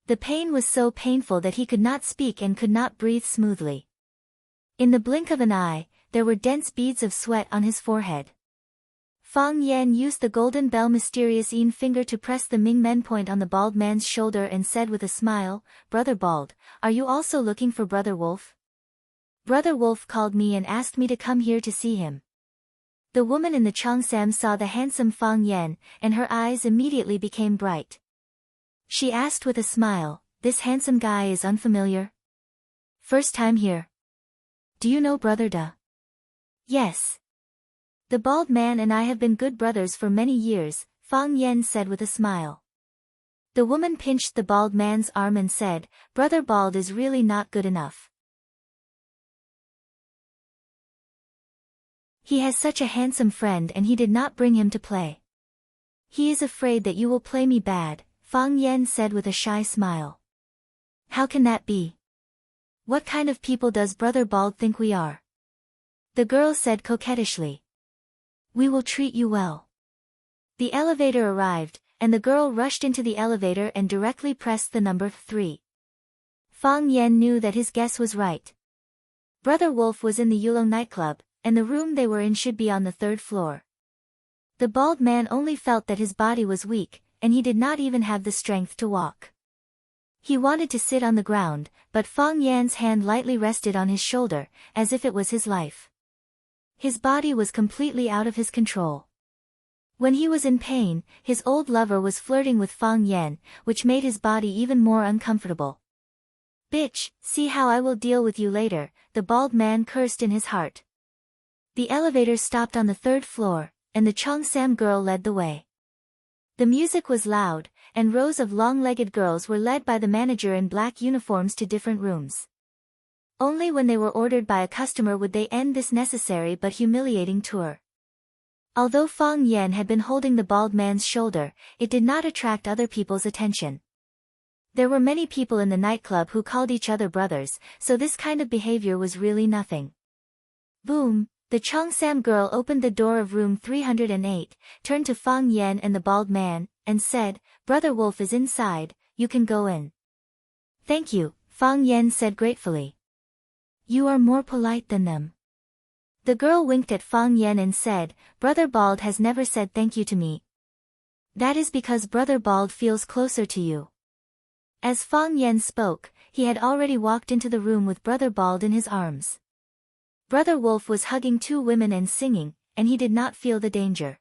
The pain was so painful that he could not speak and could not breathe smoothly. In the blink of an eye, there were dense beads of sweat on his forehead. Fang Yan used the golden bell mysterious finger to press the Ming Men point on the bald man's shoulder and said with a smile, Brother Bald, are you also looking for Brother Wolf? Brother Wolf called me and asked me to come here to see him. The woman in the cheongsam saw the handsome Fang Yan, and her eyes immediately became bright. She asked with a smile, this handsome guy is unfamiliar? First time here. Do you know Brother Da? Yes. The bald man and I have been good brothers for many years, Fang Yan said with a smile. The woman pinched the bald man's arm and said, Brother Bald is really not good enough. He has such a handsome friend and he did not bring him to play. He is afraid that you will play me bad, Fang Yan said with a shy smile. How can that be? What kind of people does Brother Bald think we are? The girl said coquettishly. We will treat you well. The elevator arrived, and the girl rushed into the elevator and directly pressed the number 3. Fang Yan knew that his guess was right. Brother Wolf was in the Yulong nightclub, and the room they were in should be on the 3rd floor. The bald man only felt that his body was weak, and he did not even have the strength to walk. He wanted to sit on the ground, but Fang Yan's hand lightly rested on his shoulder, as if it was his life. His body was completely out of his control. When he was in pain, his old lover was flirting with Fang Yan, which made his body even more uncomfortable. "Bitch, see how I will deal with you later," the bald man cursed in his heart. The elevator stopped on the 3rd floor, and the Cheongsam girl led the way. The music was loud, and rows of long-legged girls were led by the manager in black uniforms to different rooms. Only when they were ordered by a customer would they end this necessary but humiliating tour. Although Fang Yan had been holding the bald man's shoulder, it did not attract other people's attention. There were many people in the nightclub who called each other brothers, so this kind of behavior was really nothing. Boom! The Cheongsam girl opened the door of room 308, turned to Fang Yan and the bald man, and said, "Brother Wolf is inside, you can go in." "Thank you," Fang Yan said gratefully. "You are more polite than them." The girl winked at Fang Yan and said, "Brother Bald has never said thank you to me." "That is because Brother Bald feels closer to you." As Fang Yan spoke, he had already walked into the room with Brother Bald in his arms. Brother Wolf was hugging 2 women and singing, and he did not feel the danger.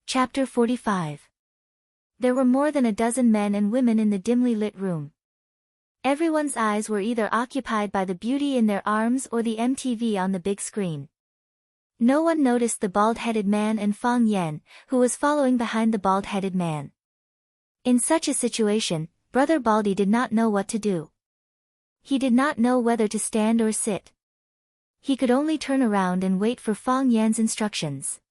Chapter 45. There were more than a dozen men and women in the dimly lit room. Everyone's eyes were either occupied by the beauty in their arms or the MTV on the big screen. No one noticed the bald-headed man and Fang Yan, who was following behind the bald-headed man. In such a situation, Brother Baldy did not know what to do. He did not know whether to stand or sit. He could only turn around and wait for Fang Yan's instructions.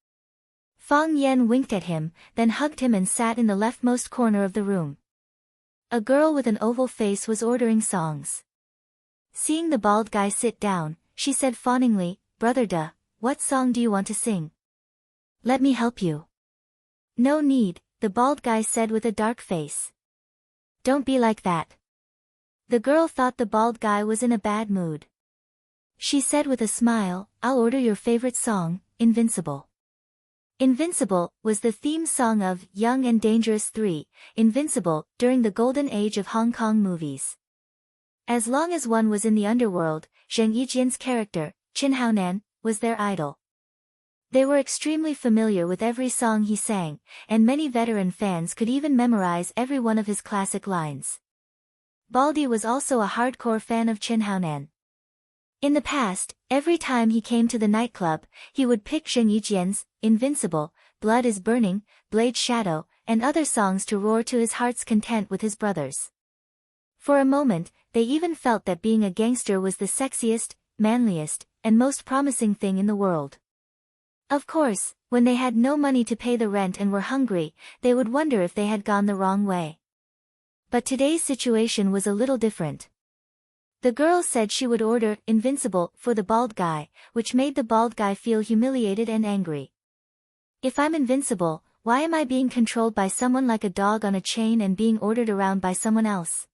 Fang Yan winked at him, then hugged him and sat in the leftmost corner of the room. A girl with an oval face was ordering songs. Seeing the bald guy sit down, she said fawningly, "Brother duh, what song do you want to sing? Let me help you." "No need," the bald guy said with a dark face. "Don't be like that." The girl thought the bald guy was in a bad mood. She said with a smile, "I'll order your favorite song, Invincible." Invincible was the theme song of Young and Dangerous 3, Invincible, during the golden age of Hong Kong movies. As long as one was in the underworld, Zheng Yijian's character, Qin Haonan, was their idol. They were extremely familiar with every song he sang, and many veteran fans could even memorize every one of his classic lines. Baldy was also a hardcore fan of Qin Haonan. In the past, every time he came to the nightclub, he would pick Zheng Yijian's Invincible, Blood is Burning, Blade Shadow, and other songs to roar to his heart's content with his brothers. For a moment, they even felt that being a gangster was the sexiest, manliest, and most promising thing in the world. Of course, when they had no money to pay the rent and were hungry, they would wonder if they had gone the wrong way. But today's situation was a little different. The girl said she would order Invincible for the bald guy, which made the bald guy feel humiliated and angry. "If I'm invincible, why am I being controlled by someone like a dog on a chain and being ordered around by someone else?"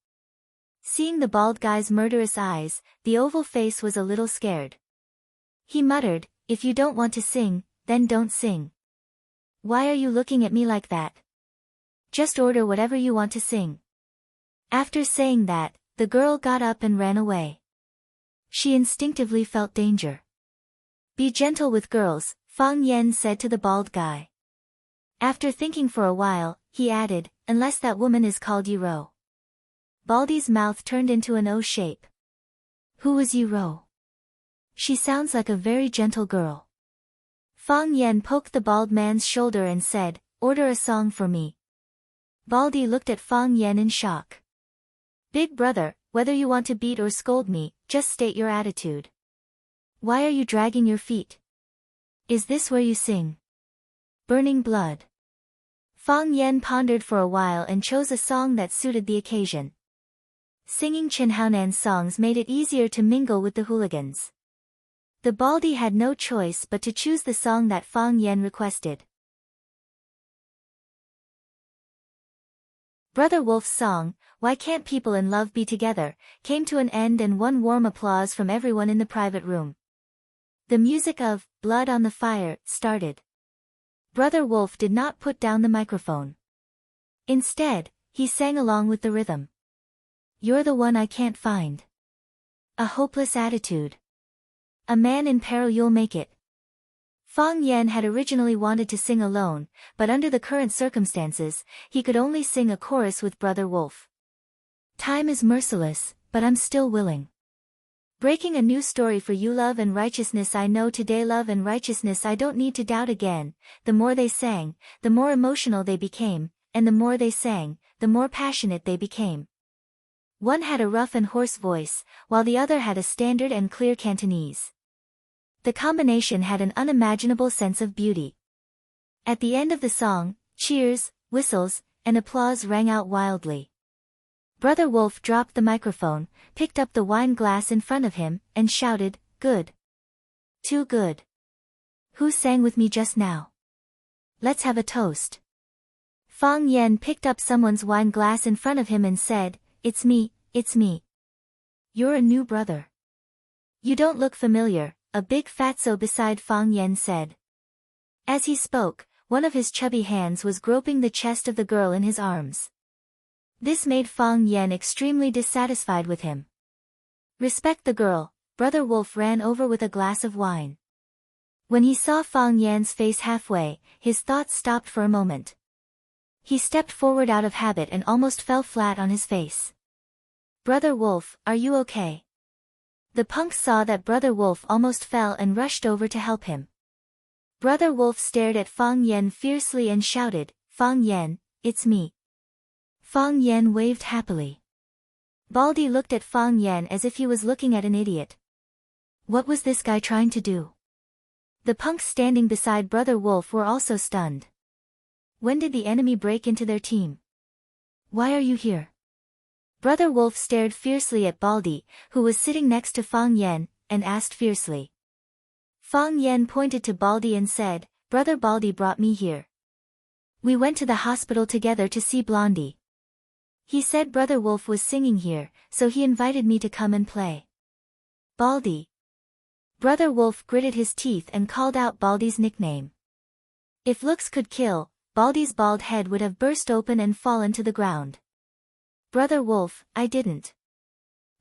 Seeing the bald guy's murderous eyes, the oval face was a little scared. He muttered, "If you don't want to sing, then don't sing. Why are you looking at me like that? Just order whatever you want to sing." After saying that, the girl got up and ran away. She instinctively felt danger. "Be gentle with girls," Fang Yan said to the bald guy. After thinking for a while, he added, "Unless that woman is called Yiro." Baldy's mouth turned into an O shape. "Who is Yiro? She sounds like a very gentle girl." Fang Yan poked the bald man's shoulder and said, "Order a song for me." Baldy looked at Fang Yan in shock. "Big brother, whether you want to beat or scold me, just state your attitude. Why are you dragging your feet? Is this where you sing? Burning Blood?" Fang Yan pondered for a while and chose a song that suited the occasion. Singing Qin Haonan's songs made it easier to mingle with the hooligans. The Baldy had no choice but to choose the song that Fang Yan requested. Brother Wolf's song, "Why Can't People in Love Be Together," came to an end and won warm applause from everyone in the private room. The music of Blood on the Fire started. Brother Wolf did not put down the microphone. Instead, he sang along with the rhythm. You're the one I can't find. A hopeless attitude. A man in peril, you'll make it. Fang Yan had originally wanted to sing alone, but under the current circumstances, he could only sing a chorus with Brother Wolf. Time is merciless, but I'm still willing. Breaking a new story for you. Love and righteousness. I know today, love and righteousness. I don't need to doubt again. The more they sang, the more emotional they became, and the more they sang, the more passionate they became. One had a rough and hoarse voice, while the other had a standard and clear Cantonese. The combination had an unimaginable sense of beauty. At the end of the song, cheers, whistles, and applause rang out wildly. Brother Wolf dropped the microphone, picked up the wine glass in front of him, and shouted, "Good. Too good. Who sang with me just now? Let's have a toast." Fang Yan picked up someone's wine glass in front of him and said, "It's me, it's me." "You're a new brother. You don't look familiar," a big fatso beside Fang Yan said. As he spoke, one of his chubby hands was groping the chest of the girl in his arms. This made Fang Yan extremely dissatisfied with him. "Respect the girl." Brother Wolf ran over with a glass of wine. When he saw Fang Yan's face halfway, his thoughts stopped for a moment. He stepped forward out of habit and almost fell flat on his face. "Brother Wolf, are you okay?" The punk saw that Brother Wolf almost fell and rushed over to help him. Brother Wolf stared at Fang Yan fiercely and shouted, "Fang Yan, it's me." Fang Yan waved happily. Baldy looked at Fang Yan as if he was looking at an idiot. What was this guy trying to do? The punks standing beside Brother Wolf were also stunned. When did the enemy break into their team? Why are you here? Brother Wolf stared fiercely at Baldy, who was sitting next to Fang Yan, and asked fiercely. Fang Yan pointed to Baldy and said, "Brother Baldy brought me here. We went to the hospital together to see Blondie. He said Brother Wolf was singing here, so he invited me to come and play." Baldy. Brother Wolf gritted his teeth and called out Baldy's nickname. If looks could kill, Baldy's bald head would have burst open and fallen to the ground. "Brother Wolf, I didn't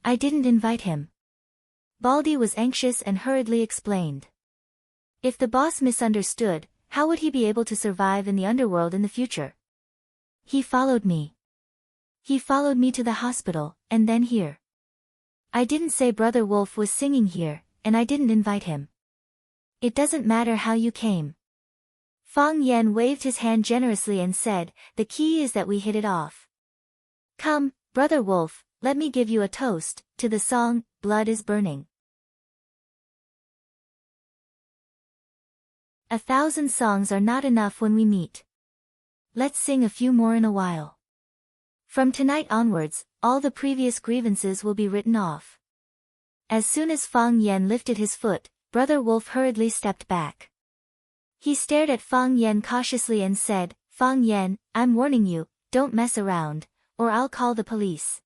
invite him." Baldy was anxious and hurriedly explained. If the boss misunderstood, how would he be able to survive in the underworld in the future? He followed me to the hospital, and then here. I didn't say Brother Wolf was singing here, and I didn't invite him. It doesn't matter how you came. Fang Yan waved his hand generously and said, "The key is that we hit it off. Come, Brother Wolf, let me give you a toast, to the song, Blood is Burning." 1,000 songs are not enough when we meet. Let's sing a few more in a while. From tonight onwards, all the previous grievances will be written off. As soon as Fang Yan lifted his foot, Brother Wolf hurriedly stepped back. He stared at Fang Yan cautiously and said, "Fang Yan, I'm warning you, don't mess around, or I'll call the police."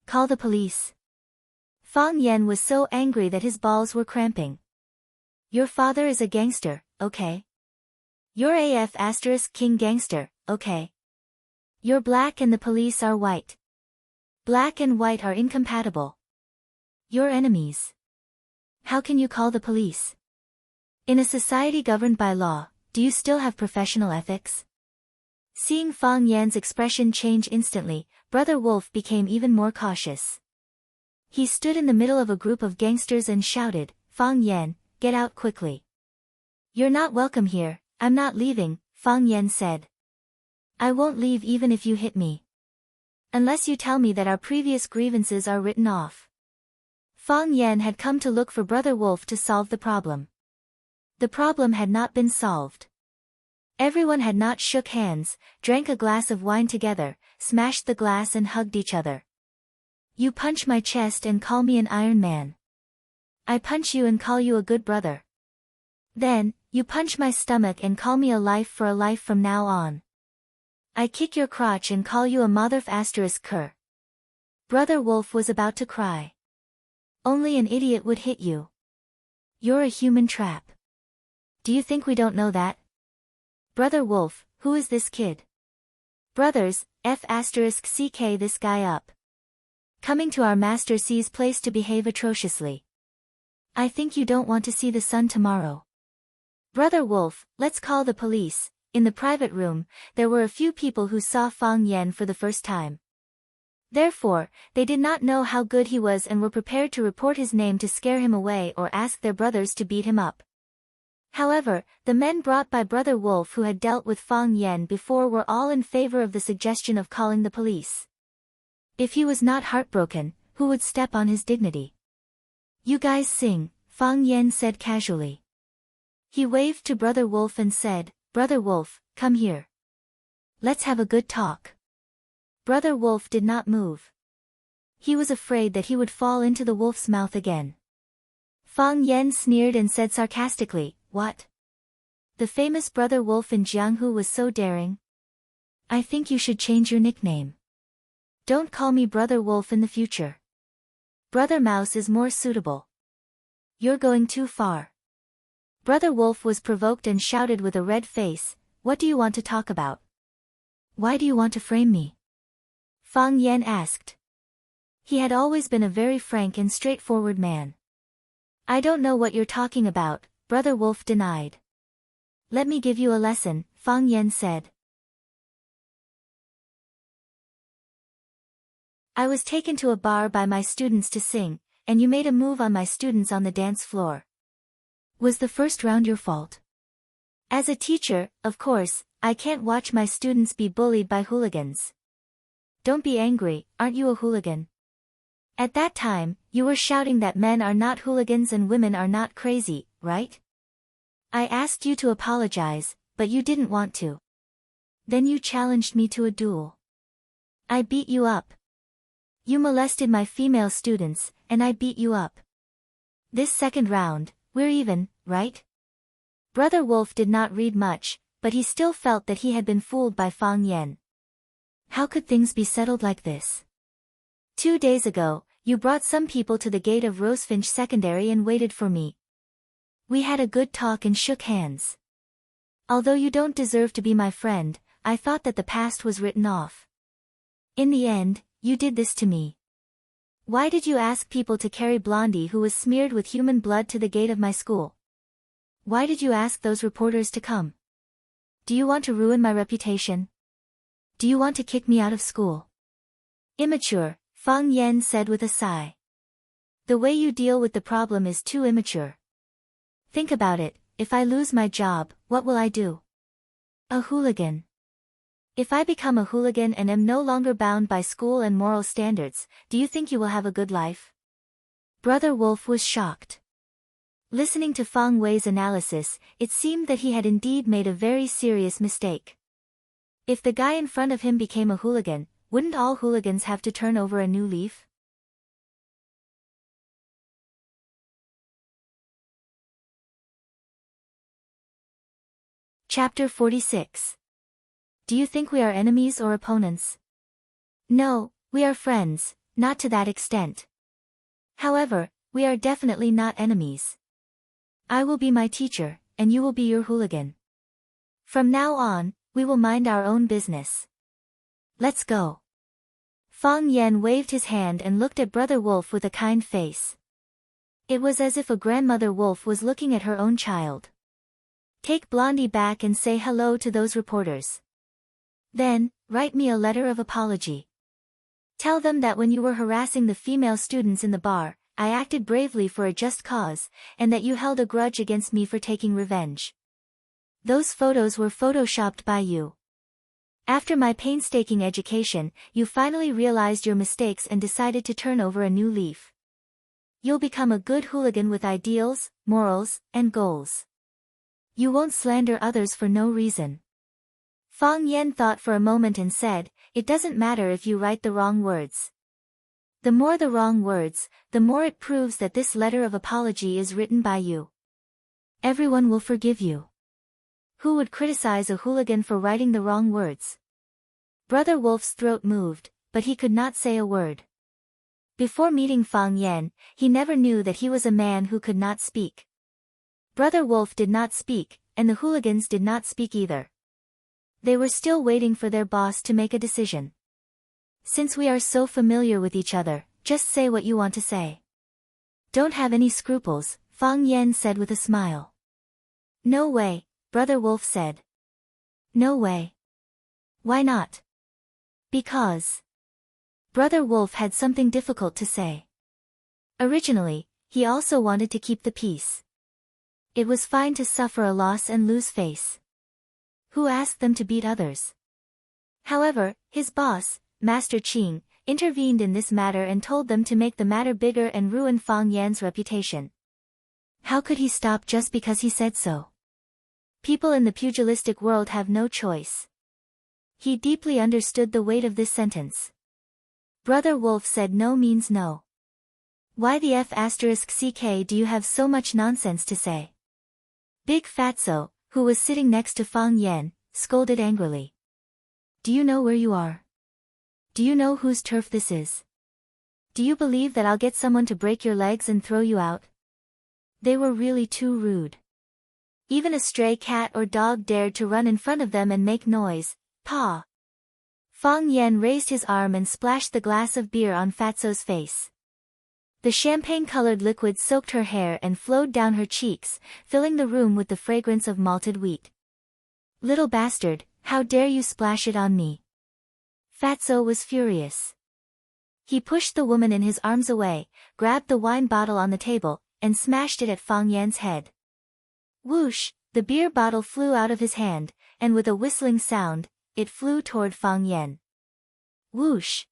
"Call the police?" Fang Yan was so angry that his balls were cramping. "Your father is a gangster, okay? You're AF** King Gangster, okay? You're black and the police are white. Black and white are incompatible. You're enemies. How can you call the police? In a society governed by law, do you still have professional ethics?" Seeing Fang Yan's expression change instantly, Brother Wolf became even more cautious. He stood in the middle of a group of gangsters and shouted, "Fang Yan, get out quickly. You're not welcome here." "I'm not leaving," Fang Yan said. "I won't leave even if you hit me. Unless you tell me that our previous grievances are written off." Fang Yan had come to look for Brother Wolf to solve the problem. The problem had not been solved. Everyone had not shook hands, drank a glass of wine together, smashed the glass and hugged each other. "You punch my chest and call me an Iron Man. I punch you and call you a good brother. Then, you punch my stomach and call me a life for a life from now on. I kick your crotch and call you a motherf***cur." Brother Wolf was about to cry. "Only an idiot would hit you. You're a human trap. Do you think we don't know that? Brother Wolf, who is this kid? Brothers, *CK this guy up. Coming to our Master C's place to behave atrociously. I think you don't want to see the sun tomorrow. Brother Wolf, let's call the police. In the private room, there were a few people who saw Fang Yan for the first time. Therefore, they did not know how good he was and were prepared to report his name to scare him away or ask their brothers to beat him up. However, the men brought by Brother Wolf who had dealt with Fang Yan before were all in favor of the suggestion of calling the police. If he was not heartbroken, who would step on his dignity? You guys sing, Fang Yan said casually. He waved to Brother Wolf and said, Brother Wolf, come here. Let's have a good talk. Brother Wolf did not move. He was afraid that he would fall into the wolf's mouth again. Fang Yan sneered and said sarcastically, What? The famous Brother Wolf in Jianghu was so daring? I think you should change your nickname. Don't call me Brother Wolf in the future. Brother Mouse is more suitable. You're going too far. Brother Wolf was provoked and shouted with a red face, What do you want to talk about? Why do you want to frame me? Fang Yan asked. He had always been a very frank and straightforward man. I don't know what you're talking about, Brother Wolf denied. Let me give you a lesson, Fang Yan said. I was taken to a bar by my students to sing, and you made a move on my students on the dance floor. Was the first round your fault? As a teacher, of course, I can't watch my students be bullied by hooligans. Don't be angry, aren't you a hooligan? At that time, you were shouting that men are not hooligans and women are not crazy, right? I asked you to apologize, but you didn't want to. Then you challenged me to a duel. I beat you up. You molested my female students, and I beat you up. This second round, we're even, right? Brother Wolf did not read much, but he still felt that he had been fooled by Fang Yan. How could things be settled like this? 2 days ago, you brought some people to the gate of Rosefinch Secondary and waited for me. We had a good talk and shook hands. Although you don't deserve to be my friend, I thought that the past was written off. In the end, you did this to me. Why did you ask people to carry Blondie who was smeared with human blood to the gate of my school? Why did you ask those reporters to come? Do you want to ruin my reputation? Do you want to kick me out of school? Immature, Fang Yan said with a sigh. The way you deal with the problem is too immature. Think about it, if I lose my job, what will I do? A hooligan. If I become a hooligan and am no longer bound by school and moral standards, do you think you will have a good life? Brother Wolf was shocked. Listening to Fang Wei's analysis, it seemed that he had indeed made a very serious mistake. If the guy in front of him became a hooligan, wouldn't all hooligans have to turn over a new leaf? Chapter 46. Do you think we are enemies or opponents? No, we are friends, not to that extent. However, we are definitely not enemies. I will be my teacher, and you will be your hooligan. From now on, we will mind our own business. Let's go. Fang Yan waved his hand and looked at Brother Wolf with a kind face. It was as if a grandmother wolf was looking at her own child. Take Blondie back and say hello to those reporters. Then, write me a letter of apology. Tell them that when you were harassing the female students in the bar, I acted bravely for a just cause, and that you held a grudge against me for taking revenge. Those photos were photoshopped by you. After my painstaking education, you finally realized your mistakes and decided to turn over a new leaf. You'll become a good hooligan with ideals, morals, and goals. You won't slander others for no reason. Fang Yan thought for a moment and said, It doesn't matter if you write the wrong words. The more the wrong words, the more it proves that this letter of apology is written by you. Everyone will forgive you. Who would criticize a hooligan for writing the wrong words? Brother Wolf's throat moved, but he could not say a word. Before meeting Fang Yan, he never knew that he was a man who could not speak. Brother Wolf did not speak, and the hooligans did not speak either. They were still waiting for their boss to make a decision. Since we are so familiar with each other, just say what you want to say. Don't have any scruples, Fang Yan said with a smile. No way, Brother Wolf said. No way. Why not? Because. Brother Wolf had something difficult to say. Originally, he also wanted to keep the peace. It was fine to suffer a loss and lose face. Who asked them to beat others? However, his boss, Master Qing, intervened in this matter and told them to make the matter bigger and ruin Fang Yan's reputation. How could he stop just because he said so? People in the pugilistic world have no choice. He deeply understood the weight of this sentence. Brother Wolf said no means no. Why the F***ck do you have so much nonsense to say? Big Fatso, who was sitting next to Fang Yan, scolded angrily. Do you know where you are? Do you know whose turf this is? Do you believe that I'll get someone to break your legs and throw you out? They were really too rude. Even a stray cat or dog dared to run in front of them and make noise. Paw! Fang Yan raised his arm and splashed the glass of beer on Fatso's face. The champagne-colored liquid soaked her hair and flowed down her cheeks, filling the room with the fragrance of malted wheat. Little bastard, how dare you splash it on me? Fatso was furious. He pushed the woman in his arms away, grabbed the wine bottle on the table, and smashed it at Fang Yan's head. Whoosh, the beer bottle flew out of his hand, and with a whistling sound, it flew toward Fang Yan. Whoosh!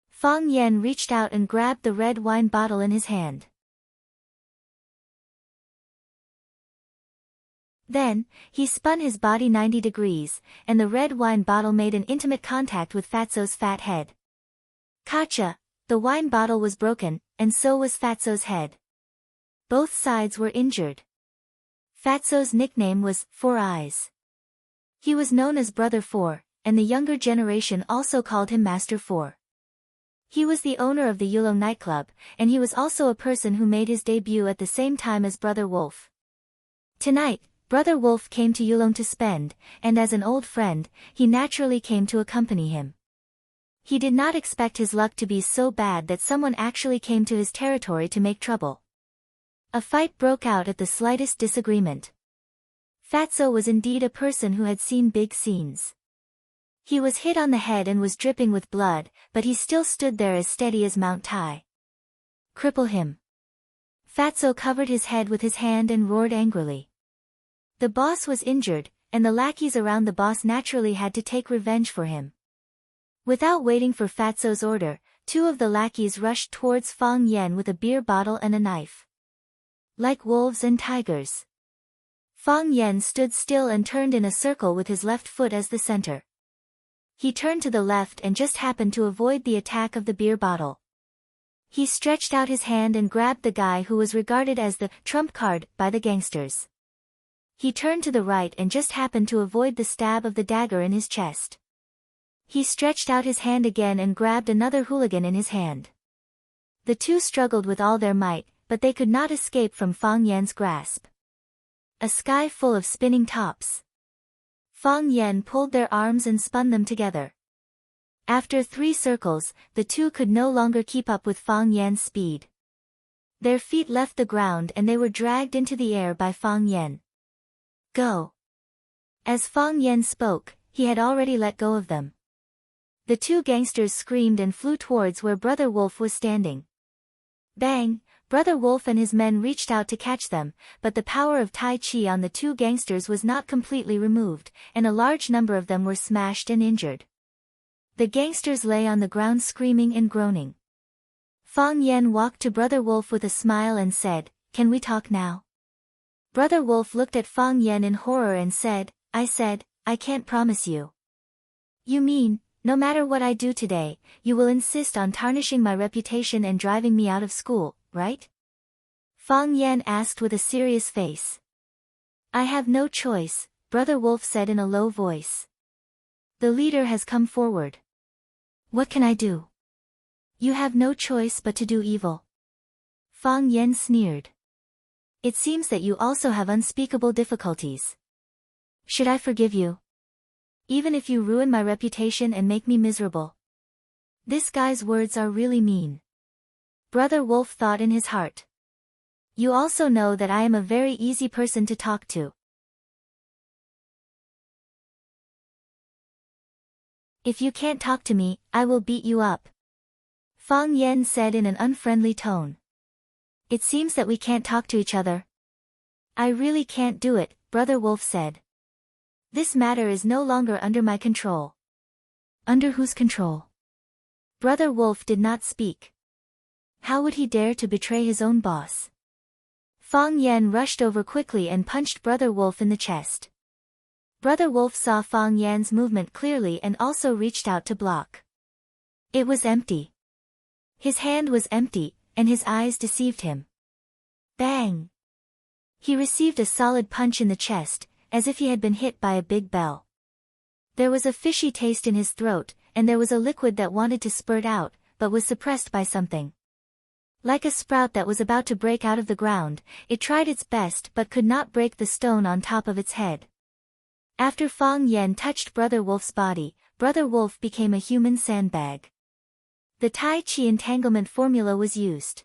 Fang Yan reached out and grabbed the red wine bottle in his hand. Then, he spun his body 90 degrees, and the red wine bottle made an intimate contact with Fatso's fat head. Kacha! The wine bottle was broken, and so was Fatso's head. Both sides were injured. Fatso's nickname was Four Eyes. He was known as Brother Four, and the younger generation also called him Master Four. He was the owner of the Yulong nightclub, and he was also a person who made his debut at the same time as Brother Wolf. Tonight, Brother Wolf came to Yulong to spend, and as an old friend, he naturally came to accompany him. He did not expect his luck to be so bad that someone actually came to his territory to make trouble. A fight broke out at the slightest disagreement. Fatso was indeed a person who had seen big scenes. He was hit on the head and was dripping with blood, but he still stood there as steady as Mount Tai. Cripple him. Fatso covered his head with his hand and roared angrily. The boss was injured, and the lackeys around the boss naturally had to take revenge for him. Without waiting for Fatso's order, two of the lackeys rushed towards Fang Yan with a beer bottle and a knife. Like wolves and tigers. Fang Yan stood still and turned in a circle with his left foot as the center. He turned to the left and just happened to avoid the attack of the beer bottle. He stretched out his hand and grabbed the guy who was regarded as the trump card by the gangsters. He turned to the right and just happened to avoid the stab of the dagger in his chest. He stretched out his hand again and grabbed another hooligan in his hand. The two struggled with all their might, but they could not escape from Fang Yan's grasp. A sky full of spinning tops. Fang Yan pulled their arms and spun them together. After 3 circles, the two could no longer keep up with Fang Yan's speed. Their feet left the ground and they were dragged into the air by Fang Yan. Go! As Fang Yan spoke, he had already let go of them. The two gangsters screamed and flew towards where Brother Wolf was standing. Bang! Brother Wolf and his men reached out to catch them, but the power of Tai Chi on the two gangsters was not completely removed, and a large number of them were smashed and injured. The gangsters lay on the ground screaming and groaning. Fang Yan walked to Brother Wolf with a smile and said, "Can we talk now?" Brother Wolf looked at Fang Yan in horror and said, I can't promise you." "You mean, no matter what I do today, you will insist on tarnishing my reputation and driving me out of school, right?" Fang Yan asked with a serious face. "I have no choice," Brother Wolf said in a low voice. "The leader has come forward. What can I do?" "You have no choice but to do evil." Fang Yan sneered. It seems that you also have unspeakable difficulties. Should I forgive you? Even if you ruin my reputation and make me miserable. This guy's words are really mean. Brother Wolf thought in his heart. You also know that I am a very easy person to talk to. If you can't talk to me, I will beat you up. Fang Yan said in an unfriendly tone. It seems that we can't talk to each other. I really can't do it, Brother Wolf said. This matter is no longer under my control. Under whose control? Brother Wolf did not speak. How would he dare to betray his own boss? Fang Yan rushed over quickly and punched Brother Wolf in the chest. Brother Wolf saw Fang Yan's movement clearly and also reached out to block. It was empty. His hand was empty, and his eyes deceived him. Bang! He received a solid punch in the chest, as if he had been hit by a big bell. There was a fishy taste in his throat, and there was a liquid that wanted to spurt out, but was suppressed by something. Like a sprout that was about to break out of the ground, it tried its best but could not break the stone on top of its head. After Fang Yan touched Brother Wolf's body, Brother Wolf became a human sandbag. The Tai Chi entanglement formula was used.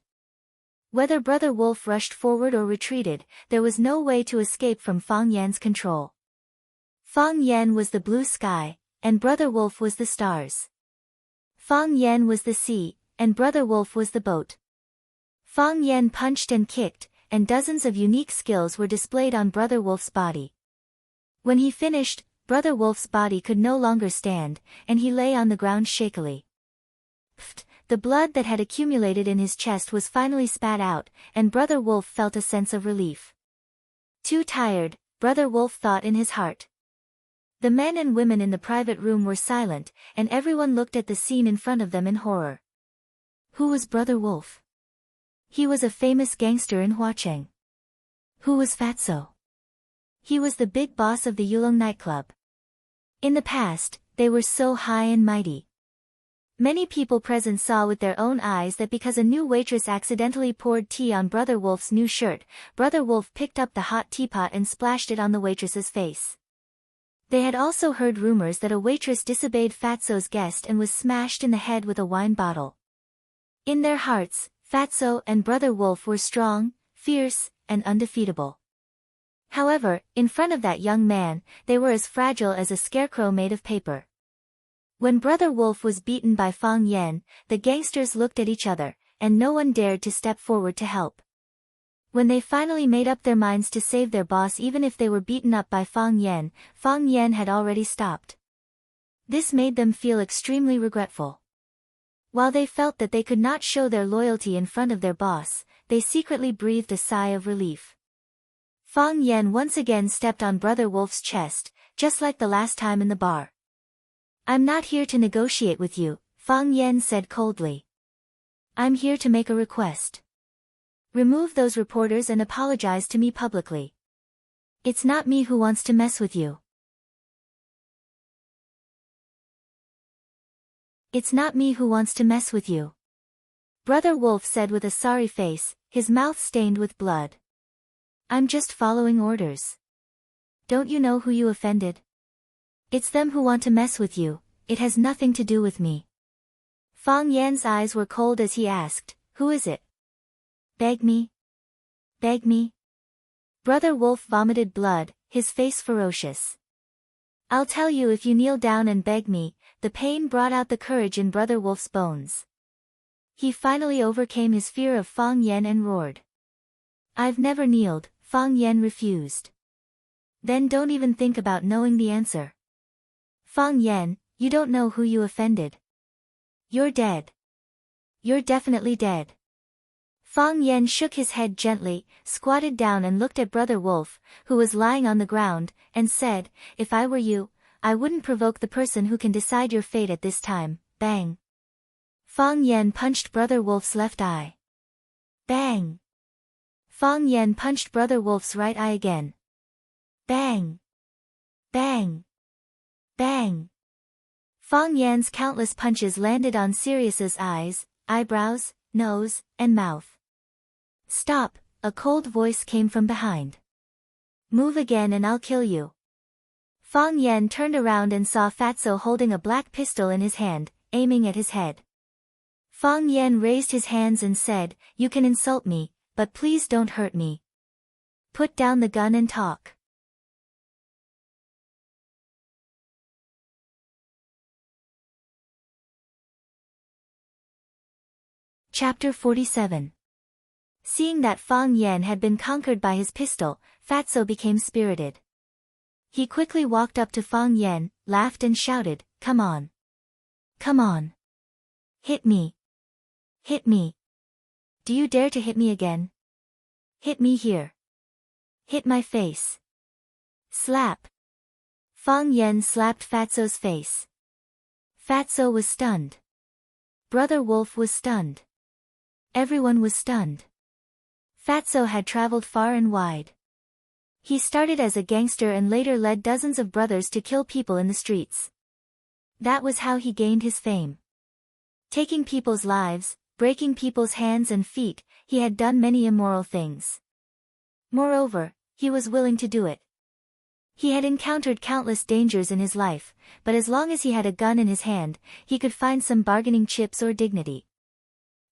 Whether Brother Wolf rushed forward or retreated, there was no way to escape from Fang Yan's control. Fang Yan was the blue sky, and Brother Wolf was the stars. Fang Yan was the sea, and Brother Wolf was the boat. Fang Yan punched and kicked, and dozens of unique skills were displayed on Brother Wolf's body. When he finished, Brother Wolf's body could no longer stand, and he lay on the ground shakily. Pfft, the blood that had accumulated in his chest was finally spat out, and Brother Wolf felt a sense of relief. Too tired, Brother Wolf thought in his heart. The men and women in the private room were silent, and everyone looked at the scene in front of them in horror. Who was Brother Wolf? He was a famous gangster in Huacheng. Who was Fatso? He was the big boss of the Yulong nightclub. In the past, they were so high and mighty. Many people present saw with their own eyes that because a new waitress accidentally poured tea on Brother Wolf's new shirt, Brother Wolf picked up the hot teapot and splashed it on the waitress's face. They had also heard rumors that a waitress disobeyed Fatso's guest and was smashed in the head with a wine bottle. In their hearts, Fatso and Brother Wolf were strong, fierce, and undefeatable. However, in front of that young man, they were as fragile as a scarecrow made of paper. When Brother Wolf was beaten by Fang Yan, the gangsters looked at each other, and no one dared to step forward to help. When they finally made up their minds to save their boss even if they were beaten up by Fang Yan had already stopped. This made them feel extremely regretful. While they felt that they could not show their loyalty in front of their boss, they secretly breathed a sigh of relief. Fang Yan once again stepped on Brother Wolf's chest, just like the last time in the bar. I'm not here to negotiate with you, Fang Yan said coldly. I'm here to make a request. Remove those reporters and apologize to me publicly. It's not me who wants to mess with you. It's not me who wants to mess with you. Brother Wolf said with a sorry face, his mouth stained with blood. I'm just following orders. Don't you know who you offended? It's them who want to mess with you, it has nothing to do with me. Fang Yan's eyes were cold as he asked, who is it? Beg me? Beg me? Brother Wolf vomited blood, his face ferocious. I'll tell you if you kneel down and beg me. The pain brought out the courage in Brother Wolf's bones. He finally overcame his fear of Fang Yan and roared. I've never kneeled, Fang Yan refused. Then don't even think about knowing the answer. Fang Yan, you don't know who you offended. You're dead. You're definitely dead. Fang Yan shook his head gently, squatted down and looked at Brother Wolf, who was lying on the ground, and said, if I were you, I wouldn't provoke the person who can decide your fate at this time. Bang. Fang Yan punched Brother Wolf's left eye. Bang. Fang Yan punched Brother Wolf's right eye again. Bang. Bang. Bang. Fang Yan's countless punches landed on Sirius's eyes, eyebrows, nose, and mouth. Stop, a cold voice came from behind. Move again and I'll kill you. Fang Yan turned around and saw Fatso holding a black pistol in his hand, aiming at his head. Fang Yan raised his hands and said, "You can insult me, but please don't hurt me. Put down the gun and talk." Chapter 47. Seeing that Fang Yan had been conquered by his pistol, Fatso became spirited. He quickly walked up to Fang Yan, laughed and shouted, "Come on. Come on. Hit me. Hit me. Do you dare to hit me again? Hit me here. Hit my face. Slap." Fang Yan slapped Fatso's face. Fatso was stunned. Brother Wolf was stunned. Everyone was stunned. Fatso had traveled far and wide. He started as a gangster and later led dozens of brothers to kill people in the streets. That was how he gained his fame. Taking people's lives, breaking people's hands and feet, he had done many immoral things. Moreover, he was willing to do it. He had encountered countless dangers in his life, but as long as he had a gun in his hand, he could find some bargaining chips or dignity.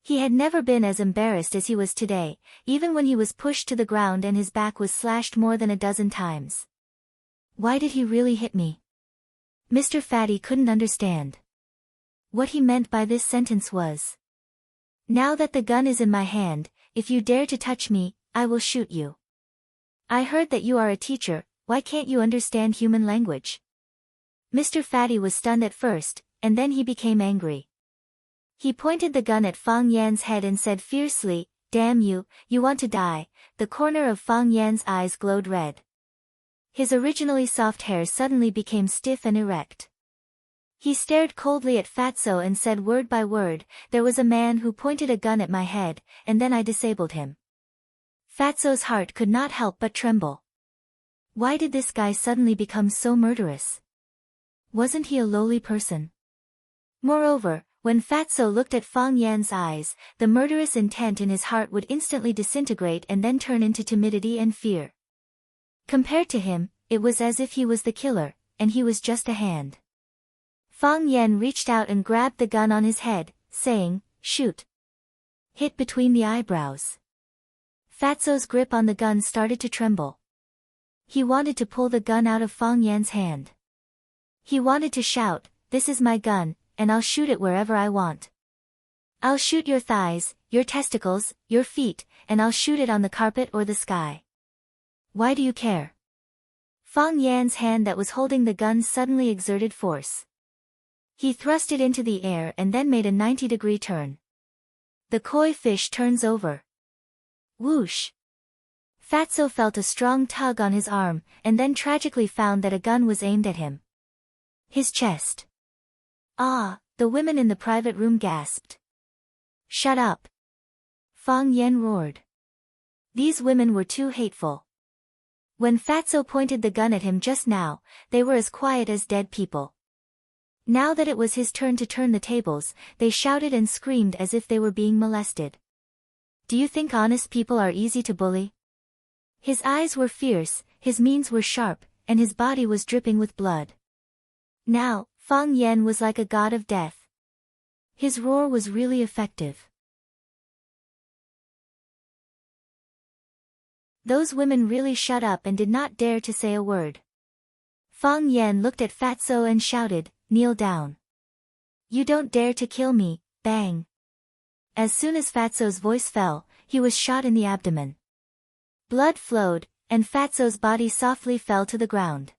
He had never been as embarrassed as he was today, even when he was pushed to the ground and his back was slashed more than a dozen times. Why did he really hit me? Mr. Fatty couldn't understand. What he meant by this sentence was, "Now that the gun is in my hand, if you dare to touch me, I will shoot you. I heard that you are a teacher, why can't you understand human language?" Mr. Fatty was stunned at first, and then he became angry. He pointed the gun at Fang Yan's head and said fiercely, "Damn you, you want to die." The corner of Fang Yan's eyes glowed red. His originally soft hair suddenly became stiff and erect. He stared coldly at Fatso and said word by word, "There was a man who pointed a gun at my head, and then I disabled him." Fatso's heart could not help but tremble. Why did this guy suddenly become so murderous? Wasn't he a lowly person? Moreover, when Fatso looked at Fang Yan's eyes, the murderous intent in his heart would instantly disintegrate and then turn into timidity and fear. Compared to him, it was as if he was the killer, and he was just a hand. Fang Yan reached out and grabbed the gun on his head, saying, "Shoot." Hit between the eyebrows. Fatso's grip on the gun started to tremble. He wanted to pull the gun out of Fang Yan's hand. He wanted to shout, "This is my gun, and I'll shoot it wherever I want. I'll shoot your thighs, your testicles, your feet, and I'll shoot it on the carpet or the sky. Why do you care?" Fang Yan's hand that was holding the gun suddenly exerted force. He thrust it into the air and then made a 90-degree turn. The koi fish turns over. Whoosh! Fatso felt a strong tug on his arm, and then tragically found that a gun was aimed at him. His chest. "Ah!" the women in the private room gasped. "Shut up!" Fang Yan roared. These women were too hateful. When Fatso pointed the gun at him just now, they were as quiet as dead people. Now that it was his turn to turn the tables, they shouted and screamed as if they were being molested. Do you think honest people are easy to bully? His eyes were fierce, his means were sharp, and his body was dripping with blood. Now, Fang Yan was like a god of death. His roar was really effective. Those women really shut up and did not dare to say a word. Fang Yan looked at Fatso and shouted, "Kneel down. You don't dare to kill me." Bang! As soon as Fatso's voice fell, he was shot in the abdomen. Blood flowed, and Fatso's body softly fell to the ground.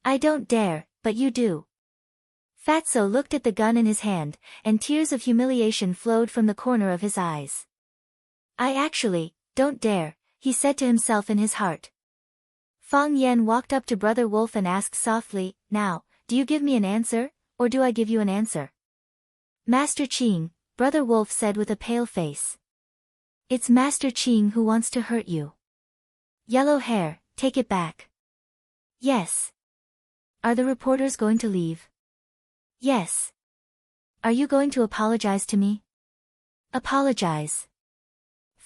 "I don't dare, but you do." Fatso looked at the gun in his hand, and tears of humiliation flowed from the corner of his eyes. "I actually don't dare," he said to himself in his heart. Fang Yan walked up to Brother Wolf and asked softly, "Now, do you give me an answer, or do I give you an answer?" "Master Qing," Brother Wolf said with a pale face. "It's Master Qing who wants to hurt you. Yellow hair, take it back." "Yes." "Are the reporters going to leave?" "Yes." "Are you going to apologize to me?" "Apologize?"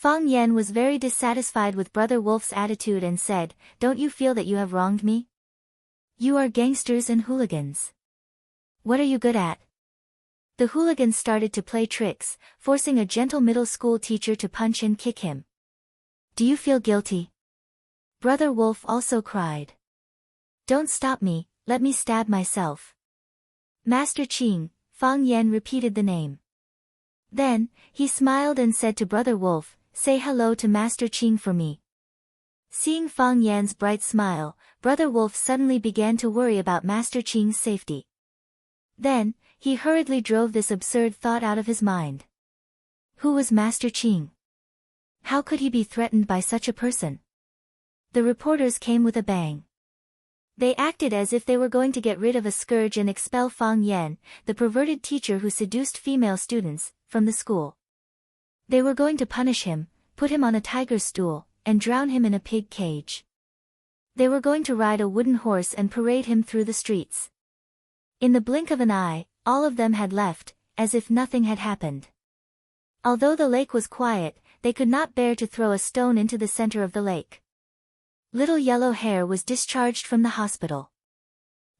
Fang Yan was very dissatisfied with Brother Wolf's attitude and said, "Don't you feel that you have wronged me? You are gangsters and hooligans. What are you good at?" The hooligans started to play tricks, forcing a gentle middle school teacher to punch and kick him. "Do you feel guilty?" Brother Wolf also cried. "Don't stop me, let me stab myself." "Master Qing," Fang Yan repeated the name. Then, he smiled and said to Brother Wolf, "Say hello to Master Qing for me." Seeing Fang Yan's bright smile, Brother Wolf suddenly began to worry about Master Qing's safety. Then, he hurriedly drove this absurd thought out of his mind. Who was Master Qing? How could he be threatened by such a person? The reporters came with a bang. They acted as if they were going to get rid of a scourge and expel Fang Yan, the perverted teacher who seduced female students, from the school. They were going to punish him, put him on a tiger stool, and drown him in a pig cage. They were going to ride a wooden horse and parade him through the streets. In the blink of an eye, all of them had left, as if nothing had happened. Although the lake was quiet, they could not bear to throw a stone into the center of the lake. Little Yellow Hair was discharged from the hospital.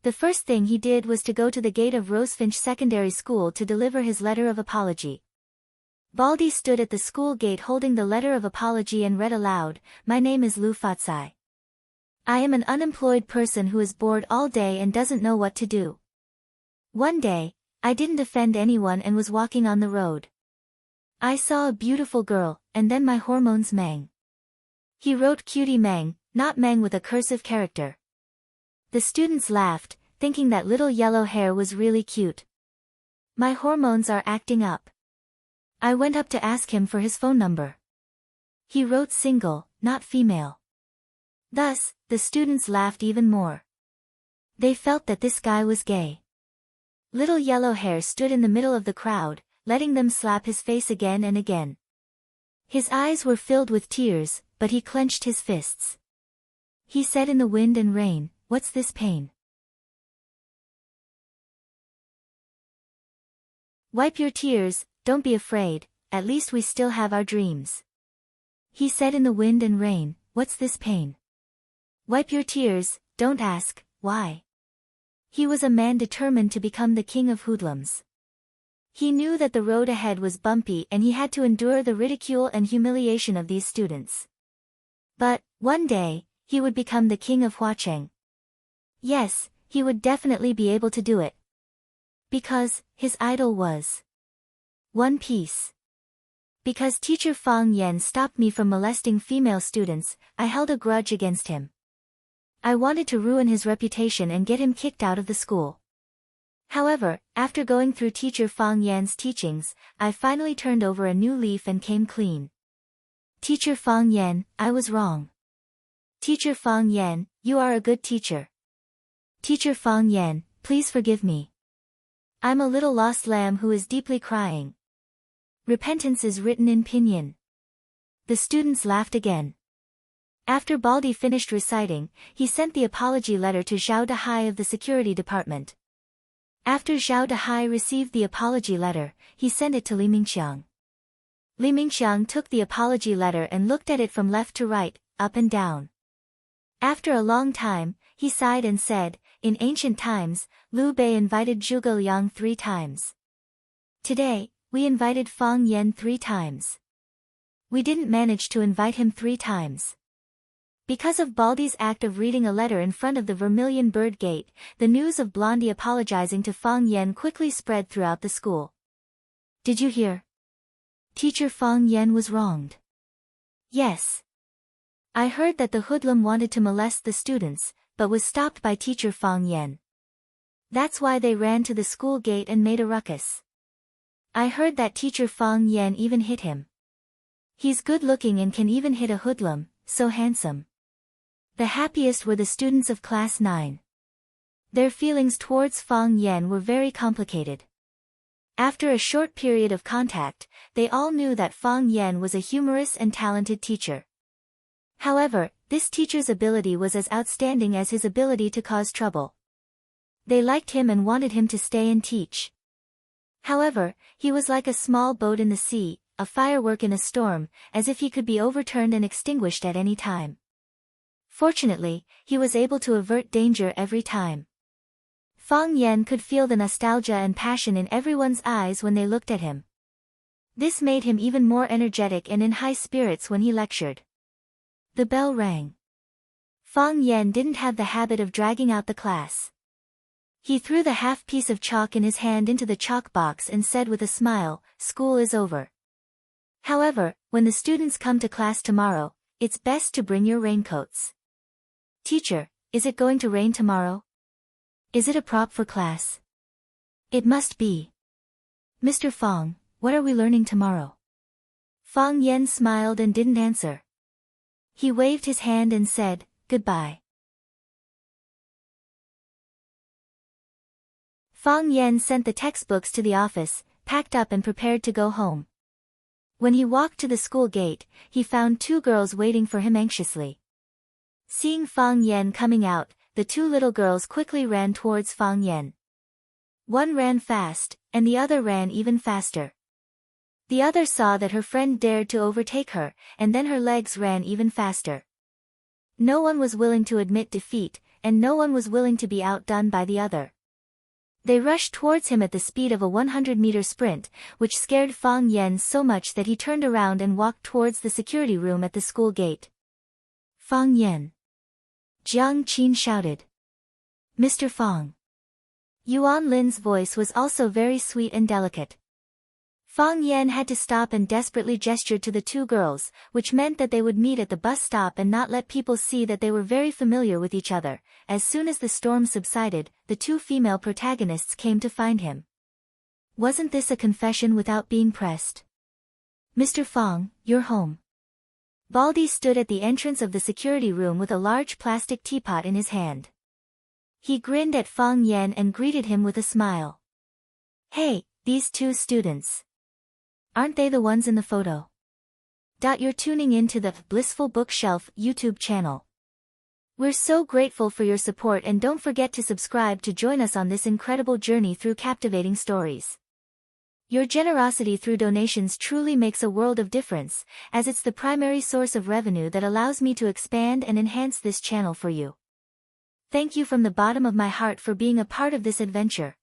The first thing he did was to go to the gate of Rosefinch Secondary School to deliver his letter of apology. Baldy stood at the school gate holding the letter of apology and read aloud, "My name is Lu Fatsai. I am an unemployed person who is bored all day and doesn't know what to do. One day, I didn't offend anyone and was walking on the road. I saw a beautiful girl, and then my hormones mang." He wrote cutie mang, not mang with a cursive character. The students laughed, thinking that Little Yellow Hair was really cute. "My hormones are acting up." I went up to ask him for his phone number. He wrote single, not female. Thus, the students laughed even more. They felt that this guy was gay. Little Yellow Hair stood in the middle of the crowd, letting them slap his face again and again. His eyes were filled with tears, but he clenched his fists. He said in the wind and rain, "What's this pain? Wipe your tears, don't be afraid, at least we still have our dreams." He said in the wind and rain, "What's this pain? Wipe your tears, don't ask, why?" He was a man determined to become the king of hoodlums. He knew that the road ahead was bumpy and he had to endure the ridicule and humiliation of these students. But, one day, he would become the king of Huacheng. Yes, he would definitely be able to do it. Because, his idol was One Piece. Because teacher Fang Yan stopped me from molesting female students, I held a grudge against him. I wanted to ruin his reputation and get him kicked out of the school. However, after going through teacher Fang Yan's teachings, I finally turned over a new leaf and came clean. Teacher Fang Yan, I was wrong. Teacher Fang Yan, you are a good teacher. Teacher Fang Yan, please forgive me. I'm a little lost lamb who is deeply crying. Repentance is written in pinyin. The students laughed again. After Baldy finished reciting, he sent the apology letter to Zhao Dehai of the security department. After Zhao Dehai received the apology letter, he sent it to Li Mingxiang. Li Mingxiang took the apology letter and looked at it from left to right, up and down. After a long time, he sighed and said, "In ancient times, Liu Bei invited Zhuge Liang 3 times. Today, we invited Fang Yan 3 times. We didn't manage to invite him 3 times." Because of Baldy's act of reading a letter in front of the Vermilion Bird Gate, the news of Blondie apologizing to Fang Yan quickly spread throughout the school. "Did you hear? Teacher Fang Yan was wronged." "Yes. I heard that the hoodlum wanted to molest the students, but was stopped by teacher Fang Yan. That's why they ran to the school gate and made a ruckus. I heard that teacher Fang Yan even hit him. He's good looking and can even hit a hoodlum, so handsome." The happiest were the students of class 9. Their feelings towards Fang Yan were very complicated. After a short period of contact, they all knew that Fang Yan was a humorous and talented teacher. However, this teacher's ability was as outstanding as his ability to cause trouble. They liked him and wanted him to stay and teach. However, he was like a small boat in the sea, a firework in a storm, as if he could be overturned and extinguished at any time. Fortunately, he was able to avert danger every time. Fang Yan could feel the nostalgia and passion in everyone's eyes when they looked at him. This made him even more energetic and in high spirits when he lectured. The bell rang. Fang Yan didn't have the habit of dragging out the class. He threw the half piece of chalk in his hand into the chalk box and said with a smile, "School is over. However, when the students come to class tomorrow, it's best to bring your raincoats." "Teacher, is it going to rain tomorrow? Is it a prop for class?" "It must be." "Mr. Fang, what are we learning tomorrow?" Fang Yan smiled and didn't answer. He waved his hand and said, "Goodbye." Fang Yan sent the textbooks to the office, packed up and prepared to go home. When he walked to the school gate, he found two girls waiting for him anxiously. Seeing Fang Yan coming out, the two little girls quickly ran towards Fang Yan. One ran fast, and the other ran even faster. The other saw that her friend dared to overtake her, and then her legs ran even faster. No one was willing to admit defeat, and no one was willing to be outdone by the other. They rushed towards him at the speed of a 100-meter sprint, which scared Fang Yan so much that he turned around and walked towards the security room at the school gate. "Fang Yan!" Jiang Qin shouted. "Mr. Fang." Yuan Lin's voice was also very sweet and delicate. Fang Yan had to stop and desperately gestured to the two girls, which meant that they would meet at the bus stop and not let people see that they were very familiar with each other. As soon as the storm subsided, the two female protagonists came to find him. Wasn't this a confession without being pressed? "Mr. Fang, you're home." Baldy stood at the entrance of the security room with a large plastic teapot in his hand. He grinned at Fang Yan and greeted him with a smile. "Hey, these two students. Aren't they the ones in the photo?" You're tuning in to the Blissful Bookshelf YouTube channel. We're so grateful for your support, and don't forget to subscribe to join us on this incredible journey through captivating stories. Your generosity through donations truly makes a world of difference, as it's the primary source of revenue that allows me to expand and enhance this channel for you. Thank you from the bottom of my heart for being a part of this adventure.